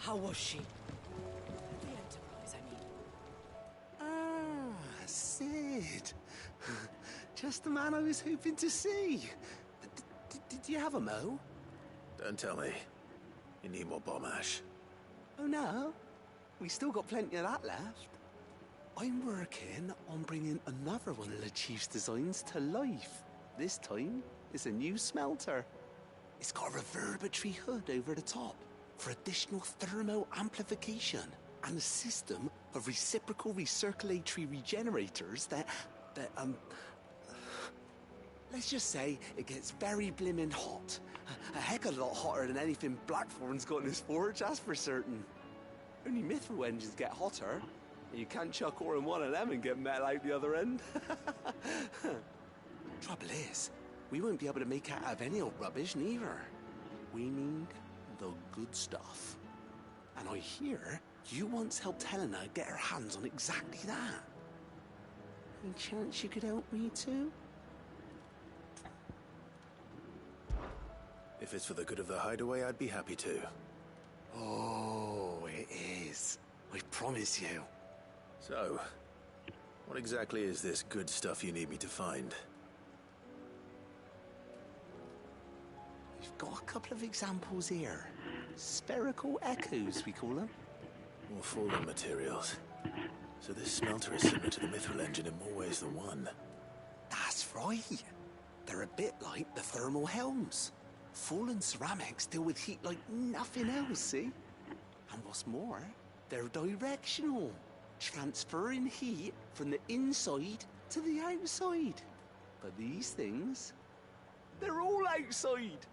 W: How was she? The Enterprise, I mean. Ah, Sid. Just the man I was hoping to see. Did you have a mo?
P: Don't tell me. You need more bomb ash.
W: Oh no, we still got plenty of that left. I'm working on bringing another one of the Chief's designs to life. This time, it's a new smelter. It's got a reverberatory hood over the top for additional thermal amplification and a system of reciprocal recirculatory regenerators that let's just say it gets very blimmin' hot. A heck of a lot hotter than anything Blackthorn's got in his forge, that's for certain. Only mithril engines get hotter. You can't chuck ore in one of them and get metal out the other end. Trouble is, we won't be able to make out of any old rubbish neither. We need the good stuff. And I hear you once helped Helena get her hands on exactly that. Any chance you could help me too?
P: If it's for the good of the hideaway, I'd be happy to.
W: Oh, it is. I promise you.
P: So, what exactly is this good stuff you need me to find?
W: We've got a couple of examples here. Spherical echoes, we call them.
P: More fallen materials. So this smelter is similar to the mithril engine in more ways than one.
W: That's right. They're a bit like the thermal helms. Fallen ceramics deal with heat like nothing else, see? And what's more, they're directional, transferring heat from the inside to the outside. But these things They're all outside.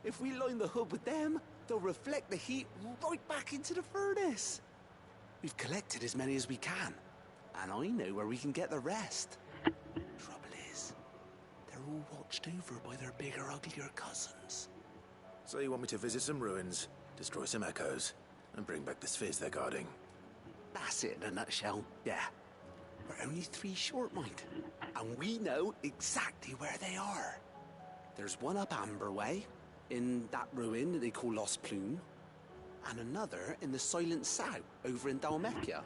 W: If we line the hub with them, they'll reflect the heat right back into the furnace. We've collected as many as we can, and I know where we can get the rest. Trouble is, they're all watched over by their bigger, uglier cousins.
P: So you want me to visit some ruins, destroy some echoes, and bring back the spheres they're guarding?
W: That's it in a nutshell, yeah. We're only 3 short, mind, and we know exactly where they are. There's one up Amber Way, in that ruin that they call Lost Plume, and another in the Silent South, over in Dalmekia.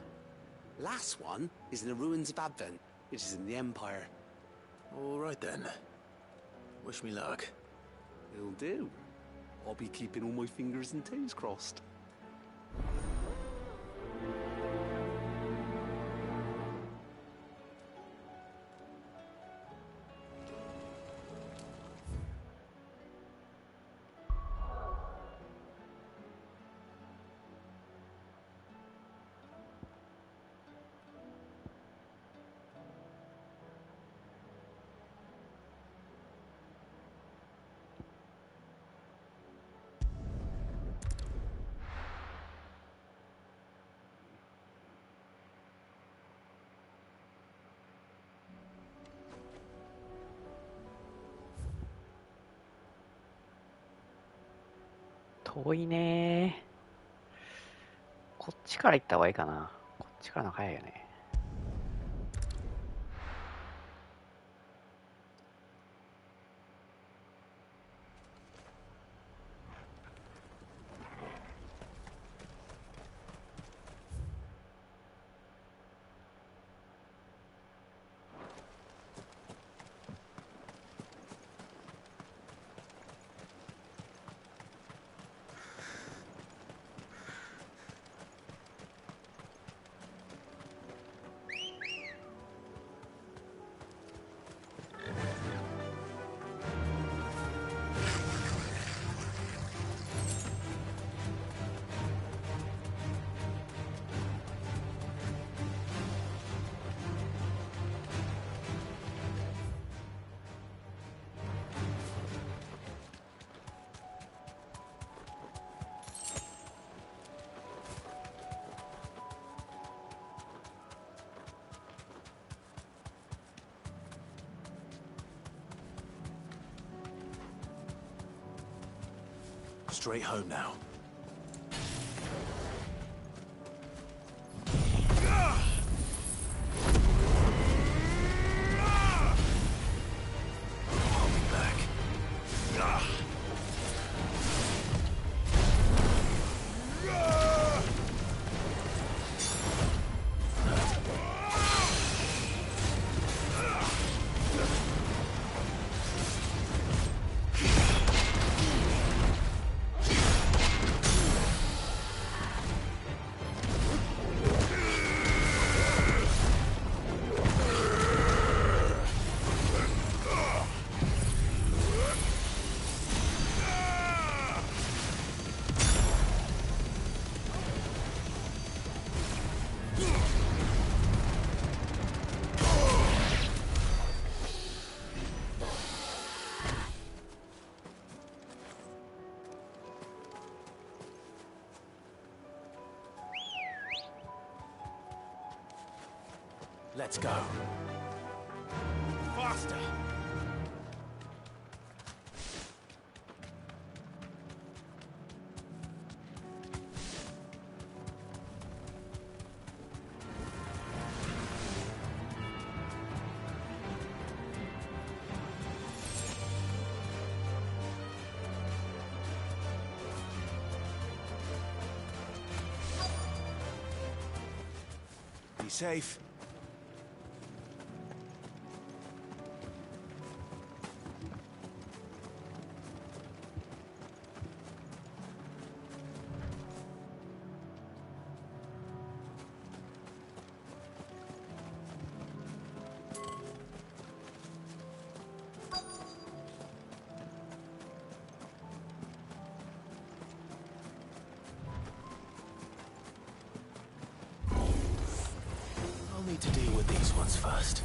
W: Last one is in the ruins of Advent, which is in the Empire.
P: All right then. Wish me luck.
W: Will do. I'll be keeping all my fingers and toes crossed.
A: 遠いね。こっちから行った方がいいかな。こっちからの早いよね。
P: Straight home now. Let's go. Faster! Be safe. Need to deal with these ones first.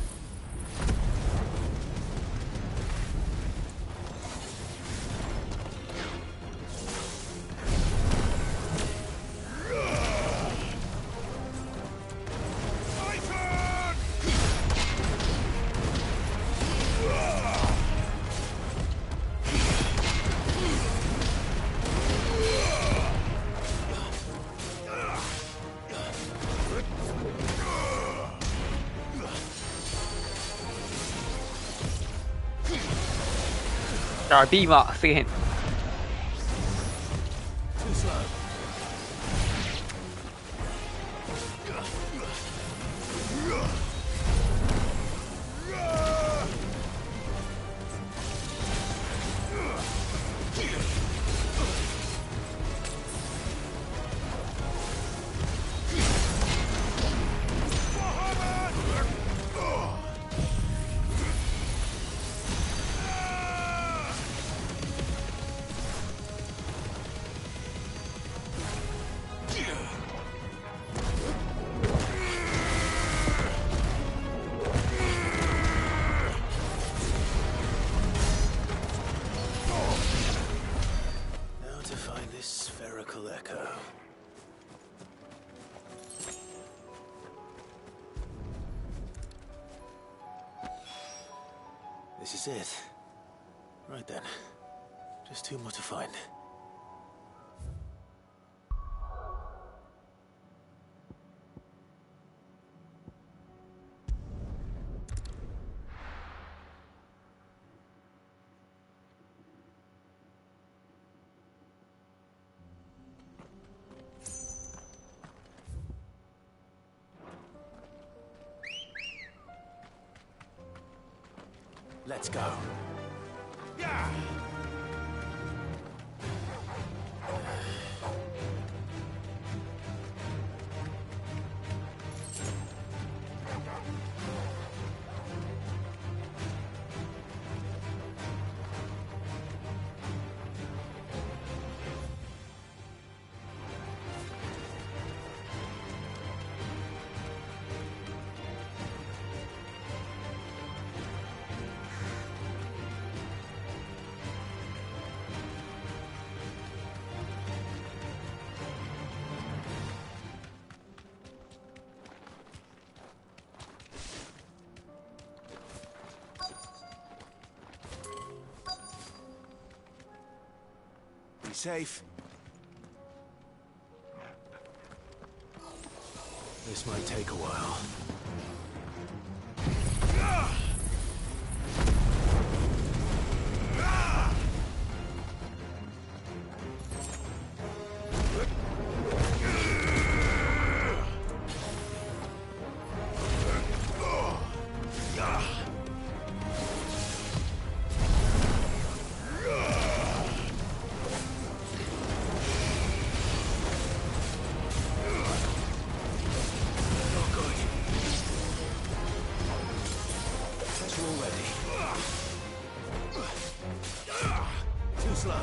A: あ、ビーマーすげえ。
P: This is it. Right then. Just two more to find. Let's go. Yeah.
C: Be safe.
P: This might take a while.
C: Too slow.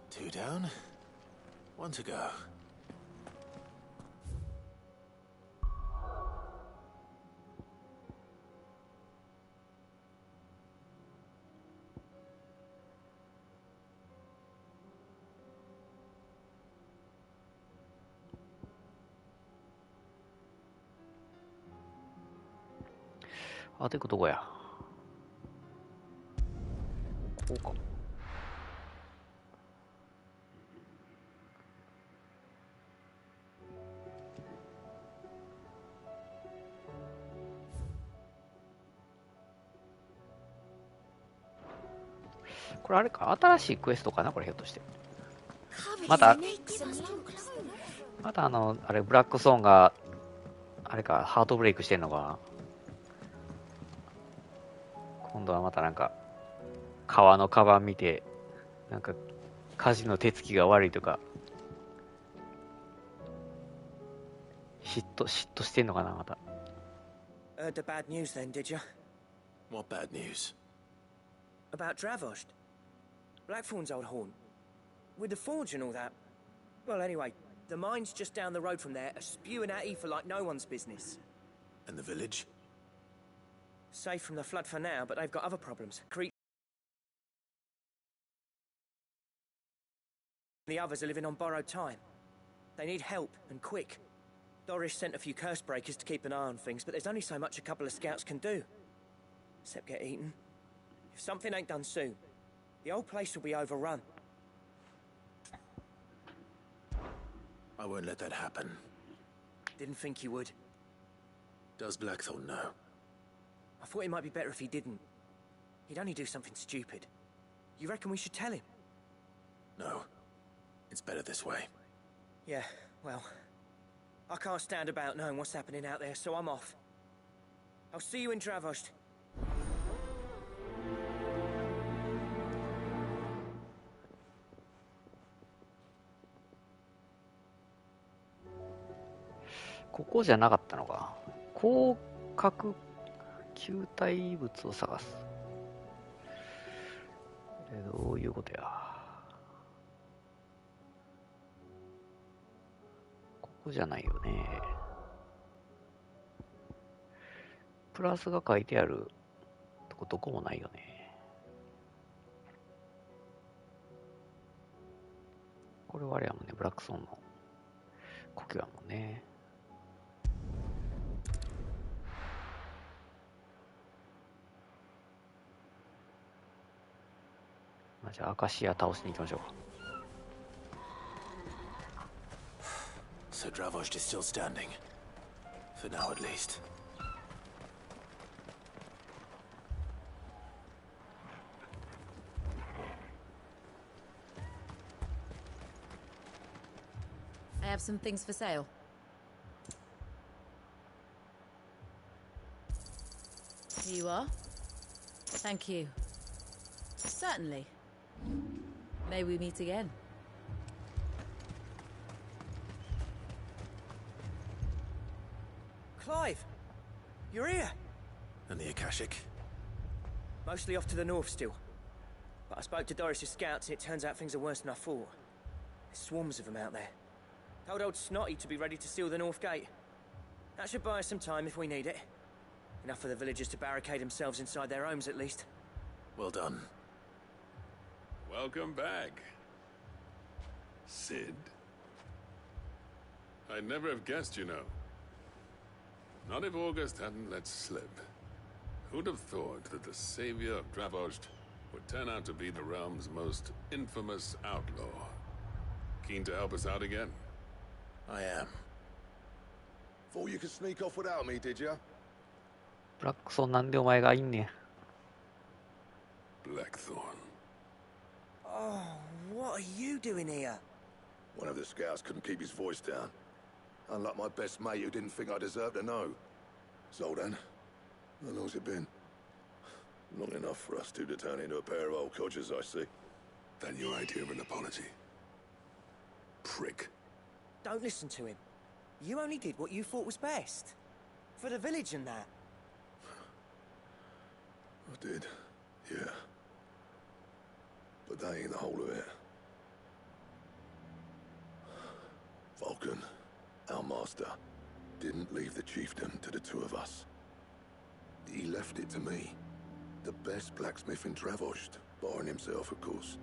P: Two down, one to go.
A: あと行くとこや。こうか。これあれか、新しいクエストかなこれひょっとして。またあれ、ブラックソーンが、あれか、ハートブレイクしてんのか。今度はまたなんか、革のカバン見て、なんか、火事の手つきが悪いとか、嫉妬してんのかな、また。
I: Heard the bad news then, did you?
P: What bad news?
I: About Dravost. Blackthorn's old haunt. With the forge and all that. Well, anyway, the mines just down the road from there are spewing out ether like no one's business.
P: And the village?
I: Safe from the flood for now, but they've got other problems. The others are living on borrowed time. They need help, and quick. Doris sent a few curse breakers to keep an eye on things, but there's only so much a couple of scouts can do. Except get eaten. If something ain't done soon, the whole place will be overrun.
P: I won't let that happen.
I: Didn't think you would.
P: Does Blackthorn know?
I: I thought it might be better if he didn't. He'd only do something stupid. You reckon we should tell him?
P: No. It's better this way.
I: Yeah, well... I can't stand about knowing what's happening out there, so I'm off. I'll see you in Dravost.
A: ここじゃなかったのか。広角球体物を探す。どういうことや。ここじゃないよね。プラスが書いてあるとこどこもないよね。これはあれやもんね、ブラックソンの故郷やもんね。じゃあアカシア倒しに行きましょう。
P: So Dravost is still standing. For now at least.
H: I have some things for sale. Here you are. Thank you. Certainly. May we meet again.
I: Clive! You're here!
P: And the Akashic?
I: Mostly off to the north still. But I spoke to Doris's scouts and it turns out things are worse than I thought. There's swarms of them out there. Told old Snotty to be ready to seal the north gate. That should buy us some time if we need it. Enough for the villagers to barricade themselves inside their homes at least.
P: Well done.
B: Welcome back. Sid? I'd never have guessed, you know. Not if August hadn't let slip. Who'd have thought that the savior of Dravost would turn out to be the realm's most infamous outlaw? Keen to help us out again?
P: I am.
O: Thought you could sneak off without me, did ya?
A: ブラックソンなんでお前がいんねん。
B: Blackthorn.
I: Oh, what are you doing here?
O: One of the scouts couldn't keep his voice down. Unlike my best mate who didn't think I deserved to know. So then, how long's it been? Long enough for us two to turn into a pair of old codgers, I see.
B: That your idea of an apology? Prick.
I: Don't listen to him. You only did what you thought was best. For the village and that.
O: I did, yeah. But that ain't the whole of it. Vulcan, our master, didn't leave the chiefdom to the two of us. He left it to me. The best blacksmith in Dravost, barring himself, of course.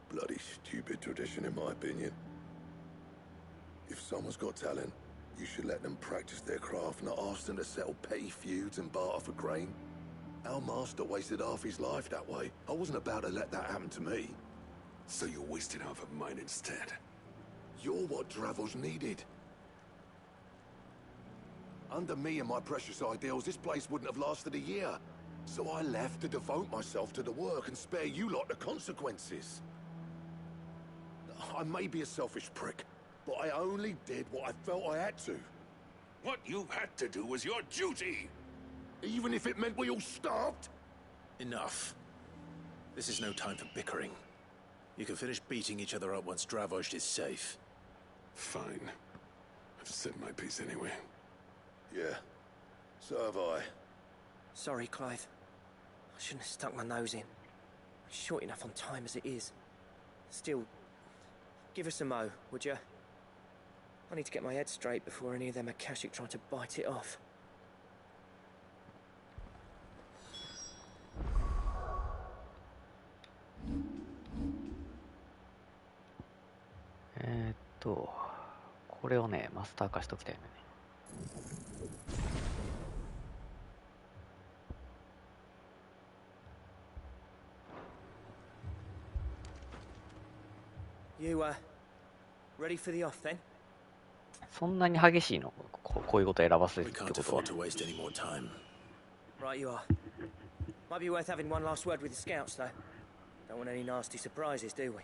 O: Bloody stupid tradition, in my opinion. If someone's got talent, you should let them practice their craft, not ask them to settle petty feuds and barter for grain. Our master wasted half his life that way. I wasn't about to let that happen to me.
B: So you wasted half of mine instead.
O: You're what Dravost needed. Under me and my precious ideals, this place wouldn't have lasted a year. So I left to devote myself to the work and spare you lot the consequences. I may be a selfish prick, but I only did what I felt I had to.
B: What you had to do was your duty!
O: Even if it meant we all starved?
P: Enough. This is no time for bickering. You can finish beating each other up once Dravost is safe.
B: Fine. I've said my piece anyway.
O: Yeah. So have I.
I: Sorry, Clive. I shouldn't have stuck my nose in. We're short enough on time as it is. Still, give us a mo, would you? I need to get my head straight before any of them Akashic try to bite it off.
A: これをね、マスター化しときたいんだね。
I: You, ready for the off then?
A: そんなに激しいの？こういうこと選ばせるってことは。
I: Right you are. Might be worth having one last word with the scouts, though. Don't want any nasty surprises, do we?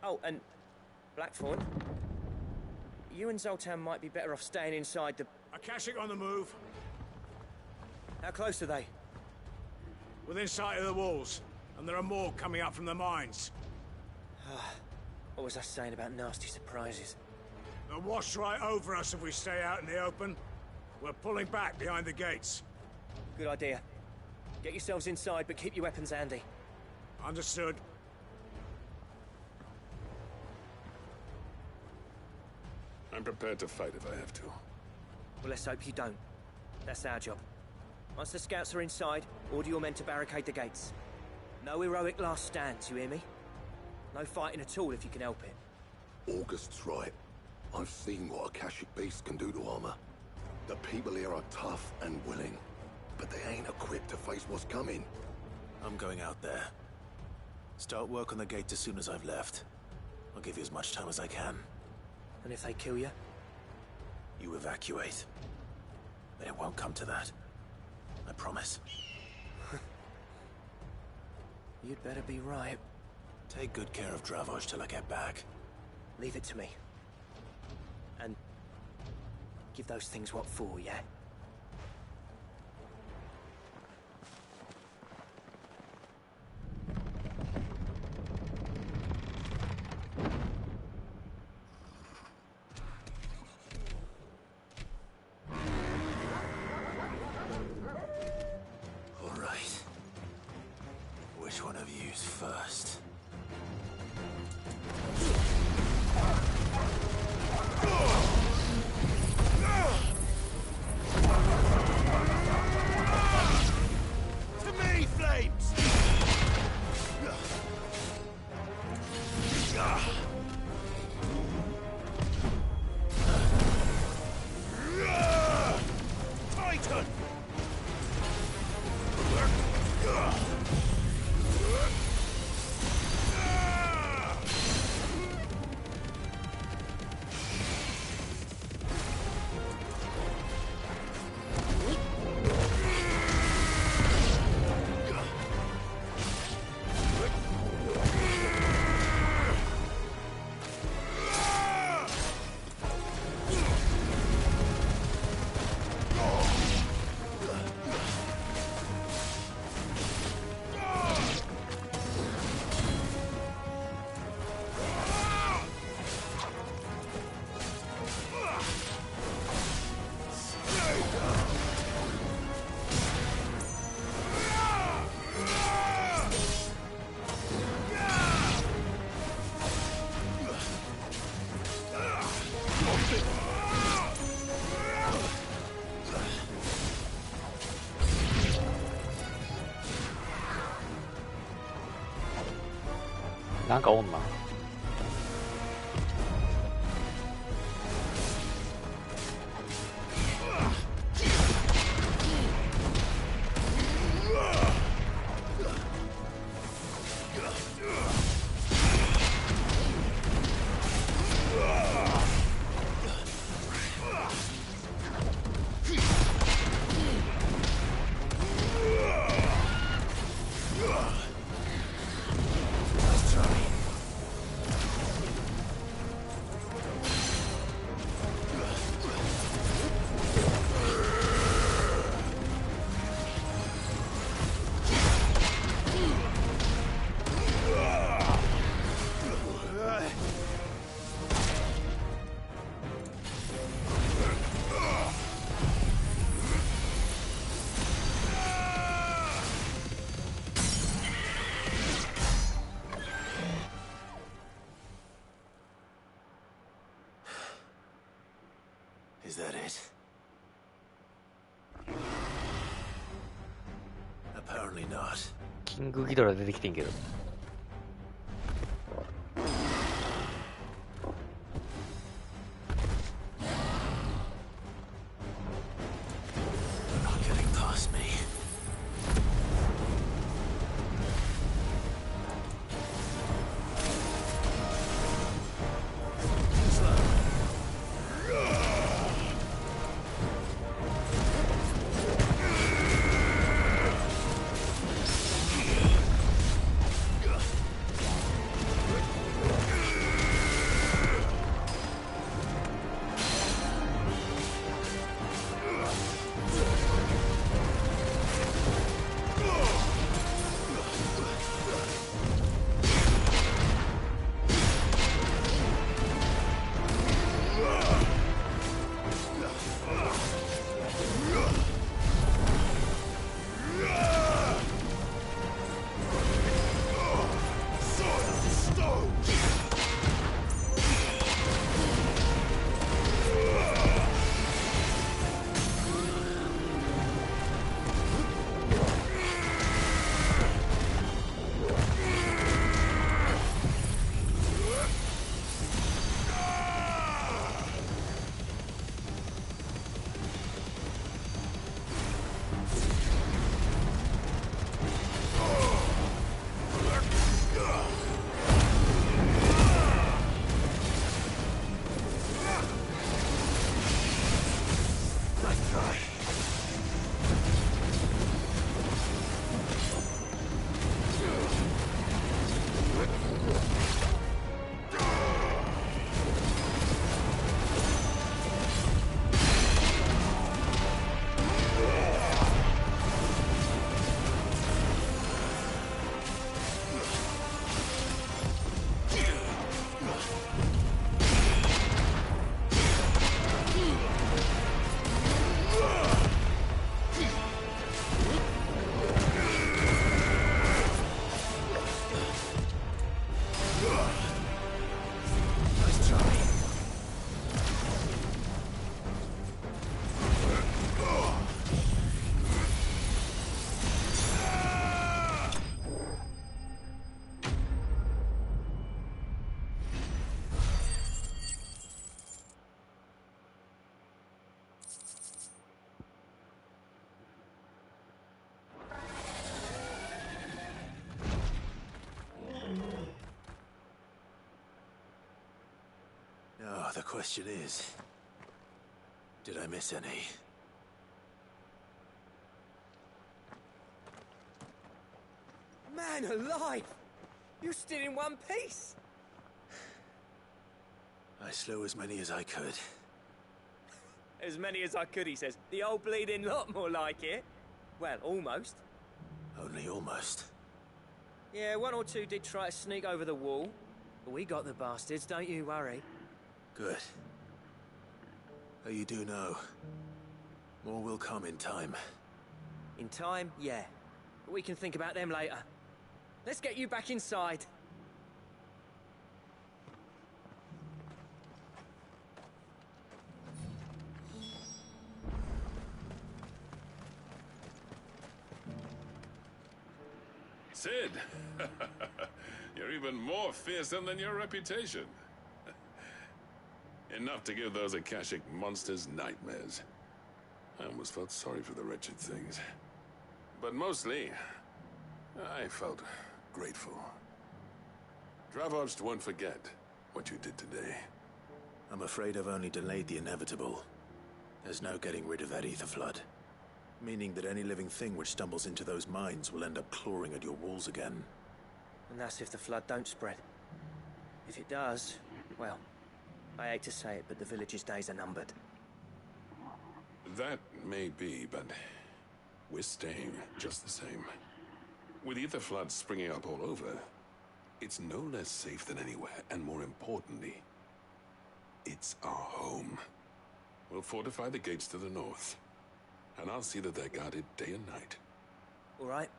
I: Oh, and Blackthorn, you and Zoltan might be better off staying inside the...
Q: Akashic on the move.
I: How close are they?
Q: Within sight of the walls, and there are more coming up from the mines.
I: What was I saying about nasty surprises?
Q: They'll wash right over us if we stay out in the open. We're pulling back behind the gates.
I: Good idea. Get yourselves inside, but keep your weapons handy.
Q: Understood.
O: I'm prepared to fight if I have to.
I: Well, let's hope you don't. That's our job. Once the scouts are inside, order your men to barricade the gates. No heroic last stands, you hear me? No fighting at all if you can help it.
O: August's right. I've seen what Akashic beasts can do to armor. The people here are tough and willing, but they ain't equipped to face what's coming.
P: I'm going out there. Start work on the gate as soon as I've left. I'll give you as much time as I can.
I: And if they kill you?
P: You evacuate. But it won't come to that. I promise.
I: You'd better be right.
P: Take good care of Dravoj till I get back.
I: Leave it to me. And give those things what for, yeah?
P: All right. Which one of you's first?
Q: To me, flames! Titan!
A: なんか女。
P: Is that it? Apparently not.
A: キングギドラ出てきてんけど。
P: Oh, the question is, did I miss any?
I: Man alive! You're still in one piece!
P: I slew as many as I could.
I: As many as I could, he says. The old bleeding lot, more like it. Well, almost.
P: Only almost.
I: Yeah, one or two did try to sneak over the wall. But we got the bastards, don't you worry.
P: Good. But you do know, more will come in time.
I: In time, yeah. But we can think about them later. Let's get you back inside.
B: Sid! You're even more fearsome than your reputation. Enough to give those Akashic monsters nightmares. I almost felt sorry for the wretched things. But mostly, I felt grateful. Dravovst won't forget what you did today.
P: I'm afraid I've only delayed the inevitable. There's no getting rid of that ether flood. Meaning that any living thing which stumbles into those mines will end up clawing at your walls again.
I: And that's if the flood don't spread. If it does, well, I hate to say it, but the village's days are numbered.
B: That may be, but we're staying just the same. With ether floods springing up all over, it's no less safe than anywhere, and more importantly, it's our home. We'll fortify the gates to the north, and I'll see that they're guarded day and night.
I: All right.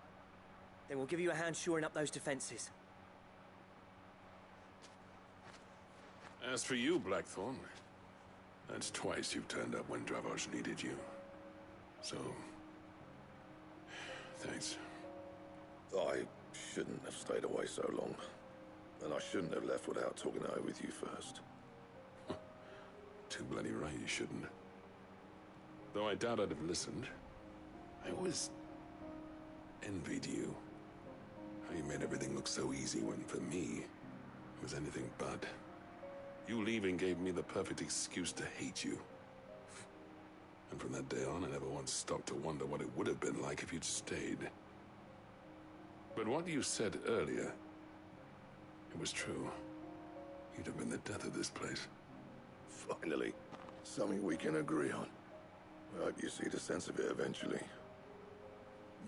I: Then we'll give you a hand shoring up those defenses.
B: As for you, Blackthorn, that's twice you've turned up when Dravos needed you. So, thanks.
O: I shouldn't have stayed away so long. And I shouldn't have left without talking it over with you first.
B: Too bloody right you shouldn't. Though I doubt I'd have listened. I always envied you. How you made everything look so easy when, for me, it was anything but. You leaving gave me the perfect excuse to hate you. And from that day on, I never once stopped to wonder what it would have been like if you'd stayed. But what you said earlier, it was true. You'd have been the death of this place.
O: Finally, something we can agree on. I hope you see the sense of it eventually.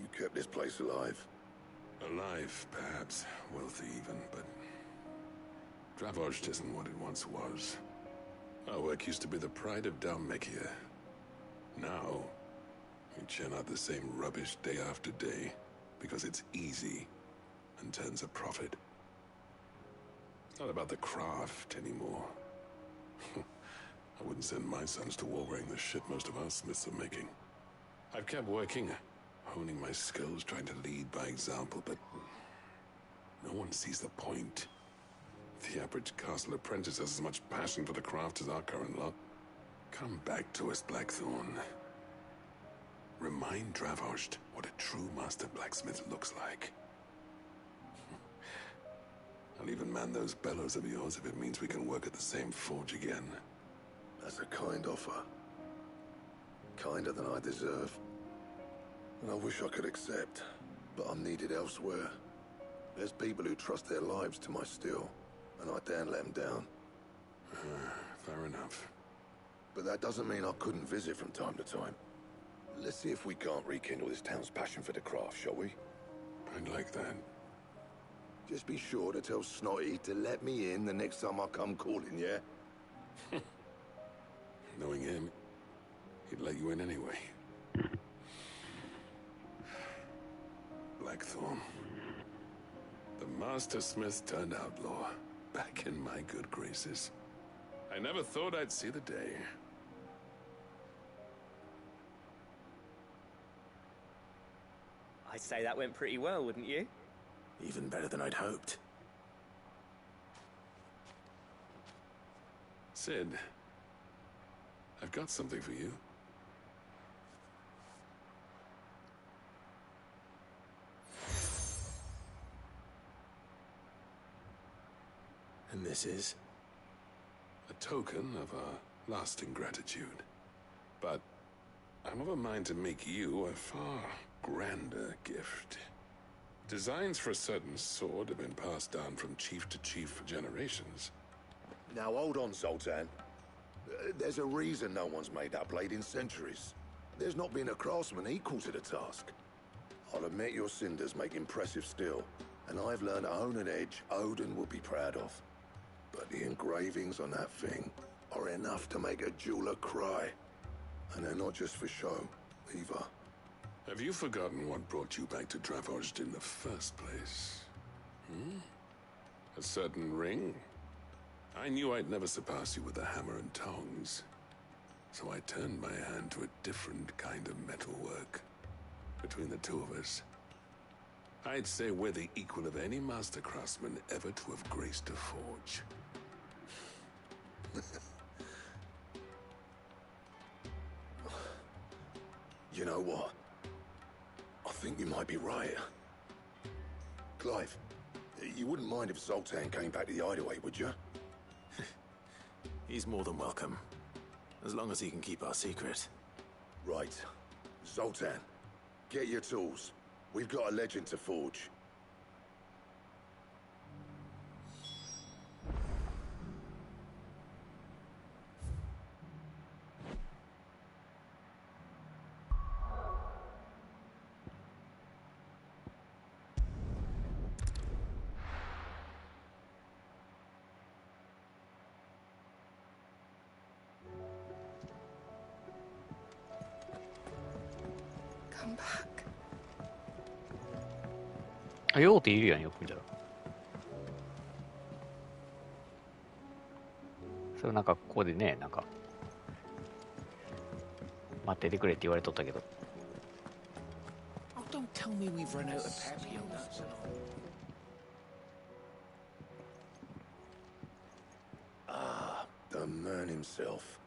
O: You kept this place alive.
B: Alive, perhaps. Wealthy even, but Dravozh isn't what it once was. Our work used to be the pride of Dalmekia. Now, we churn out the same rubbish day after day because it's easy and turns a profit. It's not about the craft anymore. I wouldn't send my sons to war wearing the shit most of our smiths are making. I've kept working, honing my skills, trying to lead by example, but no one sees the point. The average castle apprentice has as much passion for the craft as our current lot. Come back to us, Blackthorn. Remind Dravozh what a true master blacksmith looks like. I'll even man those bellows of yours if it means we can work at the same forge again.
O: That's a kind offer. Kinder than I deserve. And I wish I could accept, but I'm needed elsewhere. There's people who trust their lives to my steel, and I daren't let them down.
B: Fair enough.
O: But that doesn't mean I couldn't visit from time to time. Let's see if we can't rekindle this town's passion for the craft, shall we?
B: I'd like that.
O: Just be sure to tell Snotty to let me in the next time I come calling, yeah?
B: Knowing him, he'd let you in anyway. Blackthorn. The Master Smith turned outlaw, back in my good graces. I never thought I'd see the day.
I: I'd say that went pretty well, wouldn't you?
P: Even better than I'd hoped.
B: Sid, I've got something for you.
P: And this is?
C: a token of our lasting gratitude. But I'm of a mind to make you a far grander gift. Designs for a certain sword have been passed down from chief to chief for generations.
O: Now hold on, Zoltan. There's a reason no one's made that blade in centuries. There's not been a craftsman equal to the task. I'll admit your cinders make impressive steel, and I've learned to own an edge Odin will be proud of. But the engravings on that thing are enough to make a jeweler cry. And they're not just for show, either.
C: Have you forgotten what brought you back to Dravost in the first place? A certain ring? I knew I'd never surpass you with a hammer and tongs. So I turned my hand to a different kind of metalwork. Between the two of us, I'd say we're the equal of any master craftsman ever to have graced a forge.
O: You know what? I think you might be right. Clive, you wouldn't mind if Zoltan came back to the Hideaway, would you?
P: He's more than welcome. As long as he can keep our secret.
O: Right. Zoltan, get your tools. We've got a legend to forge.
J: Come back.
A: あ、ようっているやん、よく見たら。それなんかここでね、なんか待っててくれって言われとったけど。
E: Oh, don't tell me we've run out of Papio nuts and all.
O: Ah, the man himself.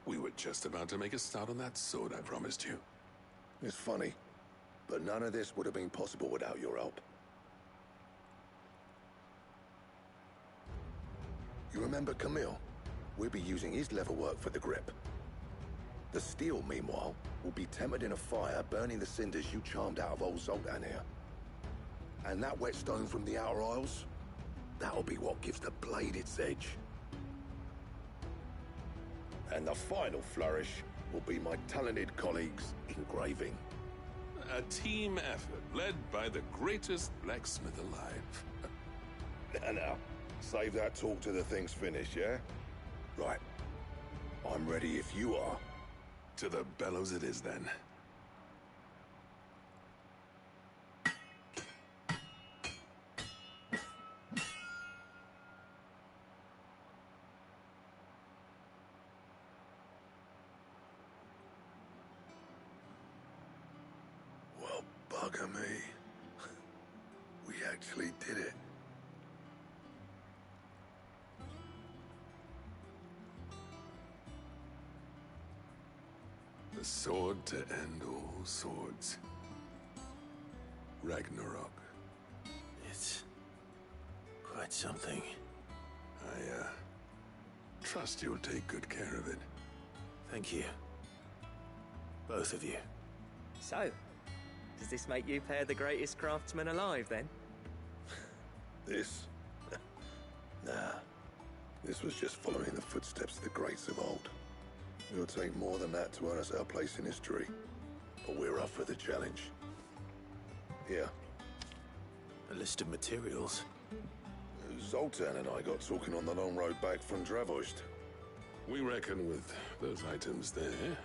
C: We were just about to make a start on that sword I promised you.
O: It's funny, but none of this would have been possible without your help. You remember Camille? We'll be using his leatherwork for the grip. The steel, meanwhile, will be tempered in a fire, burning the cinders you charmed out of old Zoltan here. And that whetstone from the Outer Isles? That'll be what gives the blade its edge. And the final flourish will be my talented colleagues' engraving.
C: A team effort led by the greatest blacksmith alive.
O: Now, save that talk till the thing's finished, yeah? Right. I'm ready if you are.
C: To the bellows it is, then.
O: Well, bugger me. We actually did it.
C: The sword to end all swords. Ragnarok.
P: It's quite something.
C: I, trust you'll take good care of it.
P: Thank you. Both of you.
I: So, does this make you pair the greatest craftsman alive, then?
O: This? Nah. This was just following the footsteps of the greats of old. It'll take more than that to earn us our place in history. But we're up for the challenge. Here.
P: A list of materials.
O: Zoltan and I got talking on the long road back from Dravost.
C: We reckon with those items there,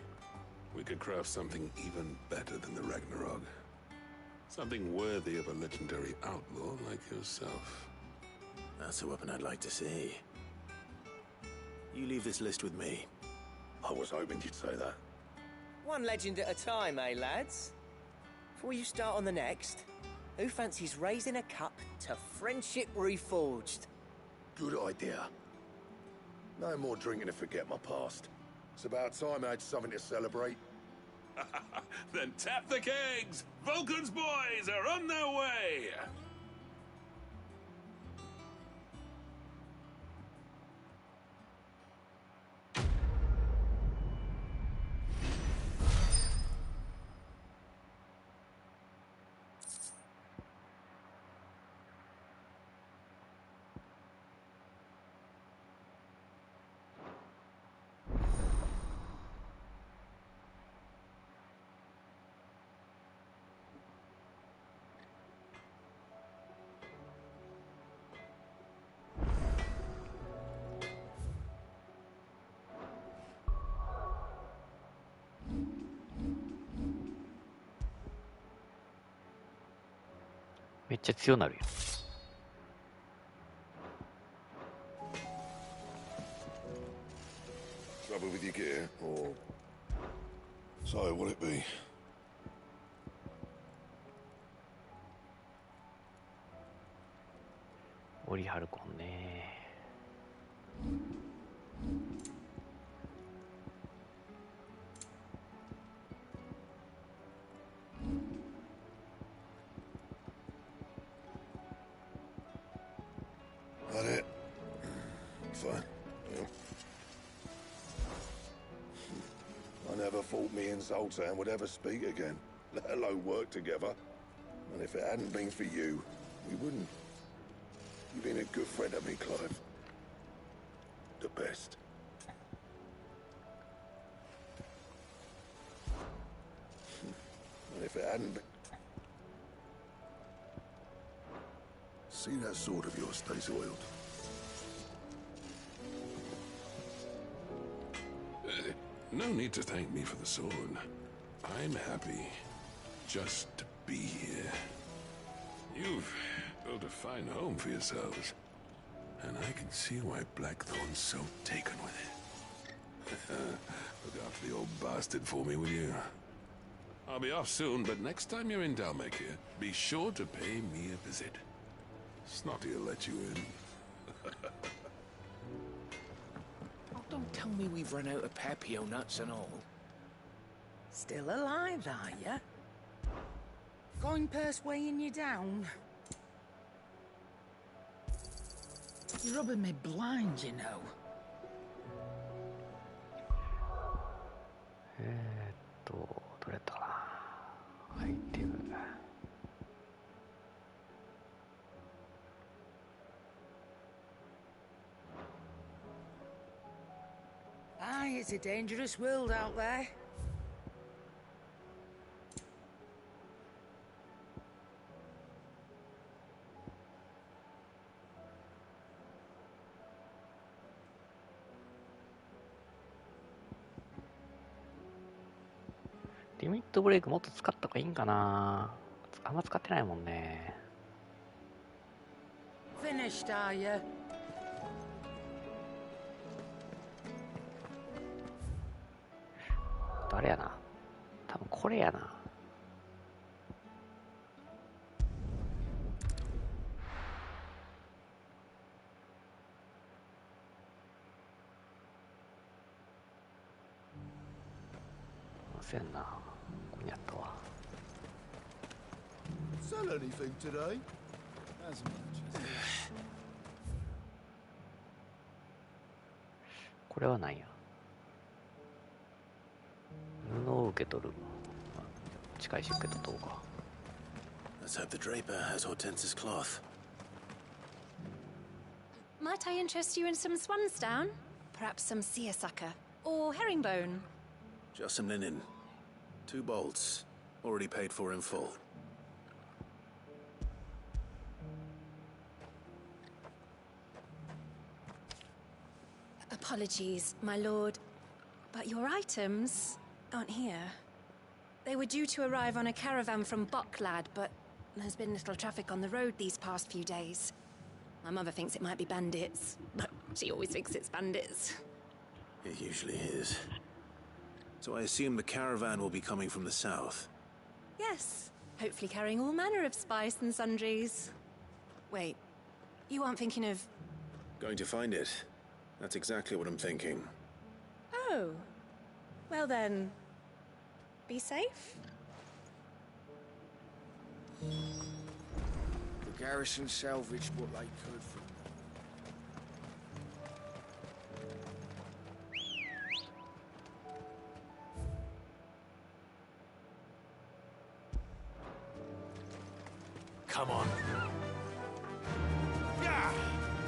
C: we could craft something even better than the Ragnarok. Something worthy of a legendary outlaw like yourself.
P: That's a weapon I'd like to see. You leave this list with me.
O: I was hoping you'd say that.
I: One legend at a time, eh, lads? Before you start on the next, who fancies raising a cup to friendship reforged?
O: Good idea. No more drinking to forget my past. It's about time I had something to celebrate.
C: Then tap the kegs! Vulcan's boys are on their way!
A: めっちゃ強なるよ。
O: Trouble with your gear, or so will it be?
A: オリハルコンね。
O: That it? Fine. Yeah. I never thought me and Zoltan would ever speak again, let alone work together. And if it hadn't been for you, we wouldn't. You've been a good friend of me, Clive. The best. And if it hadn't been... See that sword of yours stays oiled.
B: No need to thank me for the sword. I'm happy just to be here. You've built a fine home for yourselves, and I can see why Blackthorn's so taken with it. Look after the old bastard for me, will you? I'll be off soon, but next time you're in Dalmekir, be sure to pay me a visit. Snotty will let you in.
N: Oh, don't tell me we've run out of Papio nuts and all.
S: Still alive, are ya? Going purse weighing you down? You're rubbing me blind, you know.
A: どれだったかな。アイテム。
S: Aye, it's a dangerous world out there.
A: Limit リミットブレイクもっと使った方がいいんかな。あんま使ってないもんね。
S: Finished, are you?
A: 誰やな。多分これやな。せんな。ここにあったわ。
C: Sell anything today? As much as
A: これは何や。布を受け取る。近いし受け取った方が。
P: Let's hope the draper has Hortense's cloth.
F: Might I interest you in some swansdown? Perhaps some seersucker or herringbone?
P: Just some linen. 2 bolts. Already paid for in full.
F: Apologies, my lord, but your items aren't here. They were due to arrive on a caravan from Boklad, but there's been little traffic on the road these past few days. My mother thinks it might be bandits, but she always thinks it's bandits.
P: It usually is. So I assume the caravan will be coming from the south.
F: Yes, hopefully carrying all manner of spice and sundries. Wait, you aren't thinking of...
P: Going to find it. That's exactly what I'm thinking.
F: Oh, well then, be safe.
N: The garrison salvaged what they could from
P: Come on.
N: Yeah!
A: Like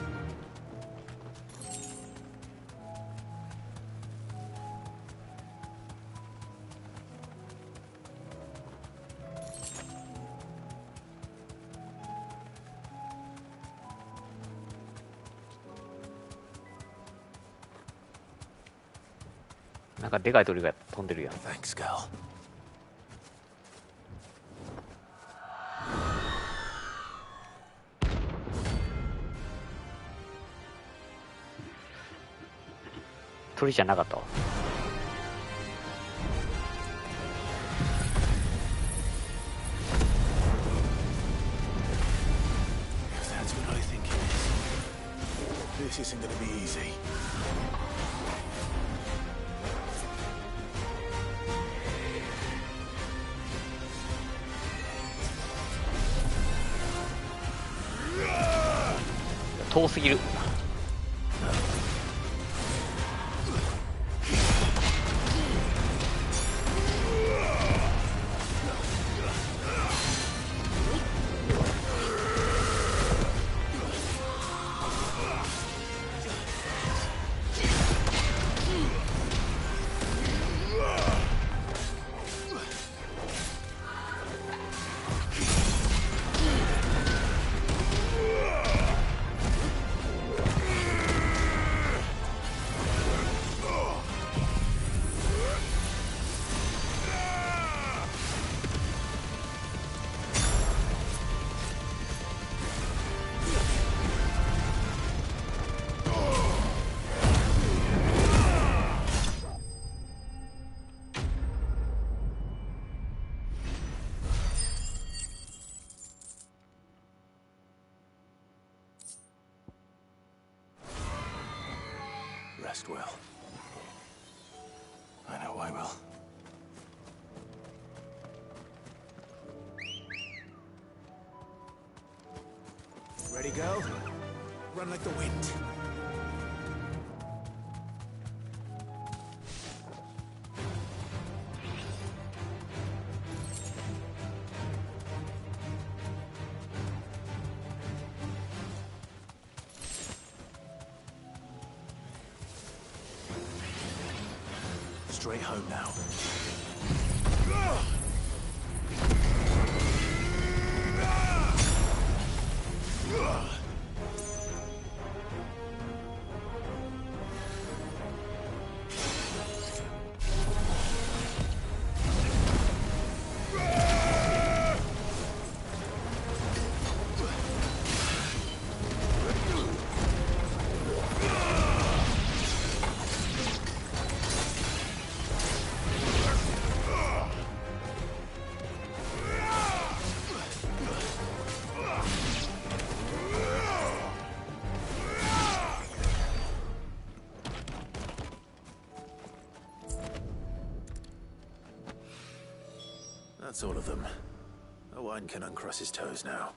A: なんかでかい鳥が飛んでるやん。
P: Thanks, girl.
A: 鳥じゃなかったわ。
P: That's what I think it is. This isn't gonna be easy.
A: 遠すぎる。
P: Rest well. I know I will.
N: Ready, go? Run like the wind.
P: Straight home now. That's all of them. Owain can uncross his toes now.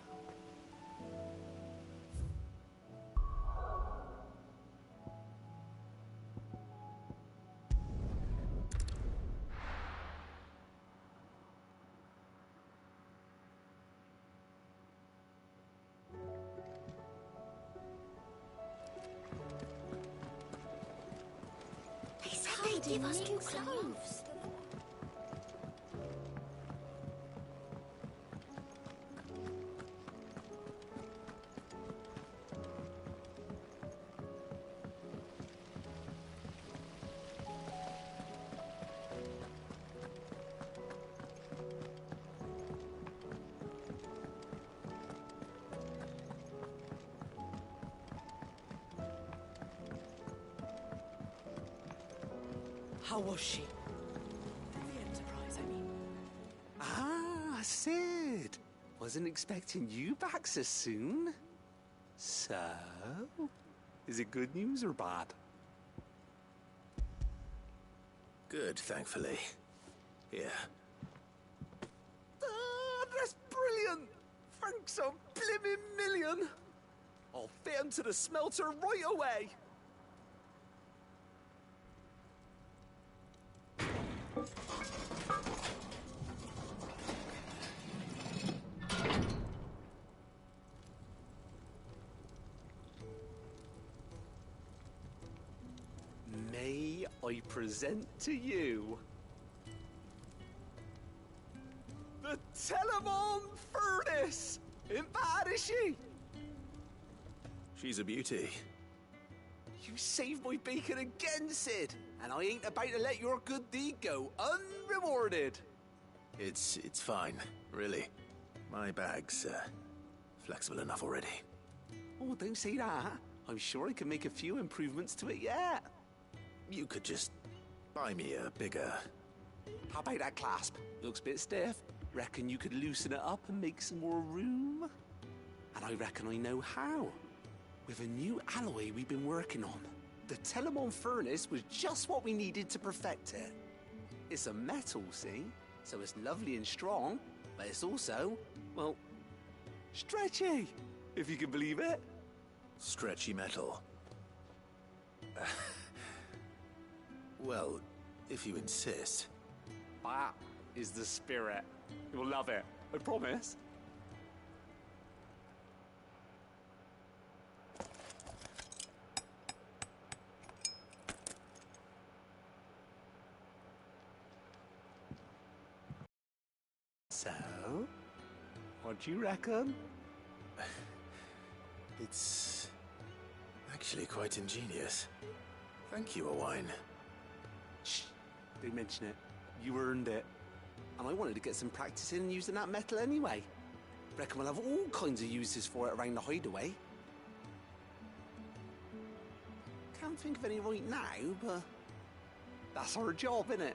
K: They said they'd give us new clothes.
W: How was she?
K: The Enterprise, I mean.
W: Ah, Sid. Wasn't expecting you back so soon. So, is it good news or bad?
P: Good, thankfully. Here.
W: Ah, that's brilliant! Thanks a blimmin' million! I'll fit him to the smelter right away! May I present to you the Telemon Furnace! Ain't bad, is she?
P: She's a beauty.
W: You saved my bacon again, Sid, and I ain't about to let your good deed go unrewarded.
P: It's fine, really. My bag's flexible enough already.
W: Oh, don't say that. I'm sure I can make a few improvements to it yet.
P: You could just buy me a bigger...
W: How about that clasp? Looks a bit stiff. Reckon you could loosen it up and make some more room? And I reckon I know how. With a new alloy we've been working on. The Telemon furnace was just what we needed to perfect it. It's a metal, see? So it's lovely and strong, but it's also, well, stretchy, if you can believe it.
P: Stretchy metal. Well, if you insist.
W: That is the spirit. You'll love it, I promise. So, what do you reckon?
P: It's actually quite ingenious. Thank you, Owain.
W: Shh, don't mention it. You earned it. And I wanted to get some practice in using that metal anyway. Reckon we'll have all kinds of uses for it around the hideaway. Can't think of any right now, but that's our job, innit?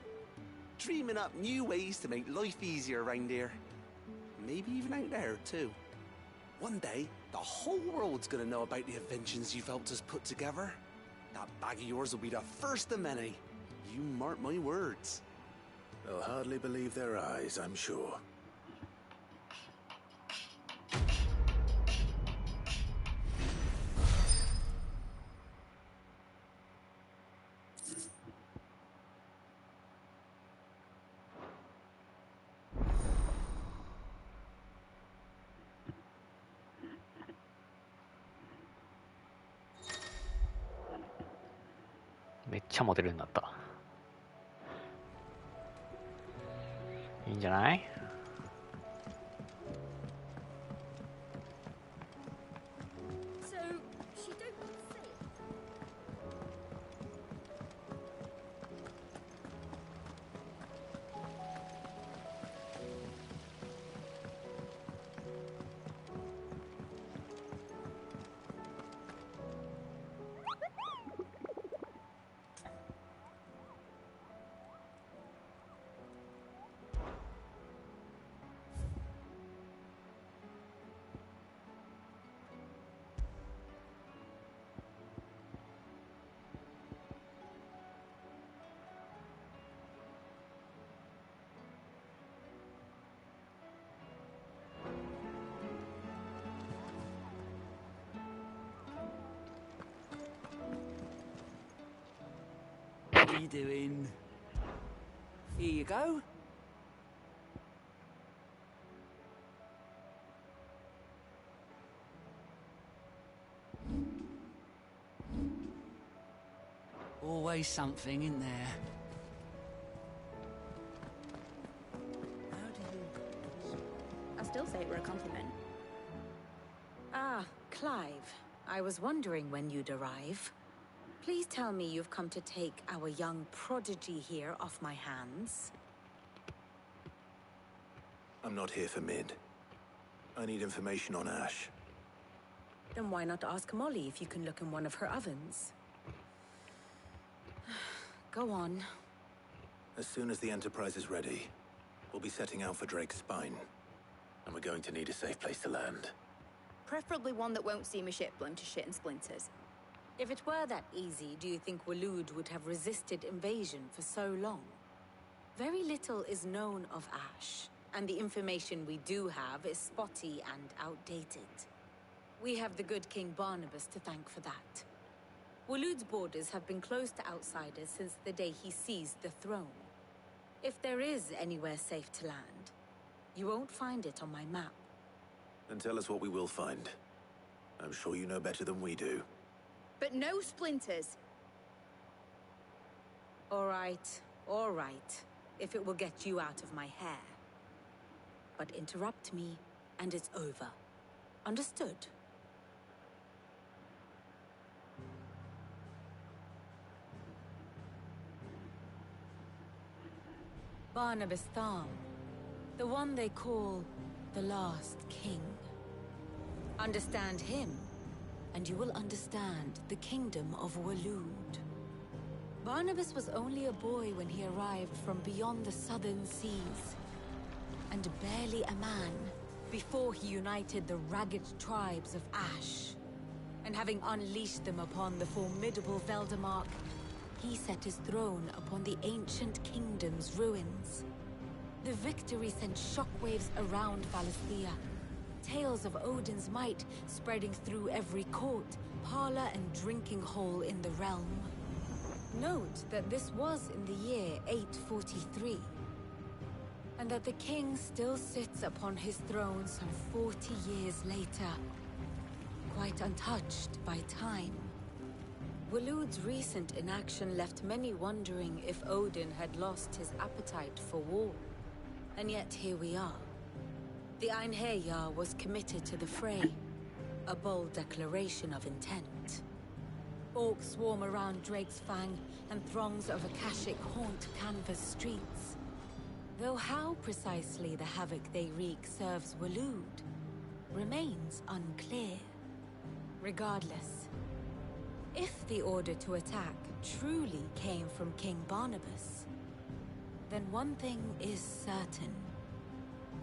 W: Dreaming up new ways to make life easier around here. Maybe even out there, too. One day, the whole world's gonna know about the inventions you've helped us put together. That bag of yours will be the first of many. You mark my words.
P: They'll hardly believe their eyes, I'm sure.
A: めっちゃモテるようになった。いいんじゃない？
S: What are you doing? Here you go. Always something in there. How do you...
V: I still say it were a compliment. Ah, Clive. I was wondering when you'd arrive. Please tell me you've come to take our young prodigy here off my hands.
P: I'm not here for Mid. I need information on Ash.
V: Then why not ask Molly if you can look in one of her ovens? Go on.
P: As soon as the Enterprise is ready, we'll be setting out for Drake's Spine. And we're going to need a safe place to land.
K: Preferably one that won't see my ship blown to shit and splinters.
V: If it were that easy, do you think Waloed would have resisted invasion for so long? Very little is known of Ash, and the information we do have is spotty and outdated. We have the good King Barnabas to thank for that. Waloed's borders have been closed to outsiders since the day he seized the throne. If there is anywhere safe to land, you won't find it on my map.
P: Then tell us what we will find. I'm sure you know better than we do.
K: But no splinters.
V: All right, if it will get you out of my hair. But interrupt me, and it's over. Understood? Barnabas Thom, the one they call the Last King. Understand him, and you will understand the kingdom of Waloed.
L: Barnabas was only a boy when he arrived from beyond the southern seas, and barely a man before he united the ragged tribes of Ash. And having unleashed them upon the formidable Veldemark, he set his throne upon the ancient kingdom's ruins. The victory sent shockwaves around Valisthea, tales of Odin's might spreading through every court, parlor, and drinking hole in the realm. Note that this was in the year 843, and that the king still sits upon his throne some 40 years later, quite untouched by time. Waloed's recent inaction left many wondering if Odin had lost his appetite for war. And yet here we are. The Einherjar was committed to the fray, a bold declaration of intent. Orcs swarm around Drake's Fang, and throngs of Akashic haunt Canvas streets. Though how precisely the havoc they wreak serves Waloed remains unclear. Regardless, if the order to attack truly came from King Barnabas, then one thing is certain.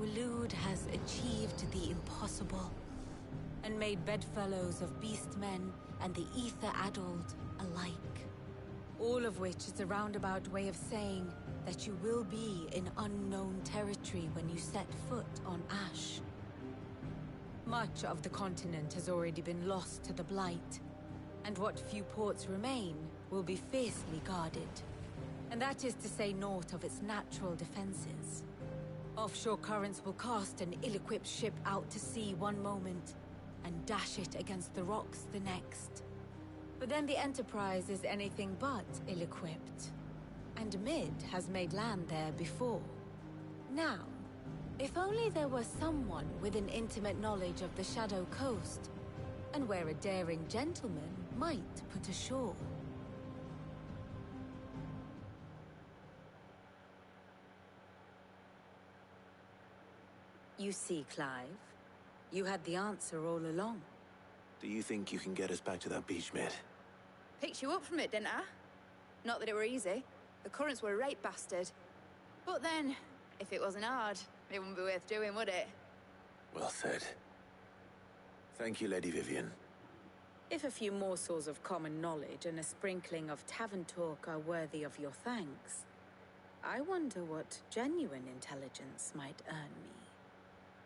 L: Waloed has achieved the impossible, and made bedfellows of beastmen and the ether-addled alike. All of which is a roundabout way of saying that you will be in unknown territory when you set foot on Ash. Much of the continent has already been lost to the Blight, and what few ports remain will be fiercely guarded. And that is to say naught of its natural defenses. Offshore currents will cast an ill-equipped ship out to sea one moment, and dash it against the rocks the next. But then the Enterprise is anything but ill-equipped. And Mid has made land there before. Now, if only there were someone with an intimate knowledge of the Shadow Coast, and where a daring gentleman might put ashore. You see, Clive, you had the answer all along.
P: Do you think you can get us back to that beach, Mid?
K: Picked you up from it, didn't I? Not that it were easy. The currents were a right bastard. But then, if it wasn't hard, it wouldn't be worth doing, would it?
P: Well said. Thank you, Lady Vivian.
L: If a few morsels of common knowledge and a sprinkling of tavern talk are worthy of your thanks, I wonder what genuine intelligence might earn me.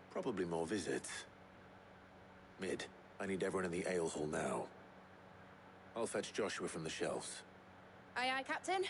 P: Probably more visits. Mid, I need everyone in the ale hall now. I'll fetch Joshua from the shelves.
K: Aye, aye, Captain.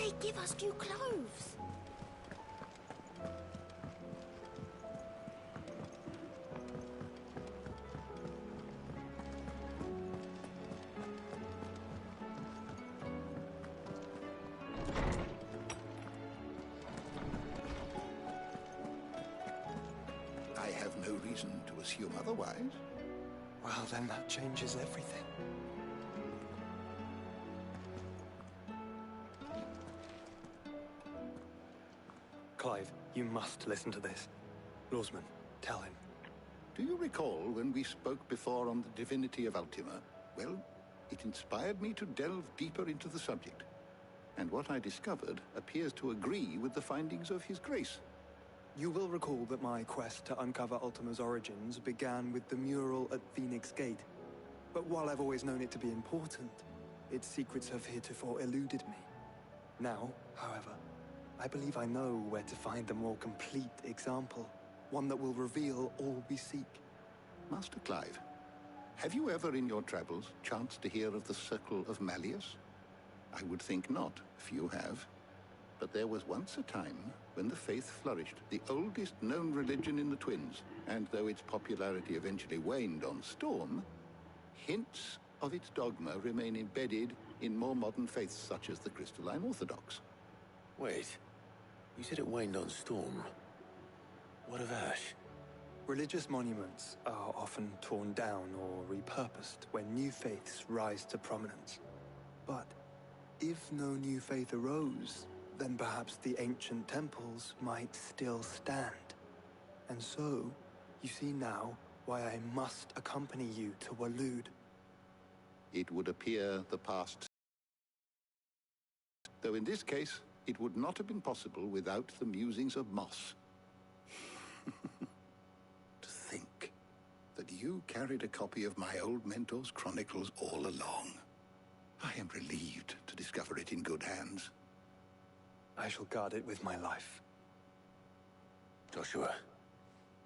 L: they give us new clothes?
O: I have no reason to assume otherwise.
G: Well, then that changes everything. Clive, you must listen to this. Lawsman, tell him.
O: Do you recall when we spoke before on the divinity of Ultima? Well, it inspired me to delve deeper into the subject. And what I discovered appears to agree with the findings of His Grace.
G: You will recall that my quest to uncover Ultima's origins began with the mural at Phoenix Gate. But while I've always known it to be important, its secrets have heretofore eluded me. Now, however, I believe I know where to find the more complete example, one that will reveal all we seek.
O: Master Clive, have you ever in your travels chanced to hear of the Circle of Malleus? I would think not, few have. But there was once a time when the faith flourished, the oldest known religion in the Twins, and though its popularity eventually waned on Storm, hints of its dogma remain embedded in more modern faiths such as the Crystalline Orthodox.
P: Wait, you said it waned on Storm. What of Ash?
G: Religious monuments are often torn down or repurposed when new faiths rise to prominence. But if no new faith arose, then perhaps the ancient temples might still stand. And so, you see now why I must accompany you to Waloed.
O: It would appear the past, though in this case, it would not have been possible without the musings of Moss. To think that you carried a copy of my old mentor's chronicles all along. I am relieved to discover it in good hands.
G: I shall guard it with my life.
P: Joshua,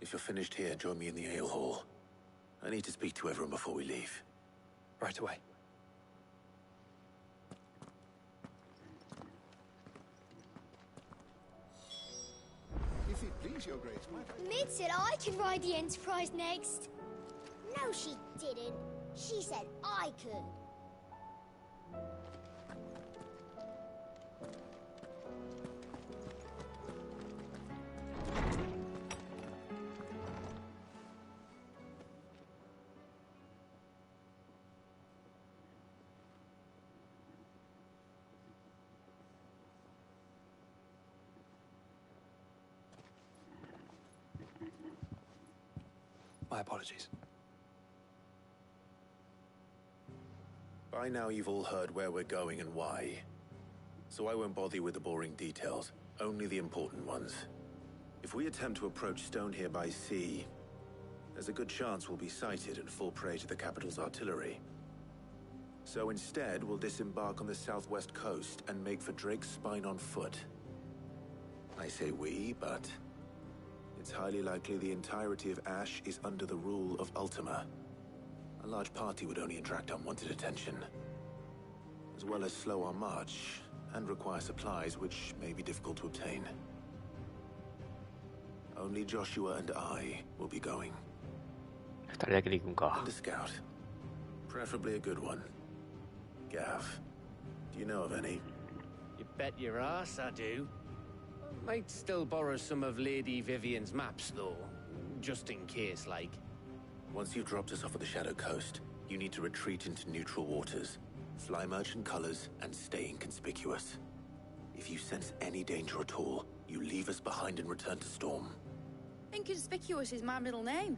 P: if you're finished here, join me in the ale hall. I need to speak to everyone before we leave.
G: Right away.
O: If it please your grace,
R: Mid said I could ride the Enterprise next. No, she didn't. She said I could.
G: My apologies.
P: By now you've all heard where we're going and why. So I won't bother you with the boring details, only the important ones. If we attempt to approach Stone here by sea, there's a good chance we'll be sighted and fall prey to the capital's artillery. So instead, we'll disembark on the southwest coast and make for Drake's Spine on foot. I say we, but it's highly likely the entirety of Ash is under the rule of Ultima. A large party would only attract unwanted attention, as well as slow our march and require supplies which may be difficult to obtain. Only Joshua and I will be going.
A: 二人だけで行くんか。
P: And a scout. Preferably a good one. Gav, do you know of any?
E: You bet your ass I do. Might still borrow some of Lady Vivian's maps, though. Just in case, like.
P: Once you've dropped us off at the Shadow Coast, you need to retreat into neutral waters, fly merchant colors, and stay inconspicuous. If you sense any danger at all, you leave us behind and return to Storm.
K: Inconspicuous is my middle name.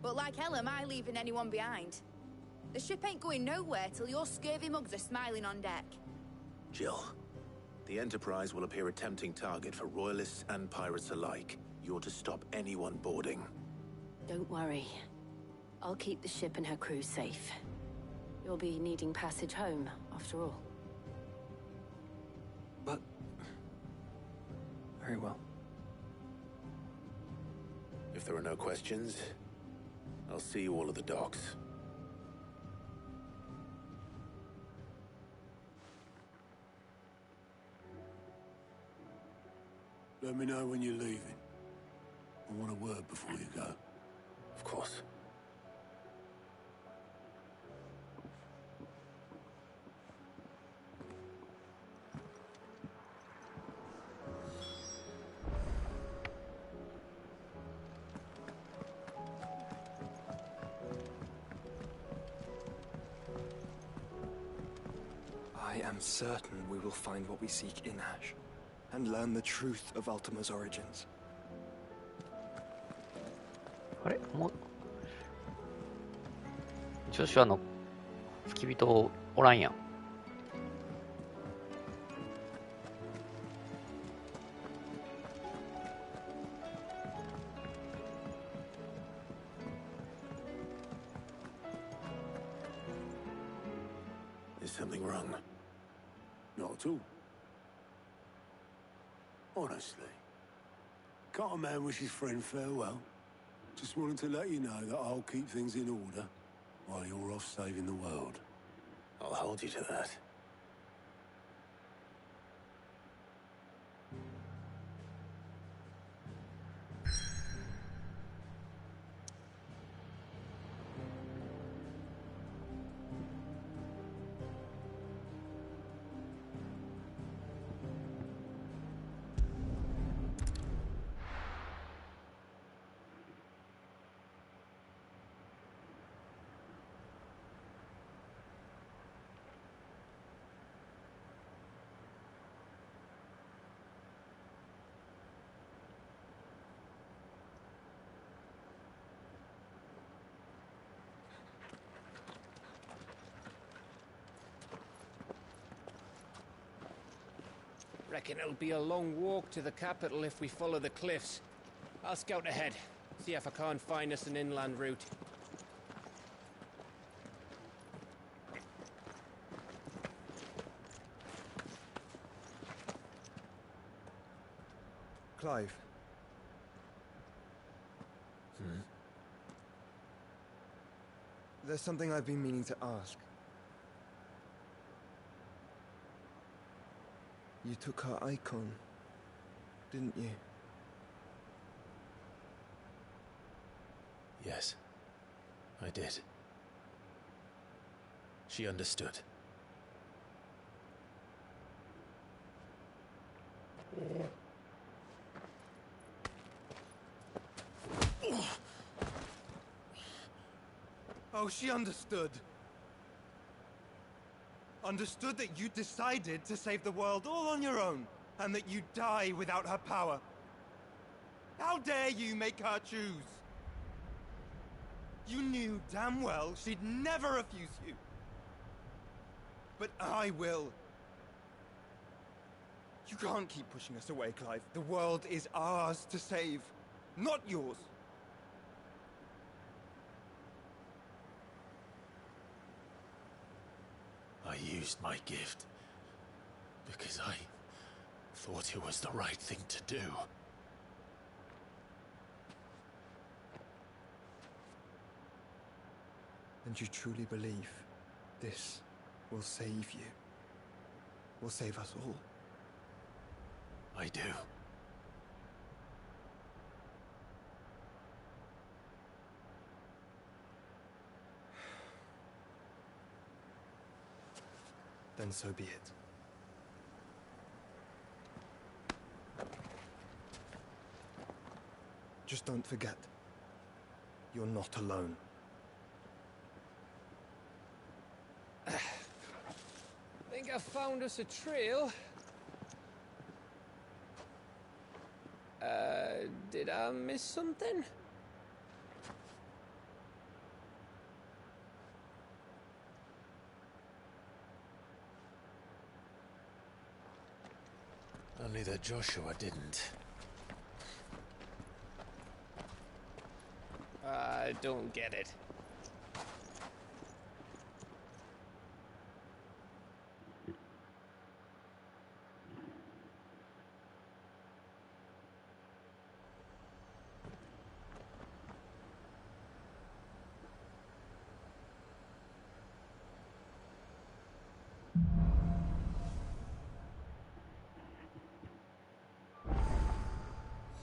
K: But like hell am I leaving anyone behind. The ship ain't going nowhere till your scurvy mugs are smiling on deck.
P: Jill, the Enterprise will appear a tempting target for royalists and pirates alike. You're to stop anyone boarding.
V: Don't worry. I'll keep the ship and her crew safe. You'll be needing passage home, after all.
G: But... very well.
P: If there are no questions, I'll see you all at the docks.
C: Let me know when you're leaving. I want a word before you go.
P: Of course.
G: I am certain we will find what we seek in Ash, and learn the truth of Ultima's origins.
A: あれもうジョシュアの付き人おらんやん。
P: Is something wrong?
C: Not at all. Honestly. Can't a man wish his friend farewell? Just wanted to let you know that I'll keep things in order while you're off saving the world.
P: I'll hold you to that.
I: Reckon it'll be a long walk to the capital if we follow the cliffs. I'll scout ahead, see if I can't find us an inland route.
G: Clive. There's something I've been meaning to ask. You took her icon, didn't you?
P: Yes, I did. She understood.
M: Oh, she understood. Understood that you decided to save the world all on your own, and that you'd die without her power. How dare you make her choose? You knew damn well she'd never refuse you. But I will. You can't keep pushing us away, Clive. The world is ours to save, not yours.
P: I used my gift because I thought it was the right thing to do.
G: And you truly believe this will save you? Will save us all?
P: I do.
G: Then so be it. Just don't forget, you're not alone.
I: Think I found us a trail. Did I miss something?
P: Only that Joshua didn't.
I: I don't get it.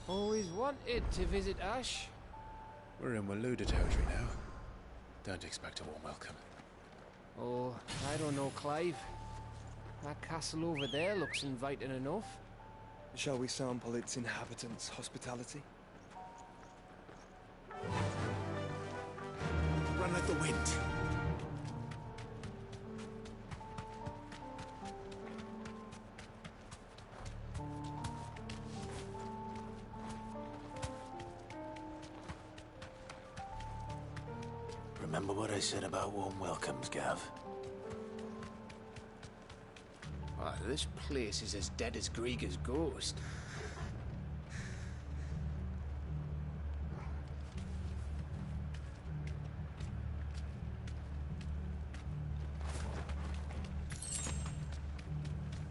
D: Always wanted to visit Ash.
N: We're in Waluda territory now. Don't expect a warm welcome.
D: Oh, I don't know, Clive. That castle over there looks inviting enough.
G: Shall we sample its inhabitants' hospitality?
N: Run like the wind.
P: Remember what I said about warm welcomes, Gav?
D: Ah, this place is as dead as Grieger's ghost.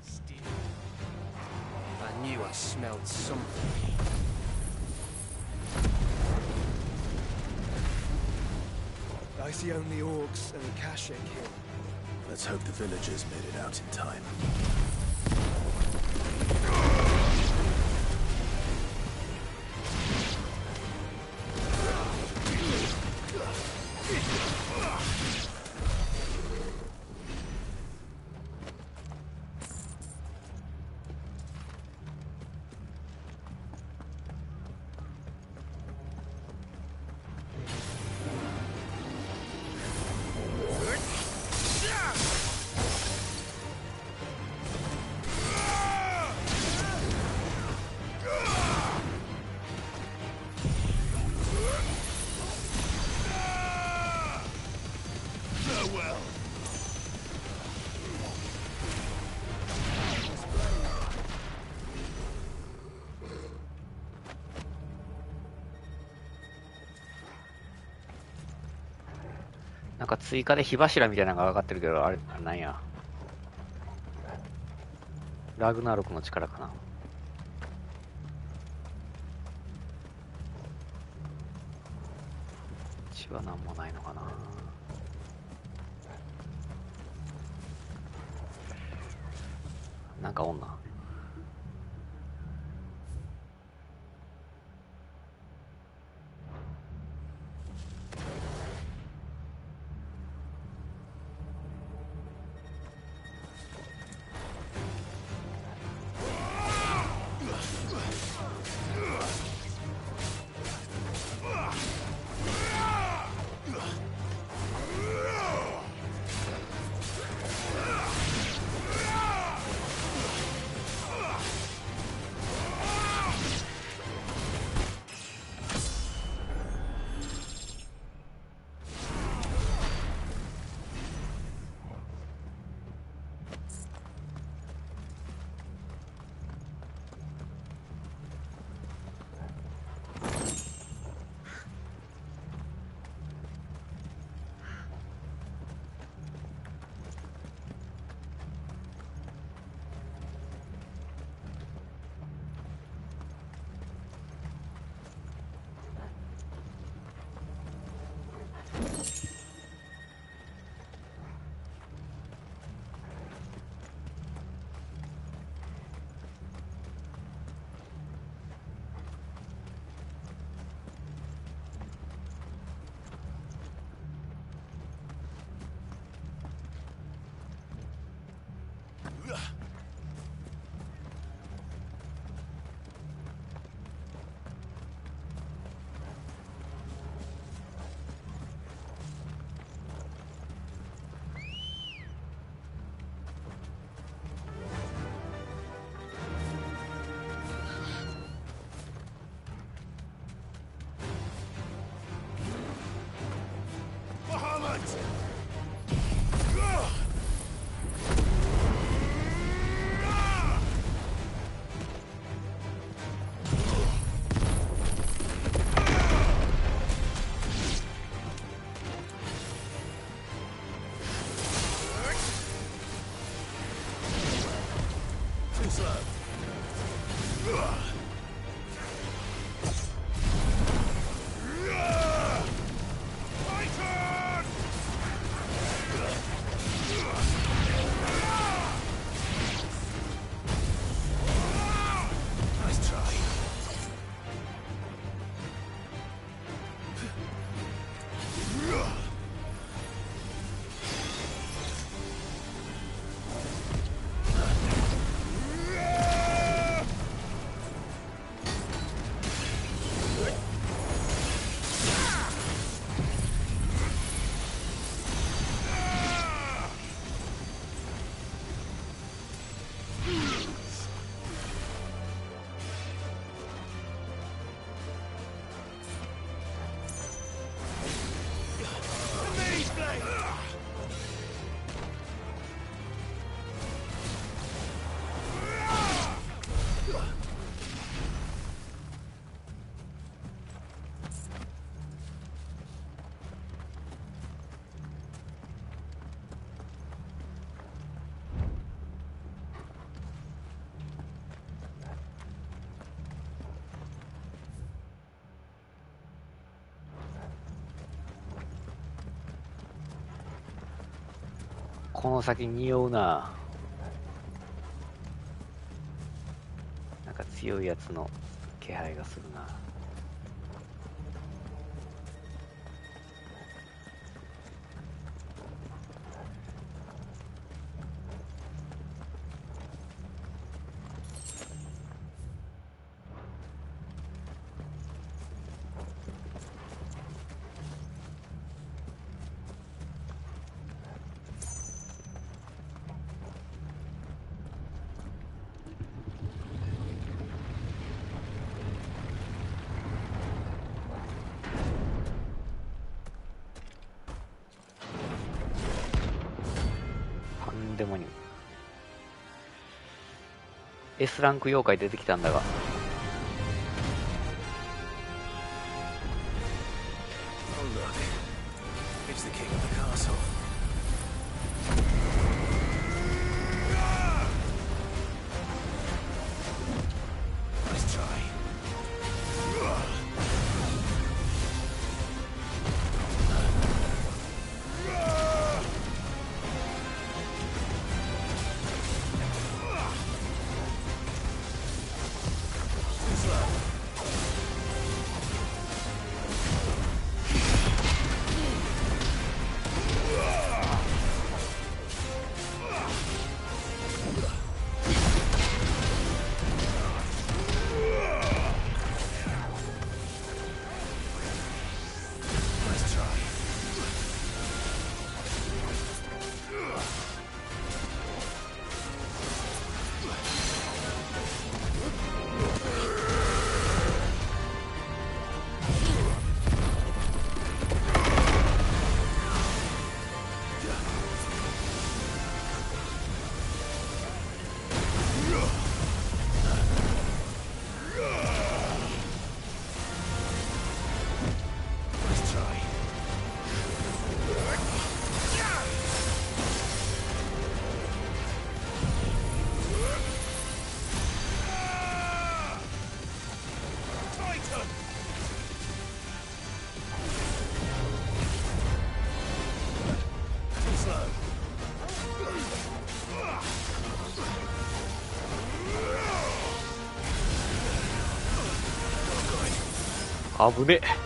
D: Still, I knew I smelled something.
G: I see only orcs and a Kashik here.
P: Let's hope the villagers made it out in time.
A: なんか追加で火柱みたいなのが上がってるけど、あれ、なんや。ラグナロクの力かな。血はなんもないのかな。なんかおんな。この先匂うな。なんか強いやつの気配がするな。でもに S ランク妖怪出てきたんだが、危ねえ。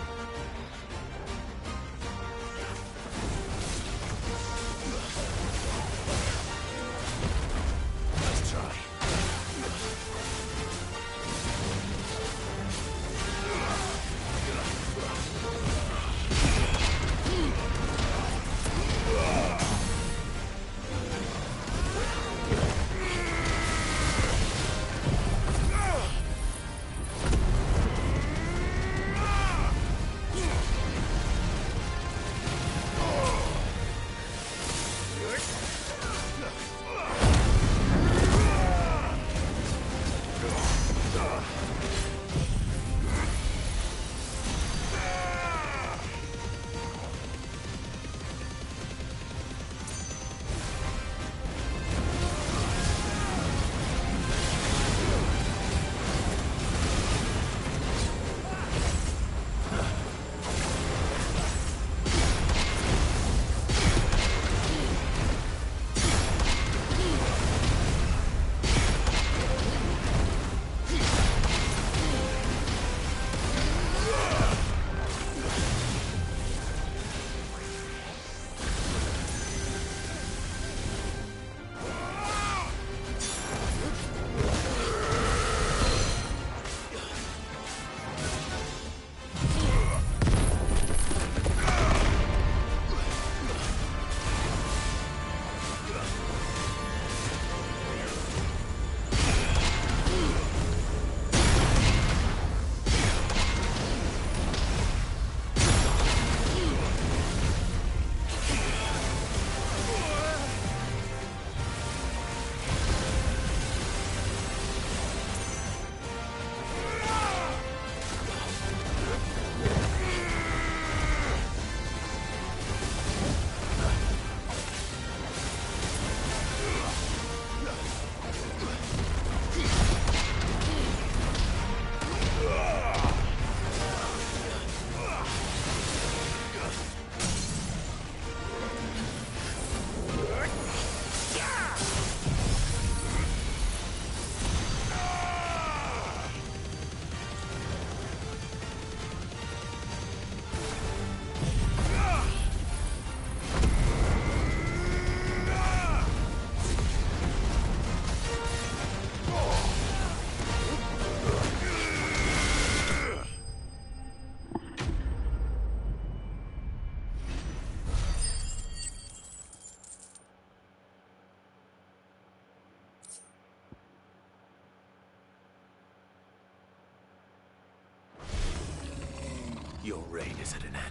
P: is at an end.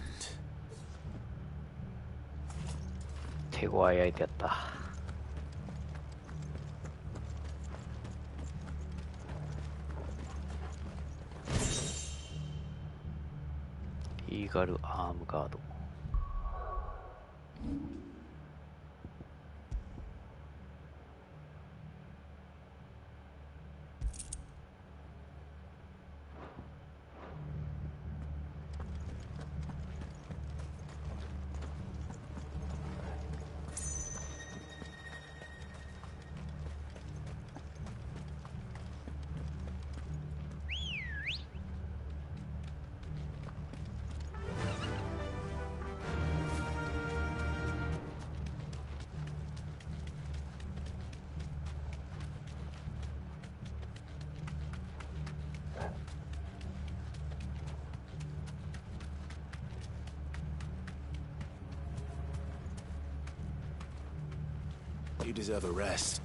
A: 手強い相手やった。イーガルアームガード。
P: You deserve a rest.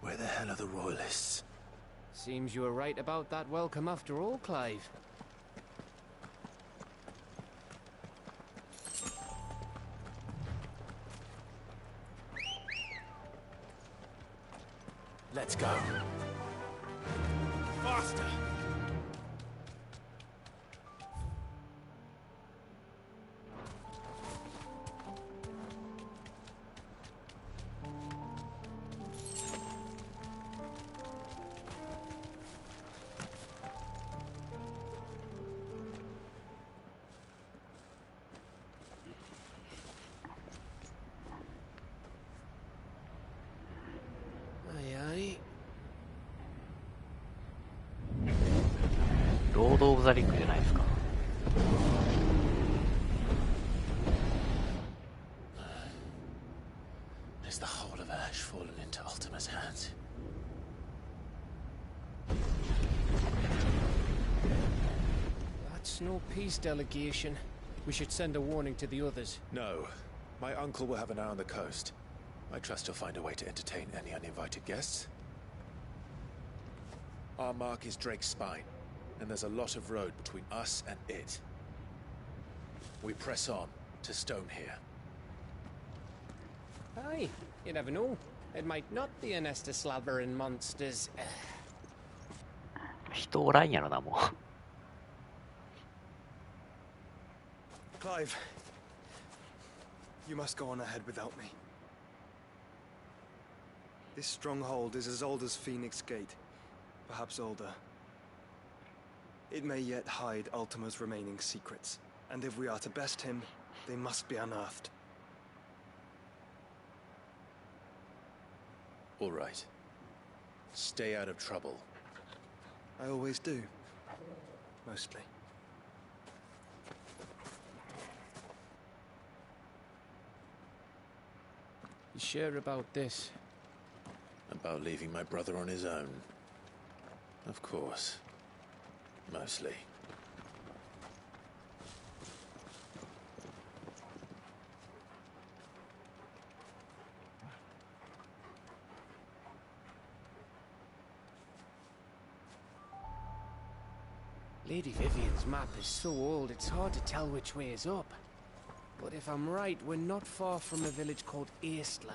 P: Where the hell are the Royalists?
D: Seems you were right about that welcome after all, Clive.
P: Let's go. Faster!
D: Aye, aye.
A: ロード・オブ・ザ・リングじゃないですか。
P: Has the whole of Ash fallen into Ultima's hands?
D: That's no peace delegation. We should send a warning to the others.
P: No. My uncle will have an eye on the coast. I trust he'll find a way to entertain any uninvited guests. Our mark is Drake's Spine, and there's a lot of road between us and it. We press on to Stonehere.
D: Aye, you never know. It might not be a nest of slavering monsters.
A: 人おらんやろな、もう。
G: Clive, you must go on ahead without me. This stronghold is as old as Phoenix Gate, perhaps older. It may yet hide Ultima's remaining secrets, and if we are to best him, they must be unearthed.
P: All right. Stay out of trouble.
G: I always do. Mostly.
D: You sure about this?
P: About leaving my brother on his own? Of course. Mostly.
D: Lady Vivian's map is so old it's hard to tell which way is up. But if I'm right, we're not far from a village called Aistla.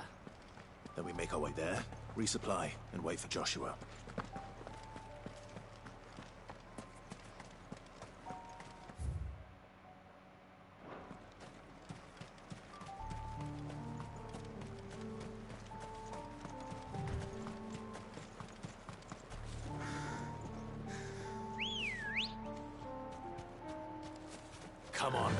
P: Then we make our way there, resupply, and wait for Joshua. Come on.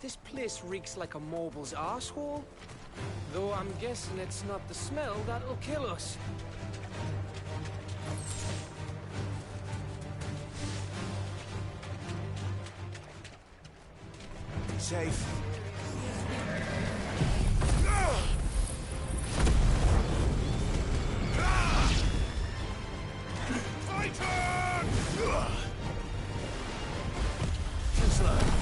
D: This place reeks like a mobile's arsehole. Though I'm guessing it's not the smell that'll kill us.
C: safe. Too slow.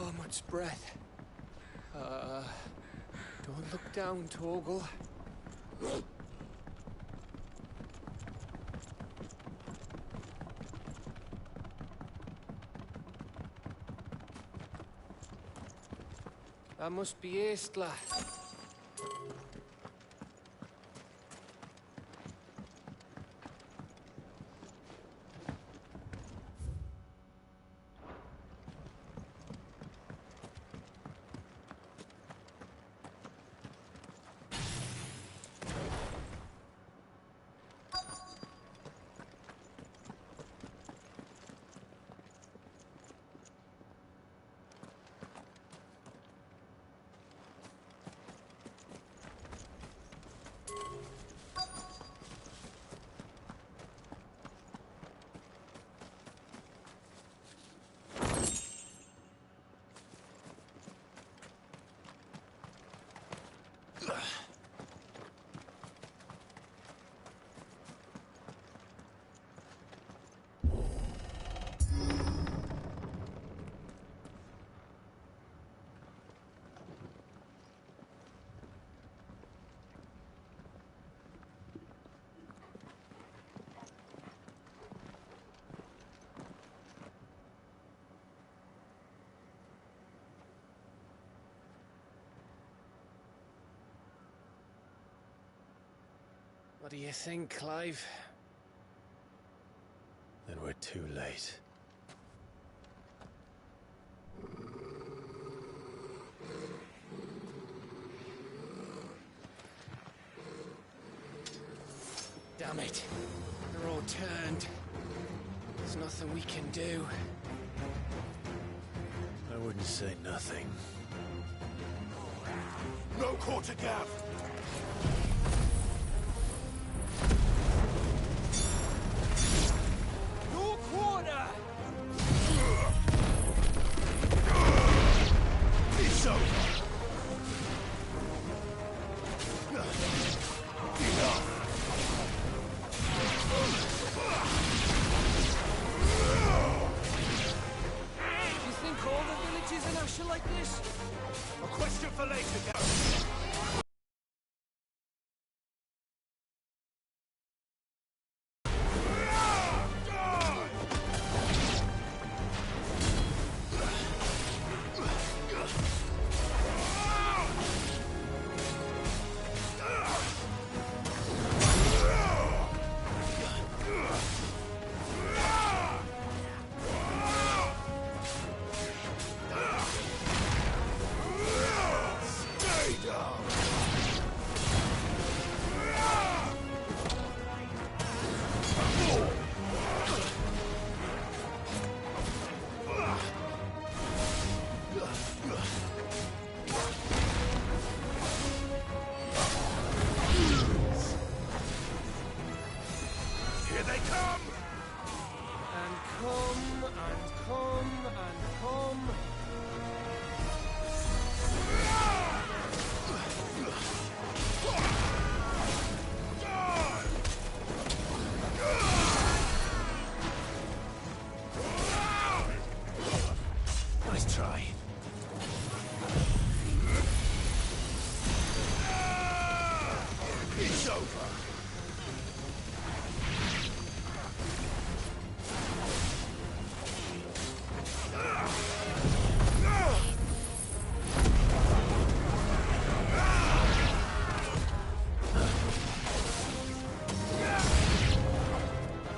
D: Oh, much breath. Don't look down, Torgal. That must be Estla. What do you think, Clive?
P: Then we're too late.
D: Damn it. They're all turned. There's nothing we can do.
P: I wouldn't say nothing.
C: No quarter gap!
D: No quarter!
C: It's over!
D: You think all the villages in Ash are like this?
C: A question for later, Gary. Here they come!
D: And come, and come, and come.
C: Nice try. It's over.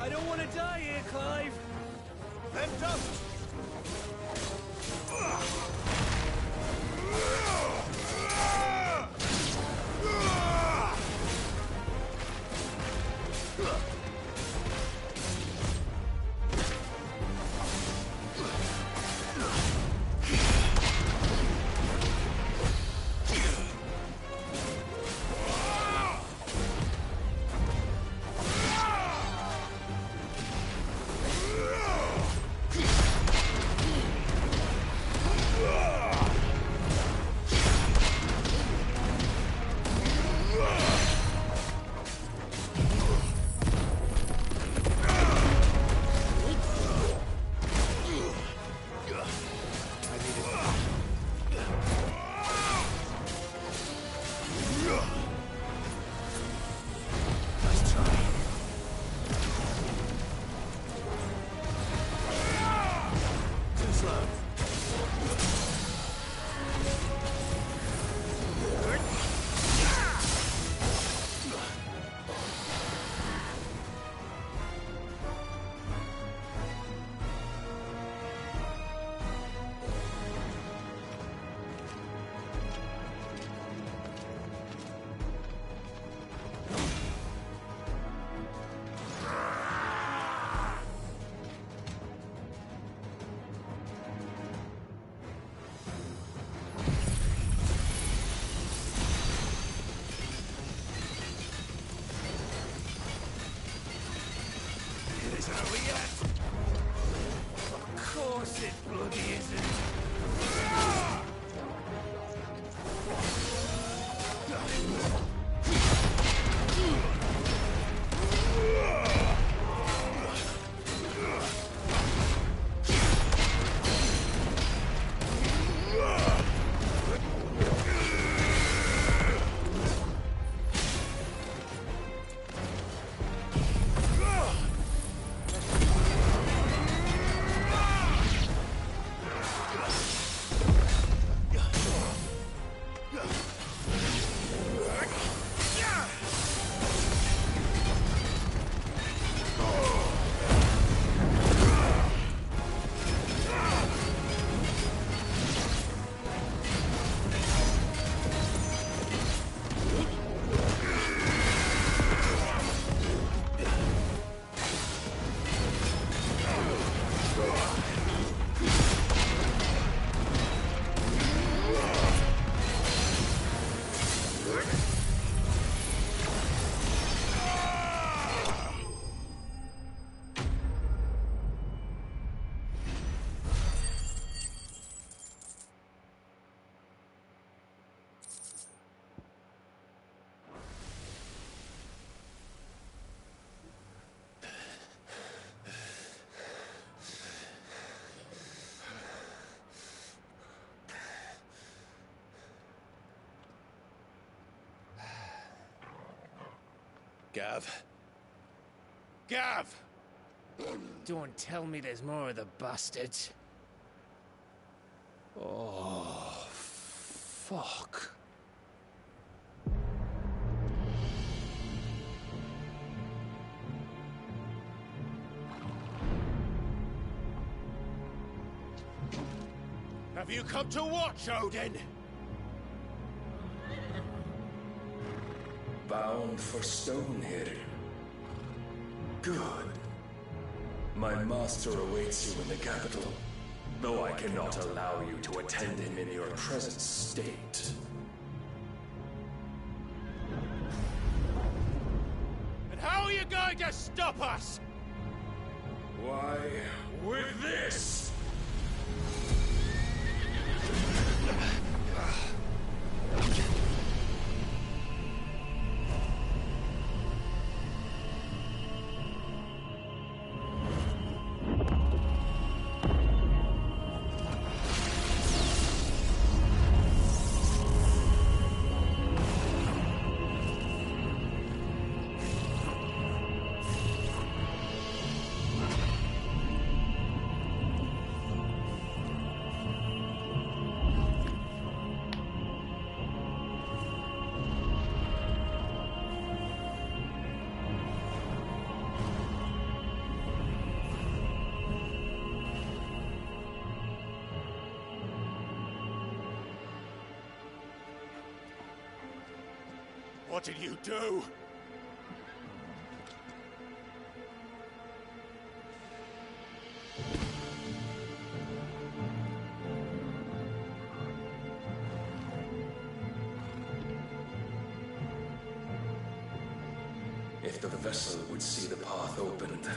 D: I don't want to die here, Clive.
C: Then don't!
Q: Gav. Gav!
D: Don't tell me there's more of the bastards.
Q: Oh, fuck. Have you come to watch, Odin?
B: Bound for Stonehill. Good. My master awaits you in the capital, though I cannot allow you to attend him in your present state.
Q: And how are you going to stop us?
B: Why, with this!
Q: What did you do?
B: If the vessel would see the path opened,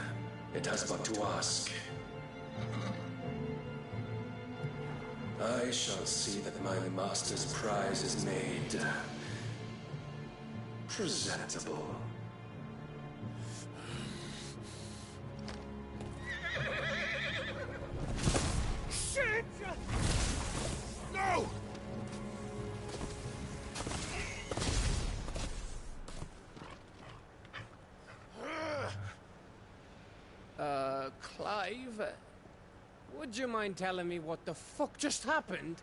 B: it has but to ask. I shall see that my master's prize is made presentable.
Q: Shit! No!
D: Clive, would you mind telling me what the fuck just happened?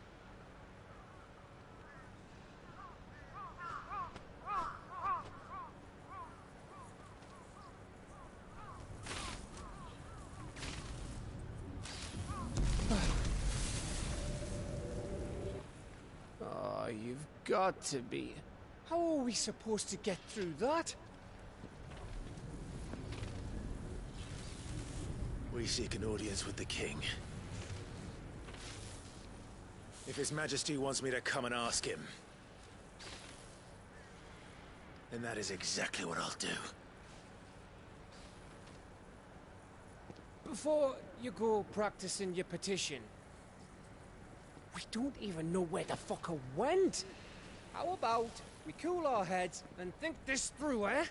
D: Oh, you've got to be. How are we supposed to get through that?
P: We seek an audience with the king. If His Majesty wants me to come and ask him, then that is exactly what I'll do.
D: Before you go practicing your petition, we don't even know where the fucker went. How about we cool our heads and think this through, eh?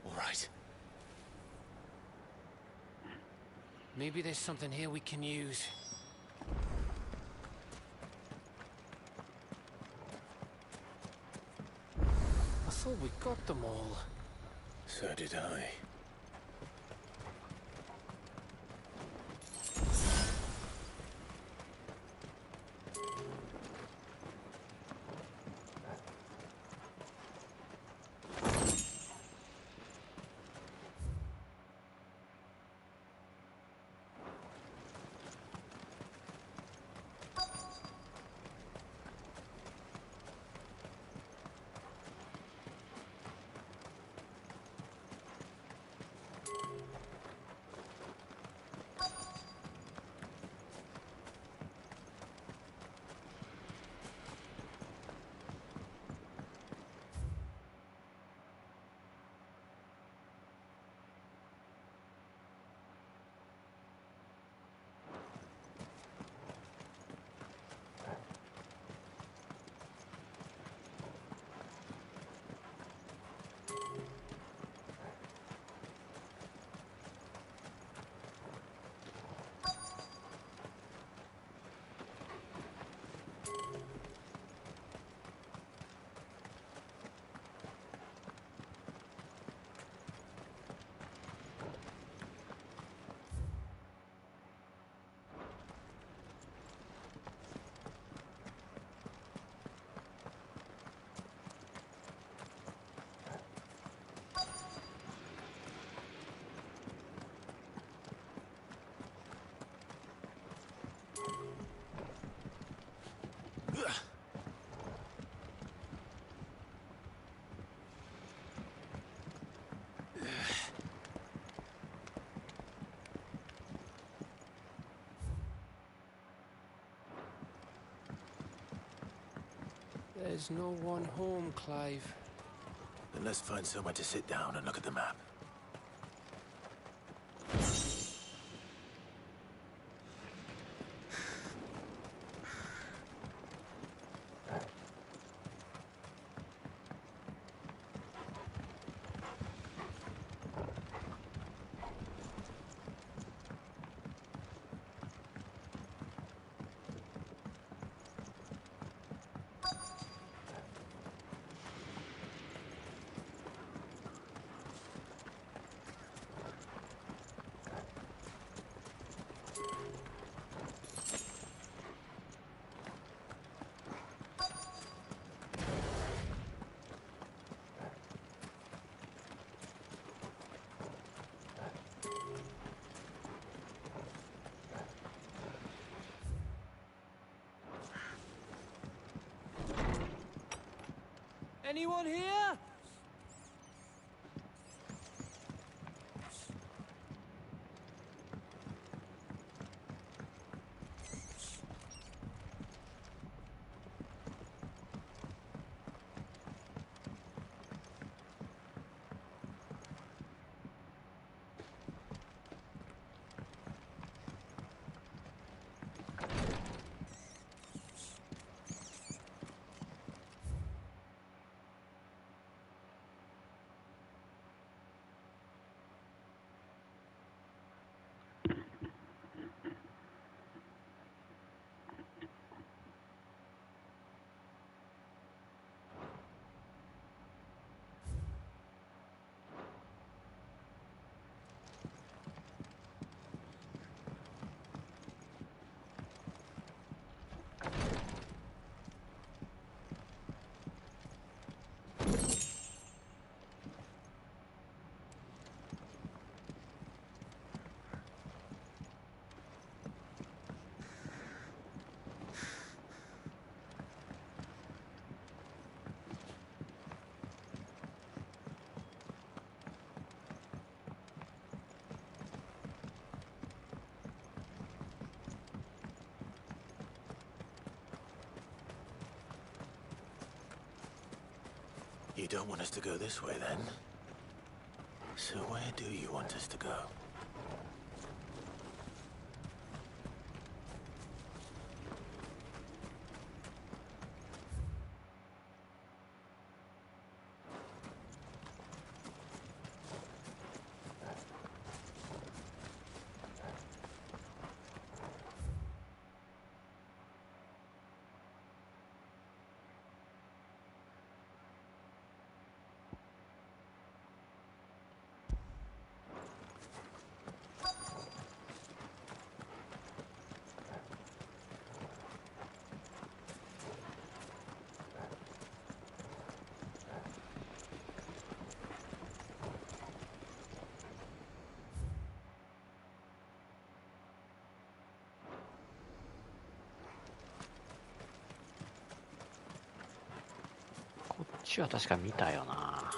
P: All right.
D: Maybe there's something here we can use. I thought we got them all.
P: So did I.
D: There's no one home, Clive.
P: Then let's find somewhere to sit down and look at the map.
D: Anyone here?
P: You don't want us to go this way, then? So where do you want us to go?
A: こっちは確か見たよな。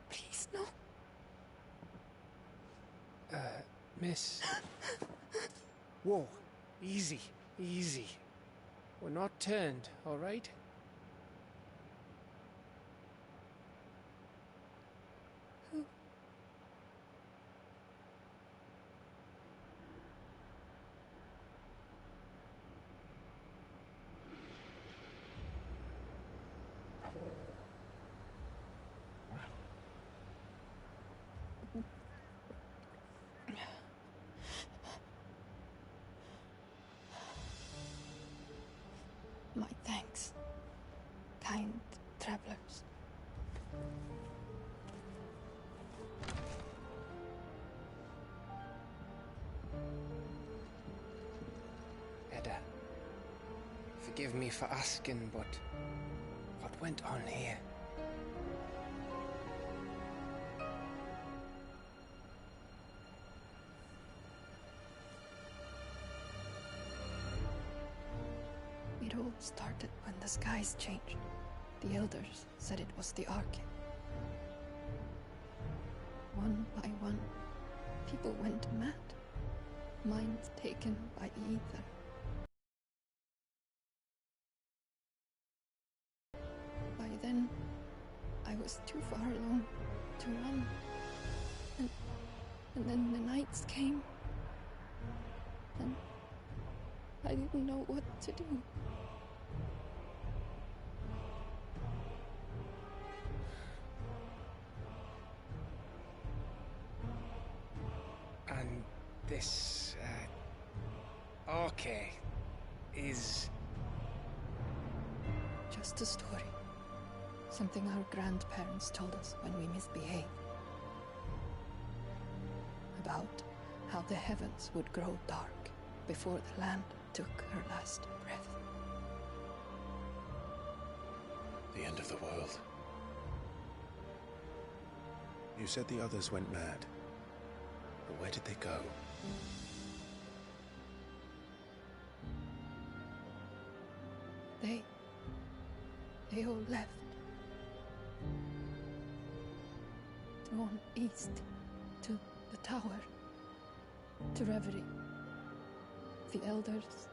F: Please, no.
D: Miss. Whoa, easy, easy. We're not turned, all right?
F: Who? My thanks, kind travelers.
D: forgive me for asking, but what went on here?
J: It all started when the skies changed. The elders said it was the Arcade. One by one, people went mad. Minds taken by ether. By then, I was too far along to run. And then the nights came. And I didn't know what to do.
D: And this, Arcade is...
J: Just a story. Something our grandparents told us when we misbehaved. About how the heavens would grow dark before the land took her last breath.
P: The end of the world. You said the others went mad. But where did they go?
J: They all left. Drawn east to the tower, to Reverie. The elders,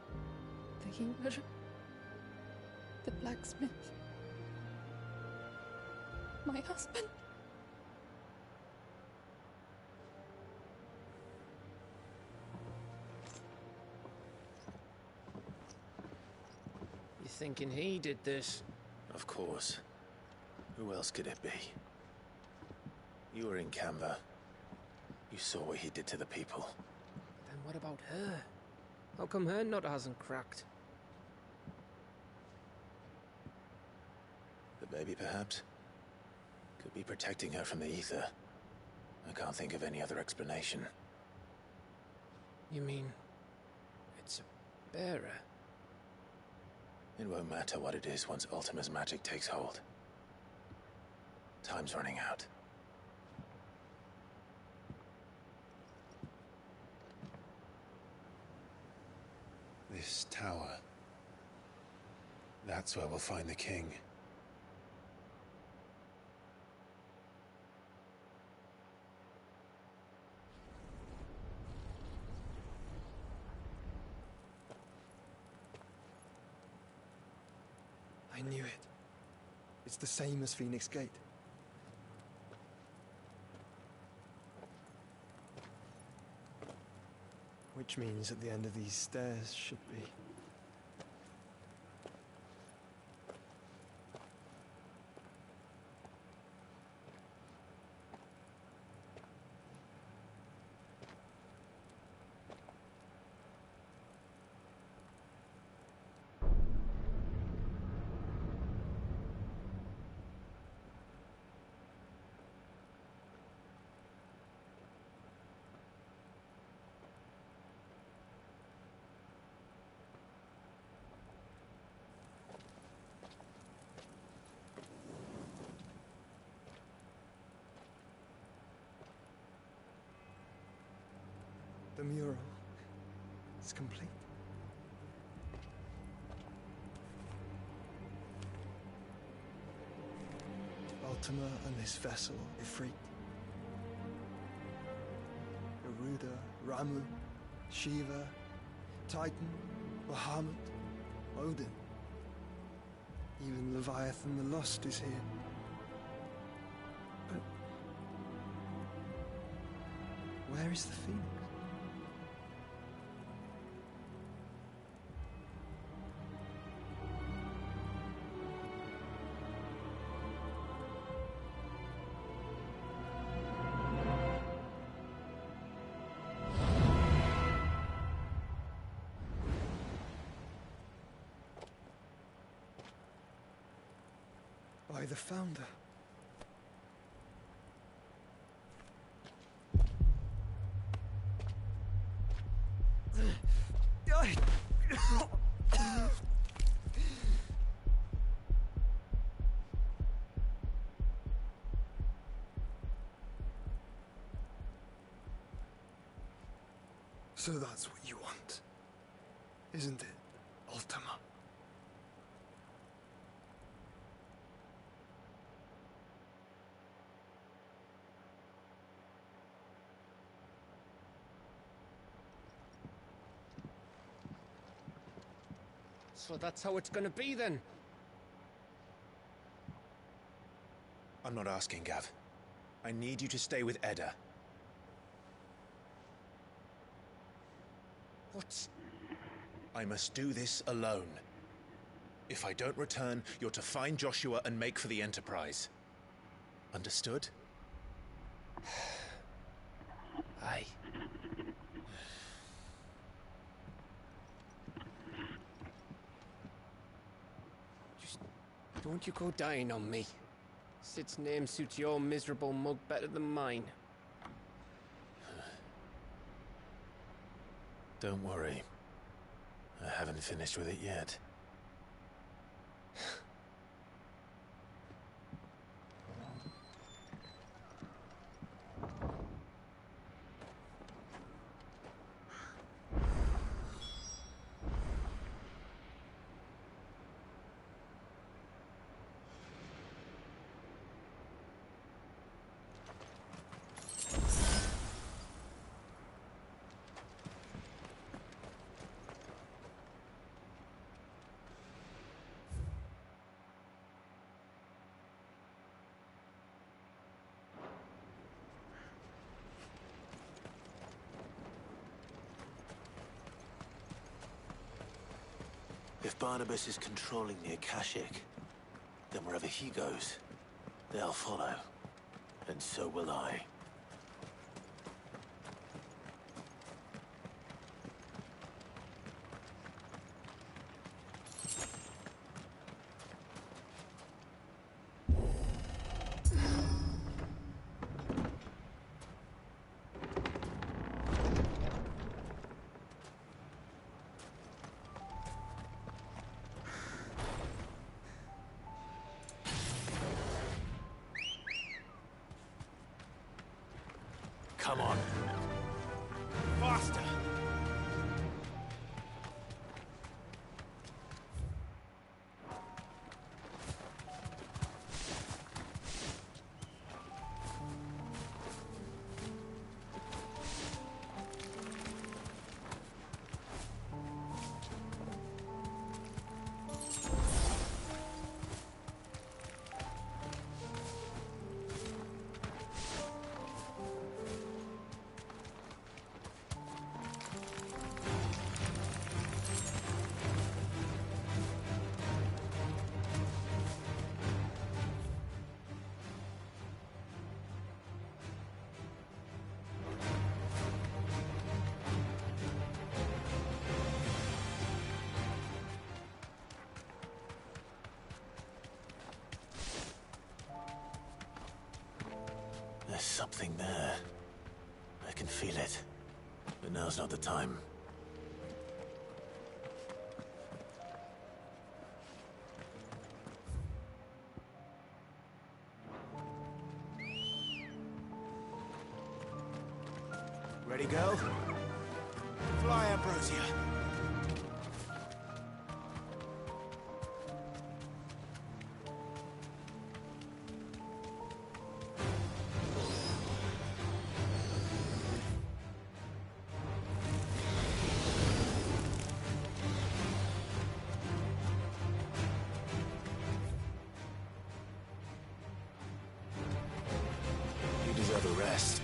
J: the healer, the blacksmith, my husband.
D: You thinking he did this?
P: Of course. Who else could it be? You were in Canva. You saw what he did to the people.
D: Then what about her? How come her nut hasn't cracked?
P: The baby, perhaps? Could be protecting her from the ether. I can't think of any other explanation.
D: You mean... it's a bearer?
P: It won't matter what it is once Ultima's magic takes hold. Time's running out. This tower. That's where we'll find the king.
G: I knew it. It's the same as Phoenix Gate. Which means at the end of these stairs should be... The mural is complete. Ultima and this vessel, Ifrit. Garuda, Ramu, Shiva, Titan, Bahamut, Odin. Even Leviathan the Lost is here. But where is the Phoenix? By the Founder. So that's what you want, isn't it, Ultima?
D: So that's how it's gonna be then?
N: I'm not asking, Gav. I need you to stay with Edda.
D: What?
N: I must do this alone. If I don't return, you're to find Joshua and make for the Enterprise. Understood?
D: Aye. Just don't you go dying on me. Sid's name suits your miserable mug better than mine.
P: Don't worry. I haven't finished with it yet. If Barnabas is controlling the Akashic, then wherever he goes, they'll follow. And so will I. Come on.
N: Faster!
P: There's something there. I can feel it. But now's not the time.
N: Ready, go? Fly, Ambrosia.
P: You deserve a rest.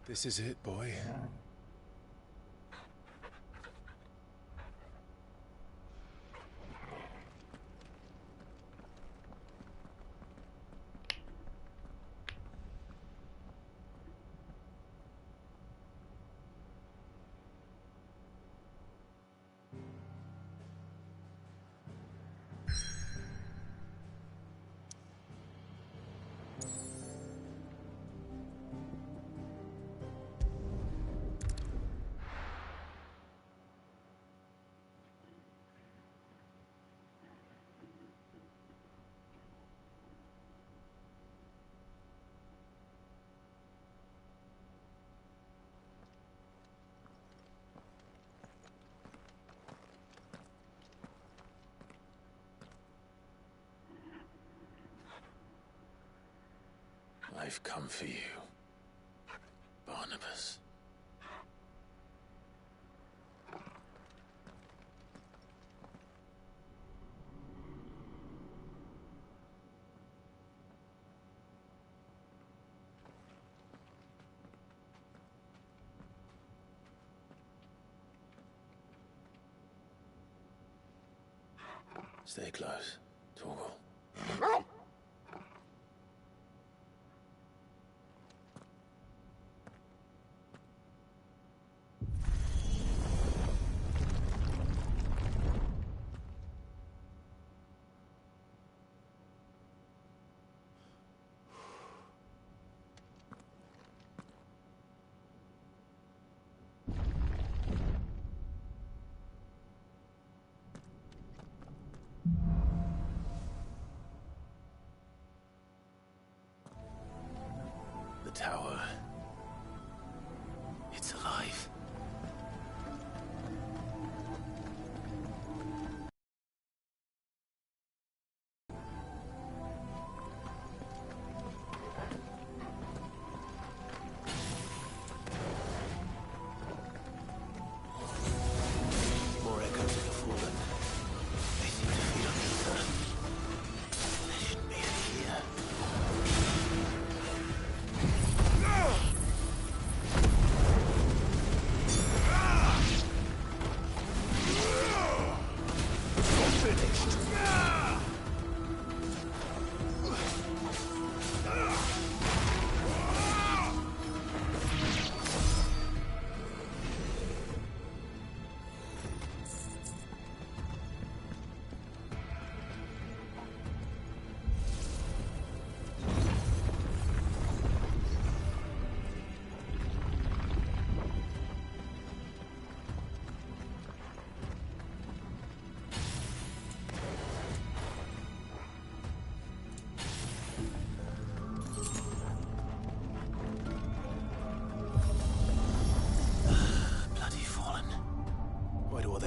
N: This is it, boy.
P: I've come for you, Barnabas. Stay close, Torgal.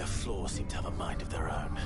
P: their flaws seem to have a mind of their own.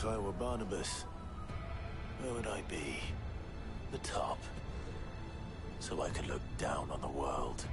P: If I were Barnabas, where would I be? The top. So I could look down on the world.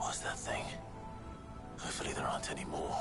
P: was that thing? Hopefully there aren't any more.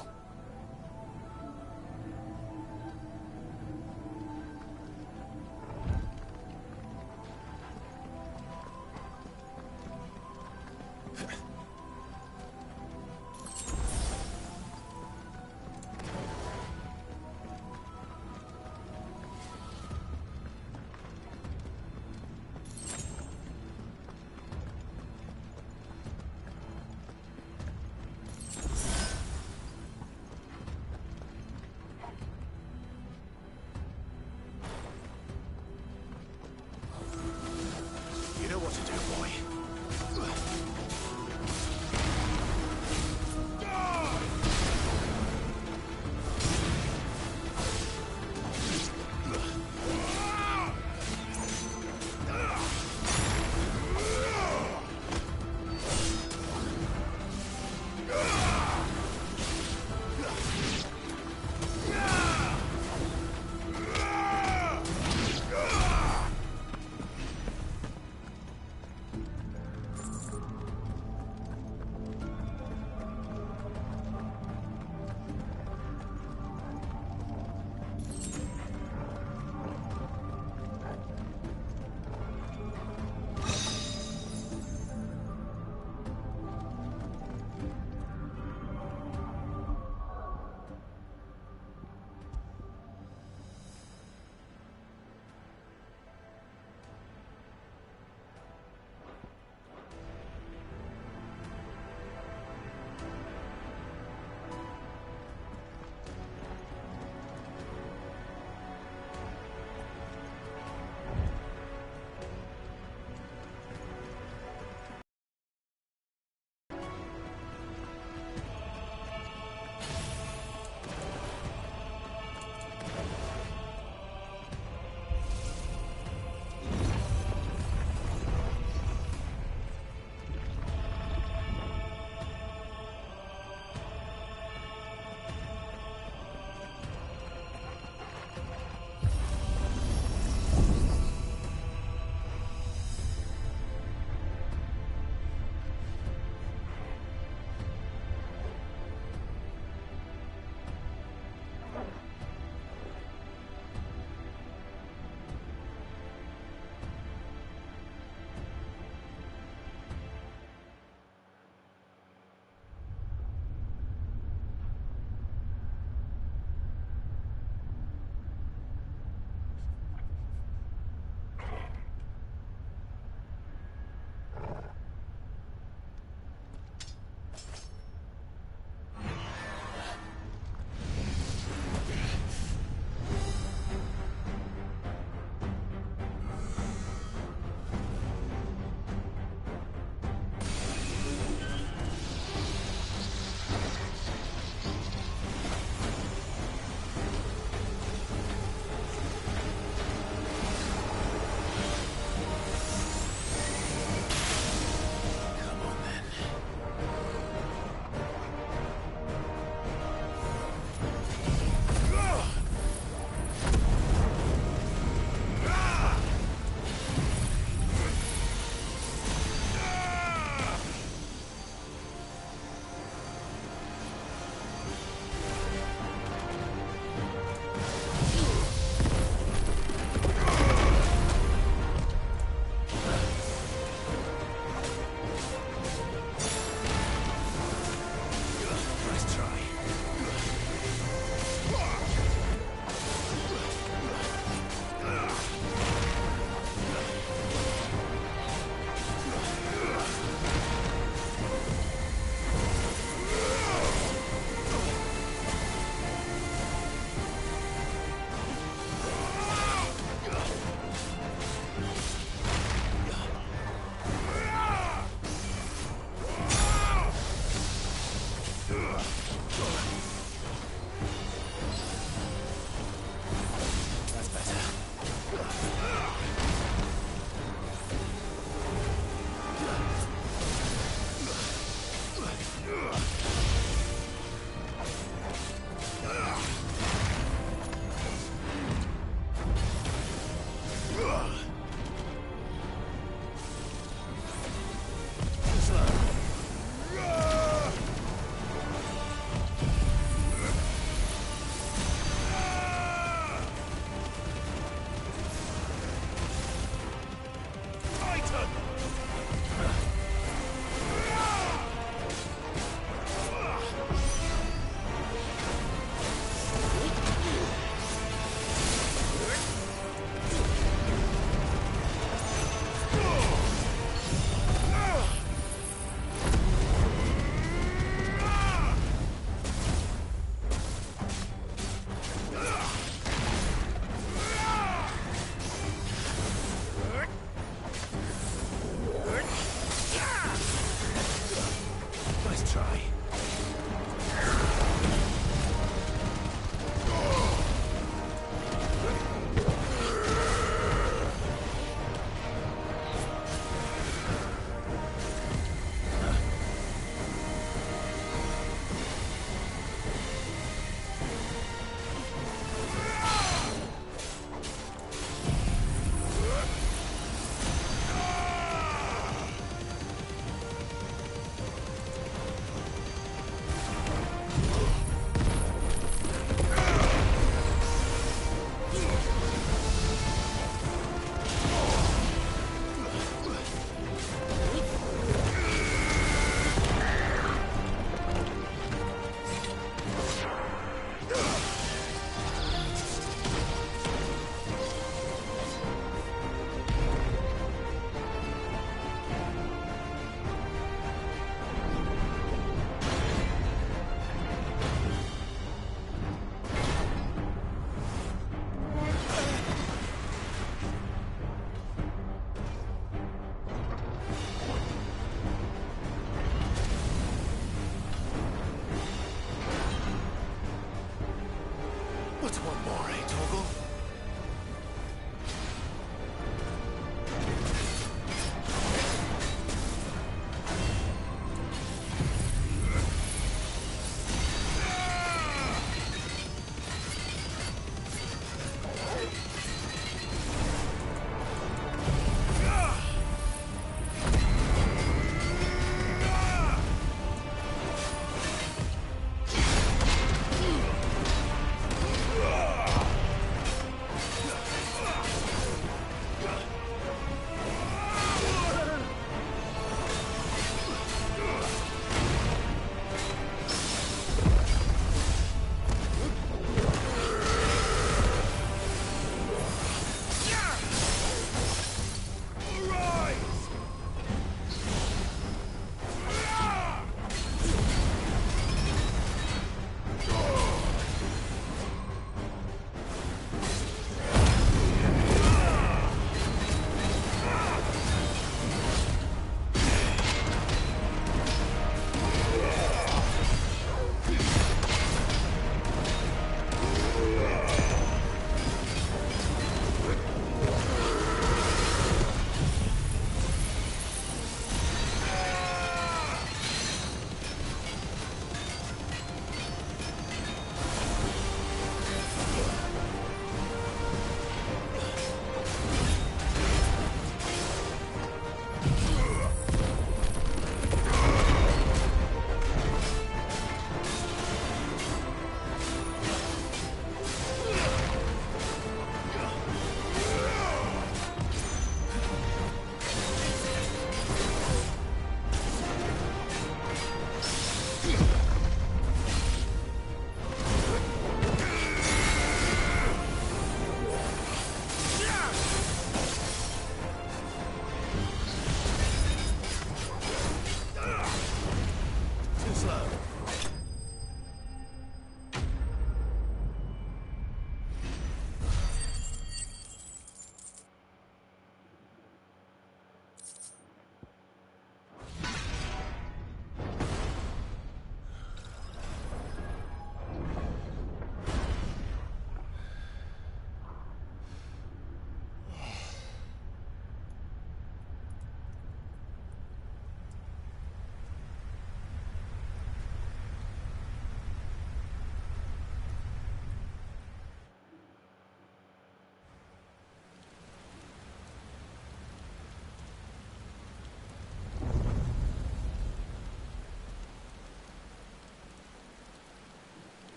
C: Too slow.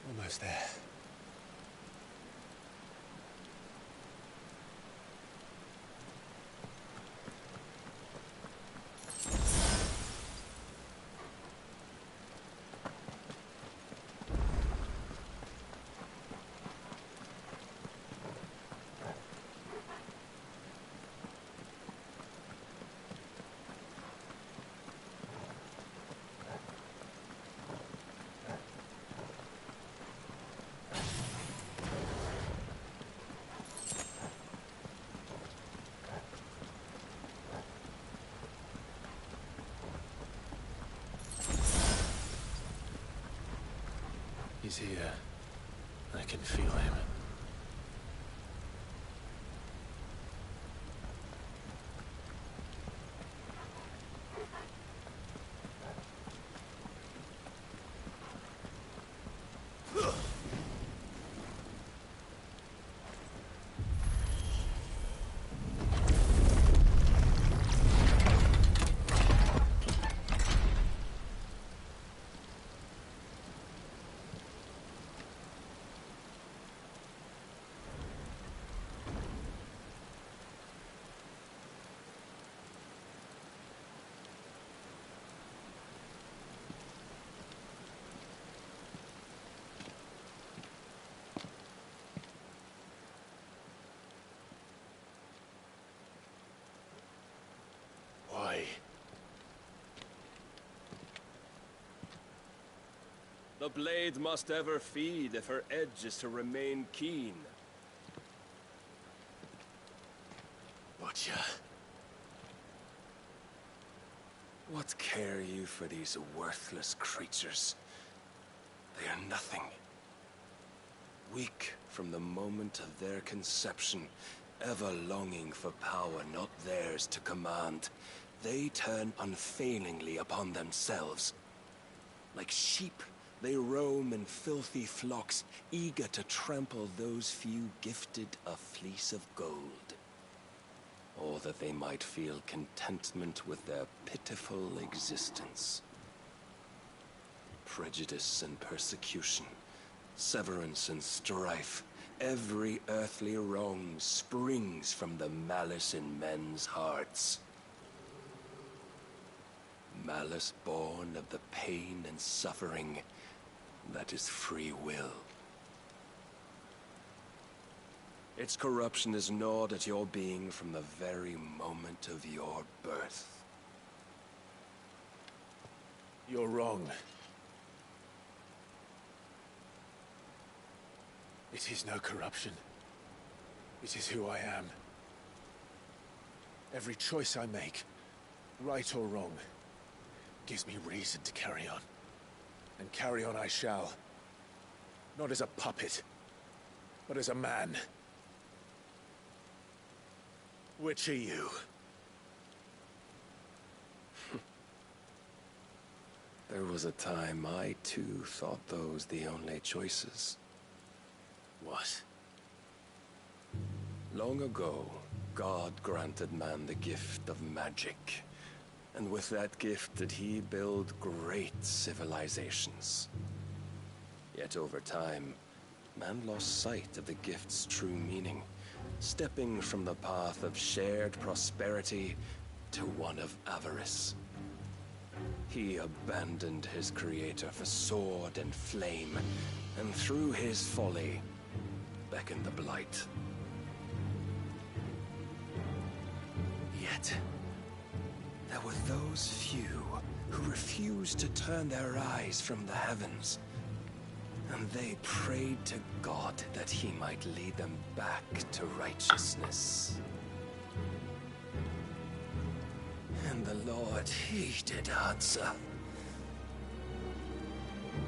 N: Almost there.
P: He's here. I can feel him. Why?
B: The blade must ever feed if her edge is to remain keen.
P: Butcher.
B: What care you for these worthless creatures? They are nothing. Weak from the moment of their conception, ever longing for power not theirs to command, they turn unfailingly upon themselves. Like sheep, they roam in filthy flocks, eager to trample those few gifted a fleece of gold. Or that they might feel contentment with their pitiful existence. Prejudice and persecution, severance and strife, every earthly wrong springs from the malice in men's hearts. Malice born of the pain and suffering that is free will. Its corruption is gnawed at your being from the very moment of your birth.
P: You're wrong. It is no corruption. It is who I am. Every choice I make, right or wrong, gives me reason to carry on. And carry on I shall. Not as a puppet, but as a man. Which are you?
B: There was a time I too thought those the only choices.
P: What?
B: Long ago, God granted man the gift of magic. And with that gift did he build great civilizations. Yet over time, man lost sight of the gift's true meaning, stepping from the path of shared prosperity to one of avarice. He abandoned his creator for sword and flame, and through his folly, beckoned the blight. Yet, there were those few who refused to turn their eyes from the heavens, and they prayed to God that he might lead them back to righteousness. And the Lord, he did answer.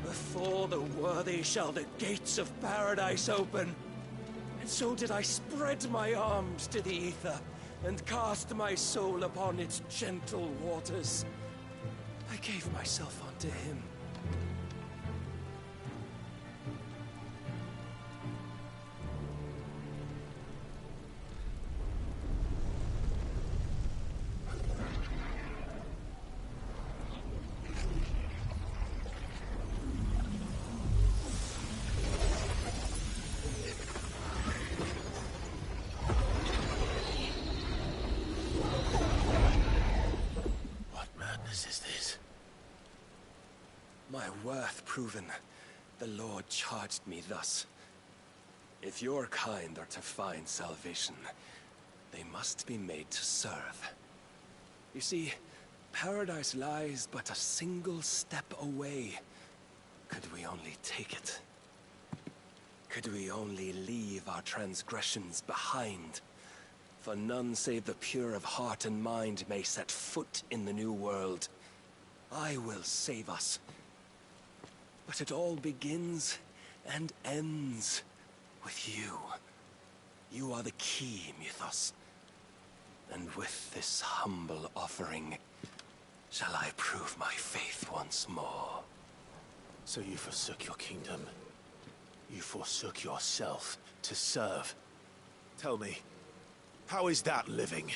B: Before the worthy shall the gates of paradise open. And so did I spread my arms to the ether, and cast my soul upon its gentle waters. I gave myself unto him. My worth proven, the Lord charged me thus. If your kind are to find salvation, they must be made to serve. You see, paradise lies but a single step away. Could we only take it? Could we only leave our transgressions behind? For none save the pure of heart and mind may set foot in the new world. I will save us. But it all begins and ends with you. You are the key, Mythos. And with this humble offering, shall I prove my faith once more.
P: So you forsook your kingdom. You forsook yourself to serve. Tell me, how is that living?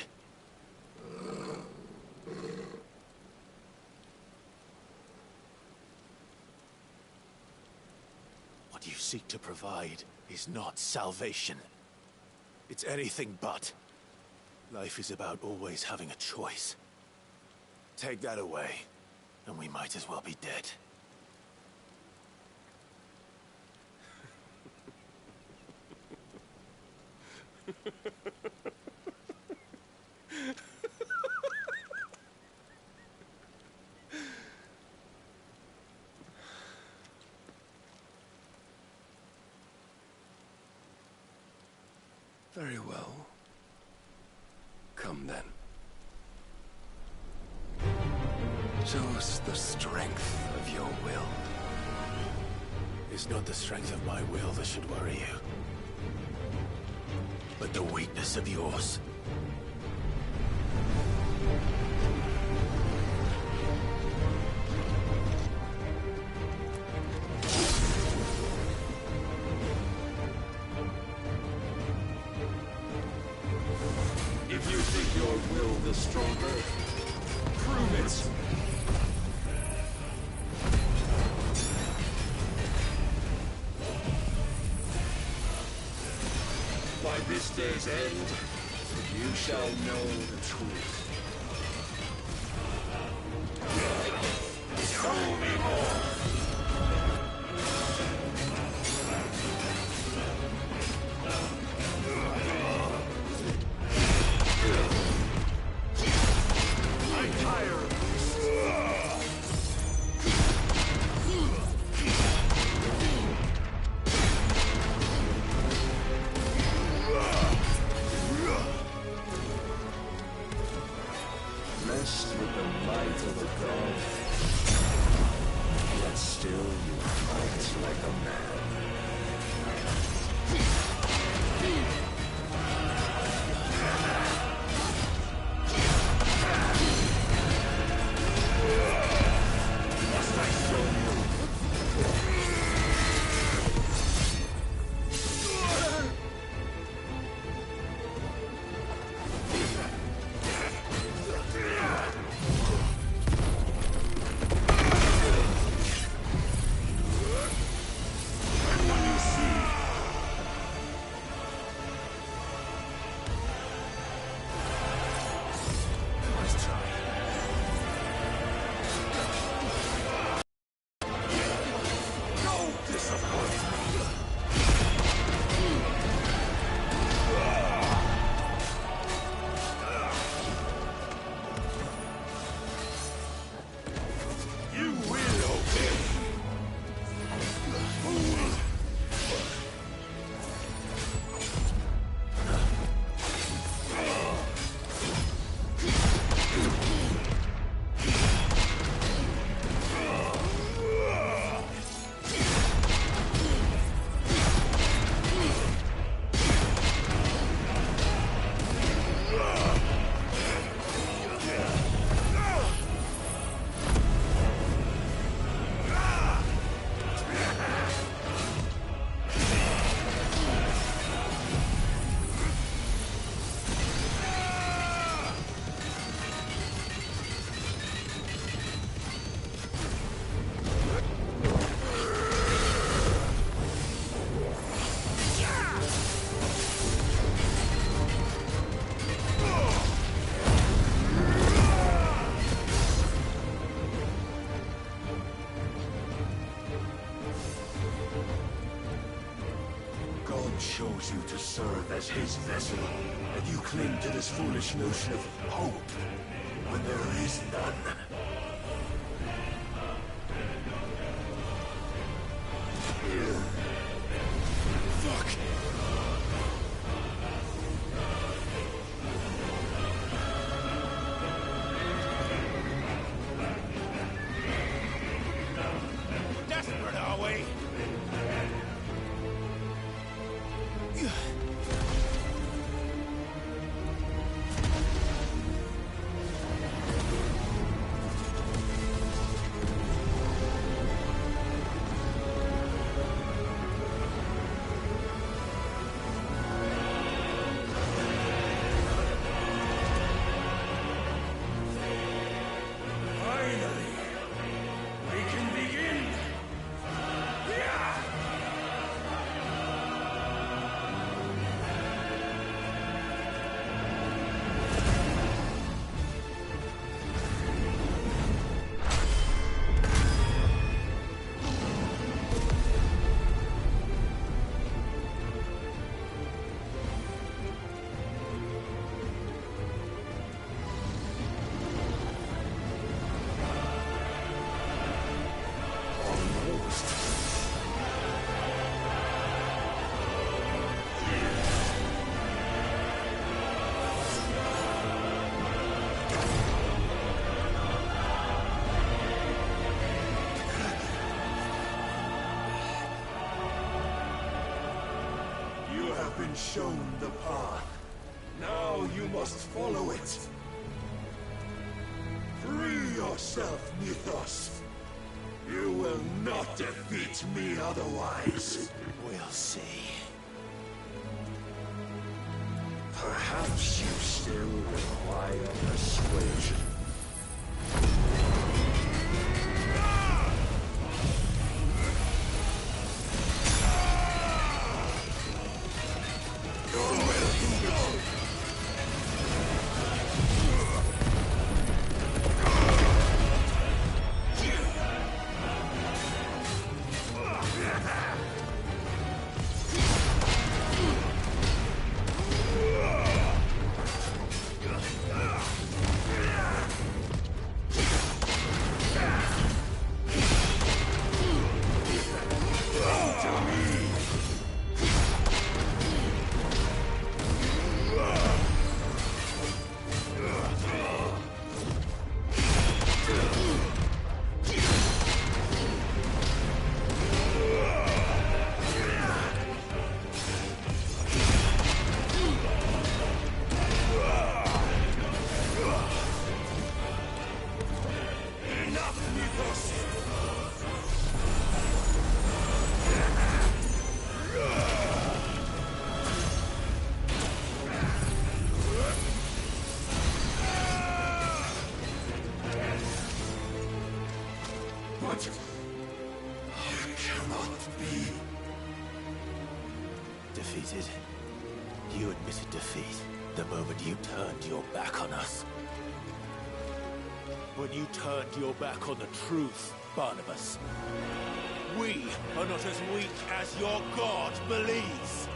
P: What you seek to provide is not salvation. It's anything but. Life is about always having a choice. Take that away, and we might as well be dead.
B: Very well. Come then. Show us the strength of your will.
P: It's not the strength of my will that should worry you, but the weakness of yours.
B: If you think your will the stronger, prove it. By this day's end, you shall know the truth. Show me more! I'm tired of this. Blessed with the might of a god, yet still you fight like a man. Must I show you?
C: chose you to serve as his vessel, and you cling to this foolish notion of hope when there is none. Fuck!
Q: Desperate, are we?
C: Been shown the path. Now you must follow it. Free yourself, Mythos. You will not defeat me otherwise.
P: We'll see.
C: Perhaps you still require persuasion.
P: Defeated? You admitted defeat the moment you turned your back on us. When you turned your back on the truth, Barnabas. We are not as weak as your god believes.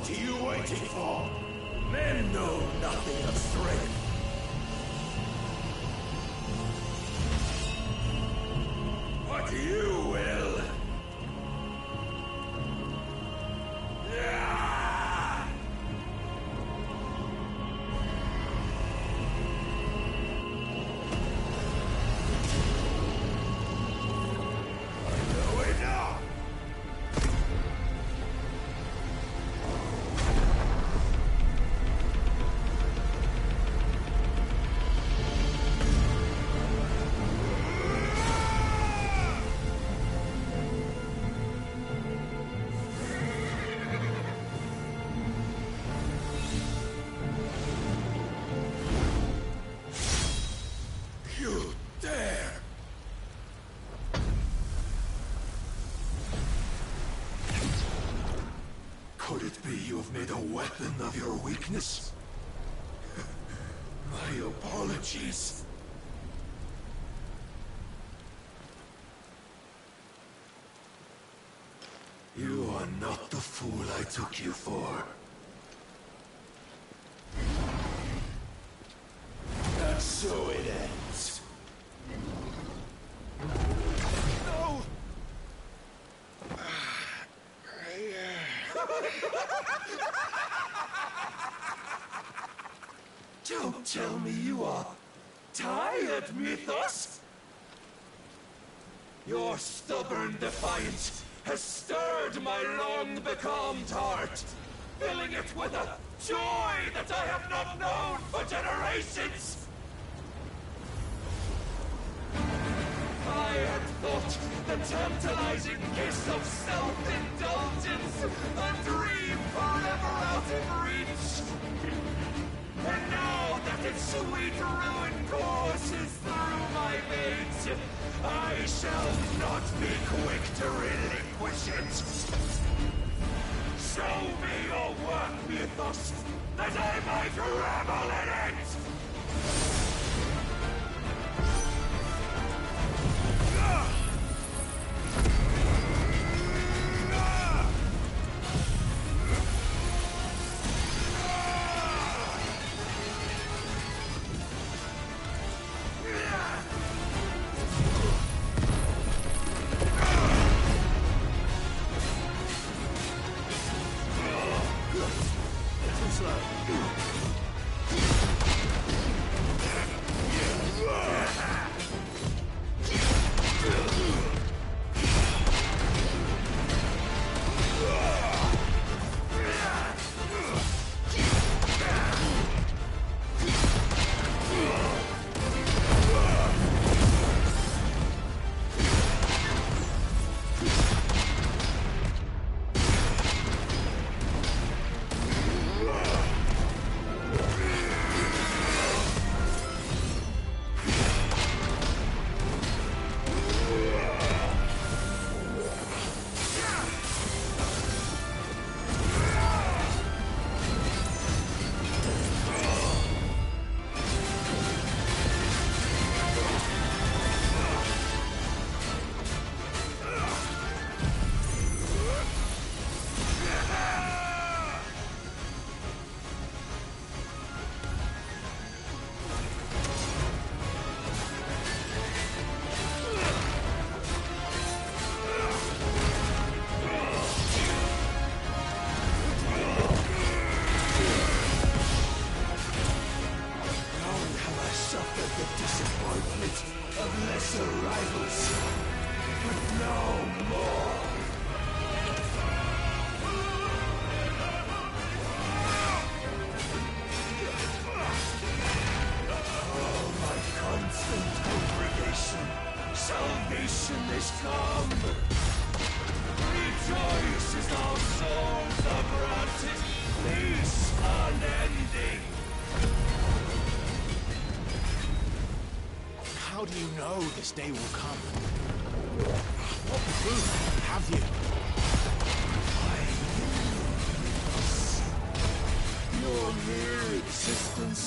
C: What are you waiting for? Men know nothing of strength. But you will. Yeah! I know it now. You dare! Could it be you've made a weapon of your weakness? My apologies. You are not the fool I took you for. And so it ends. No! Don't tell me you are tired, Mythos! Your stubborn defiance has stirred my long-becalmed heart, filling it with a joy that I have not known for generations! I had thought the tantalizing kiss of self-indulgence a dream forever out of reach. And now that its sweet ruin courses through my veins, I shall not be quick to relinquish it. Show me your work, Mythos, that I might revel in it!
N: How do you know this day will come? What proof have you?
C: Your mere existence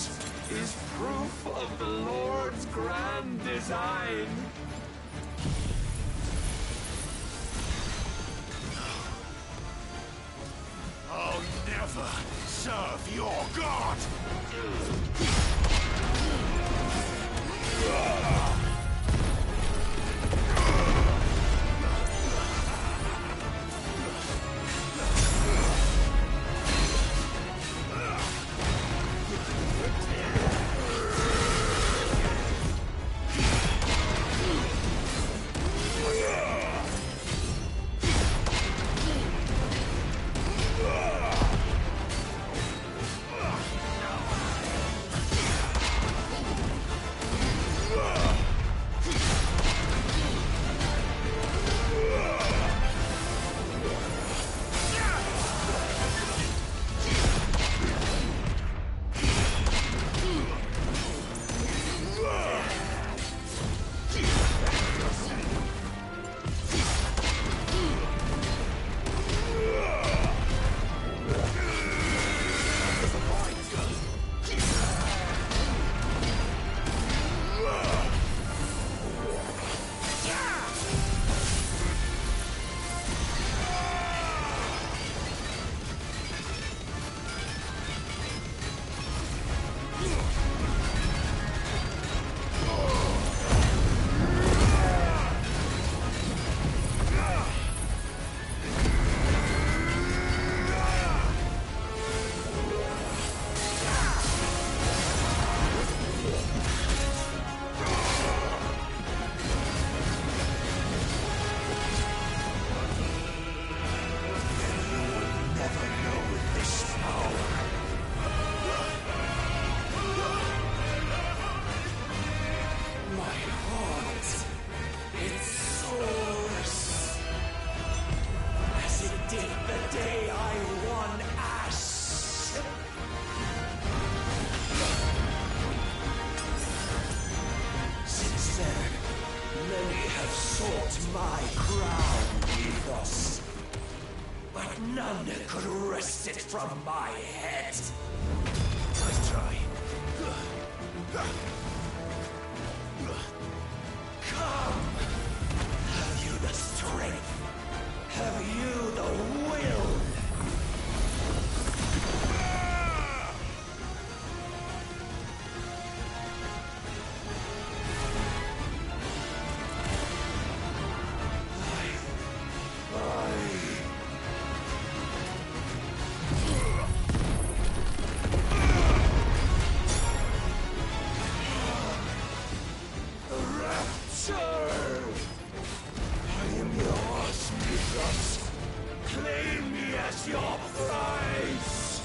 C: is proof of the Lord's grand design.
N: Oh, never!
C: never serve your god! My crown with us, but none could wrest it from my head. Nice try. Come! Have you the strength? Have you the will? Claim me as your prize!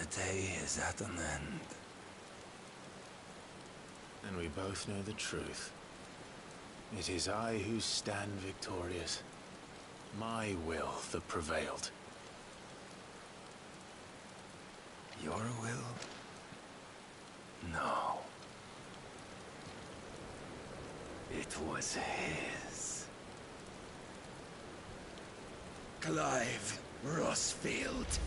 C: The day is at an end.
P: And we both know the truth. It is I who stand victorious. My will that prevailed.
C: Your will? No. It was his. Clive Rossfield.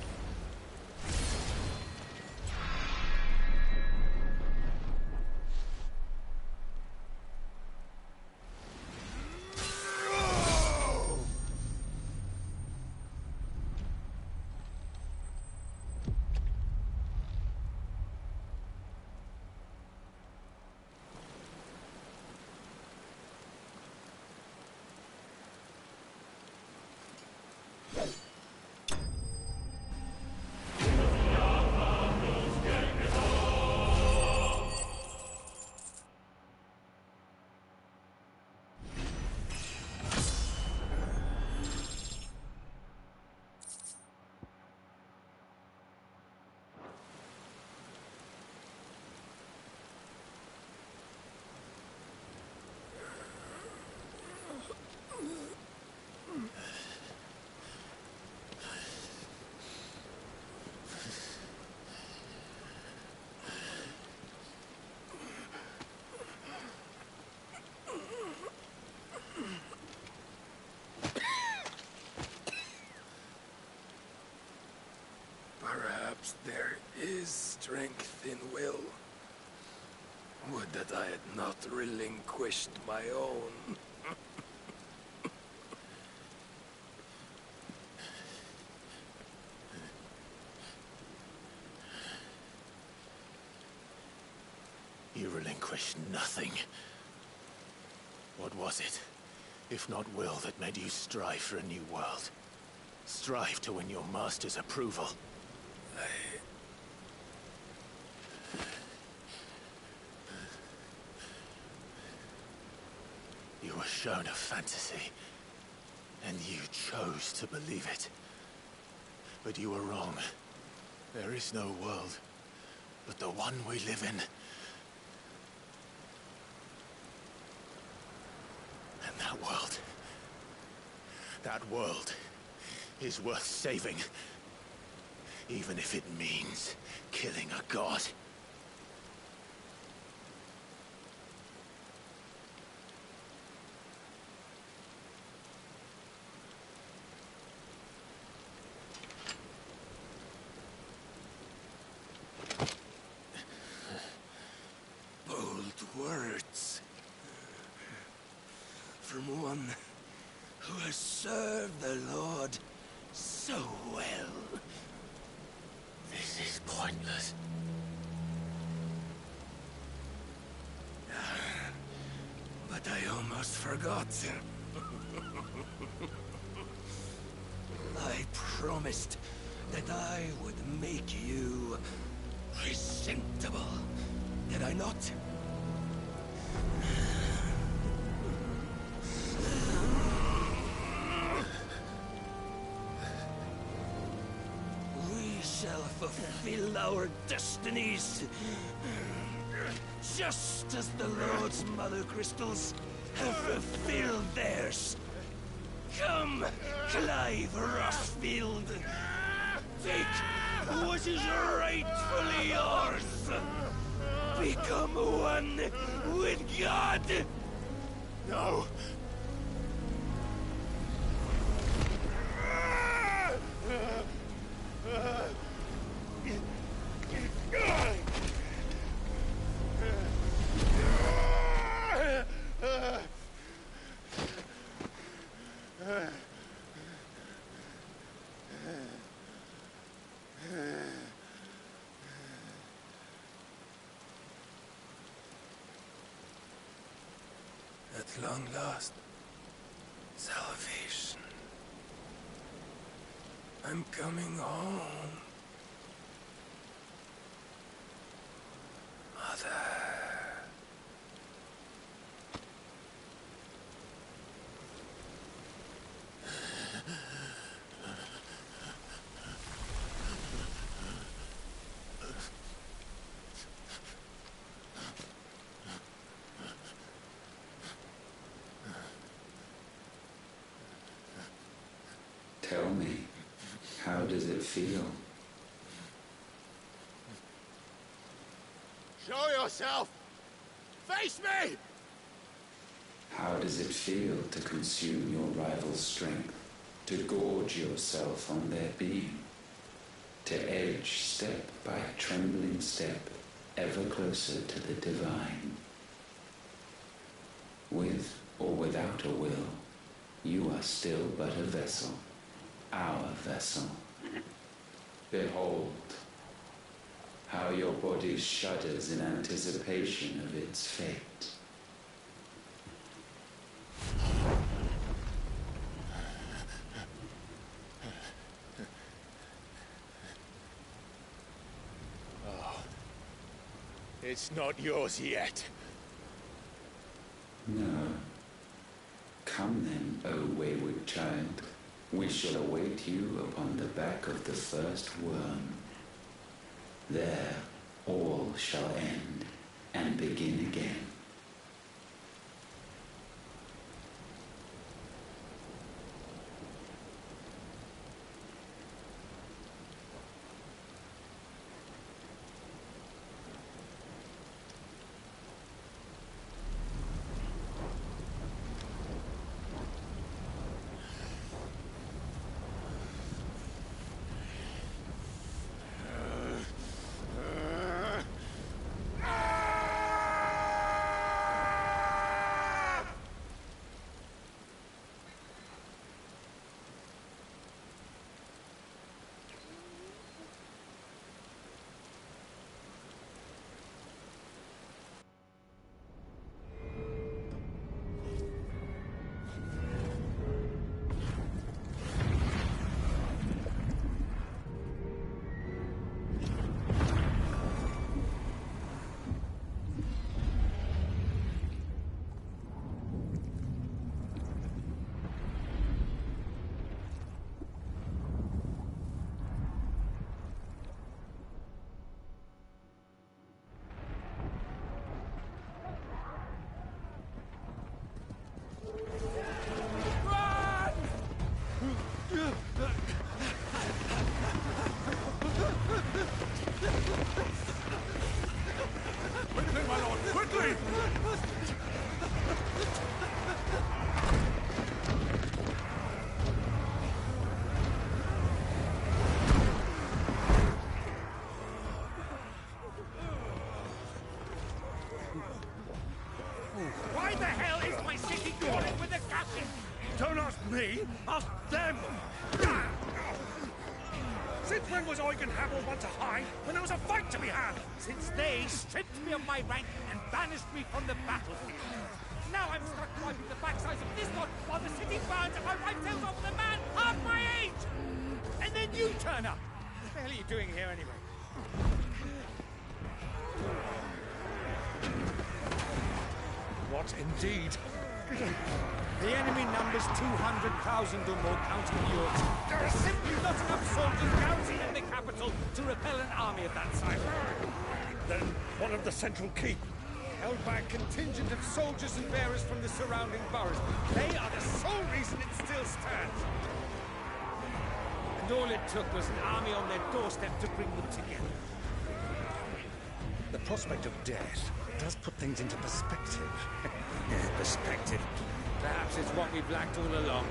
C: Perhaps there is strength in will. Would that I had not relinquished my own.
P: You relinquished nothing. What was it, if not will, that made you strive for a new world? Strive to win your master's approval? You were shown a fantasy, and you chose to believe it. But you were wrong. There is no world but the one we live in. And that world is worth saving, even if it means killing a god.
C: Bold words. From one who has served the Lord so well.
P: This is pointless.
C: But I almost forgot. I promised that I would make you presentable. Did I not? We shall fulfill our destinies, just as the Lord's Mother Crystals have fulfilled theirs. Come, Clive Rossfield. Take what is rightfully yours. Become one with God.
P: No.
C: At long last, salvation. I'm coming home. Mother.
H: Tell me, how does it feel?
C: Show yourself! Face me!
H: How does it feel to consume your rival's strength, to gorge yourself on their beam, to edge step by trembling step ever closer to the divine? With or without a will, you are still but a vessel, our vessel. Behold, how your body shudders in anticipation of its fate.
C: Oh, it's not yours yet.
H: No. Come then, O wayward child. We shall await you upon the back of the first worm. There all shall end and begin again.
C: Quickly, my lord, quickly!
Q: Why the hell is my city crawling with a captain?
C: Don't ask me, ask them! Since when was Eugen Hamel one to hide when there was a fight to be had?
Q: Since they stripped me of my rank and banished me from the battlefield. Now I'm stuck wiping the backsides of this one while the city burns and my right tails off with a man half my age! And then you turn up! What the hell are you doing here anyway?
C: What indeed?
Q: The enemy numbers 200,000 or more, counting yours. There are simply not enough soldiers garrisoned in the capital to repel an army of that size.
C: Then what of the central keep?
Q: Held by a contingent of soldiers and bearers from the surrounding boroughs. They are the sole reason it still stands. And all it took was an army on their doorstep to bring them together.
C: The prospect of death does put things into perspective.
Q: Perspective. Perhaps it's what we've lacked all along.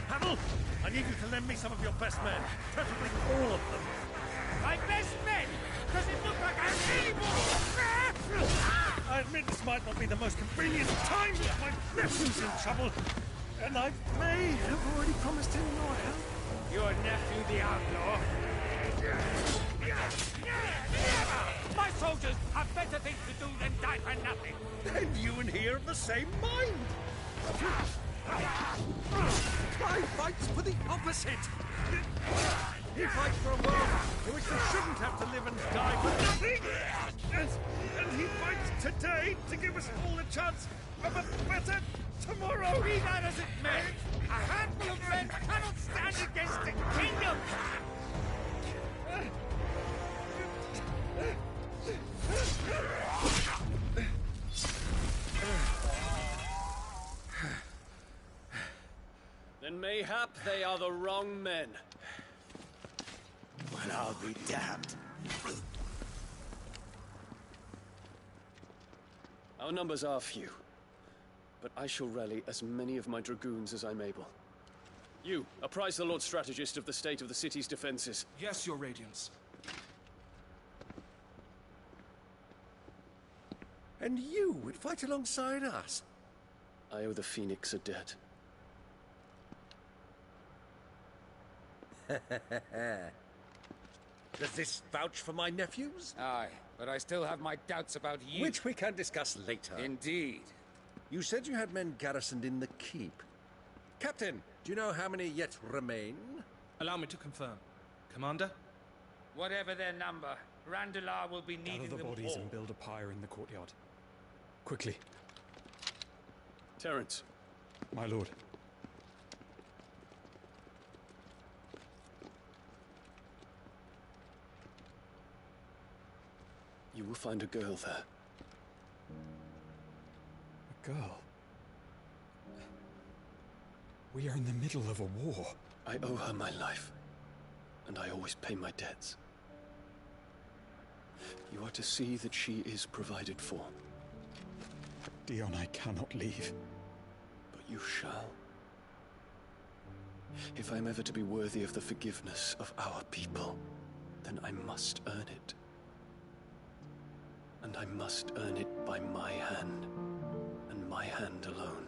C: Hamel, I need you to lend me some of your best men, preferably all of them.
Q: My best men? Does it look like I'm anymore?
C: I admit this might not be the most convenient time, but my nephew's in trouble, and I may have already promised him your help.
Q: Your nephew, the outlaw? Never! My soldiers have better things to do than die for nothing.
C: Then you and he are of the same mind.
Q: I fight for the opposite. He fights for a world in which they shouldn't have to live and die for nothing! And he fights today to give us all a chance of a better tomorrow!
D: Be that as it may, a handful of men cannot stand against a kingdom!
E: Then mayhap they are the wrong men.
C: Well, I'll be damned.
E: Our numbers are few, but I shall rally as many of my dragoons as I'm able. You, apprise the Lord Strategist of the state of the city's defenses.
T: Yes, Your Radiance.
Q: And you would fight alongside us?
E: I owe the Phoenix a debt.
Q: Does this vouch for my nephews?
D: Aye, but I still have my doubts about you.
Q: Which we can discuss later.
D: Indeed.
Q: You said you had men garrisoned in the keep. Captain, do you know how many yet remain?
T: Allow me to confirm. Commander?
D: Whatever their number, Randalar will be needing
U: Gather the
D: them
U: bodies
D: all.
U: and build a pyre in the courtyard. Quickly.
E: Terence.
U: My lord.
E: You will find a girl there.
U: A girl? We are in the middle of a war.
E: I owe her my life, and I always pay my debts. You are to see that she is provided for.
U: Dion, I cannot leave.
E: But you shall. If I am ever to be worthy of the forgiveness of our people, then I must earn it. And I must earn it by my hand, and my hand alone.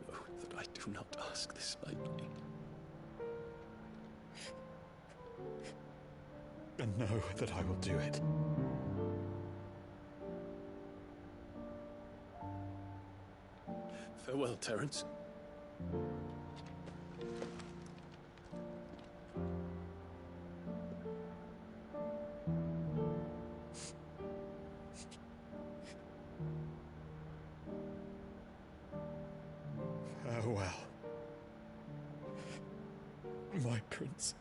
E: Know that I do not ask this lightly.
U: And know that I will do it.
E: Farewell, Terence.
U: Farewell, my prince.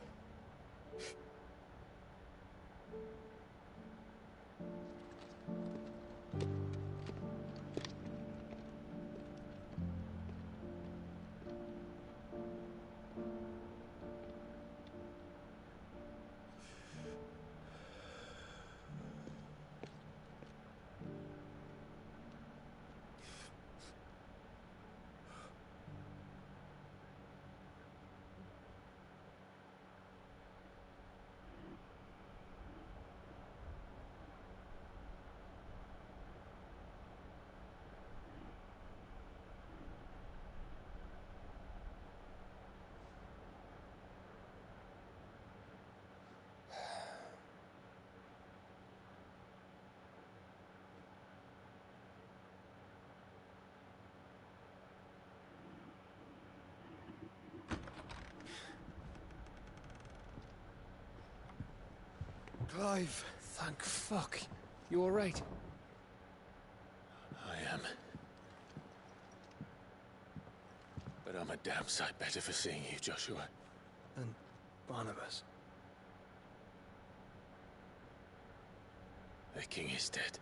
D: Clive, thank fuck. You alright?
P: I am. But I'm a damn sight better for seeing you, Joshua.
G: And Barnabas.
P: The king is dead.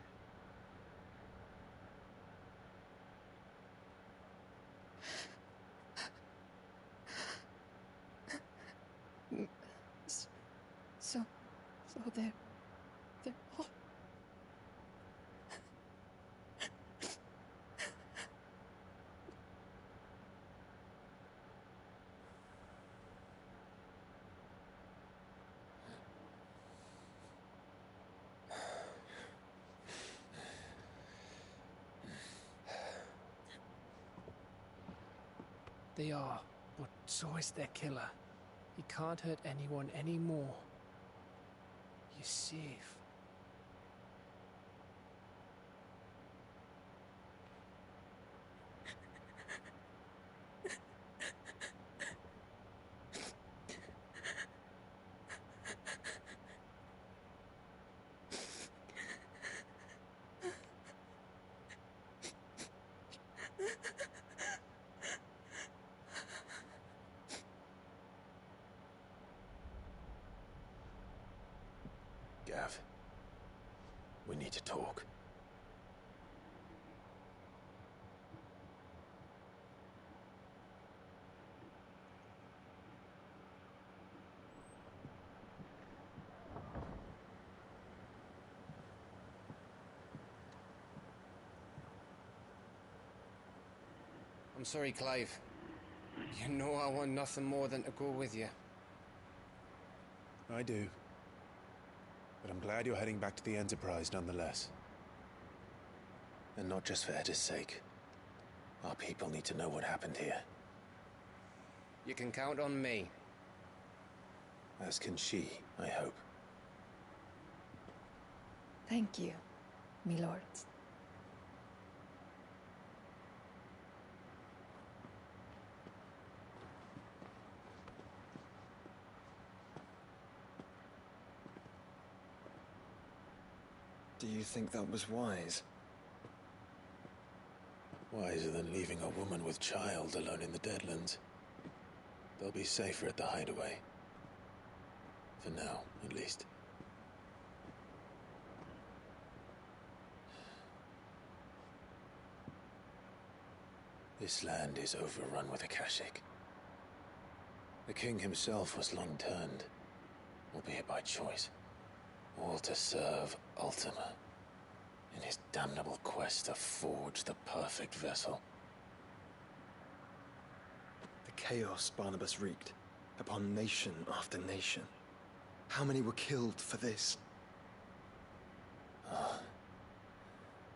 J: So they're all...
D: They are, but so is their killer. He can't hurt anyone anymore. You're safe.
P: Gav. We need to talk.
D: I'm sorry, Clive. You know I want nothing more than to go with you.
N: I do. But I'm glad you're heading back to the Enterprise nonetheless.
P: And not just for Edda's sake. Our people need to know what happened here.
D: You can count on me.
P: As can she, I hope.
J: Thank you, my lords.
G: Do you think that was wise?
P: Wiser than leaving a woman with child alone in the Deadlands. They'll be safer at the hideaway. For now, at least. This land is overrun with Akashic. The king himself was long turned, albeit by choice, all to serve Ultima, in his damnable quest to forge the perfect vessel.
G: The chaos Barnabas wreaked upon nation after nation. How many were killed for this?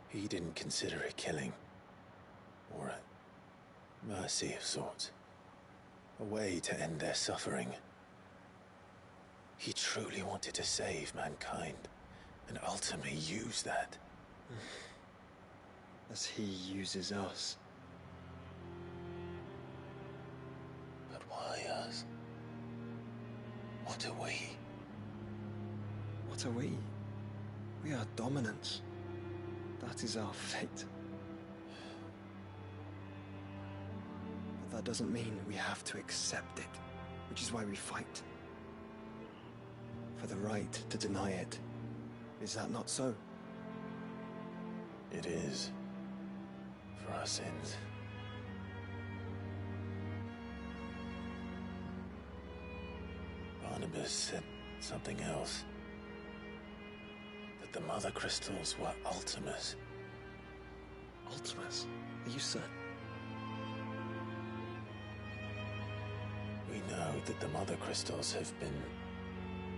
P: He didn't consider it killing, or a mercy of sorts. A way to end their suffering. He truly wanted to save mankind, and ultimately used that.
G: As he uses us.
P: But why us? What are we?
G: What are we? We are dominance. That is our fate. But that doesn't mean we have to accept it, which is why we fight. For the right to deny it. Is that not so?
P: It is. For our sins. Barnabas said something else. That the Mother Crystals were Ultimas.
G: Ultimas? Are you certain?
P: We know that the Mother Crystals have been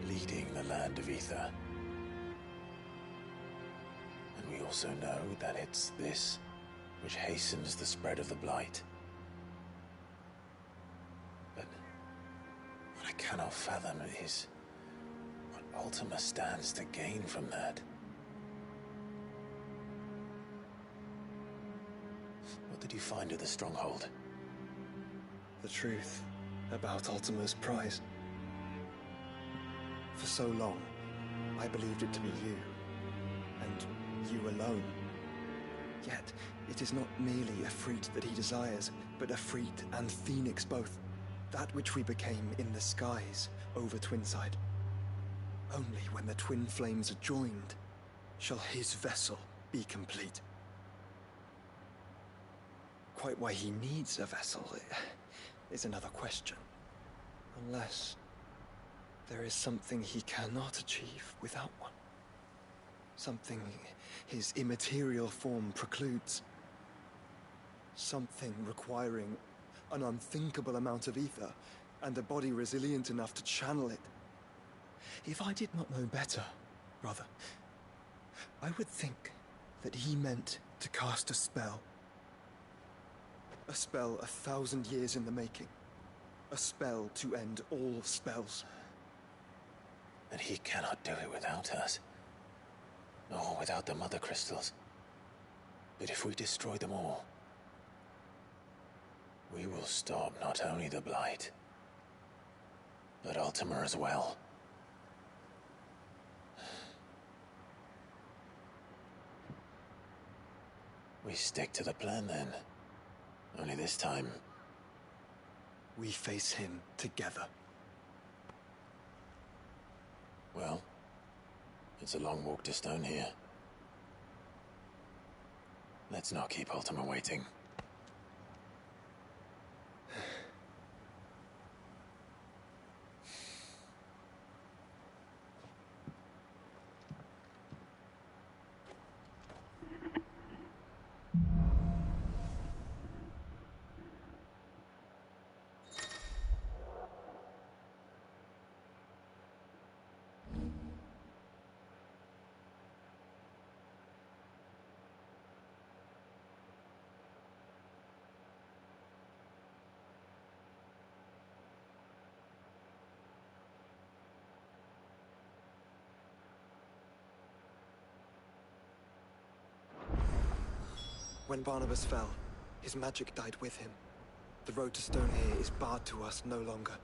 P: leading the land of Ether. And we also know that it's this which hastens the spread of the Blight. But what I cannot fathom is what Ultima stands to gain from that. What did you find at the Stronghold?
G: The truth about Ultima's prize. For so long, I believed it to be you, and you alone. Yet, it is not merely a fruit that he desires, but a fruit and phoenix both. That which we became in the skies over Twinside. Only when the twin flames are joined, shall his vessel be complete. Quite why he needs a vessel is another question. Unless there is something he cannot achieve without one. Something his immaterial form precludes. Something requiring an unthinkable amount of ether and a body resilient enough to channel it. If I did not know better, brother, I would think that he meant to cast a spell. A spell 1,000 years in the making. A spell to end all spells.
P: And he cannot do it without us. Nor without the Mother Crystals. But if we destroy them all, we will stop not only the Blight, but Ultima as well. We stick to the plan then. Only this time,
G: we face him together.
P: Well, It's a long walk to Stone here. Let's not keep Ultima waiting.
G: When Barnabas fell, his magic died with him. The road to Stone here is barred to us no longer.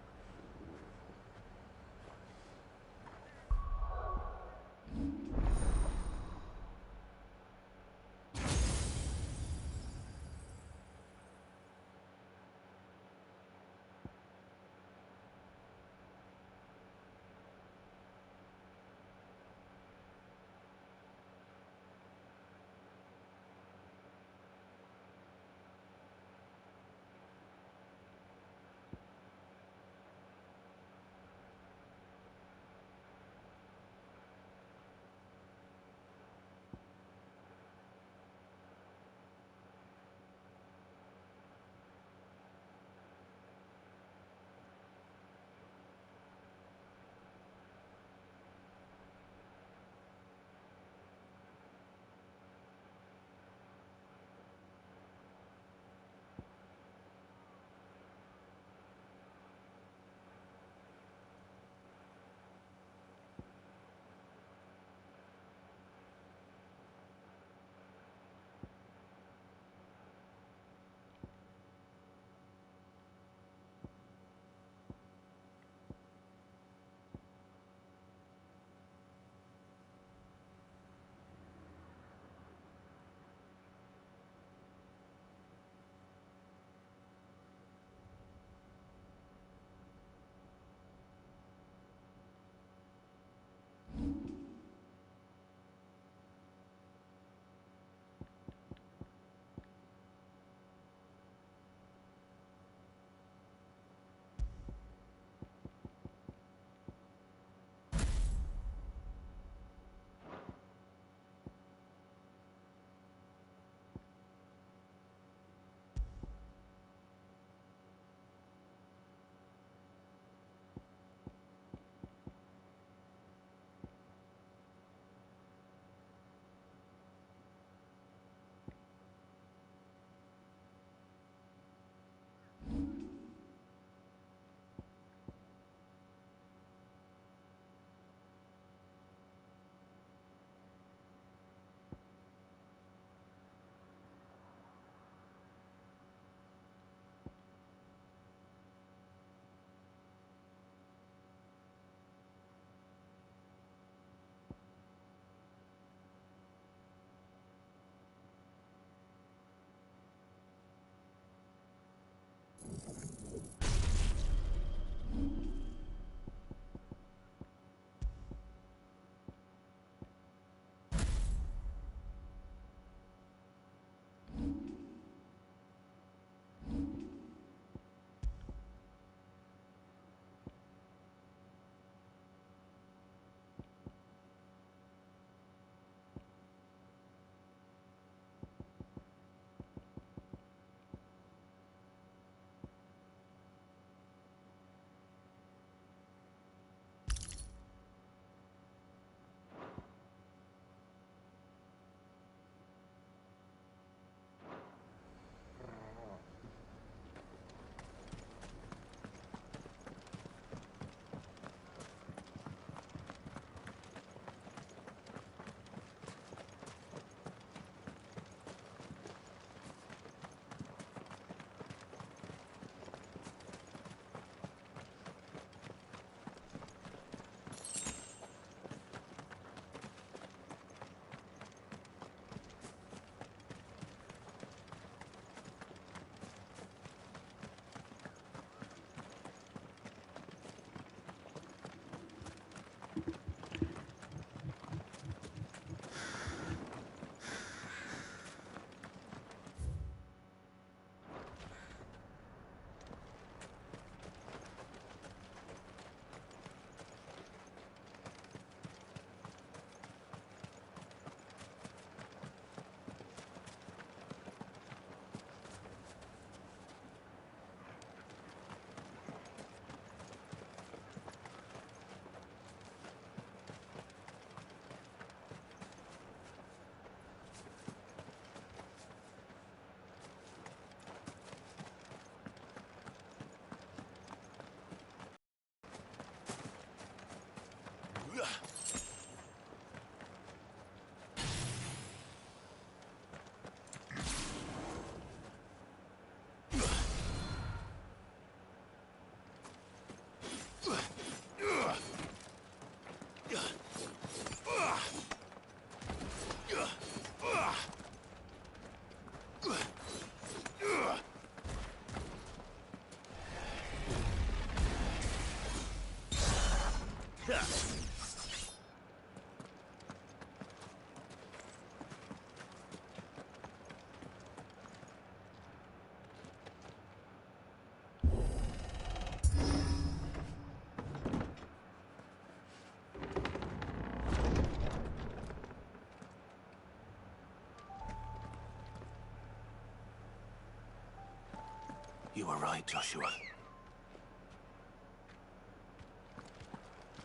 P: You were right, Joshua.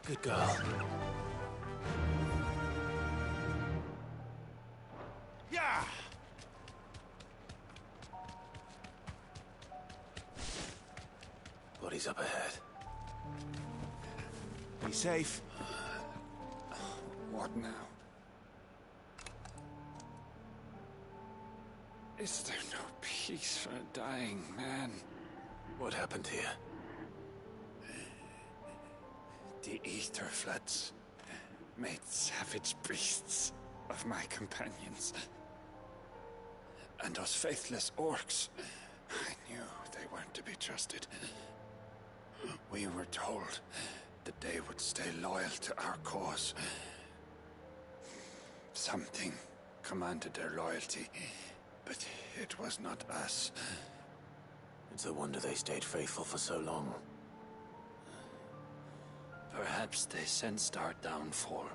P: Good girl.
M: Yeah!
P: Body's up ahead.
M: Be safe.
B: What now? Is there no peace for a dying man?
P: What happened here?
B: The ether floods made savage beasts of my companions. And those faithless orcs, I knew they weren't to be trusted. We were told that they would stay loyal to our cause. Something commanded their loyalty, but it was not us.
P: It's a wonder they stayed faithful for so long.
B: Perhaps they sensed our downfall.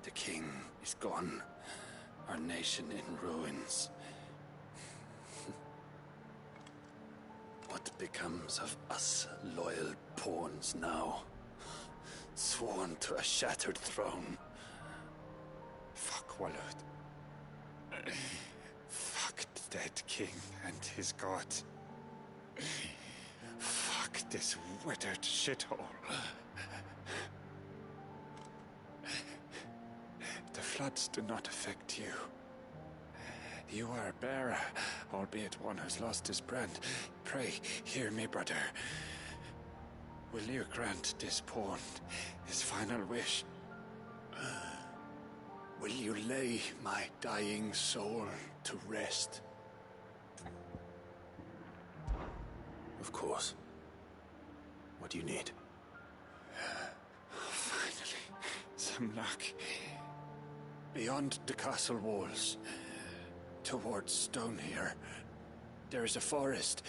B: The king is gone, our nation in ruins. What becomes of us loyal pawns now? Sworn to a shattered throne. Fuck Walud. Fuck the dead king and his god. Fuck this withered shithole. The floods do not affect you. You are a bearer, albeit one who's lost his brand. Pray, hear me, brother. Will you grant this pawn his final wish? Will you lay my dying soul to rest?
P: Of course. What do you need?
B: Finally, some luck. Beyond the castle walls, towards Stone here, there is a forest.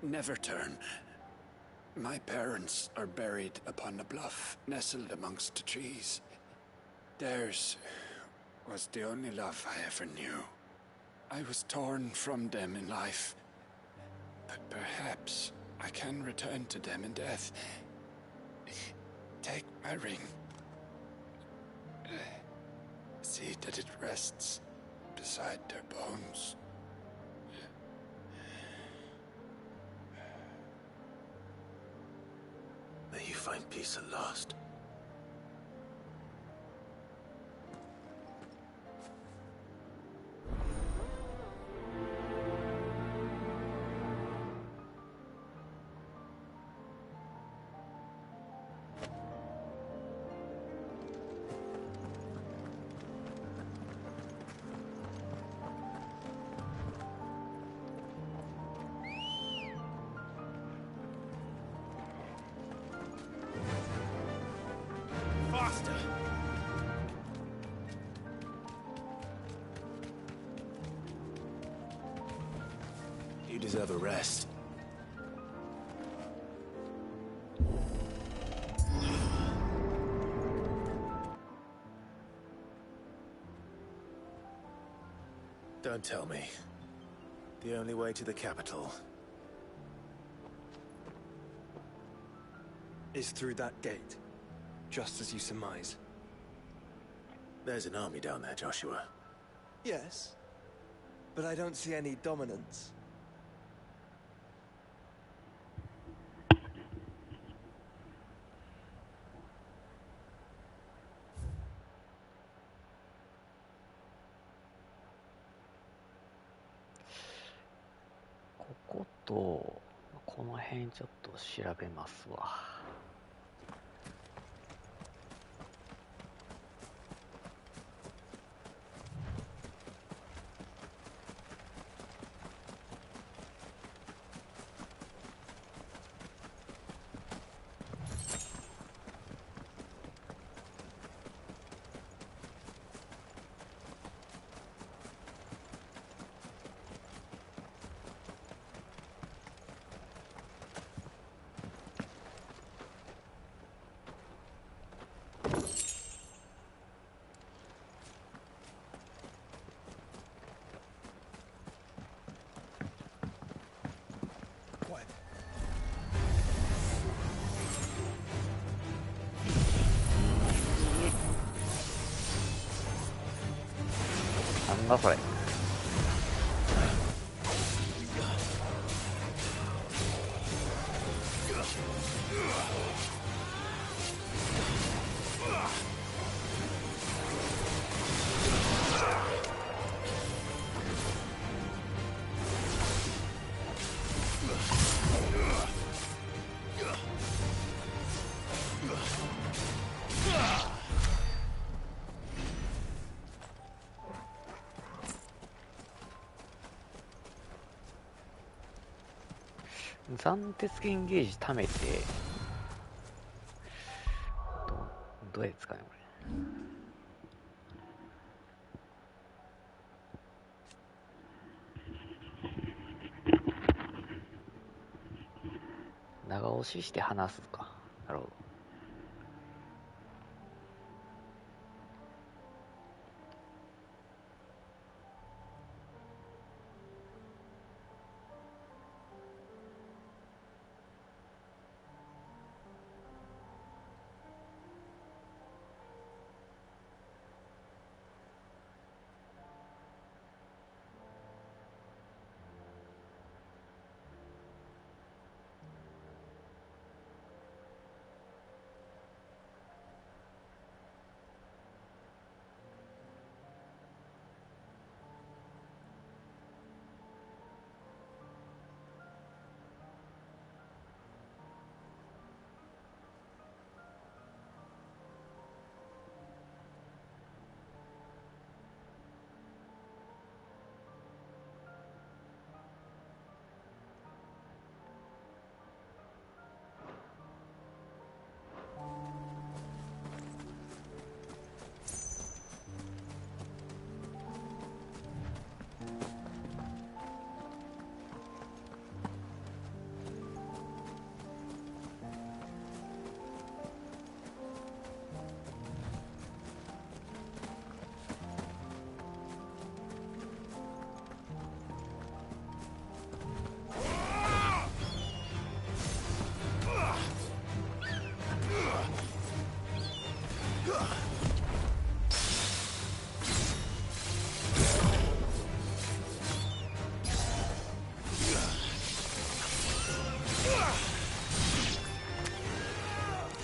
B: Never turn. My parents are buried upon a bluff, nestled amongst the trees. Theirs was the only love I ever knew. I was torn from them in life, but perhaps I can return to them in death. Take my ring. See that it rests beside their bones.
P: May you find peace at last.
M: Faster!
P: You deserve a rest. Don't tell me. The only way to the capital
G: is through that gate, just as you surmise.
P: There's an army down there, Joshua.
G: Yes, but I don't see any dominance.
A: ここと、この辺ちょっと調べますわ。なんだそれ。斬鉄剣ゲージ貯めて、どうやって使うのこれ。長押しして離すか。なるほど。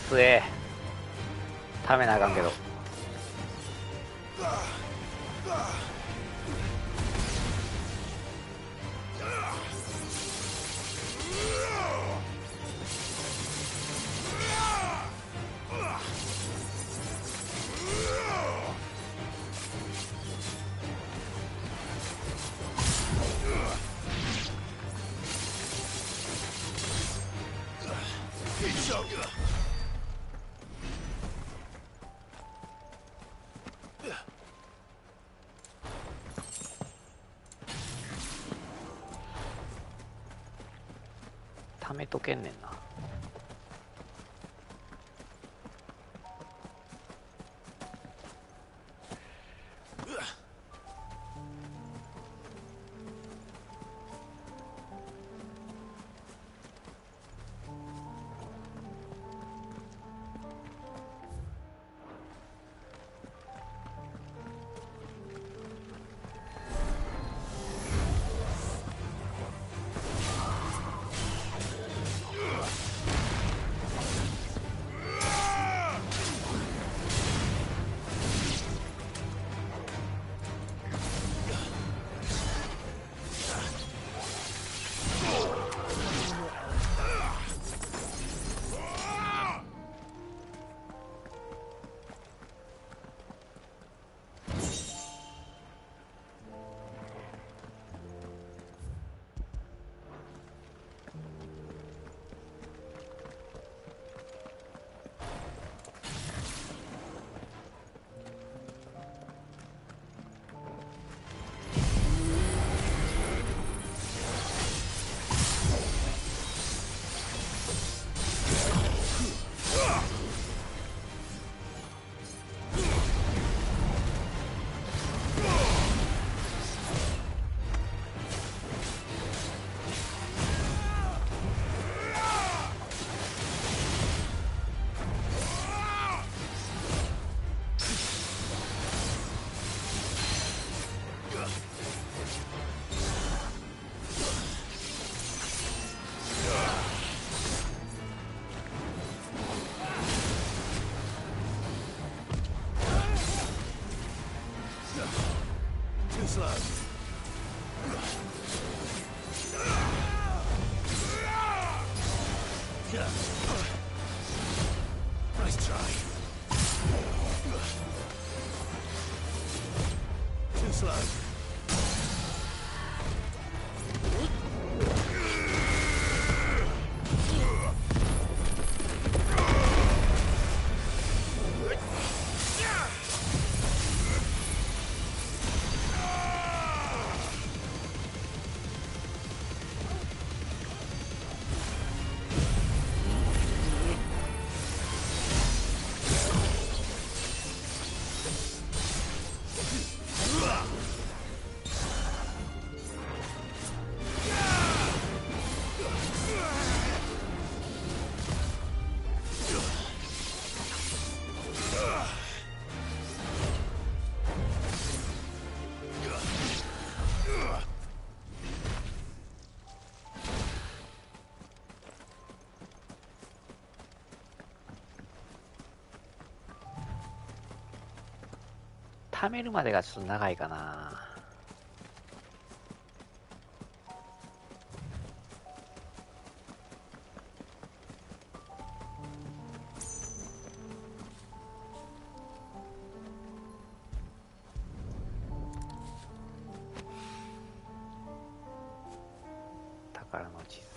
A: つえためなあかんけど。ためとけんねんな。
C: Nice try. Too slow.
A: 貯めるまでがちょっと長いかな。宝の地図。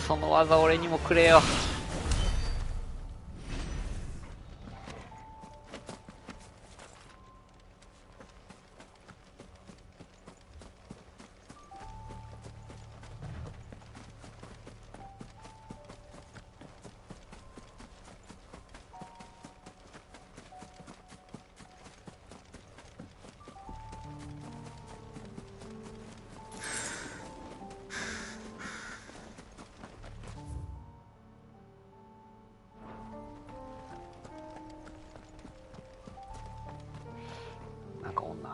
A: その技俺にもくれよ。なんか女。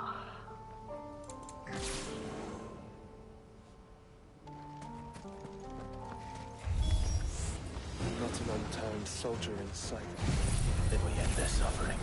L: Not an unturned soldier in sight. They will end their suffering.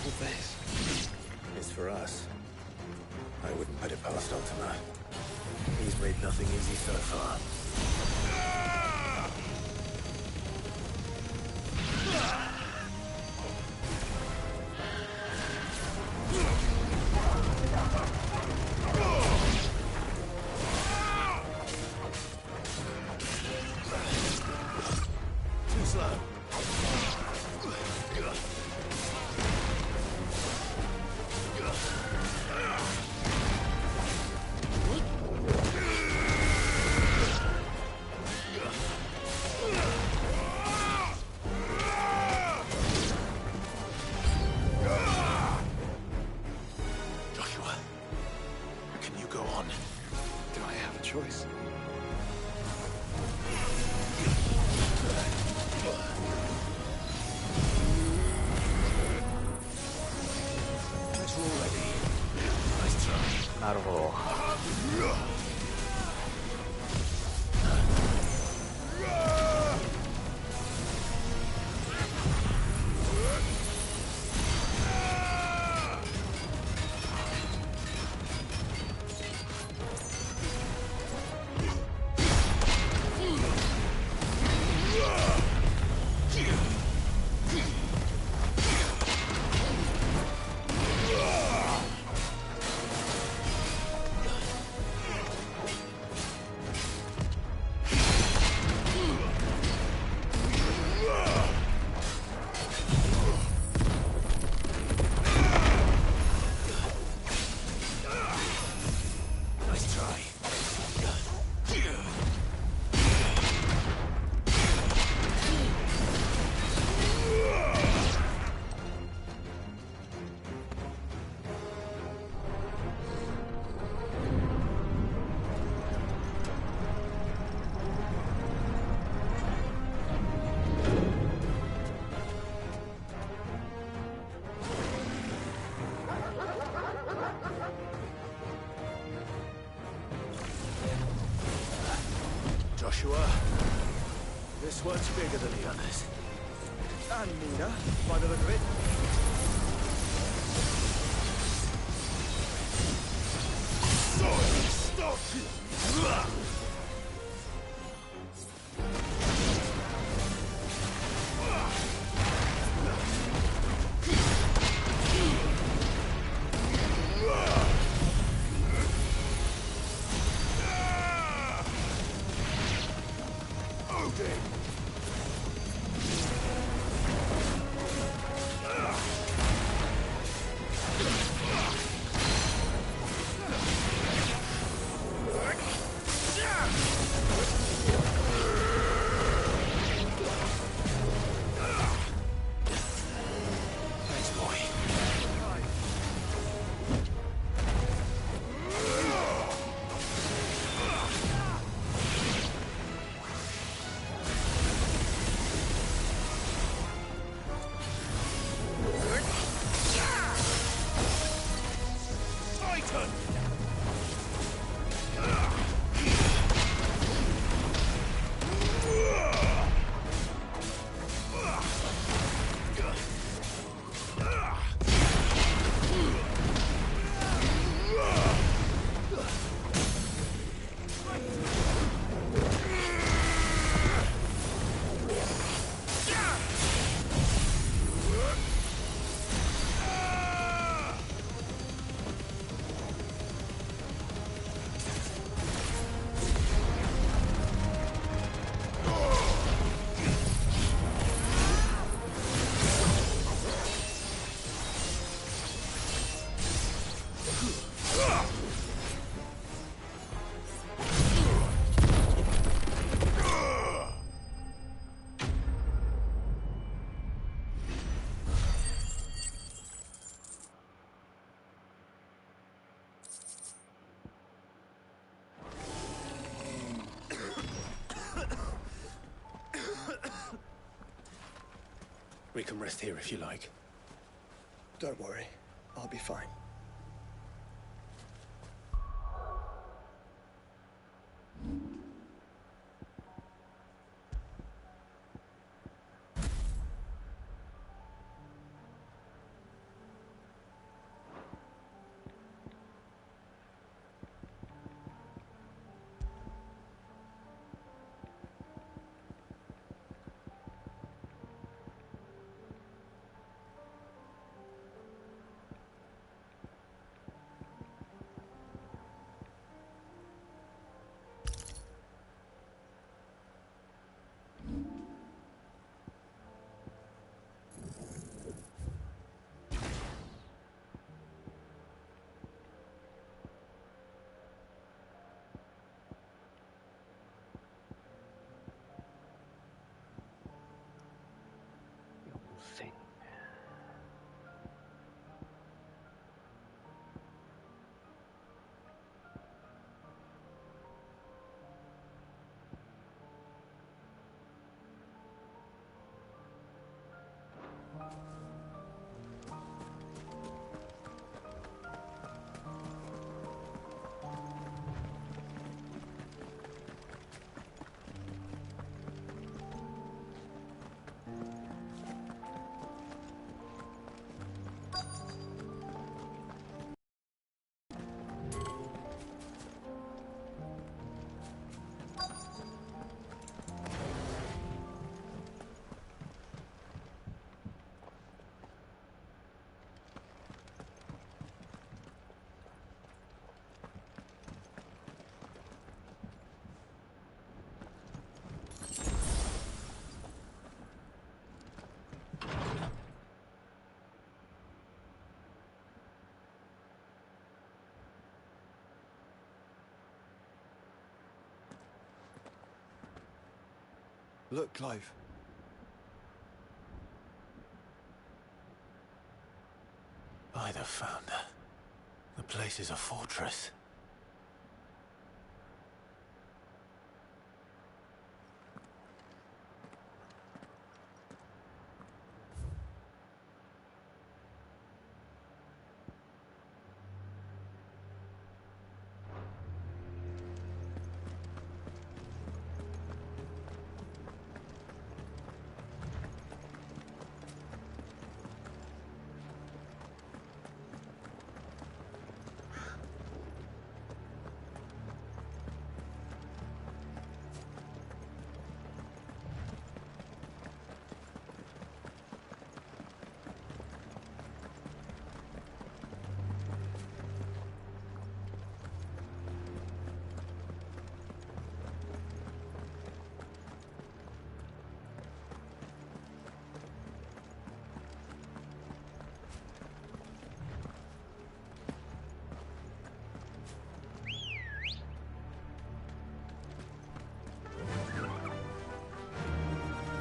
L: all this?
P: It's for us. I wouldn't put it past Ultima. He's made nothing easy so far.
L: Too slow.
P: Joshua, can you go on?
L: Do I have a choice?
P: It's all ready. Nice try.
A: なるほど。
P: Nice try. Joshua, this one's bigger than the others.
I: And Nina, by the look of it.
L: Stop!
P: Thanks, boy.
L: Titan!
P: We can rest here if you like.
G: Don't worry, I'll be fine. Look, Clive.
P: By the Founder. The place is a fortress.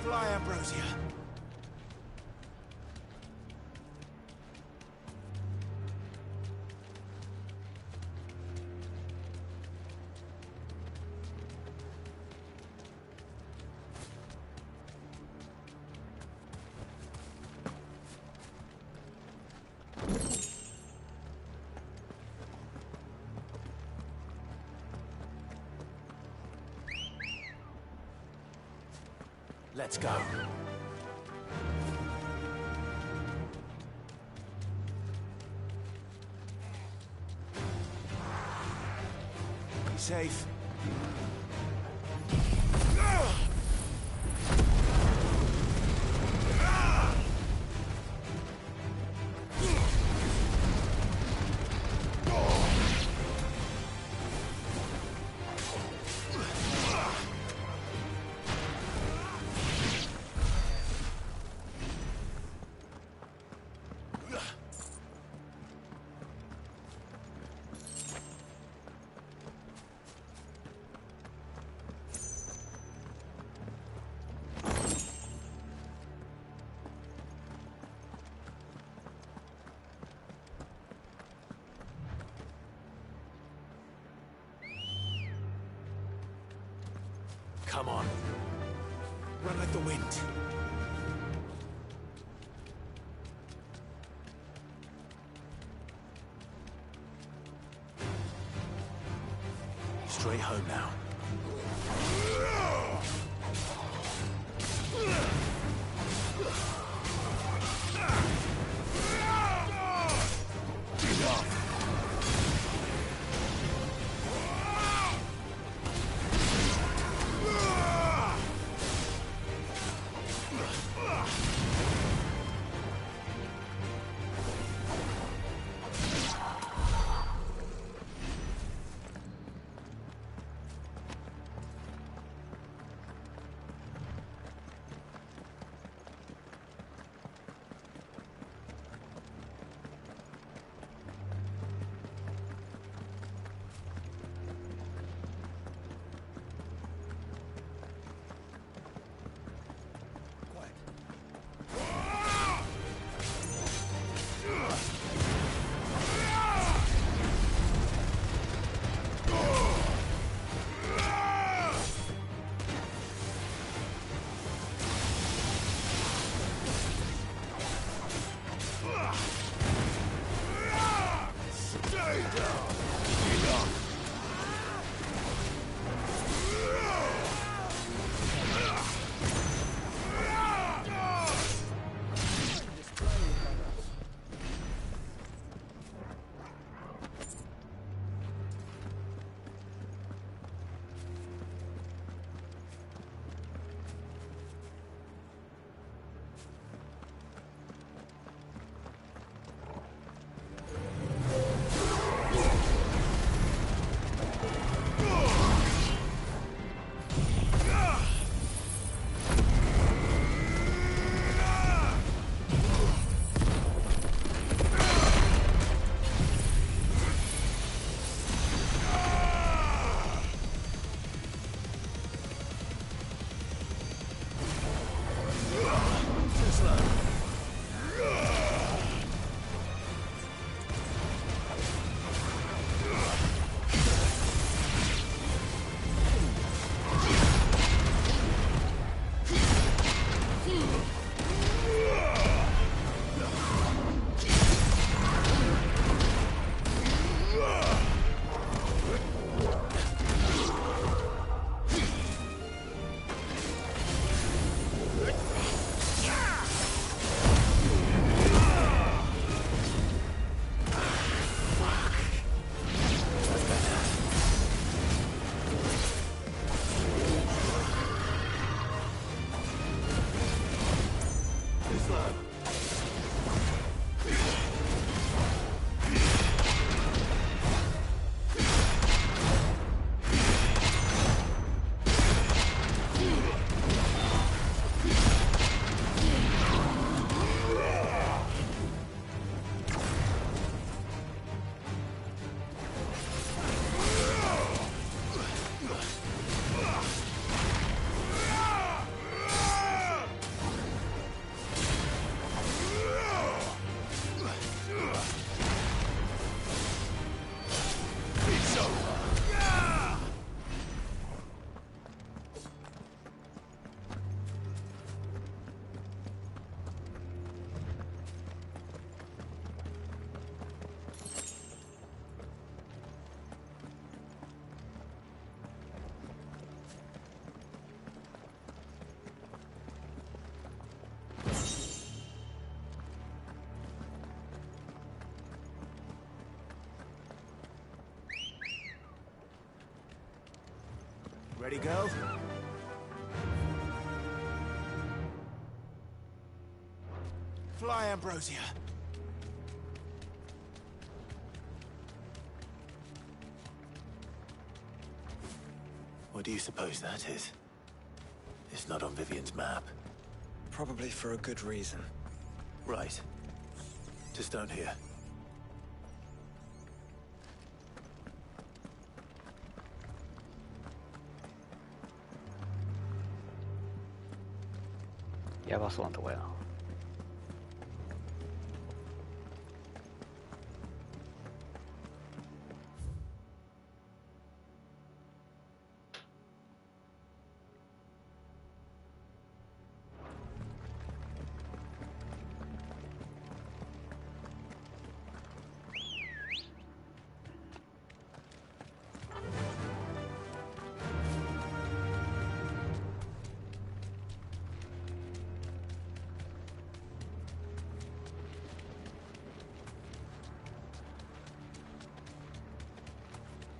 N: Fly, Ambrosia. Let's go. Be safe. Come on. Run like the wind. Straight home now.
C: Islam.
M: Ready, girls? Fly, Ambrosia.
P: What do you suppose that is? It's not on Vivian's map.
G: Probably for a good reason.
P: Right. Just don't hear.
A: やばそうなとこやな。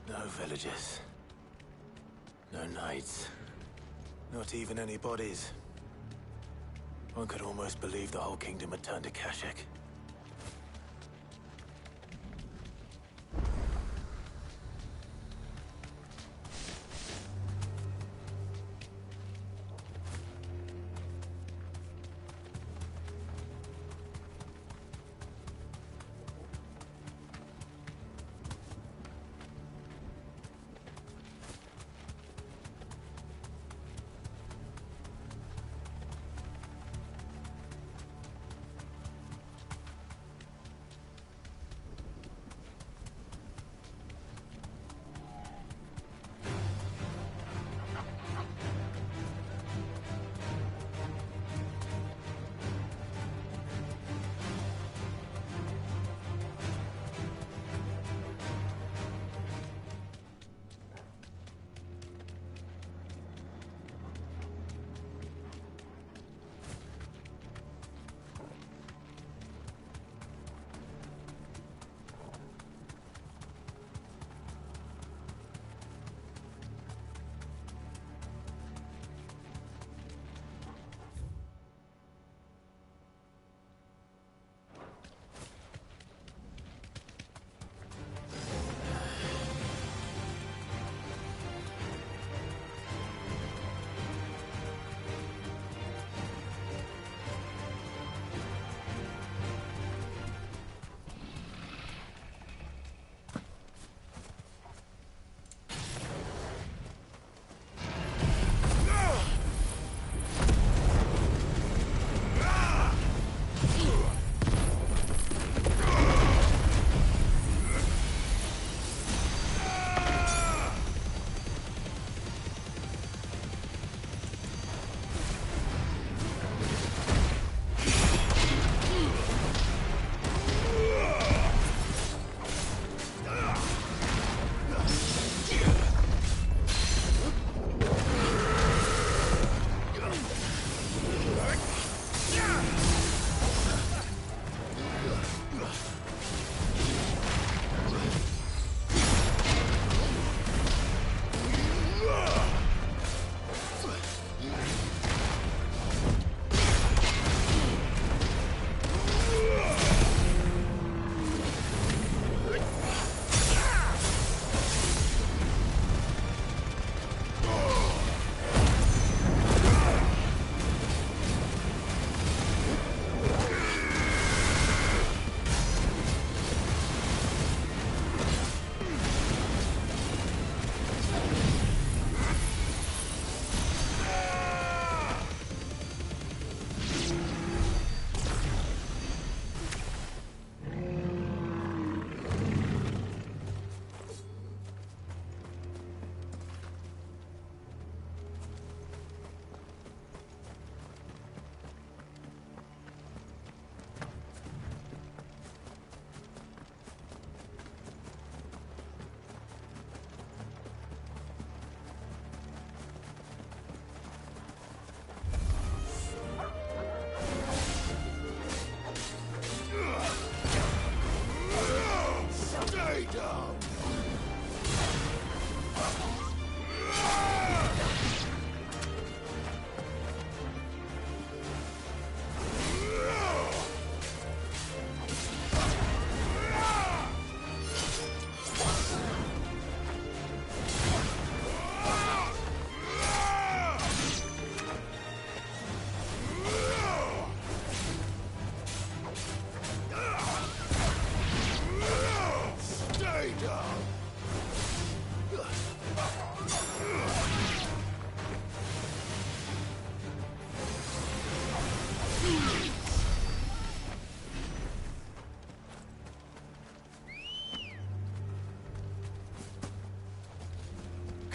P: No villages. No knights. Not even any bodies. One could almost believe the whole kingdom had turned to Kashyyyk.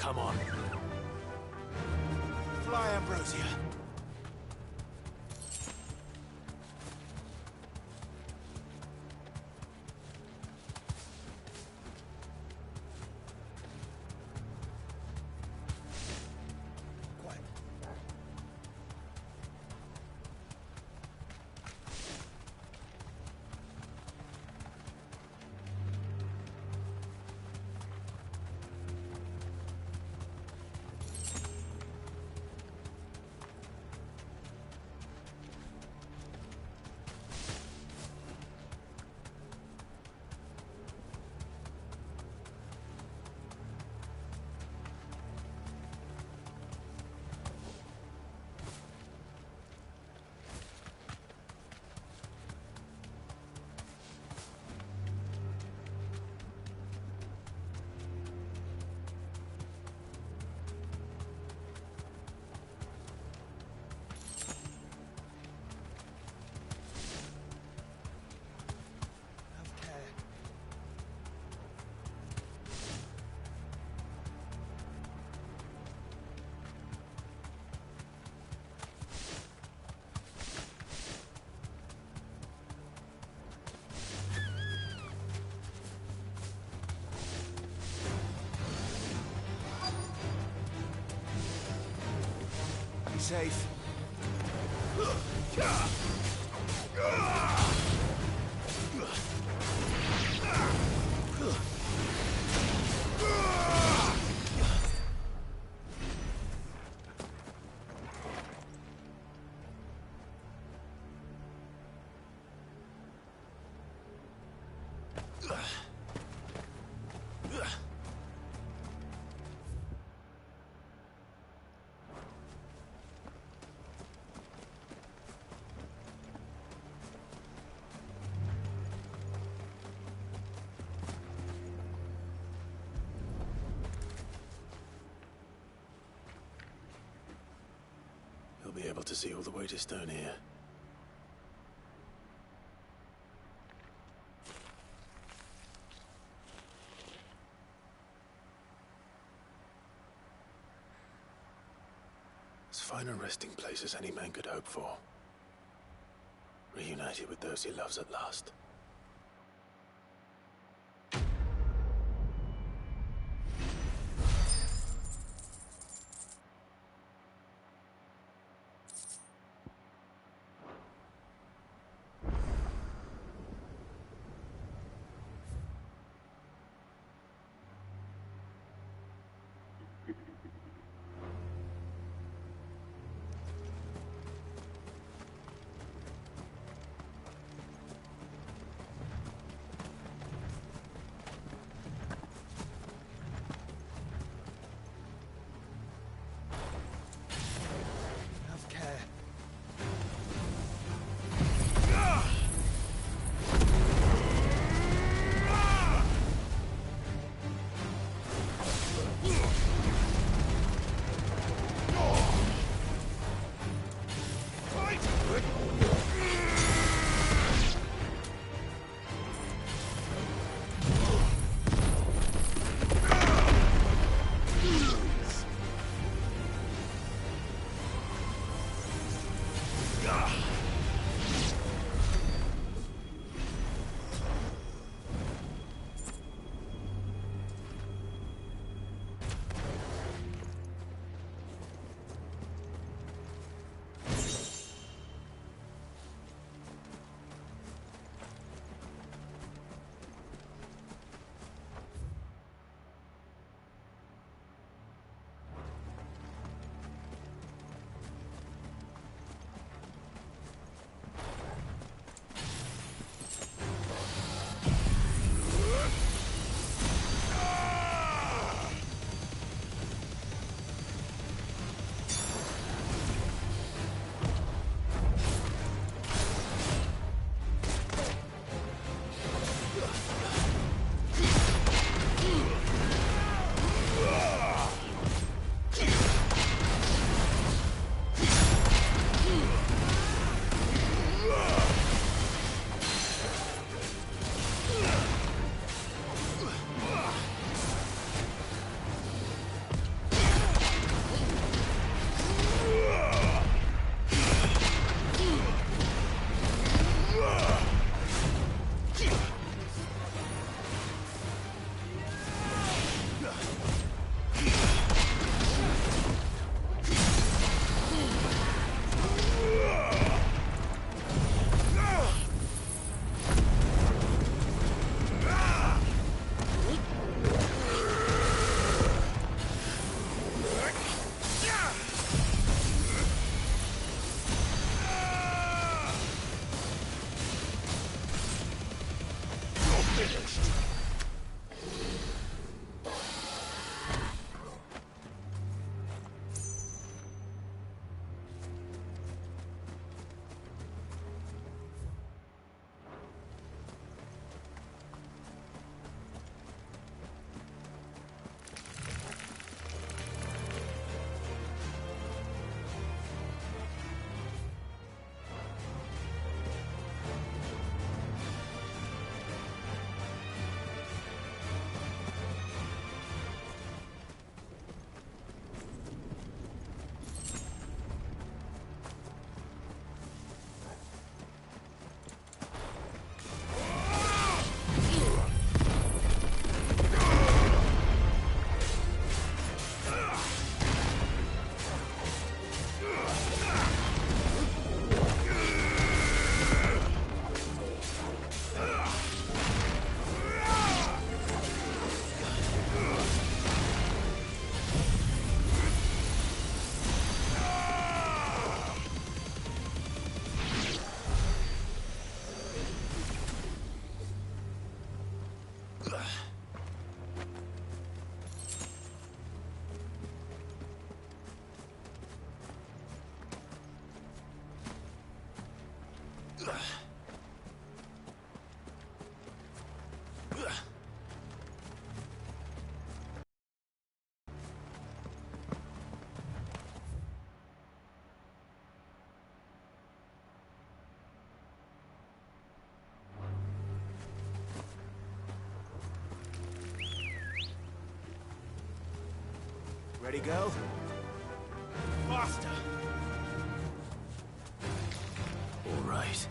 N: Come on. Fly, Ambrosia.
C: Safe.
P: You'll be able to see all the way to Stone here. As fine a resting place as any man could hope for. Reunited with those he loves at last.
C: finished.
I: Ready, girl? Faster!
P: All right.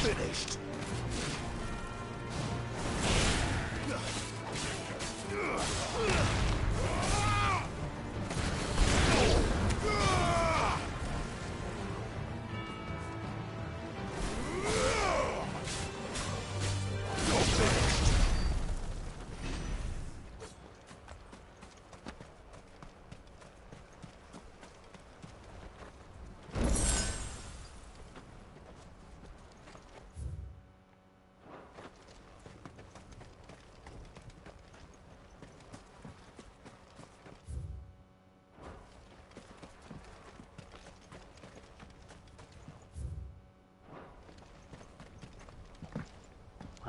C: finished.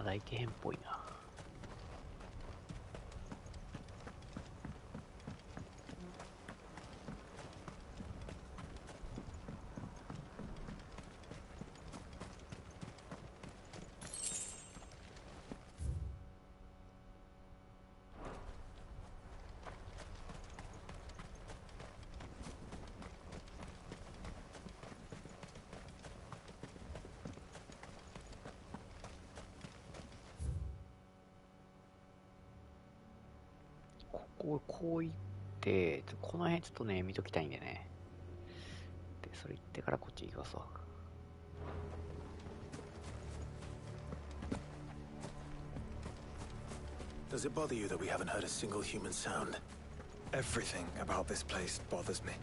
A: まだいけへんっぽいな。こう行って、この辺ちょっとね、見ときたいんでね。で、それ行ってからこっち行きますわ。
L: Does it bother you that we haven't heard a single human sound?
G: Everything about this place bothers me.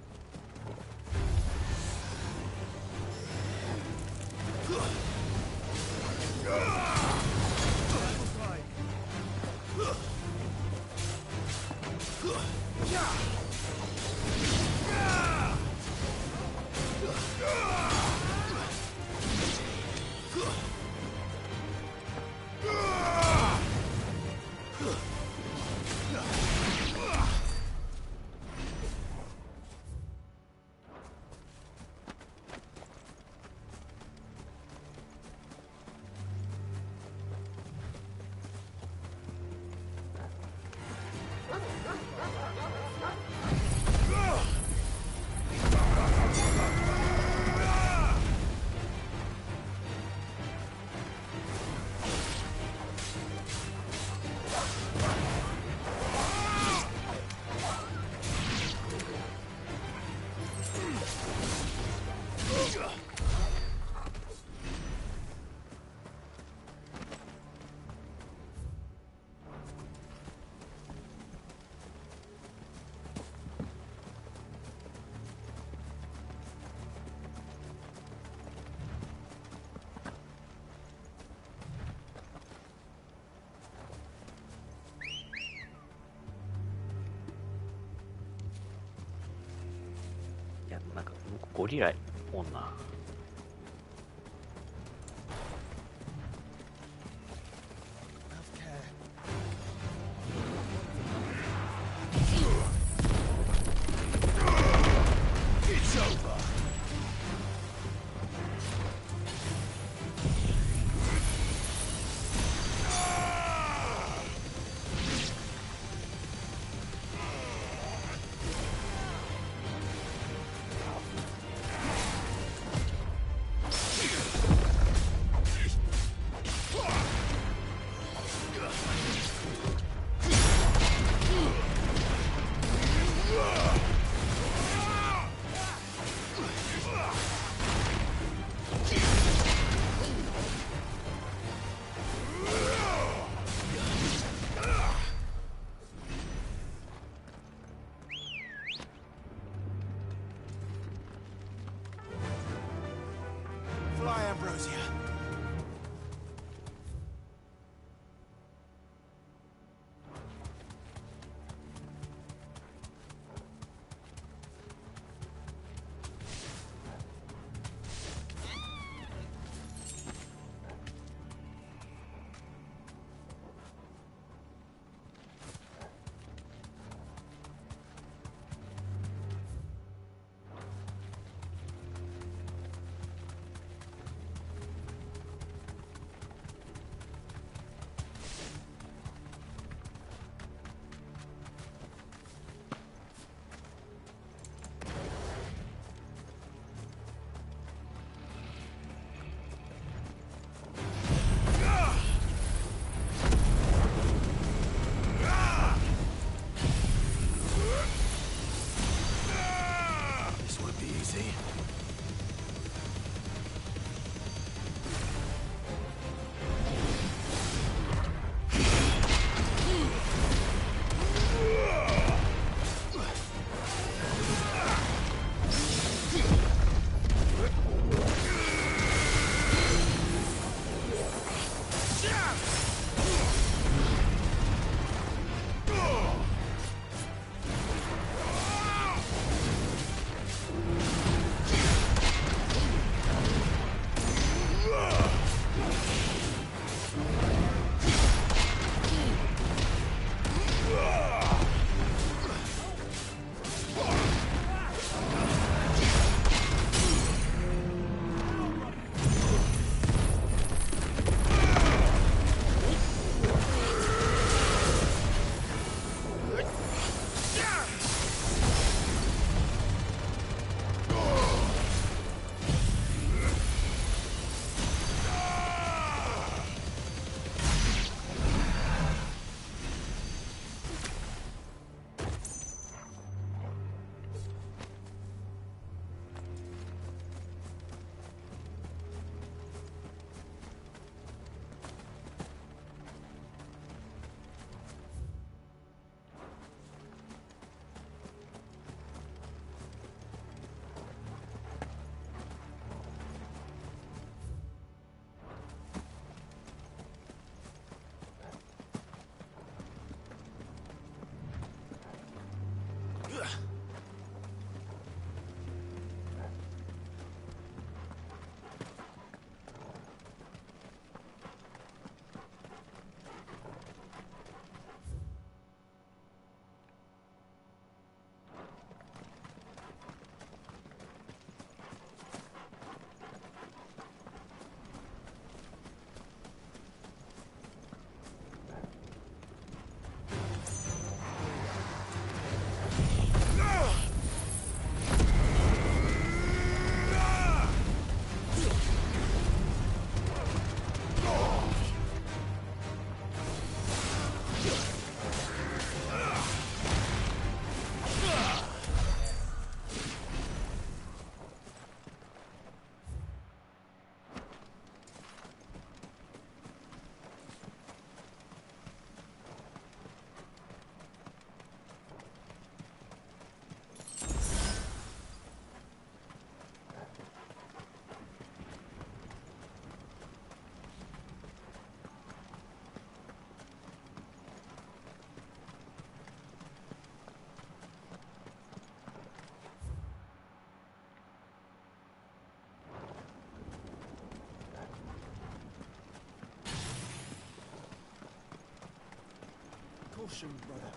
A: なんかゴリラおんな。
D: caution, brother.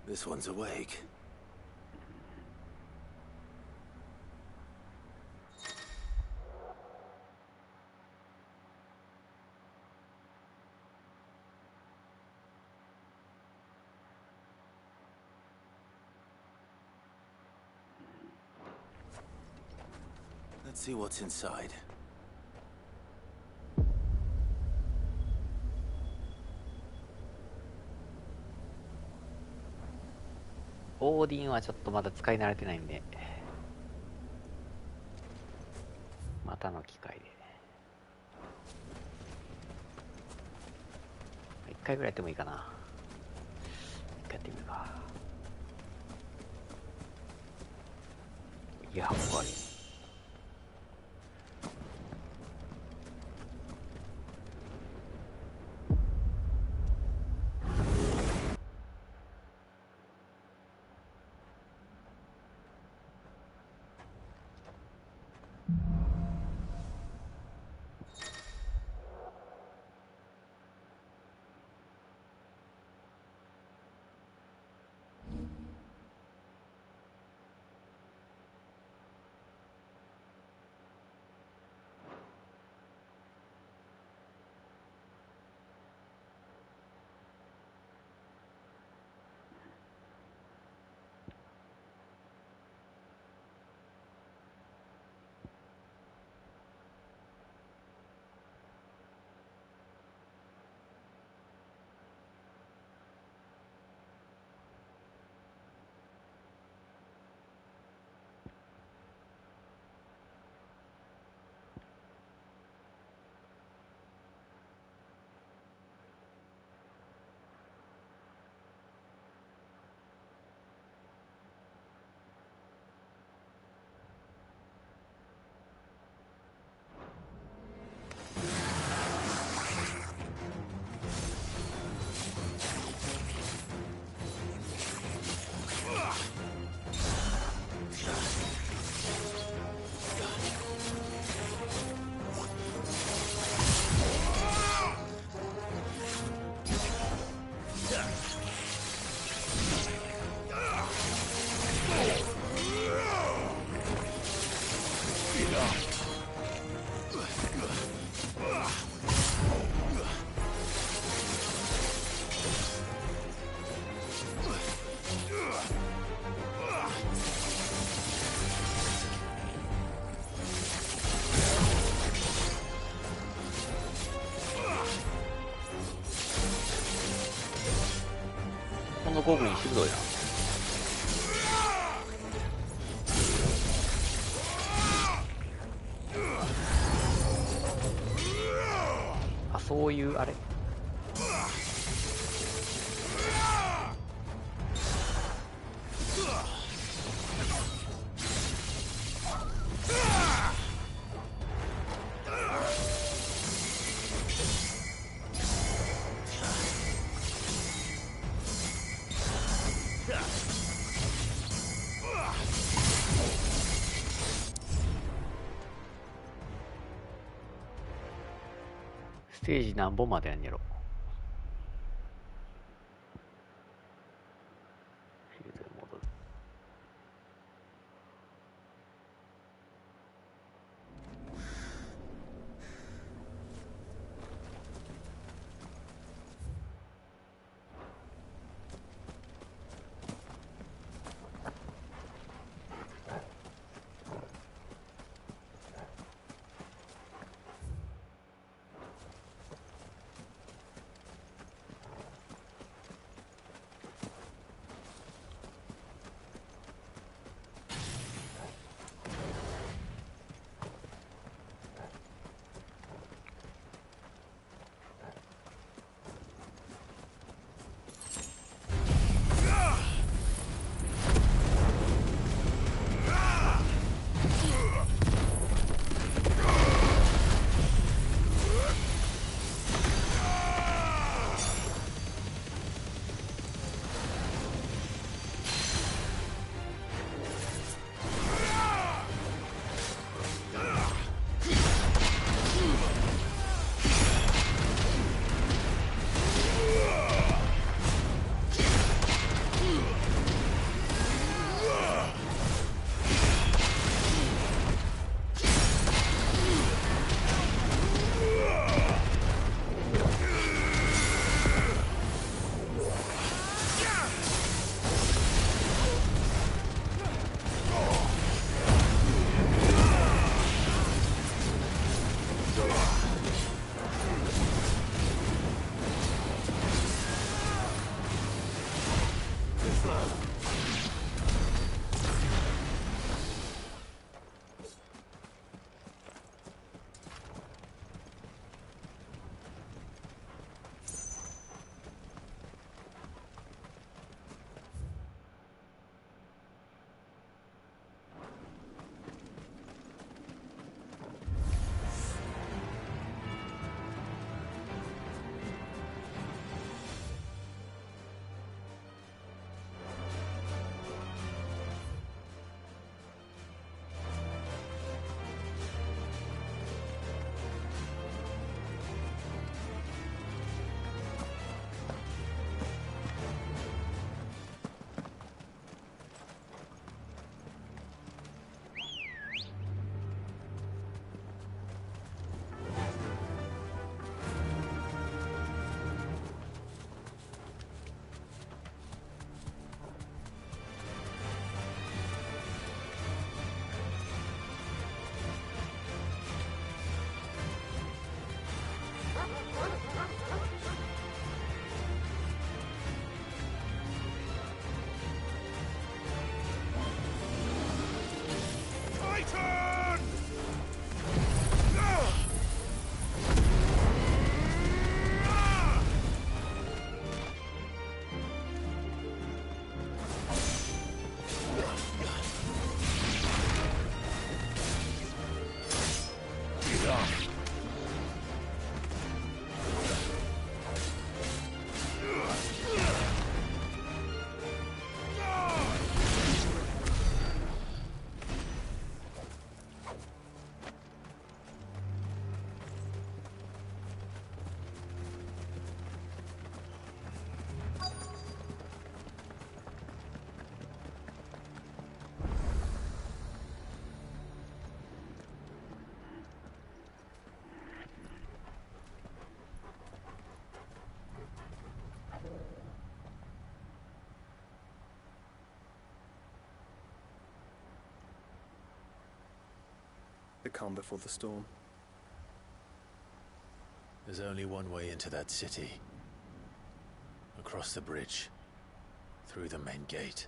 P: This one's awake. Let's see what's inside.
A: オーディンはちょっとまだ使い慣れてないんで、またの機会で一回ぐらいやってもいいかな。一回やってみるか。いや、終わり。のゴブリンしぶといな。あ、そういうあれ。ステージ何本までやんやろ。
L: The calm before the storm.
P: There's only one way into that city. Across the bridge. Through the main gate.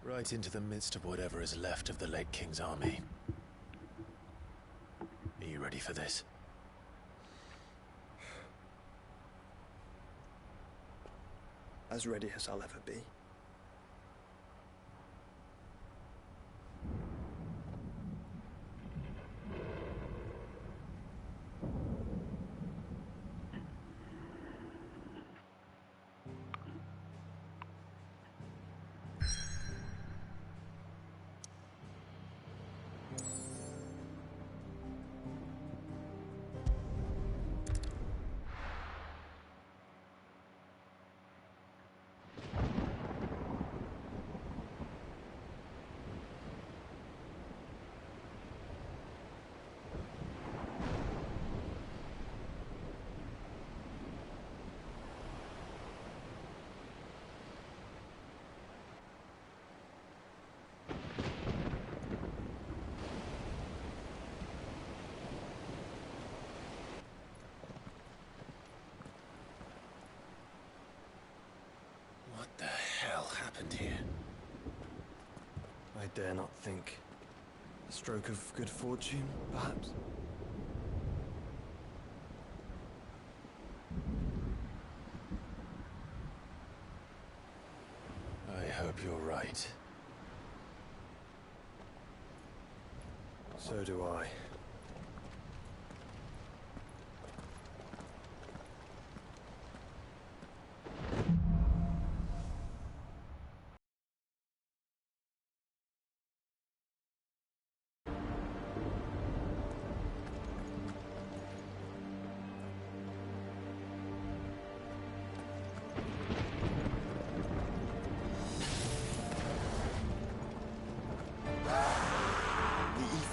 P: Right into the midst of whatever is left of the late King's army. Are you ready for this?
G: As ready as I'll ever be.
P: What the hell happened here?
G: I dare not think. A stroke of good fortune, perhaps?
P: I hope you're right.
G: So do I.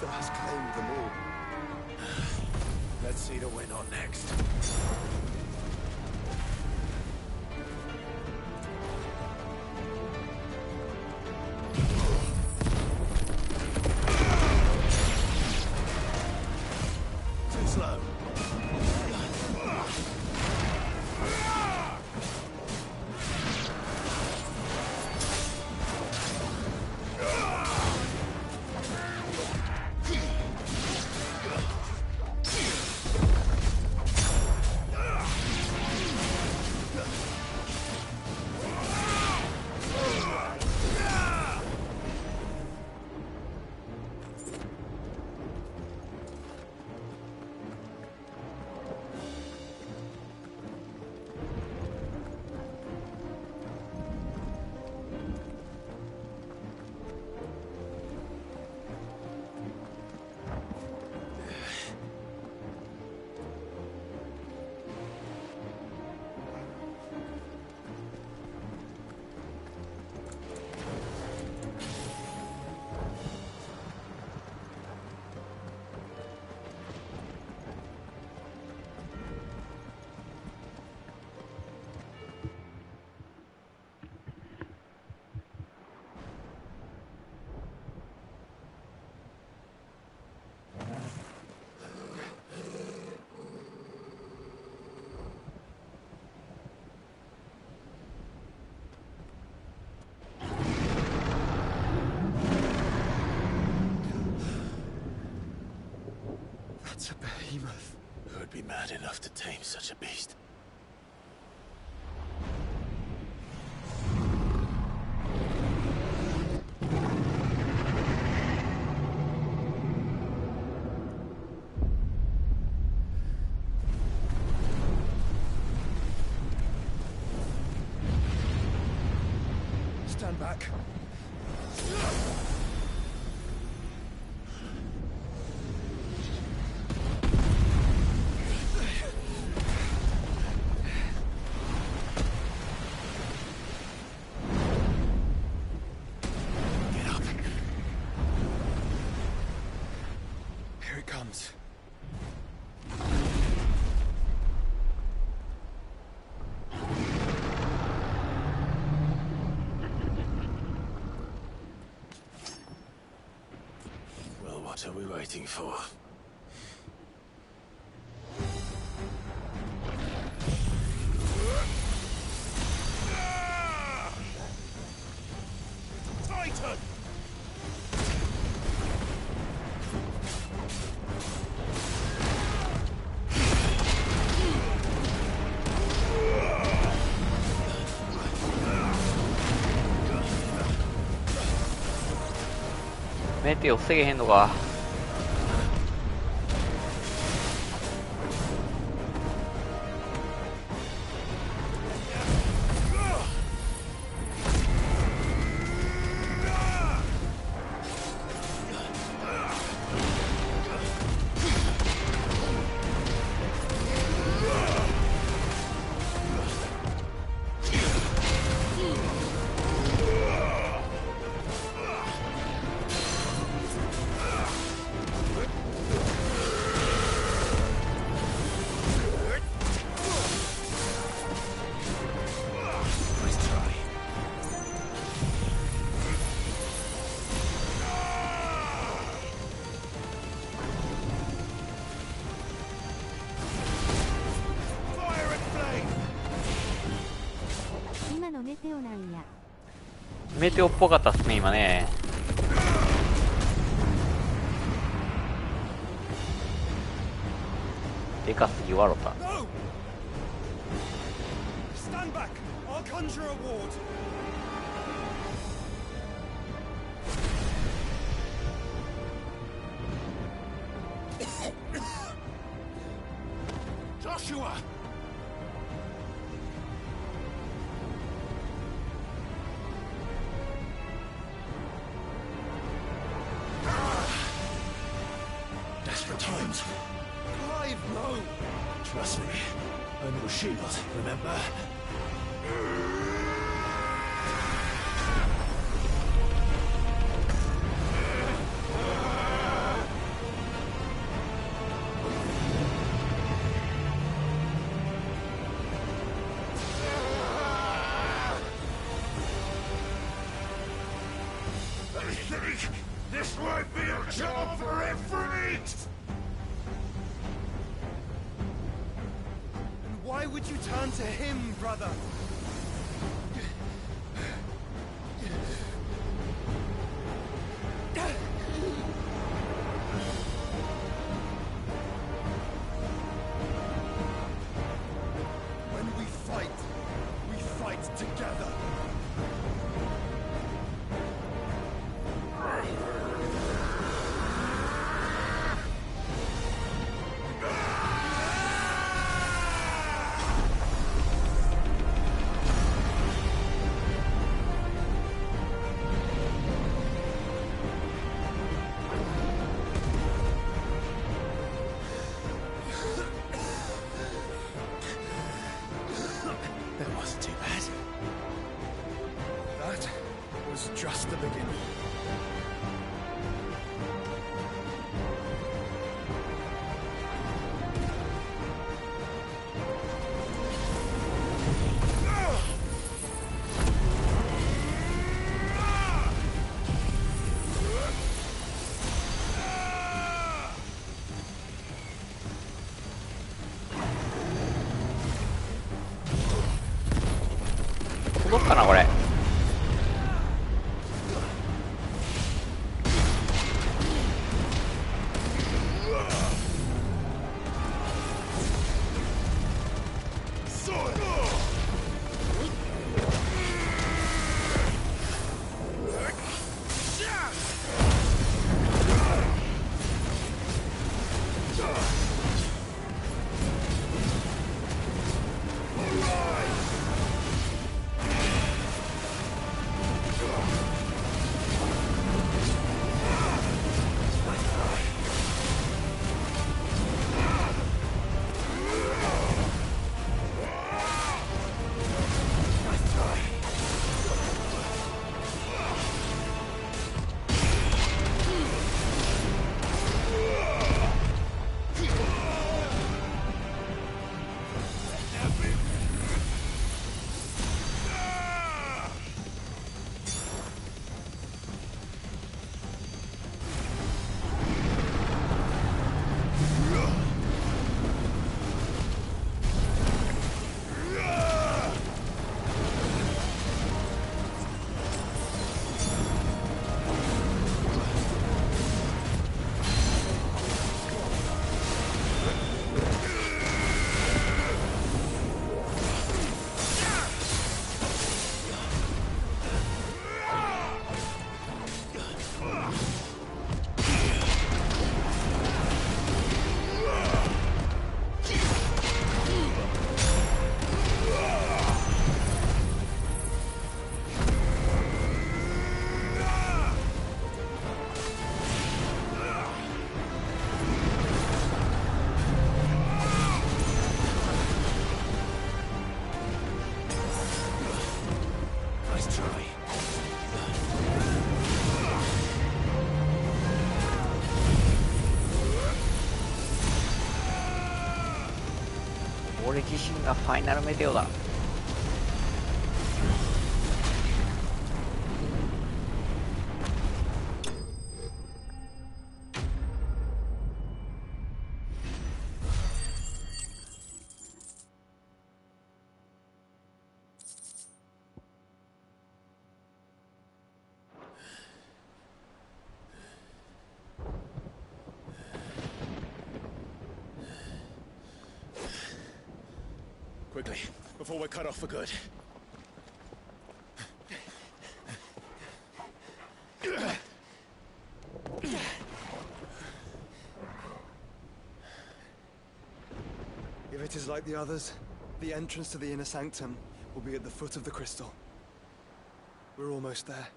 M: Has claimed them all.
P: Let's see the win on next. Too slow.
G: That's a behemoth.
P: Who would be mad enough to tame such a beast?
M: Stand back.
G: Comes.
P: Well, what are we waiting for?
A: メテオ防げへんのか。メテオっぽかったっすね今ね。でかすぎ笑った。
M: Stand back. I'll conjure a ward.
C: Joshua! Desperate times.
M: Clive, no!
C: Trust me. I'm no shield, remember? I think this might be a job for Ifrit!
M: And why would you turn to him, brother? When we fight together.
C: That wasn't too bad.
M: That was just the beginning.
A: 届くかなこれ。俺自身がファイナルメテオだ。
N: Quickly, before we're cut off for good.
G: If it is like the others, the entrance to the inner sanctum will be at the foot of the crystal. We're almost there.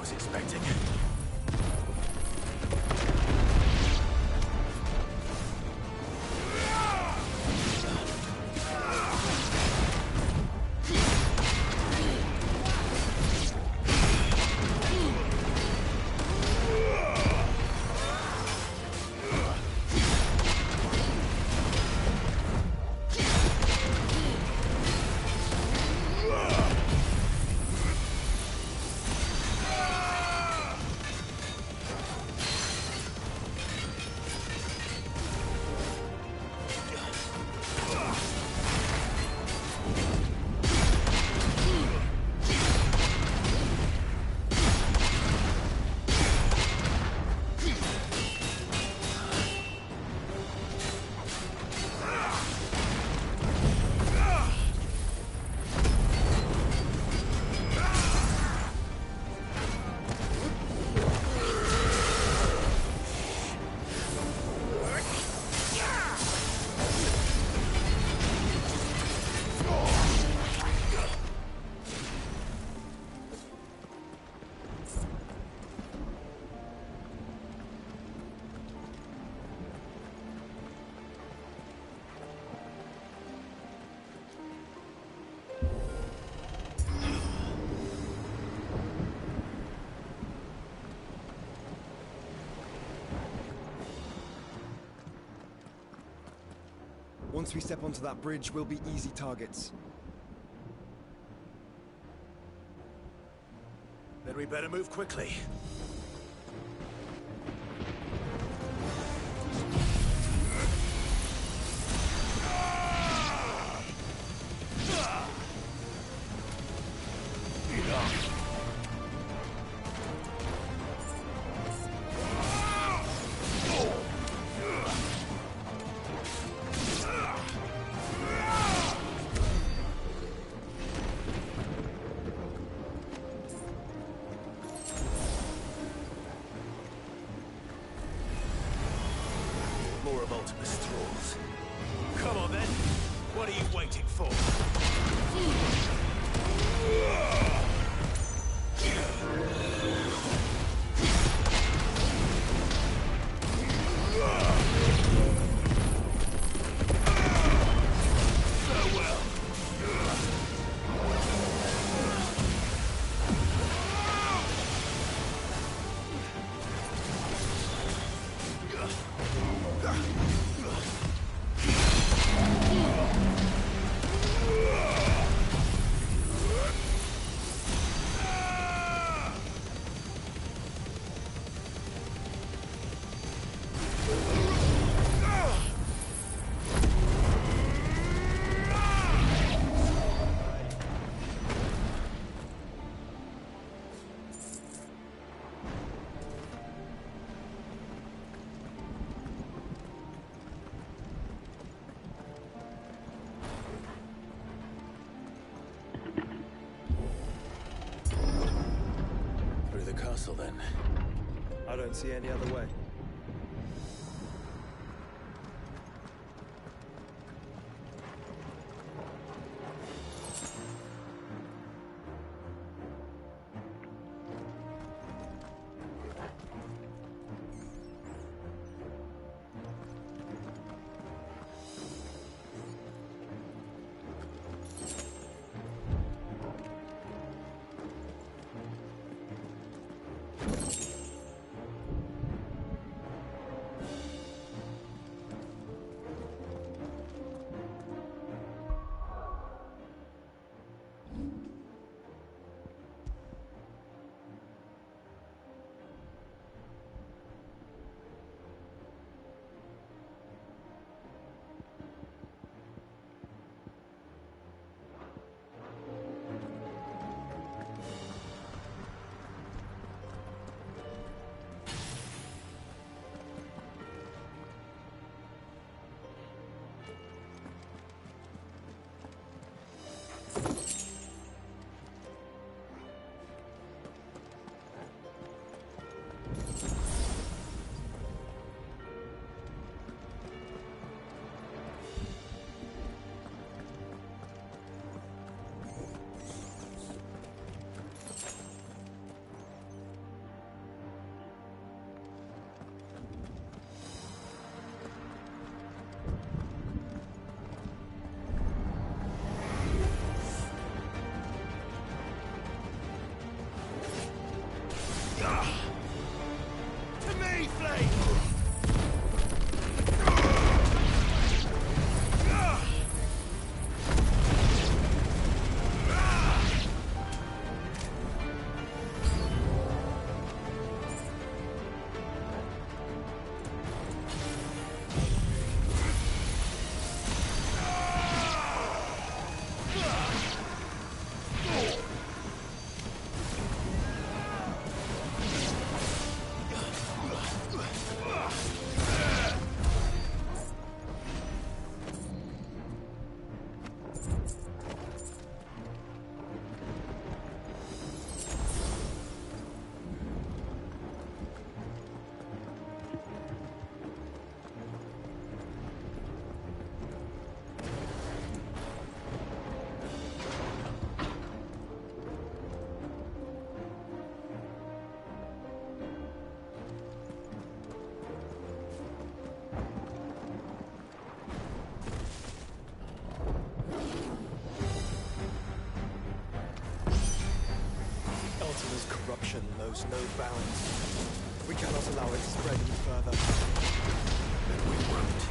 P: was expecting.
O: Once we step onto that bridge, we'll be easy targets.
P: Then we better move quickly. More of Ultimus thralls. Come on then. What are you waiting for? Through the castle then.
O: I don't see any other way. Corruption knows no bounds. We cannot allow it to spread any further.
C: Then we won't.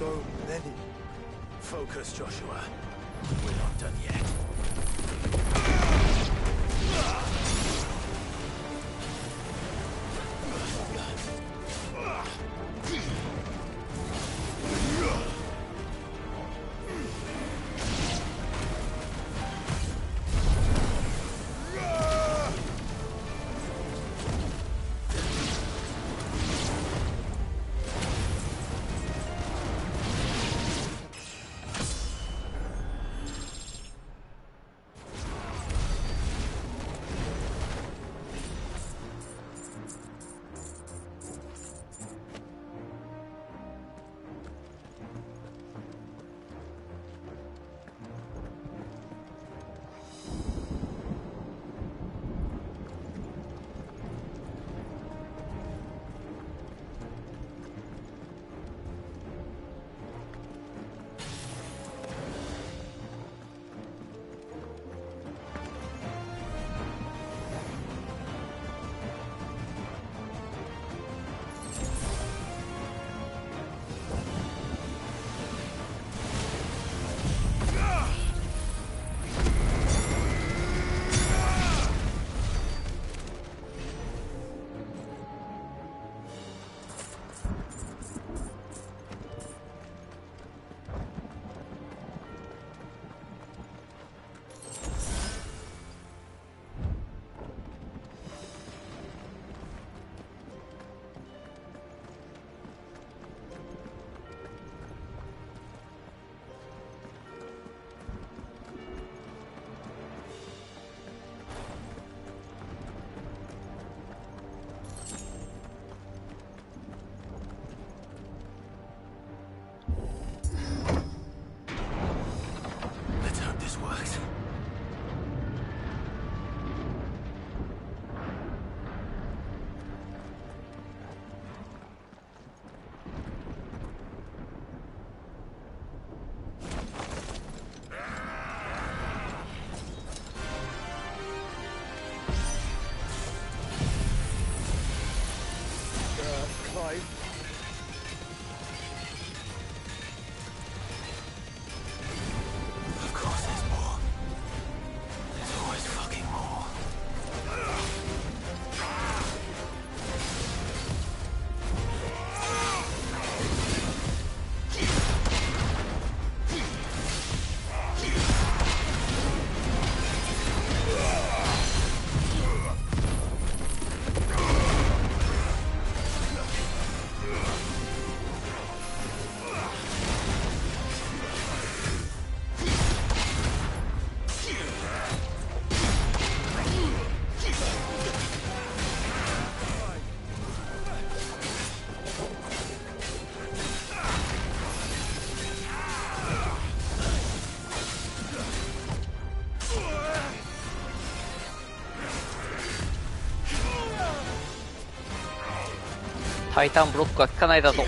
O: So many.
C: Focus, Joshua. We're not done yet.
M: Clive.
C: Of course there's more. There's always fucking more.
A: タイタンブロックが効かないだと。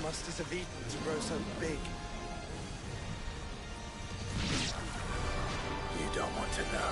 M: Masters have eaten to grow so big?
C: You don't want to know.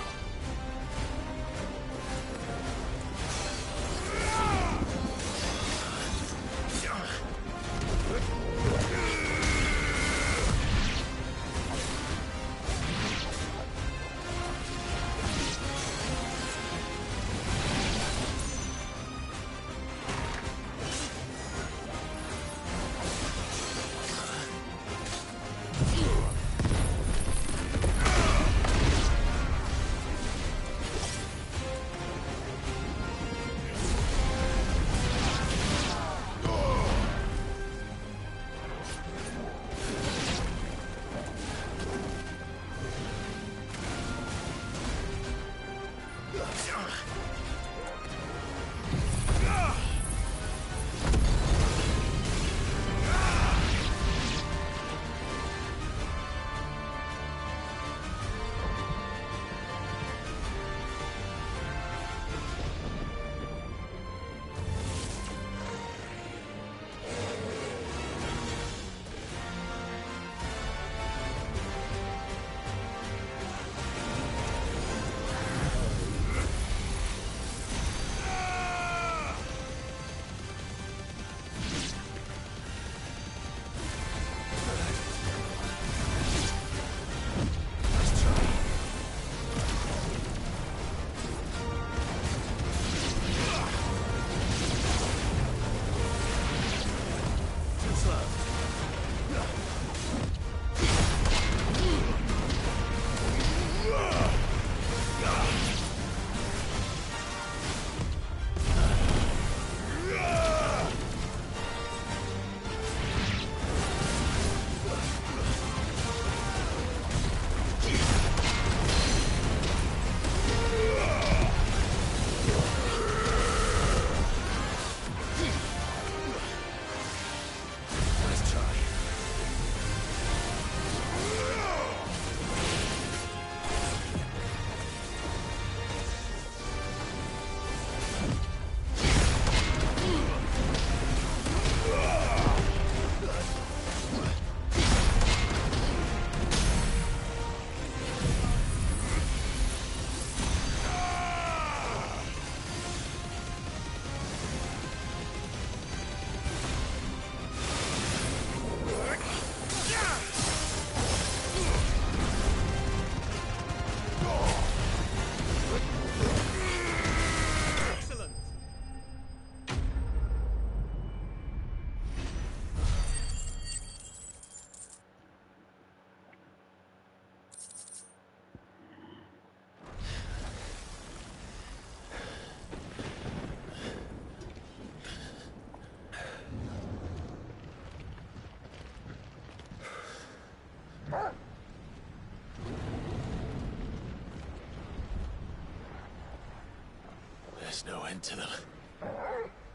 P: end to them.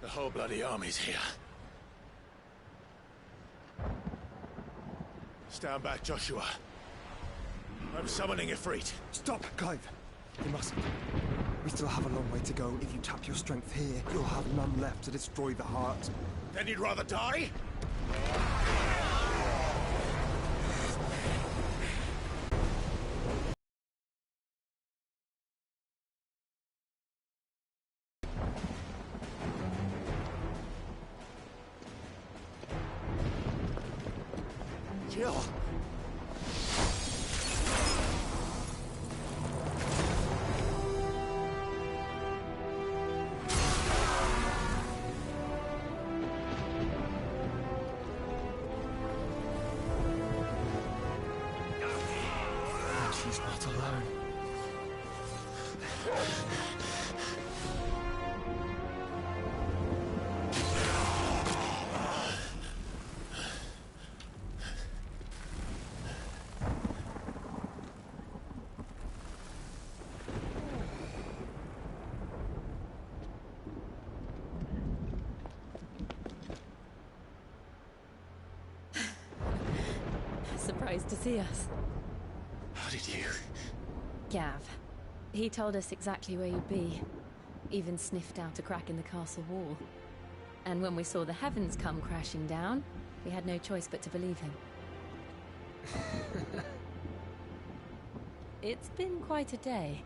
P: The whole bloody army's here. Stand back, Joshua. I'm summoning Ifrit.
O: Stop, Clive. You mustn't. We still have a long way to go. If you tap your strength here, you'll have none left to destroy the heart.
P: Then you'd rather die?
O: Jill! She's not alone.
R: Surprised to see us.
P: How did you?
R: Gav. He told us exactly where you'd be. Even sniffed out a crack in the castle wall. And when we saw the heavens come crashing down, we had no choice but to believe him. It's been quite a day.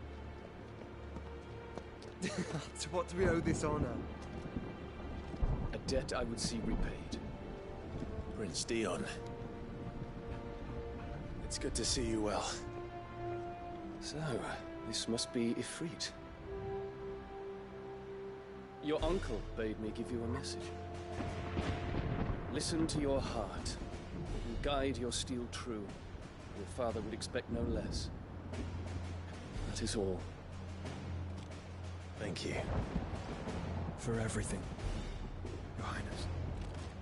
O: To what do we owe this honor?
L: A debt I would see repaid.
P: Prince Dion. It's good to see you well.
L: So, this must be Ifrit. Your uncle bade me give you a message. Listen to your heart, and guide your steel true. Your father would expect no less. That is all.
P: Thank you.
O: For everything, Your Highness.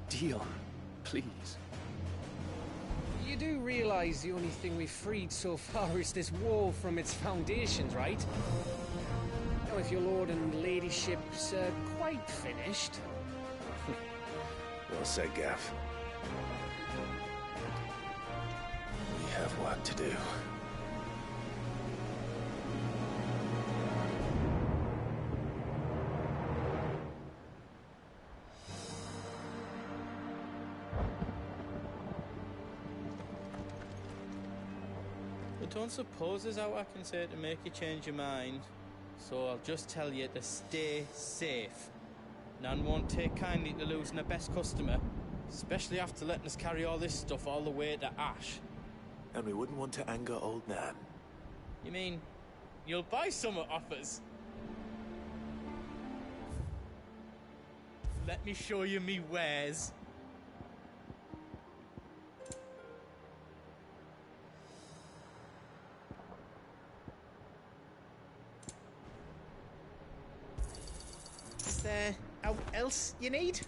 L: Dion, please.
D: You do realize the only thing we've freed so far is this wall from its foundations, right? Now, if your lord and ladyship's quite finished...
P: Well said, Gav. We have work to do.
S: I don't suppose there's out I can say to make you change your mind. So I'll just tell you to stay safe. Nan won't take kindly to losing her best customer, especially after letting us carry all this stuff all the way to Ash.
P: And we wouldn't want to anger old Nan.
S: You mean, you'll buy some off us? Let me show you me wares. Is there out else you need?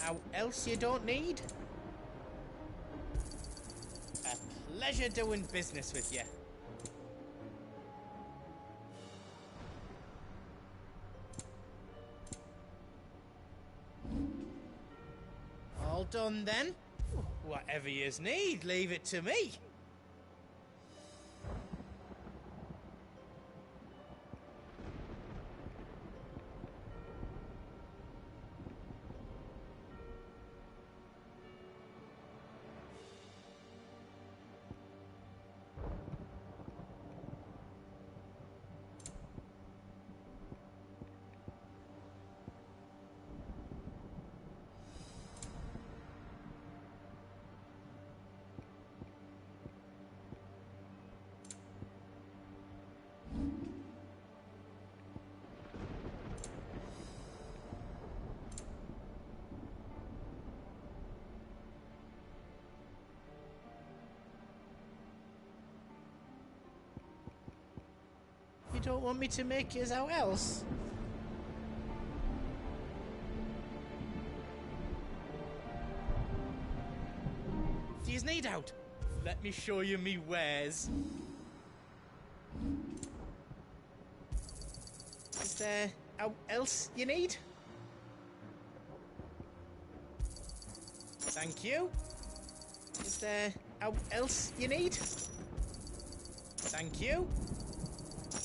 S: Out else you don't need? A pleasure doing business with you. All done then? Whatever yous need, leave it to me.
K: don't want me to make it out else? Do you need out? Let me show you me wares. Is there out else you need? Thank you. Is there out else you need? Thank you.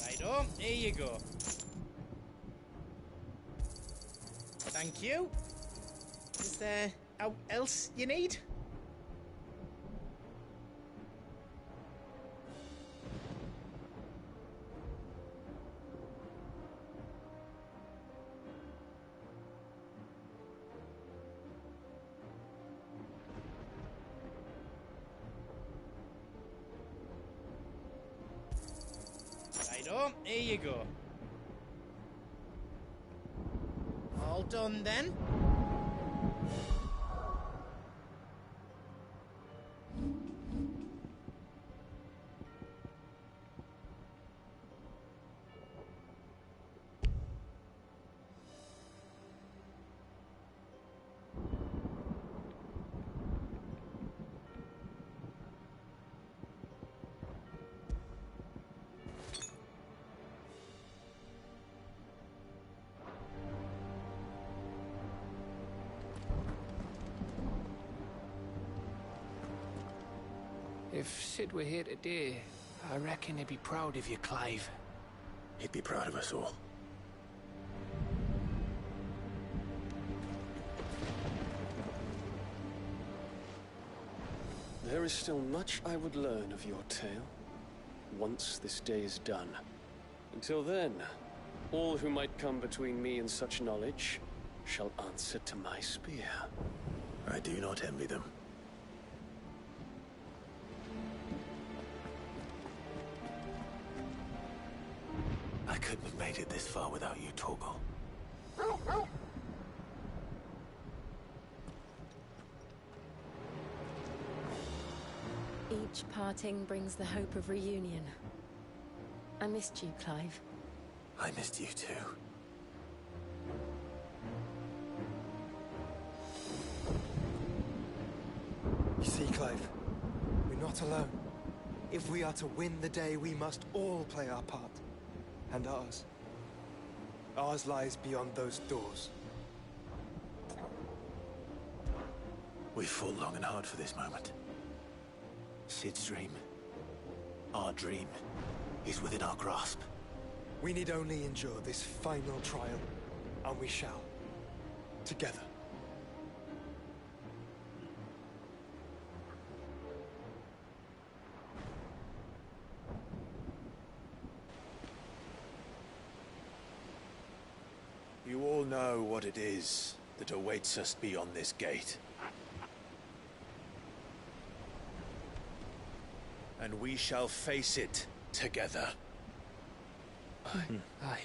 K: Righto, here you go. Thank you. Is there out else you need? Righto, here you go. All done then?
D: If Sid were here today, I reckon he'd be proud of you, Clive.
P: He'd be proud of us all.
V: There is still much I would learn of your tale, once this day is done. Until then, all who might come between me and such knowledge shall answer to my spear.
P: I do not envy them. I couldn't have made it this far without you, Torgal.
R: Each parting brings the hope of reunion. I missed you, Clive.
P: I missed you too.
O: You see, Clive, we're not alone. If we are to win the day, we must all play our part. And ours. Ours lies beyond those doors.
P: We've fought long and hard for this moment. Sid's dream, our dream, is within our grasp.
O: We need only endure this final trial, and we shall. Together.
N: You all know what it is that awaits us beyond this gate. And we shall face it together.
D: Aye.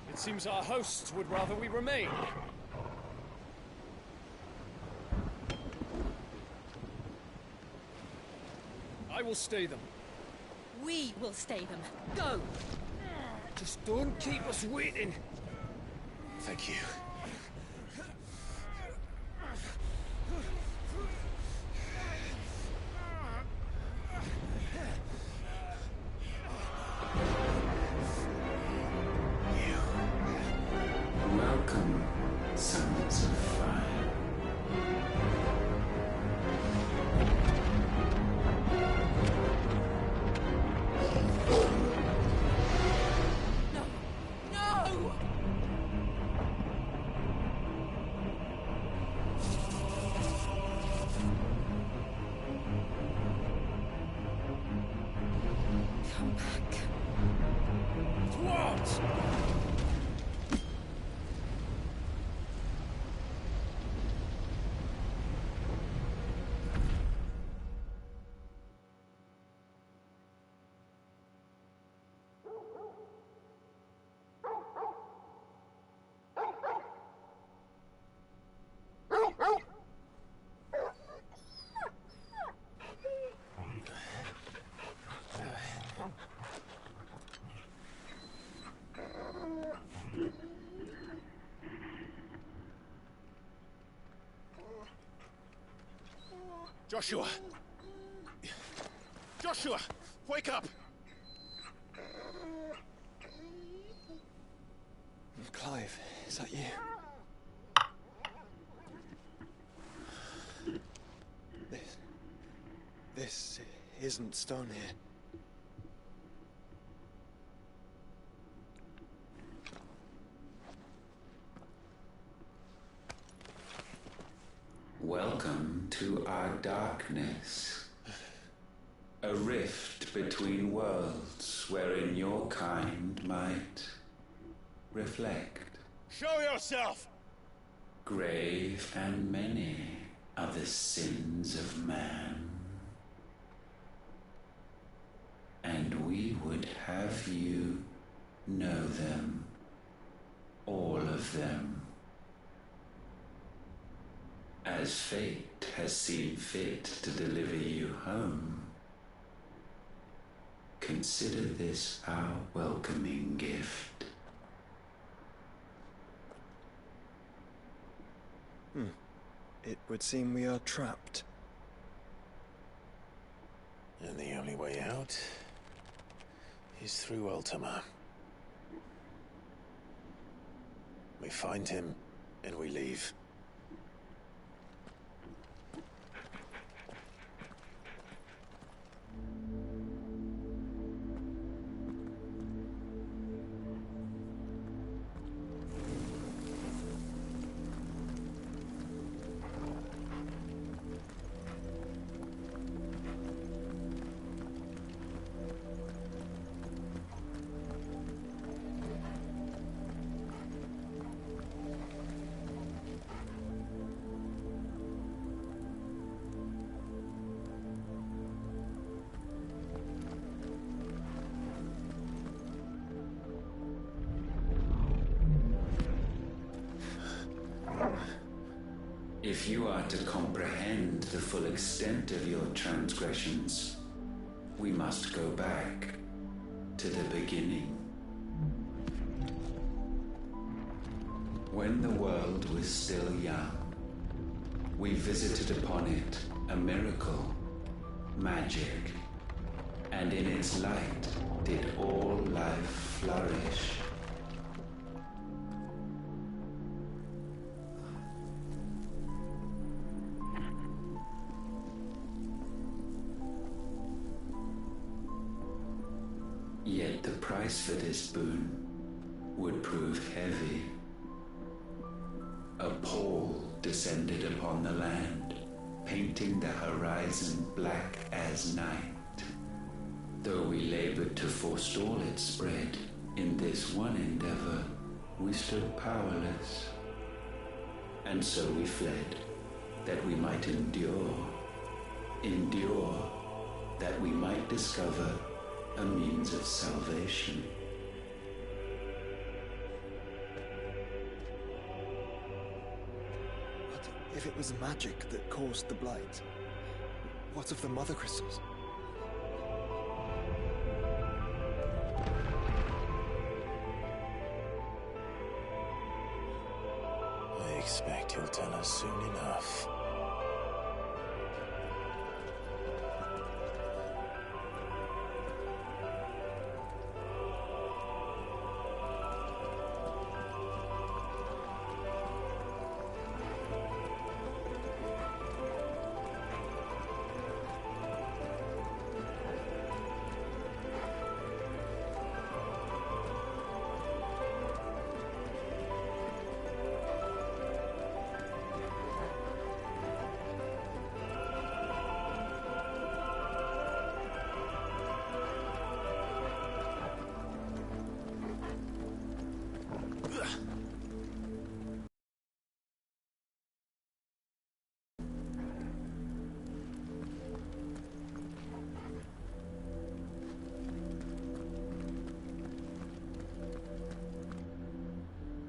V: It seems our hosts would rather we remain. I will stay them.
R: We will stay them. Go!
D: Just don't keep us waiting.
N: Thank you.
H: Welcome, sons of fire.
R: No! Come back.
V: Towards!
N: Joshua! Joshua! Wake up!
G: Clive, is that you? This isn't stone here.
H: Welcome to our darkness. A rift between worlds wherein your kind might reflect.
N: Show yourself!
H: Grave and many are the sins of man. And we would have you know them, all of them. As fate has seen fit to deliver you home, consider this our welcoming gift.
G: It would seem we are trapped.
P: And the only way out is through Ultima. We find him, and we leave.
H: If you are to comprehend the full extent of your transgressions, we must go back to the beginning. When the world was still young, we visited upon it a miracle, magic, and in its light did all life flourish. Yet the price for this boon would prove heavy. A pall descended upon the land, painting the horizon black as night. Though we labored to forestall its spread, in this one endeavor we stood powerless. And so we fled, that we might endure, that we might discover a means of salvation.
G: But if it was magic that caused the blight, what of the mother crystals?
P: I expect he'll tell us soon enough.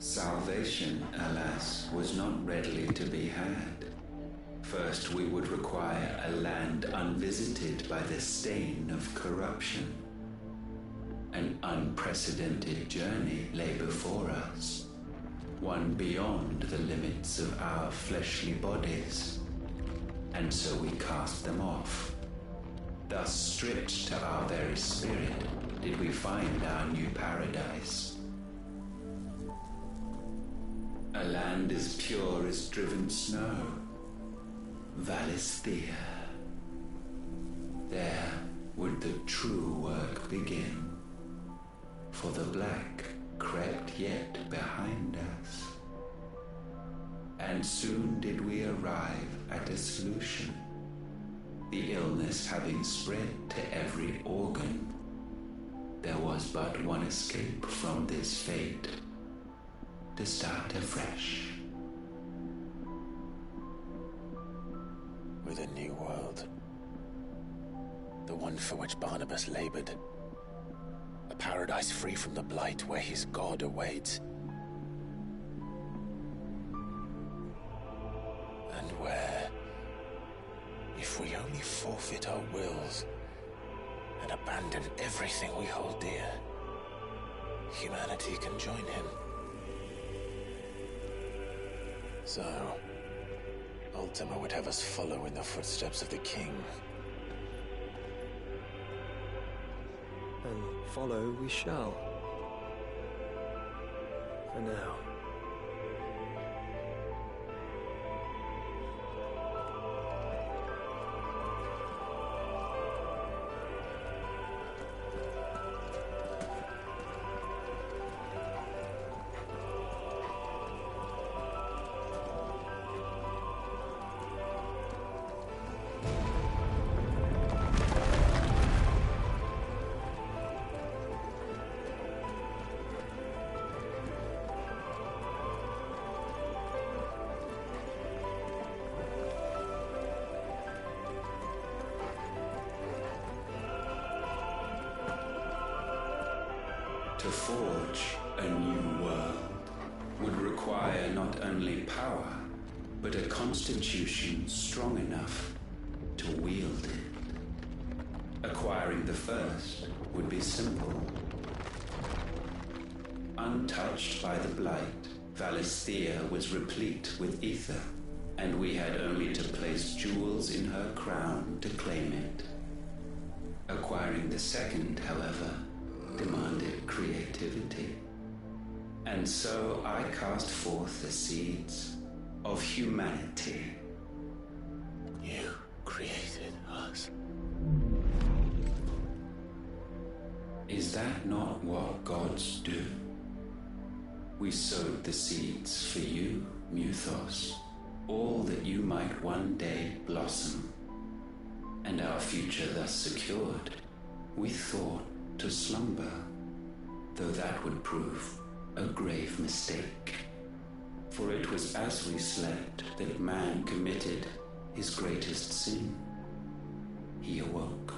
H: Salvation, alas, was not readily to be had. First, we would require a land unvisited by the stain of corruption. An unprecedented journey lay before us, one beyond the limits of our fleshly bodies. and so we cast them off. Thus, stripped to our very spirit, did we find our new paradise. A land as pure as driven snow, Valisthea. There would the true work begin, for the black crept yet behind us. And soon did we arrive at a solution, the illness having spread to every organ. There was but one escape from this fate, to start afresh.
P: With a new world. The one for which Barnabas labored. A paradise free from the blight where his God awaits. And where, if we only forfeit our wills and abandon everything we hold dear, humanity can join him. So, Ultima would have us follow in the footsteps of the king.
F: And follow we shall. For now.
H: To forge a new world would require not only power, but a constitution strong enough to wield it. Acquiring the first would be simple. Untouched by the blight, Valisthea was replete with ether, and we had only to place jewels in her crown to claim it. Acquiring the second, however, demanded creativity. And so I cast forth the seeds of humanity.
P: You created us.
H: Is that not what gods do? We sowed the seeds for you, Muthos, all that you might one day blossom. And our future thus secured, we thought to slumber, though that would prove a grave mistake. For it was as we slept that man committed his greatest sin. He awoke.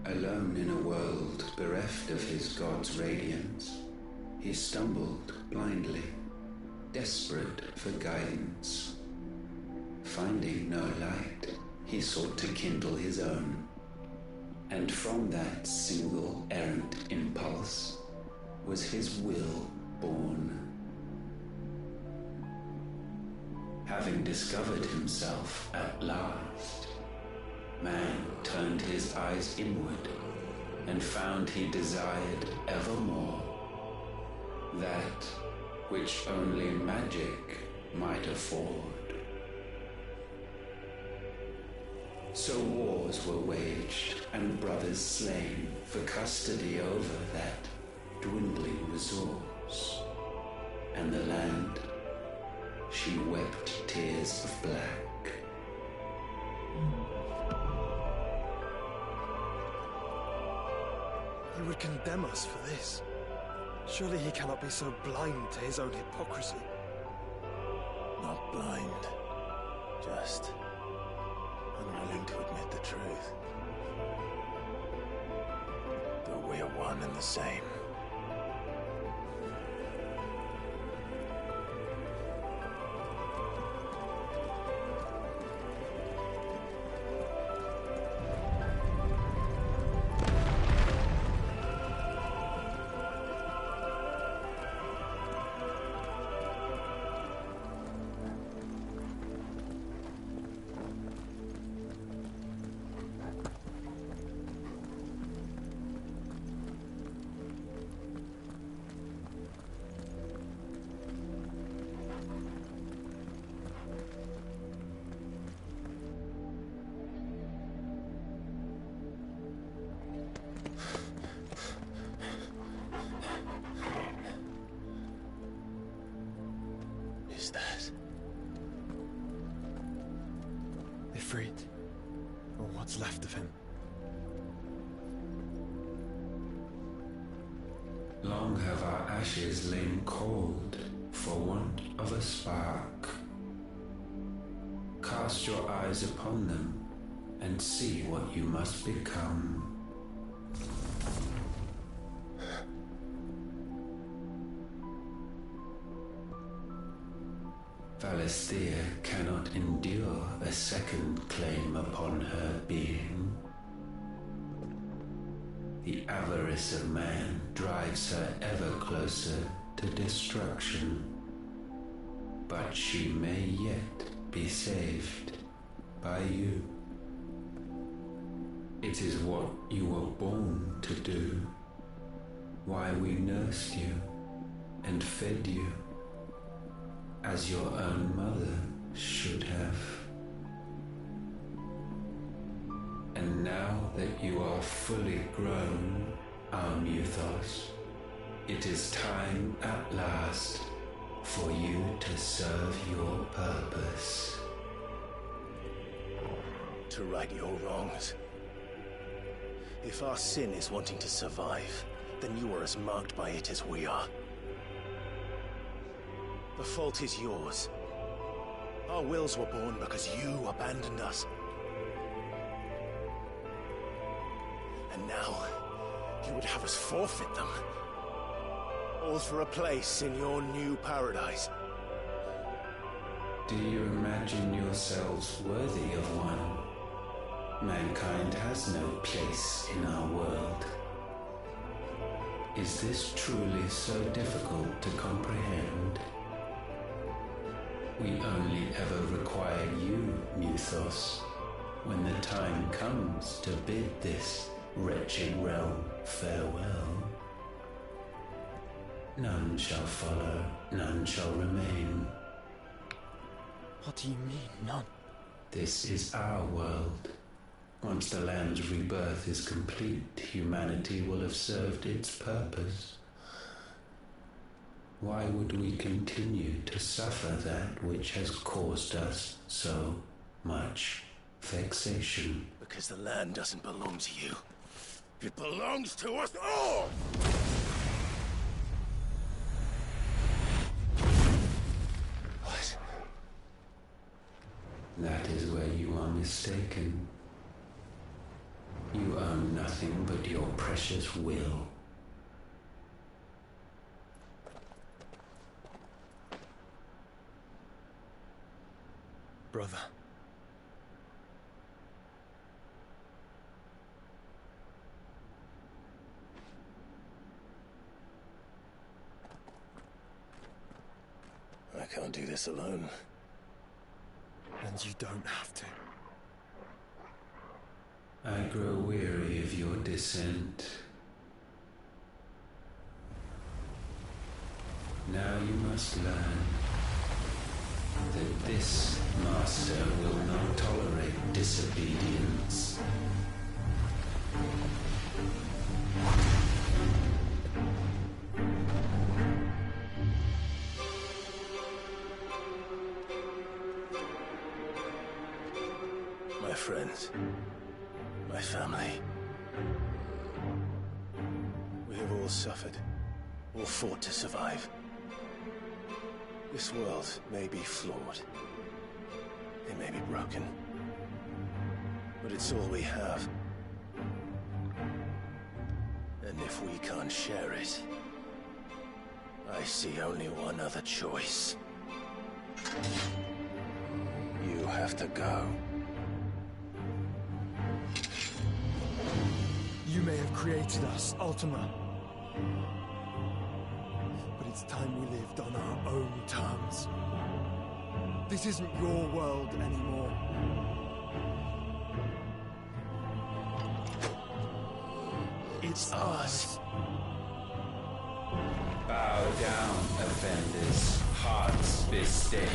H: Alone in a world bereft of his God's radiance, he stumbled blindly, desperate for guidance. Finding no light, he sought to kindle his own. And from that single errant impulse was his will born. Having discovered himself at last, man turned his eyes inward and found he desired evermore that which only magic might afford. So wars were waged and brothers slain for custody over that dwindling resource. And the land, she wept tears of black.
F: He would condemn us for this. Surely he cannot be so blind to his own hypocrisy.
P: Not blind, just unwilling to admit the truth. Though we are one and the same.
O: Siegfried, or what's left of him.
H: Long have our ashes lain cold for want of a spark. Cast your eyes upon them and see what you must become. Valisthea cannot endure a second claim upon her being. The avarice of man drives her ever closer to destruction. But she may yet be saved by you. It is what you were born to do, why we nursed you and fed you, as your own mother should have. And now that you are fully grown, our Muthos, it is time at last for you to serve your purpose.
P: To right your wrongs. If our sin is wanting to survive, then you are as marked by it as we are. The fault is yours. Our wills were born because you abandoned us. And now, you would have us forfeit them. All for a place in your new paradise.
H: Do you imagine yourselves worthy of one? Mankind has no place in our world. Is this truly so difficult to comprehend? We only ever require you, Muthos, when the time comes to bid this wretched realm farewell. None shall follow, none shall remain.
O: What do you mean, none?
H: This is our world. Once the land's rebirth is complete, humanity will have served its purpose. Why would we continue to suffer that which has caused us so much vexation?
P: Because the land doesn't belong to you. It belongs to us all! What?
H: That is where you are mistaken. You own nothing but your precious will.
O: Brother.
P: I can't do this alone.
O: And you don't have to.
H: I grow weary of your dissent. Now you must learn that this master will not tolerate disobedience.
P: My friends, my family. We have all suffered, all fought to survive. This world may be flawed. It may be broken. But it's all we have. And if we can't share it, I see only one other choice. You have to go.
O: You may have created us, Ultima. But it's time we lived on our own terms. This isn't your world anymore. It's ours.
H: Bow down, offenders, hearts disdain.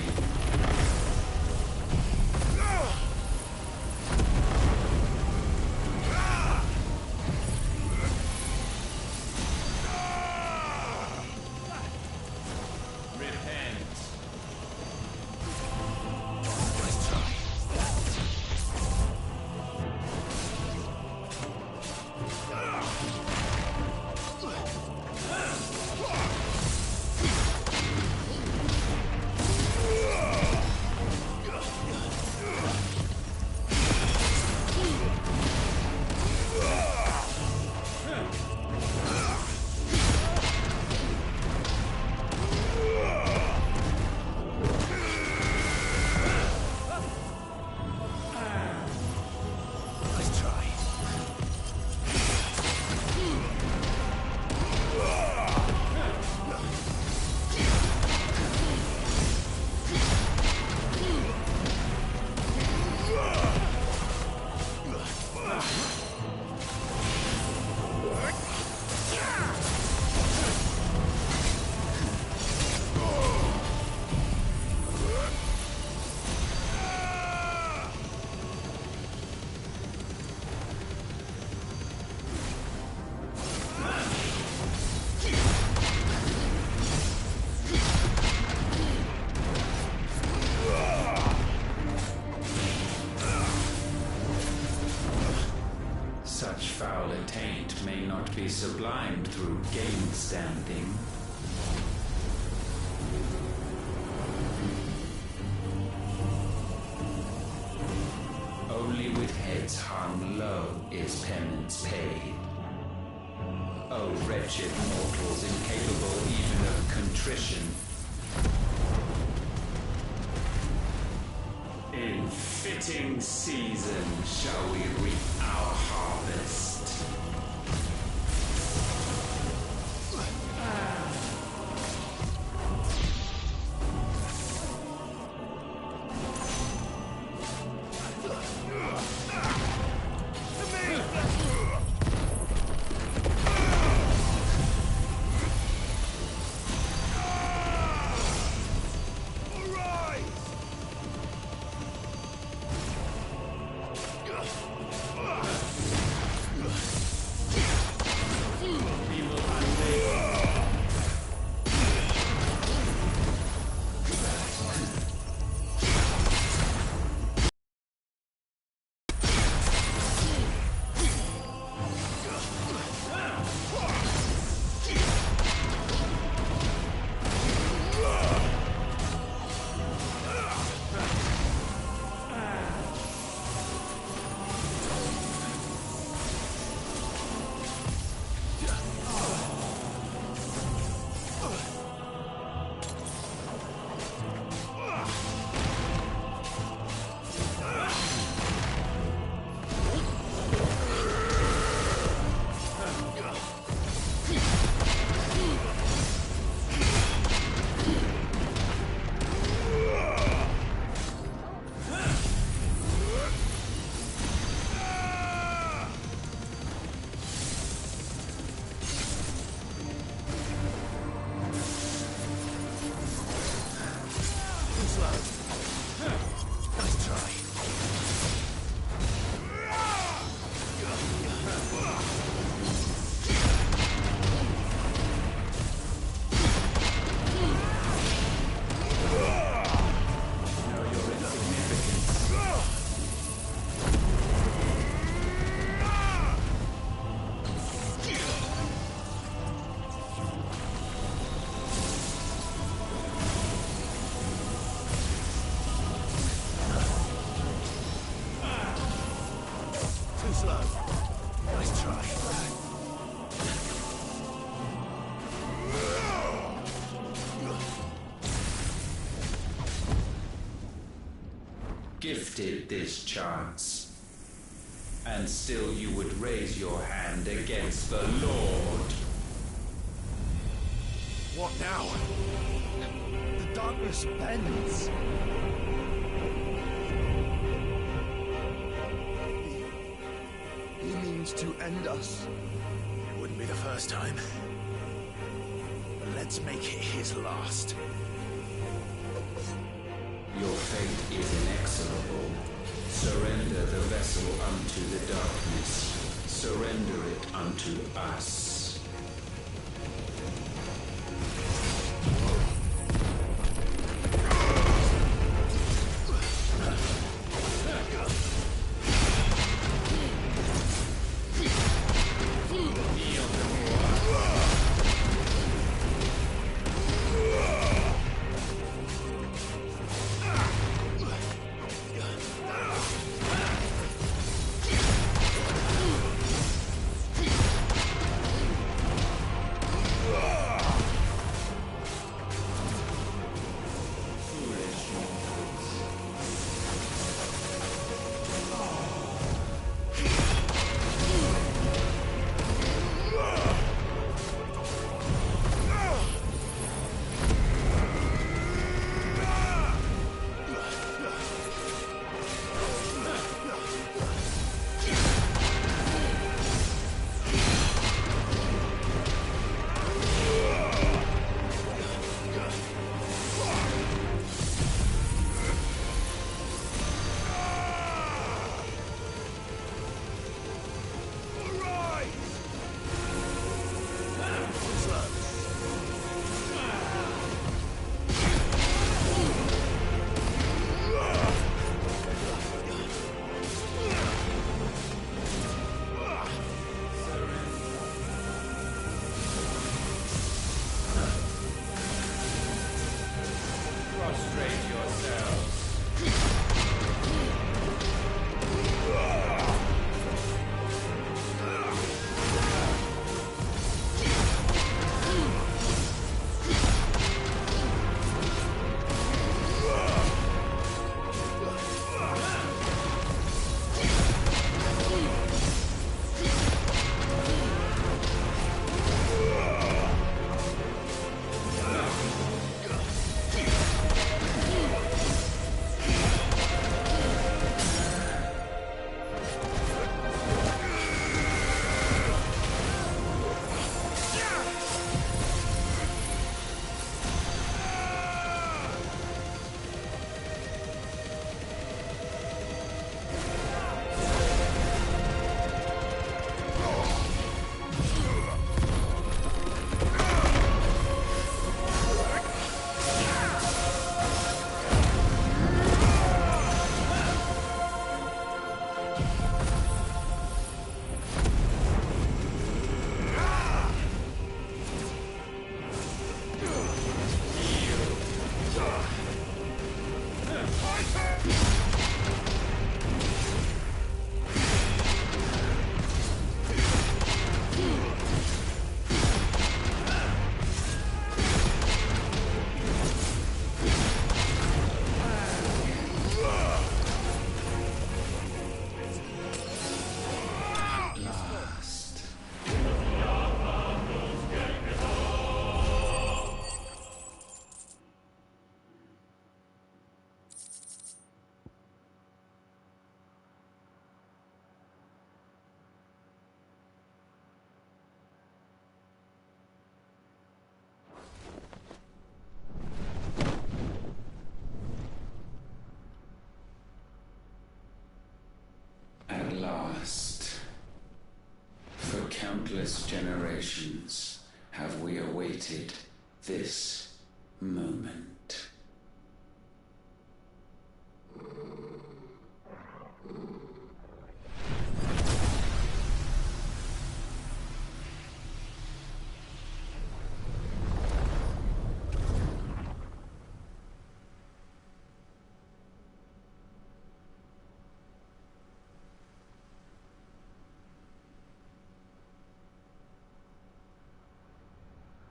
H: Such foul attaint may not be sublimed through game standing. Only with heads hung low is penance paid. O wretched mortals incapable even of contrition. In fitting season shall we reap our harvest. Gifted this chance, and still you would raise your hand against the Lord.
M: What now? The darkness bends. He means to end us.
N: It wouldn't be the first time. But let's make it his last.
H: Your fate is inexorable. Surrender the vessel unto the darkness. Surrender it unto us. countless generations have we awaited this moment.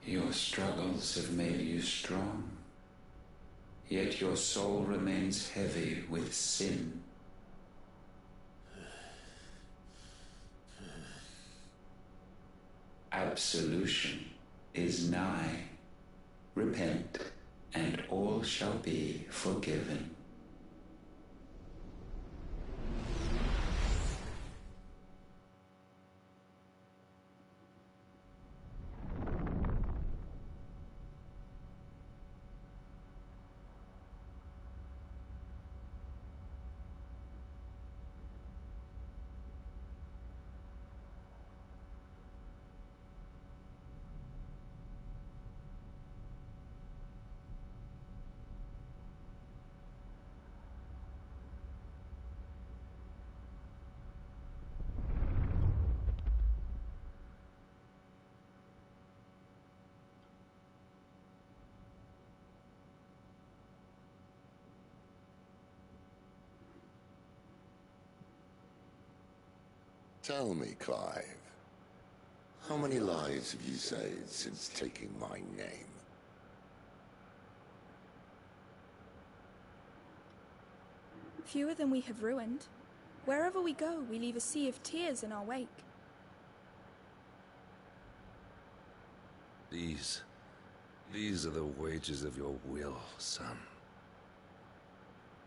H: Your struggles have made you strong, yet your soul remains heavy with sin. Absolution is nigh. Repent, and all shall be forgiven.
C: Tell me, Clive, how many lives have you saved since taking my name?
Q: Fewer than we have ruined. Wherever we go, we leave a sea of tears in our wake.
B: These are the wages of your will, son.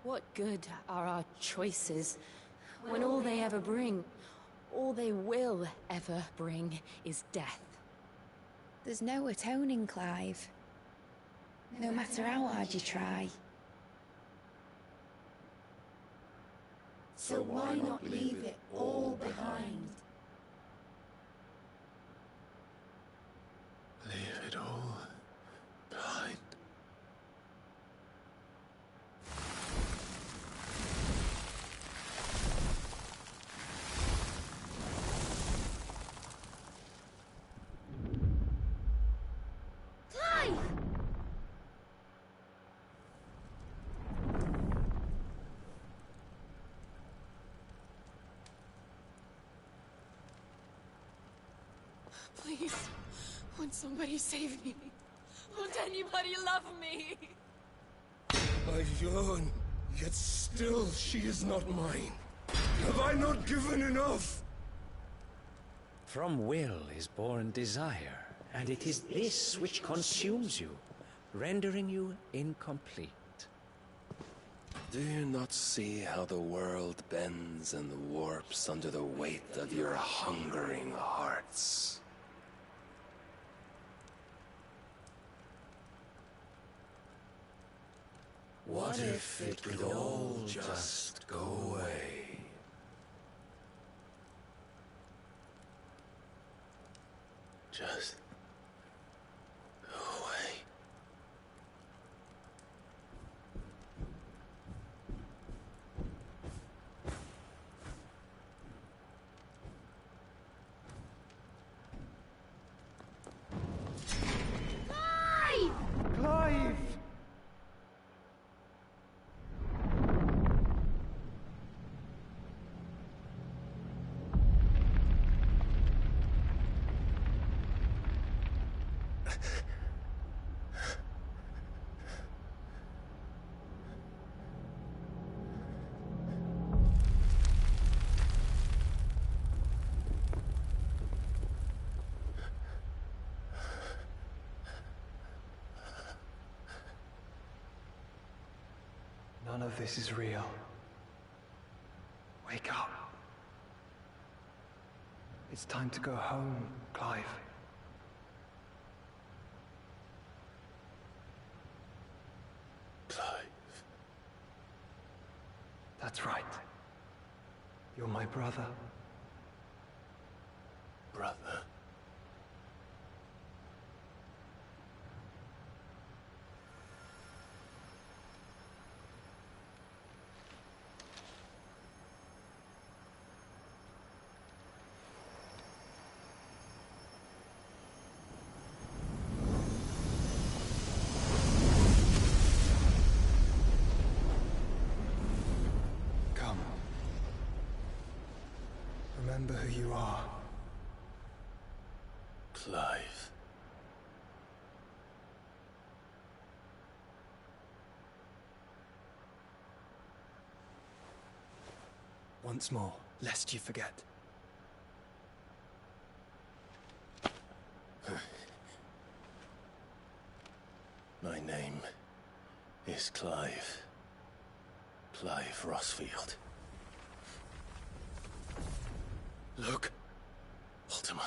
R: What good are our choices when all they ever bring, all they will ever bring, is death?
T: There's no atoning, Clive. No matter how hard you try.
C: So why not leave it all behind?
P: Leave it all behind.
Q: Clive!
W: Please, won't somebody save me? Won't anybody love me?
B: I yearn, yet still she is not mine. Have I not given enough?
E: From will is born desire, and it is this which consumes you, rendering you incomplete.
X: Do you not see how the world bends and warps under the weight of your hungering hearts?
C: What if it could all just go away?
P: Just go away.
Q: Clive!
M: Clive! None of this is real. Wake up. It's time to go home, Clive.
P: Clive.
M: That's right. You're my brother.
P: Brother.
O: remember who you are.
P: Clive.
O: Once more, lest you forget.
P: My name is Clive. Clive Rossfield. Look, Ultima.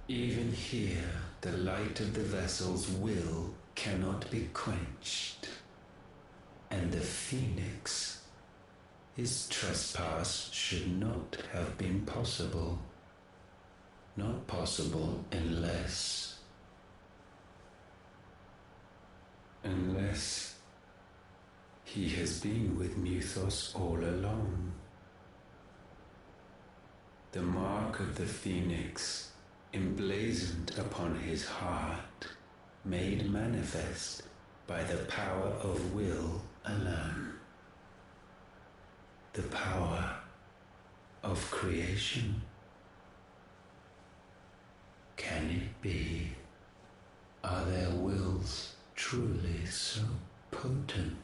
H: Even here, the light of the vessel's will cannot be quenched. And the Phoenix, his trespass should not have been possible. Not possible unless he has been with Muthos all along. The mark of the Phoenix, emblazoned upon his heart, made manifest by the power of will alone. The power of creation. Can it be? Are their wills truly so potent?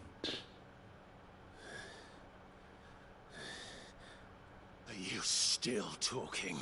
P: Are you still talking?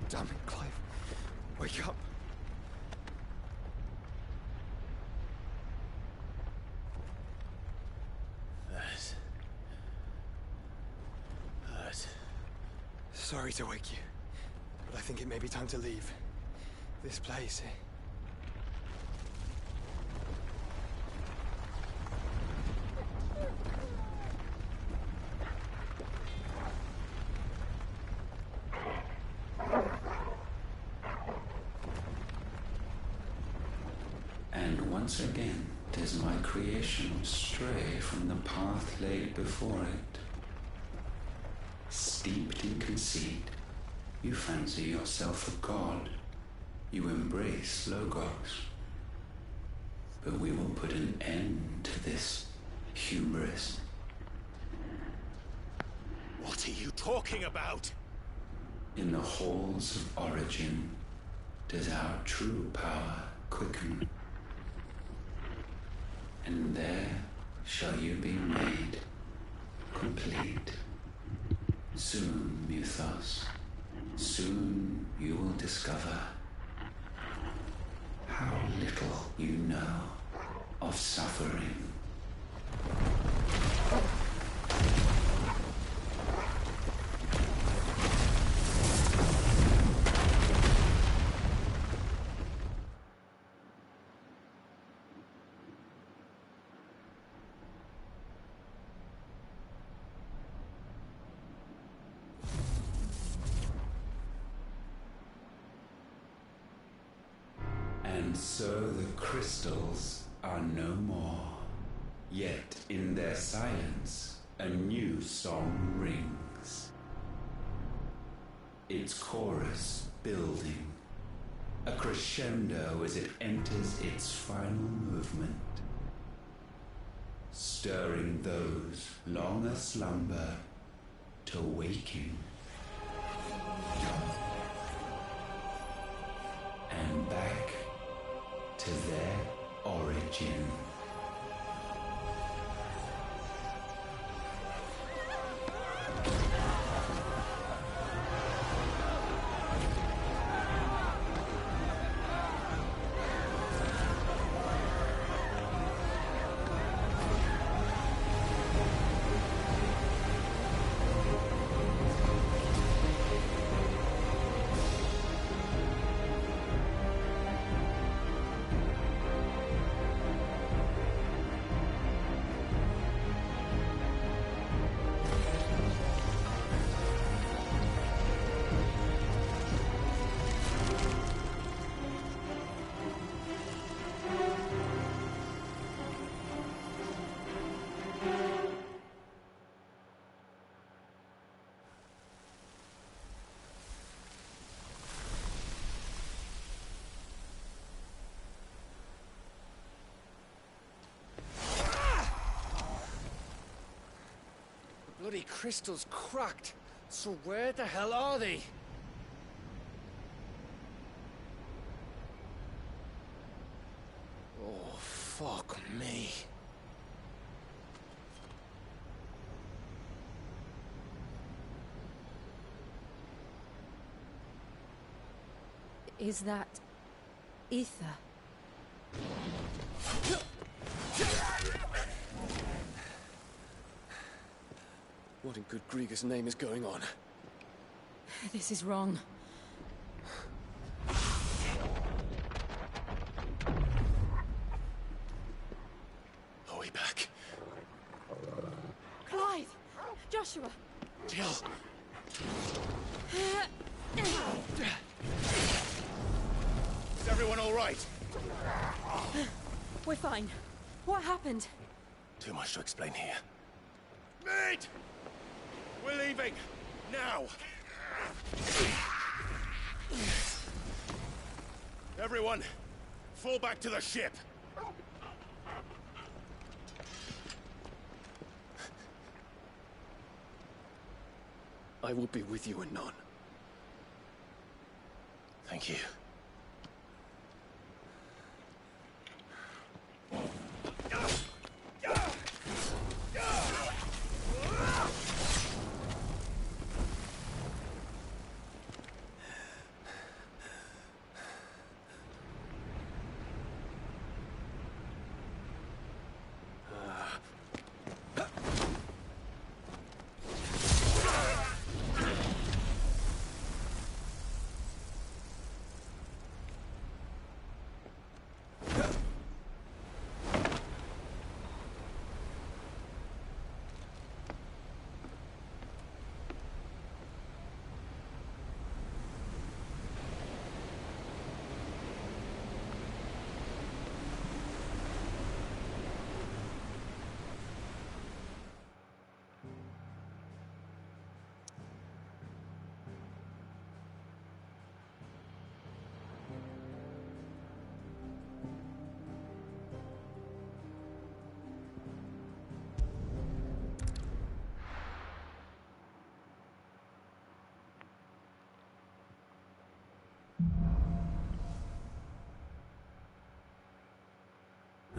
O: Damn it, Clive. Wake up.
P: That.
O: Sorry to wake you, but I think it may be time to leave. This place.
H: Once again does my creation stray from the path laid before it. Steeped in conceit, you fancy yourself a god. You embrace Logos. But we will put an end to this hubris.
P: What are you talking about?
H: In the halls of origin does our true power quicken. And there shall you be made complete. Soon, Muthos, soon you will discover how little you know of suffering. And so the crystals are no more. Yet in their silence, a new song rings. Its chorus building, a crescendo as it enters its final movement, stirring those long aslumber to waking. And back to their origin.
D: Bloody crystal's cracked. So where the hell are they? Oh, fuck me.
R: Is that ether?
L: What in good Grieger's name is going on?
R: This is wrong.
L: Are we back?
R: Clive! Joshua!
L: Jill!
N: Is everyone all right?
R: We're fine. What happened?
P: Too much to explain here.
N: Mate! We're leaving! Now! Everyone, fall back to the ship!
L: I will be with you anon.
P: Thank you.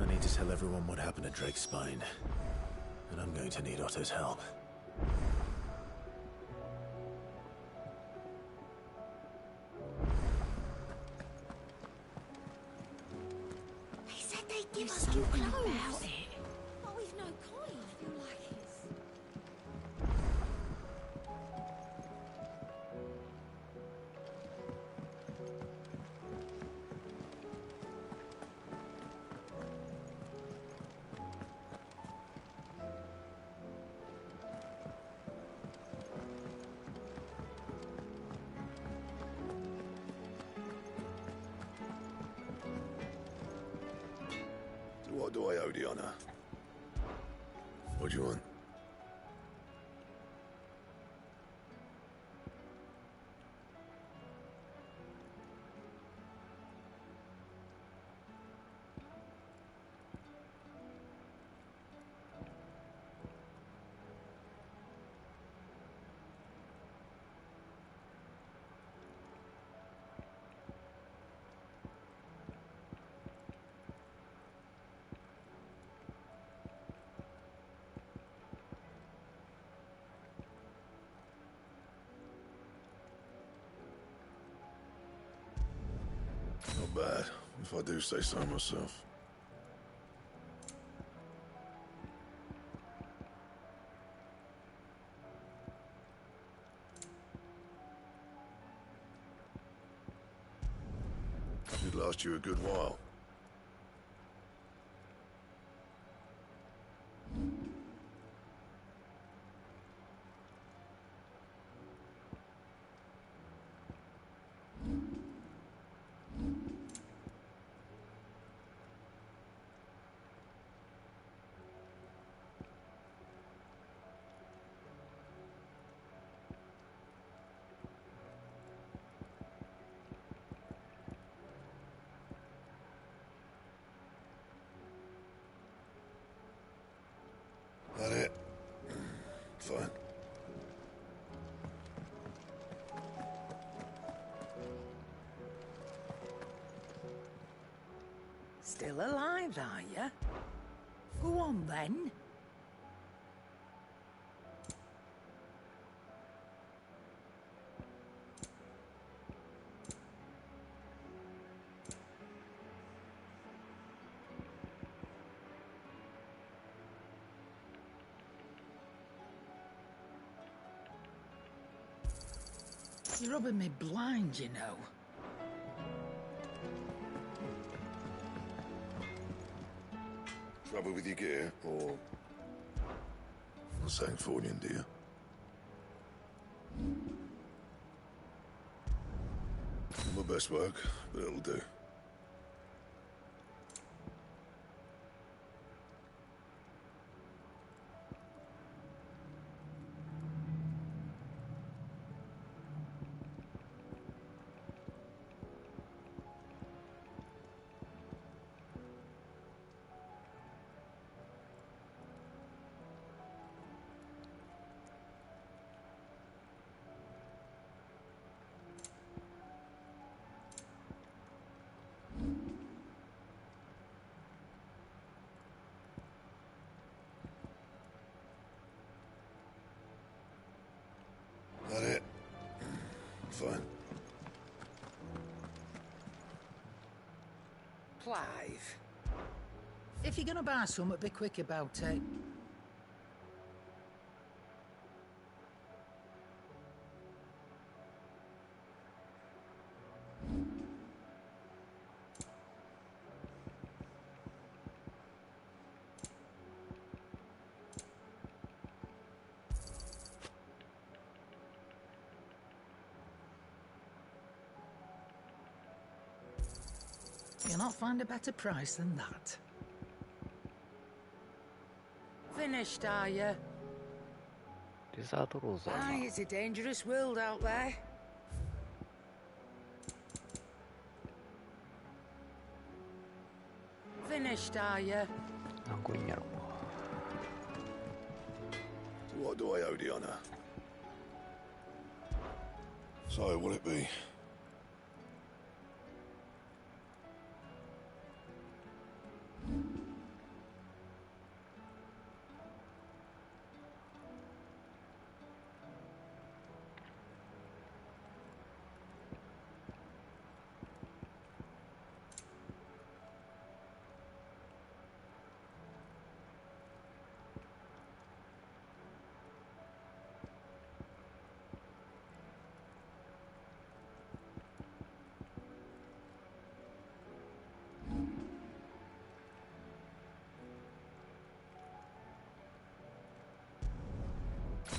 P: I need to tell everyone what happened at Drake's Spine. And I'm going to need Otto's help.
W: They said they'd give us new clothes. About it. But we've no coin. I feel like it's...
C: What do I owe the honor? What do you want? Not bad, if I do say so myself. Should last you a good while. That it? Fine.
A: Still alive, are you? Go on, then. You're rubbing me blind, you know.
C: Trouble with your gear, or saying Fornian, do you? My best work, but it'll do. That it? Fine.
A: Clive. If you're gonna buy something, be quick about it. You'll not find a better price than that. Finished, are you?
I: デザートローザー
A: Aye, it's a dangerous world out there. Finished, are you?
I: 何個いいんやろ
C: What do I owe the honor? So, will it be?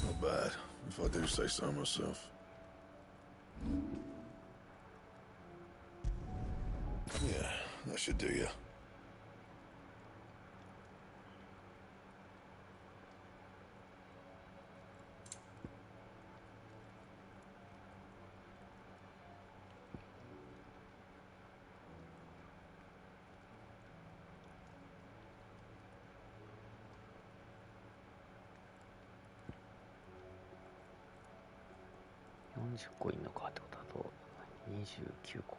C: Not bad, if I do say so myself. Yeah, that should do you.
I: 30個いんのかってことだと29個。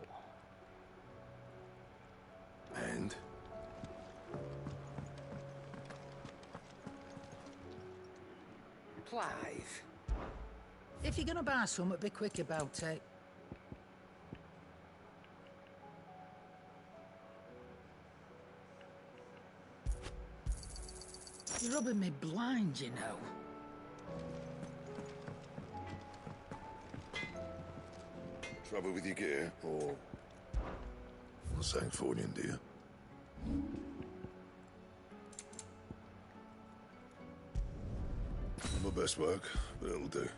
C: And?
A: Clive. If you're gonna buy something, be quick about it. You're rubbing me blind, you know.
C: Trouble with your gear, or something falling, do you? My best work, but it'll do.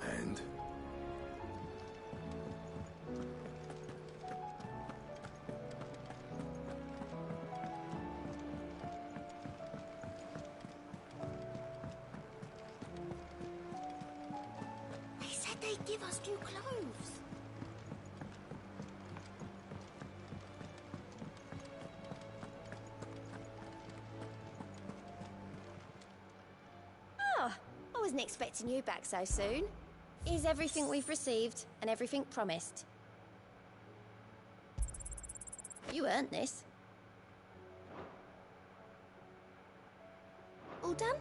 C: And?
W: They said they'd give us new clothes.
J: Ah, I wasn't expecting you back so soon. Here's everything we've received and everything promised. You earned this. All done?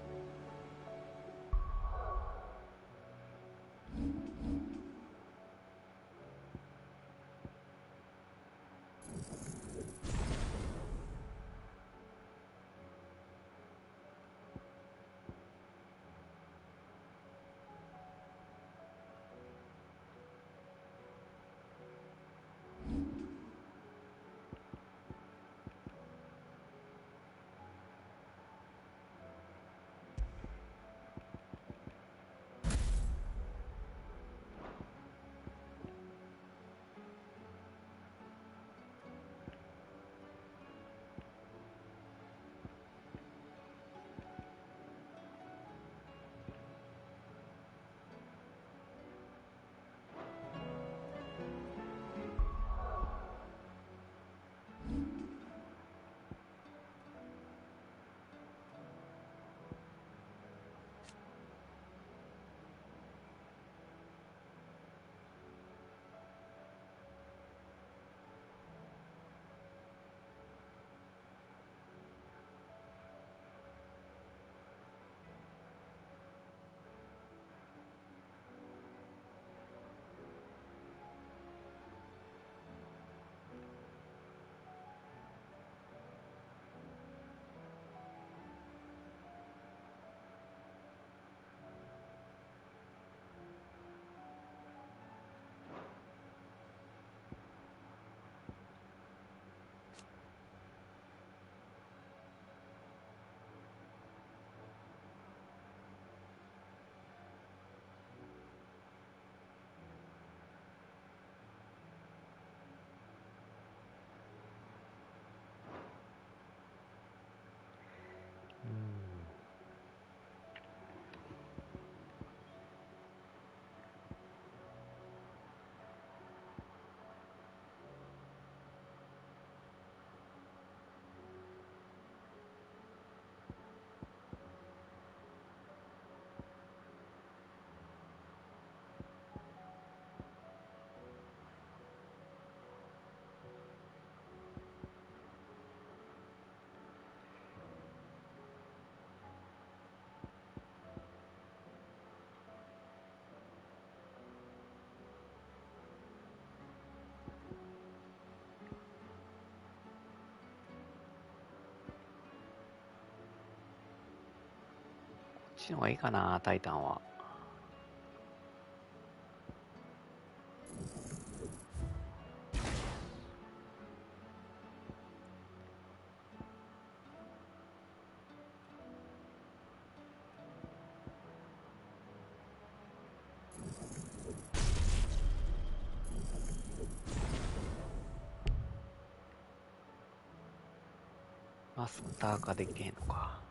I: っちの方がいいかな、タイタンは。マスター化できへんのか。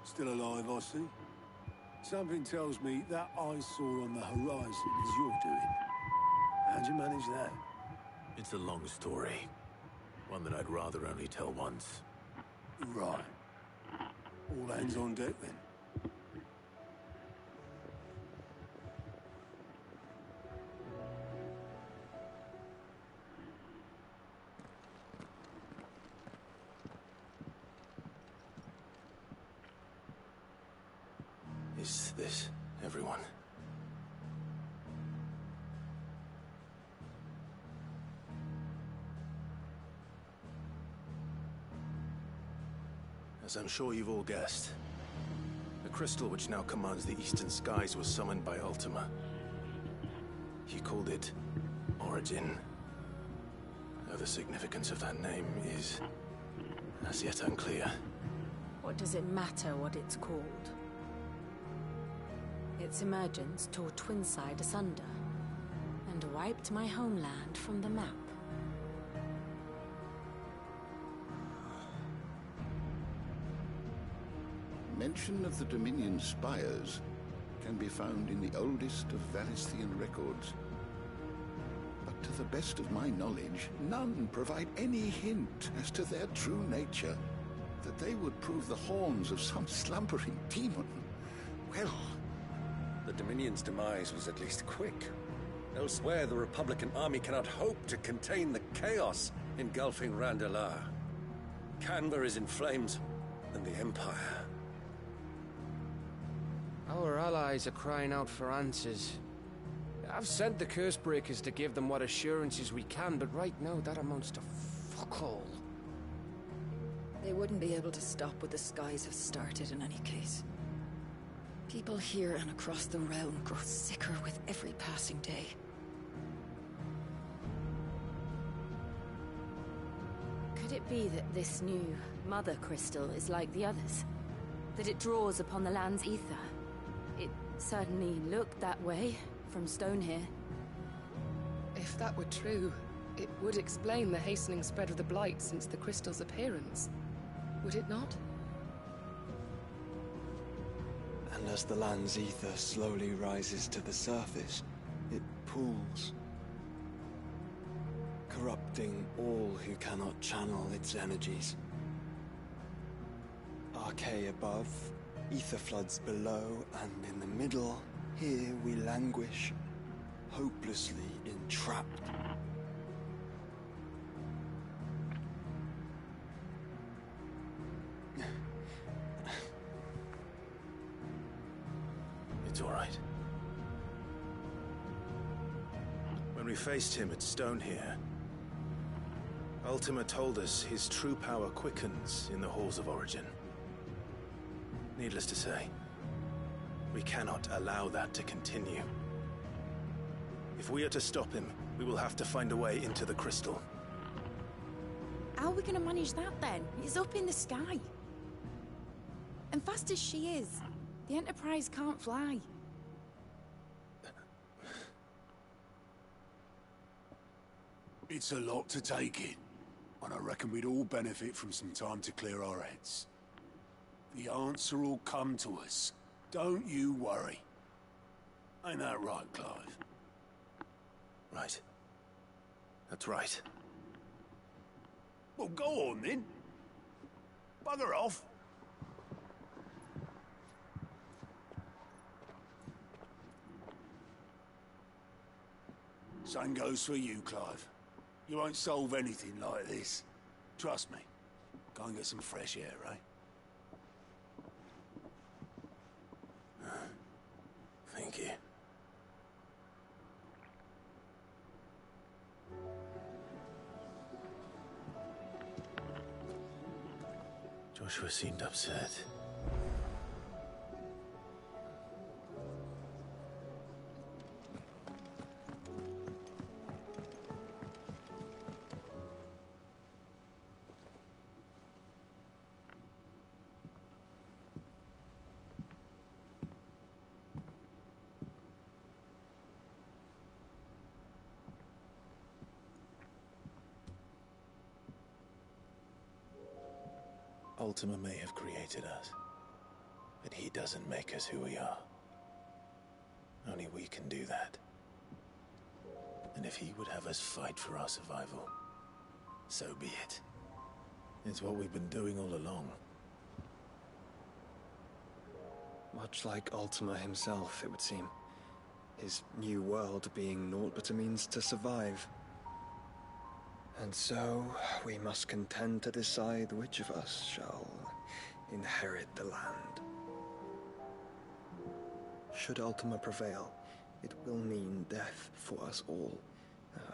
K: Still alive, I see. Something tells me that eyesore on the horizon is your doing. How'd you manage that?
P: It's a long story. One that I'd rather only tell once.
K: Right. All hands on deck, then.
P: Is this everyone? As I'm sure you've all guessed, the crystal which now commands the eastern skies was summoned by Ultima. He called it Origin. Though the significance of that name is as yet unclear.
R: What does it matter what it's called? Its emergence tore Twinside asunder and wiped my homeland from the map.
S: Mention of the Dominion spires can be found in the oldest of Valisthian records. But to the best of my knowledge, none provide any hint as to their true nature. That they would prove the horns of some slumbering demon. Well...
U: The Dominion's demise was at least quick. Elsewhere, the Republican army cannot hope to contain the chaos engulfing Randalar. Canberra is in flames, and the Empire.
D: Our allies are crying out for answers. I've sent the Cursebreakers to give them what assurances we can, but right now that amounts to fuck all.
V: They wouldn't be able to stop what the skies have started in any case. People here and across the realm grow sicker with every passing day.
R: Could it be that this new Mother Crystal is like the others? That it draws upon the land's ether? It certainly looked that way from stone here.
Y: If that were true, it would explain the hastening spread of the Blight since the crystal's appearance. Would it not?
G: And as the land's ether slowly rises to the surface, it pools, corrupting all who cannot channel its energies. Archae above, ether floods below, and in the middle, here we languish, hopelessly entrapped.
P: It's all right. When we faced him at Stone here, Ultima told us his true power quickens in the halls of Origin. Needless to say, we cannot allow that to continue. If we are to stop him, we will have to find a way into the crystal.
Q: How are we going to manage that then? It's up in the sky. And fast as she is, the Enterprise can't fly.
K: It's a lot to take in, and I reckon we'd all benefit from some time to clear our heads. The answer will come to us. Don't you worry. Ain't that right, Clive?
P: Right. That's right.
K: Well, go on then. Bugger off. Same goes for you, Clive. You won't solve anything like this. Trust me. Go and get some fresh air, eh?
P: Thank you. Joshua seemed upset. Ultima may have created us, but he doesn't make us who we are. Only we can do that. And if he would have us fight for our survival, so be it. It's what we've been doing all along.
G: Much like Ultima himself, it would seem. His new world being naught but a means to survive. And so, we must contend to decide which of us shall inherit the land. Should Ultima prevail, it will mean death for us all.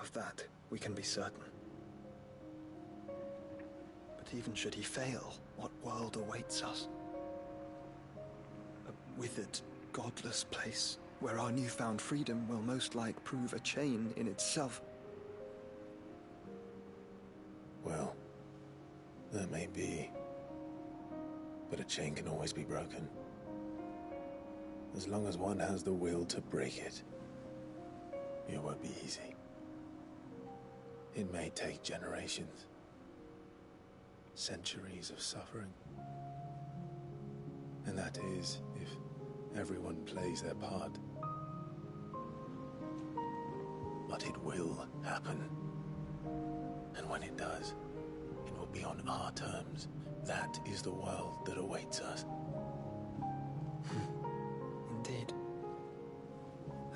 G: Of that, we can be certain. But even should he fail, what world awaits us? A withered, godless place, where our newfound freedom will most like prove a chain in itself.
P: Well, that may be, but a chain can always be broken. As long as one has the will to break it, it won't be easy. It may take generations, centuries of suffering. And that is, if everyone plays their part. But it will happen. And when it does, it will be on our terms. That is the world that awaits us.
G: Indeed.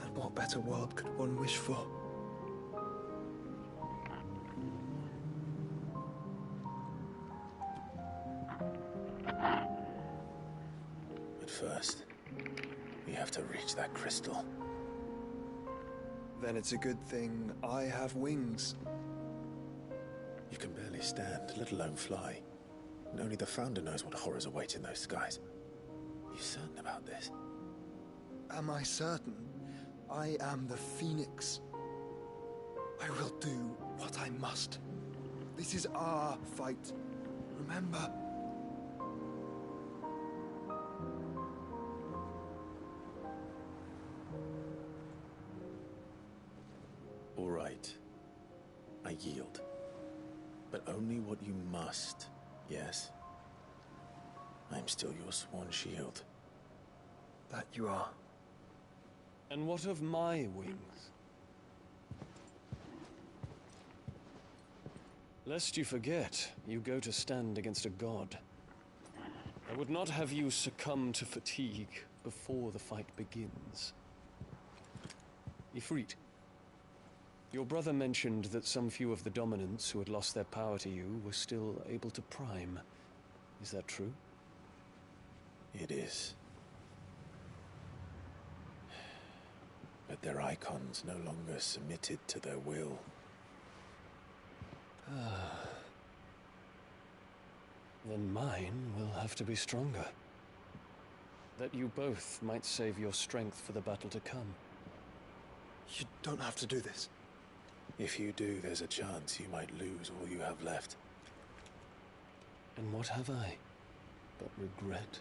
G: And what better world could one wish for?
P: But first, we have to reach that crystal.
G: Then it's a good thing I have wings.
P: You can barely stand, let alone fly. And only the Founder knows what horrors await in those skies. Are you certain about this?
G: Am I certain? I am the Phoenix. I will do what I must. This is our fight. Remember?
P: All right. I yield. But only what you must, yes? I'm still your sworn shield.
G: That you are.
L: And what of my wings? Lest you forget, you go to stand against a god. I would not have you succumb to fatigue before the fight begins. Ifrit, your brother mentioned that some few of the dominants who had lost their power to you were still able to prime. Is that true?
P: It is. But their icons no longer submitted to their will.
L: Then mine will have to be stronger. That you both might save your strength for the battle to come.
G: You don't have to do this.
P: If you do, there's a chance you might lose all you have left.
L: And what have I but regret?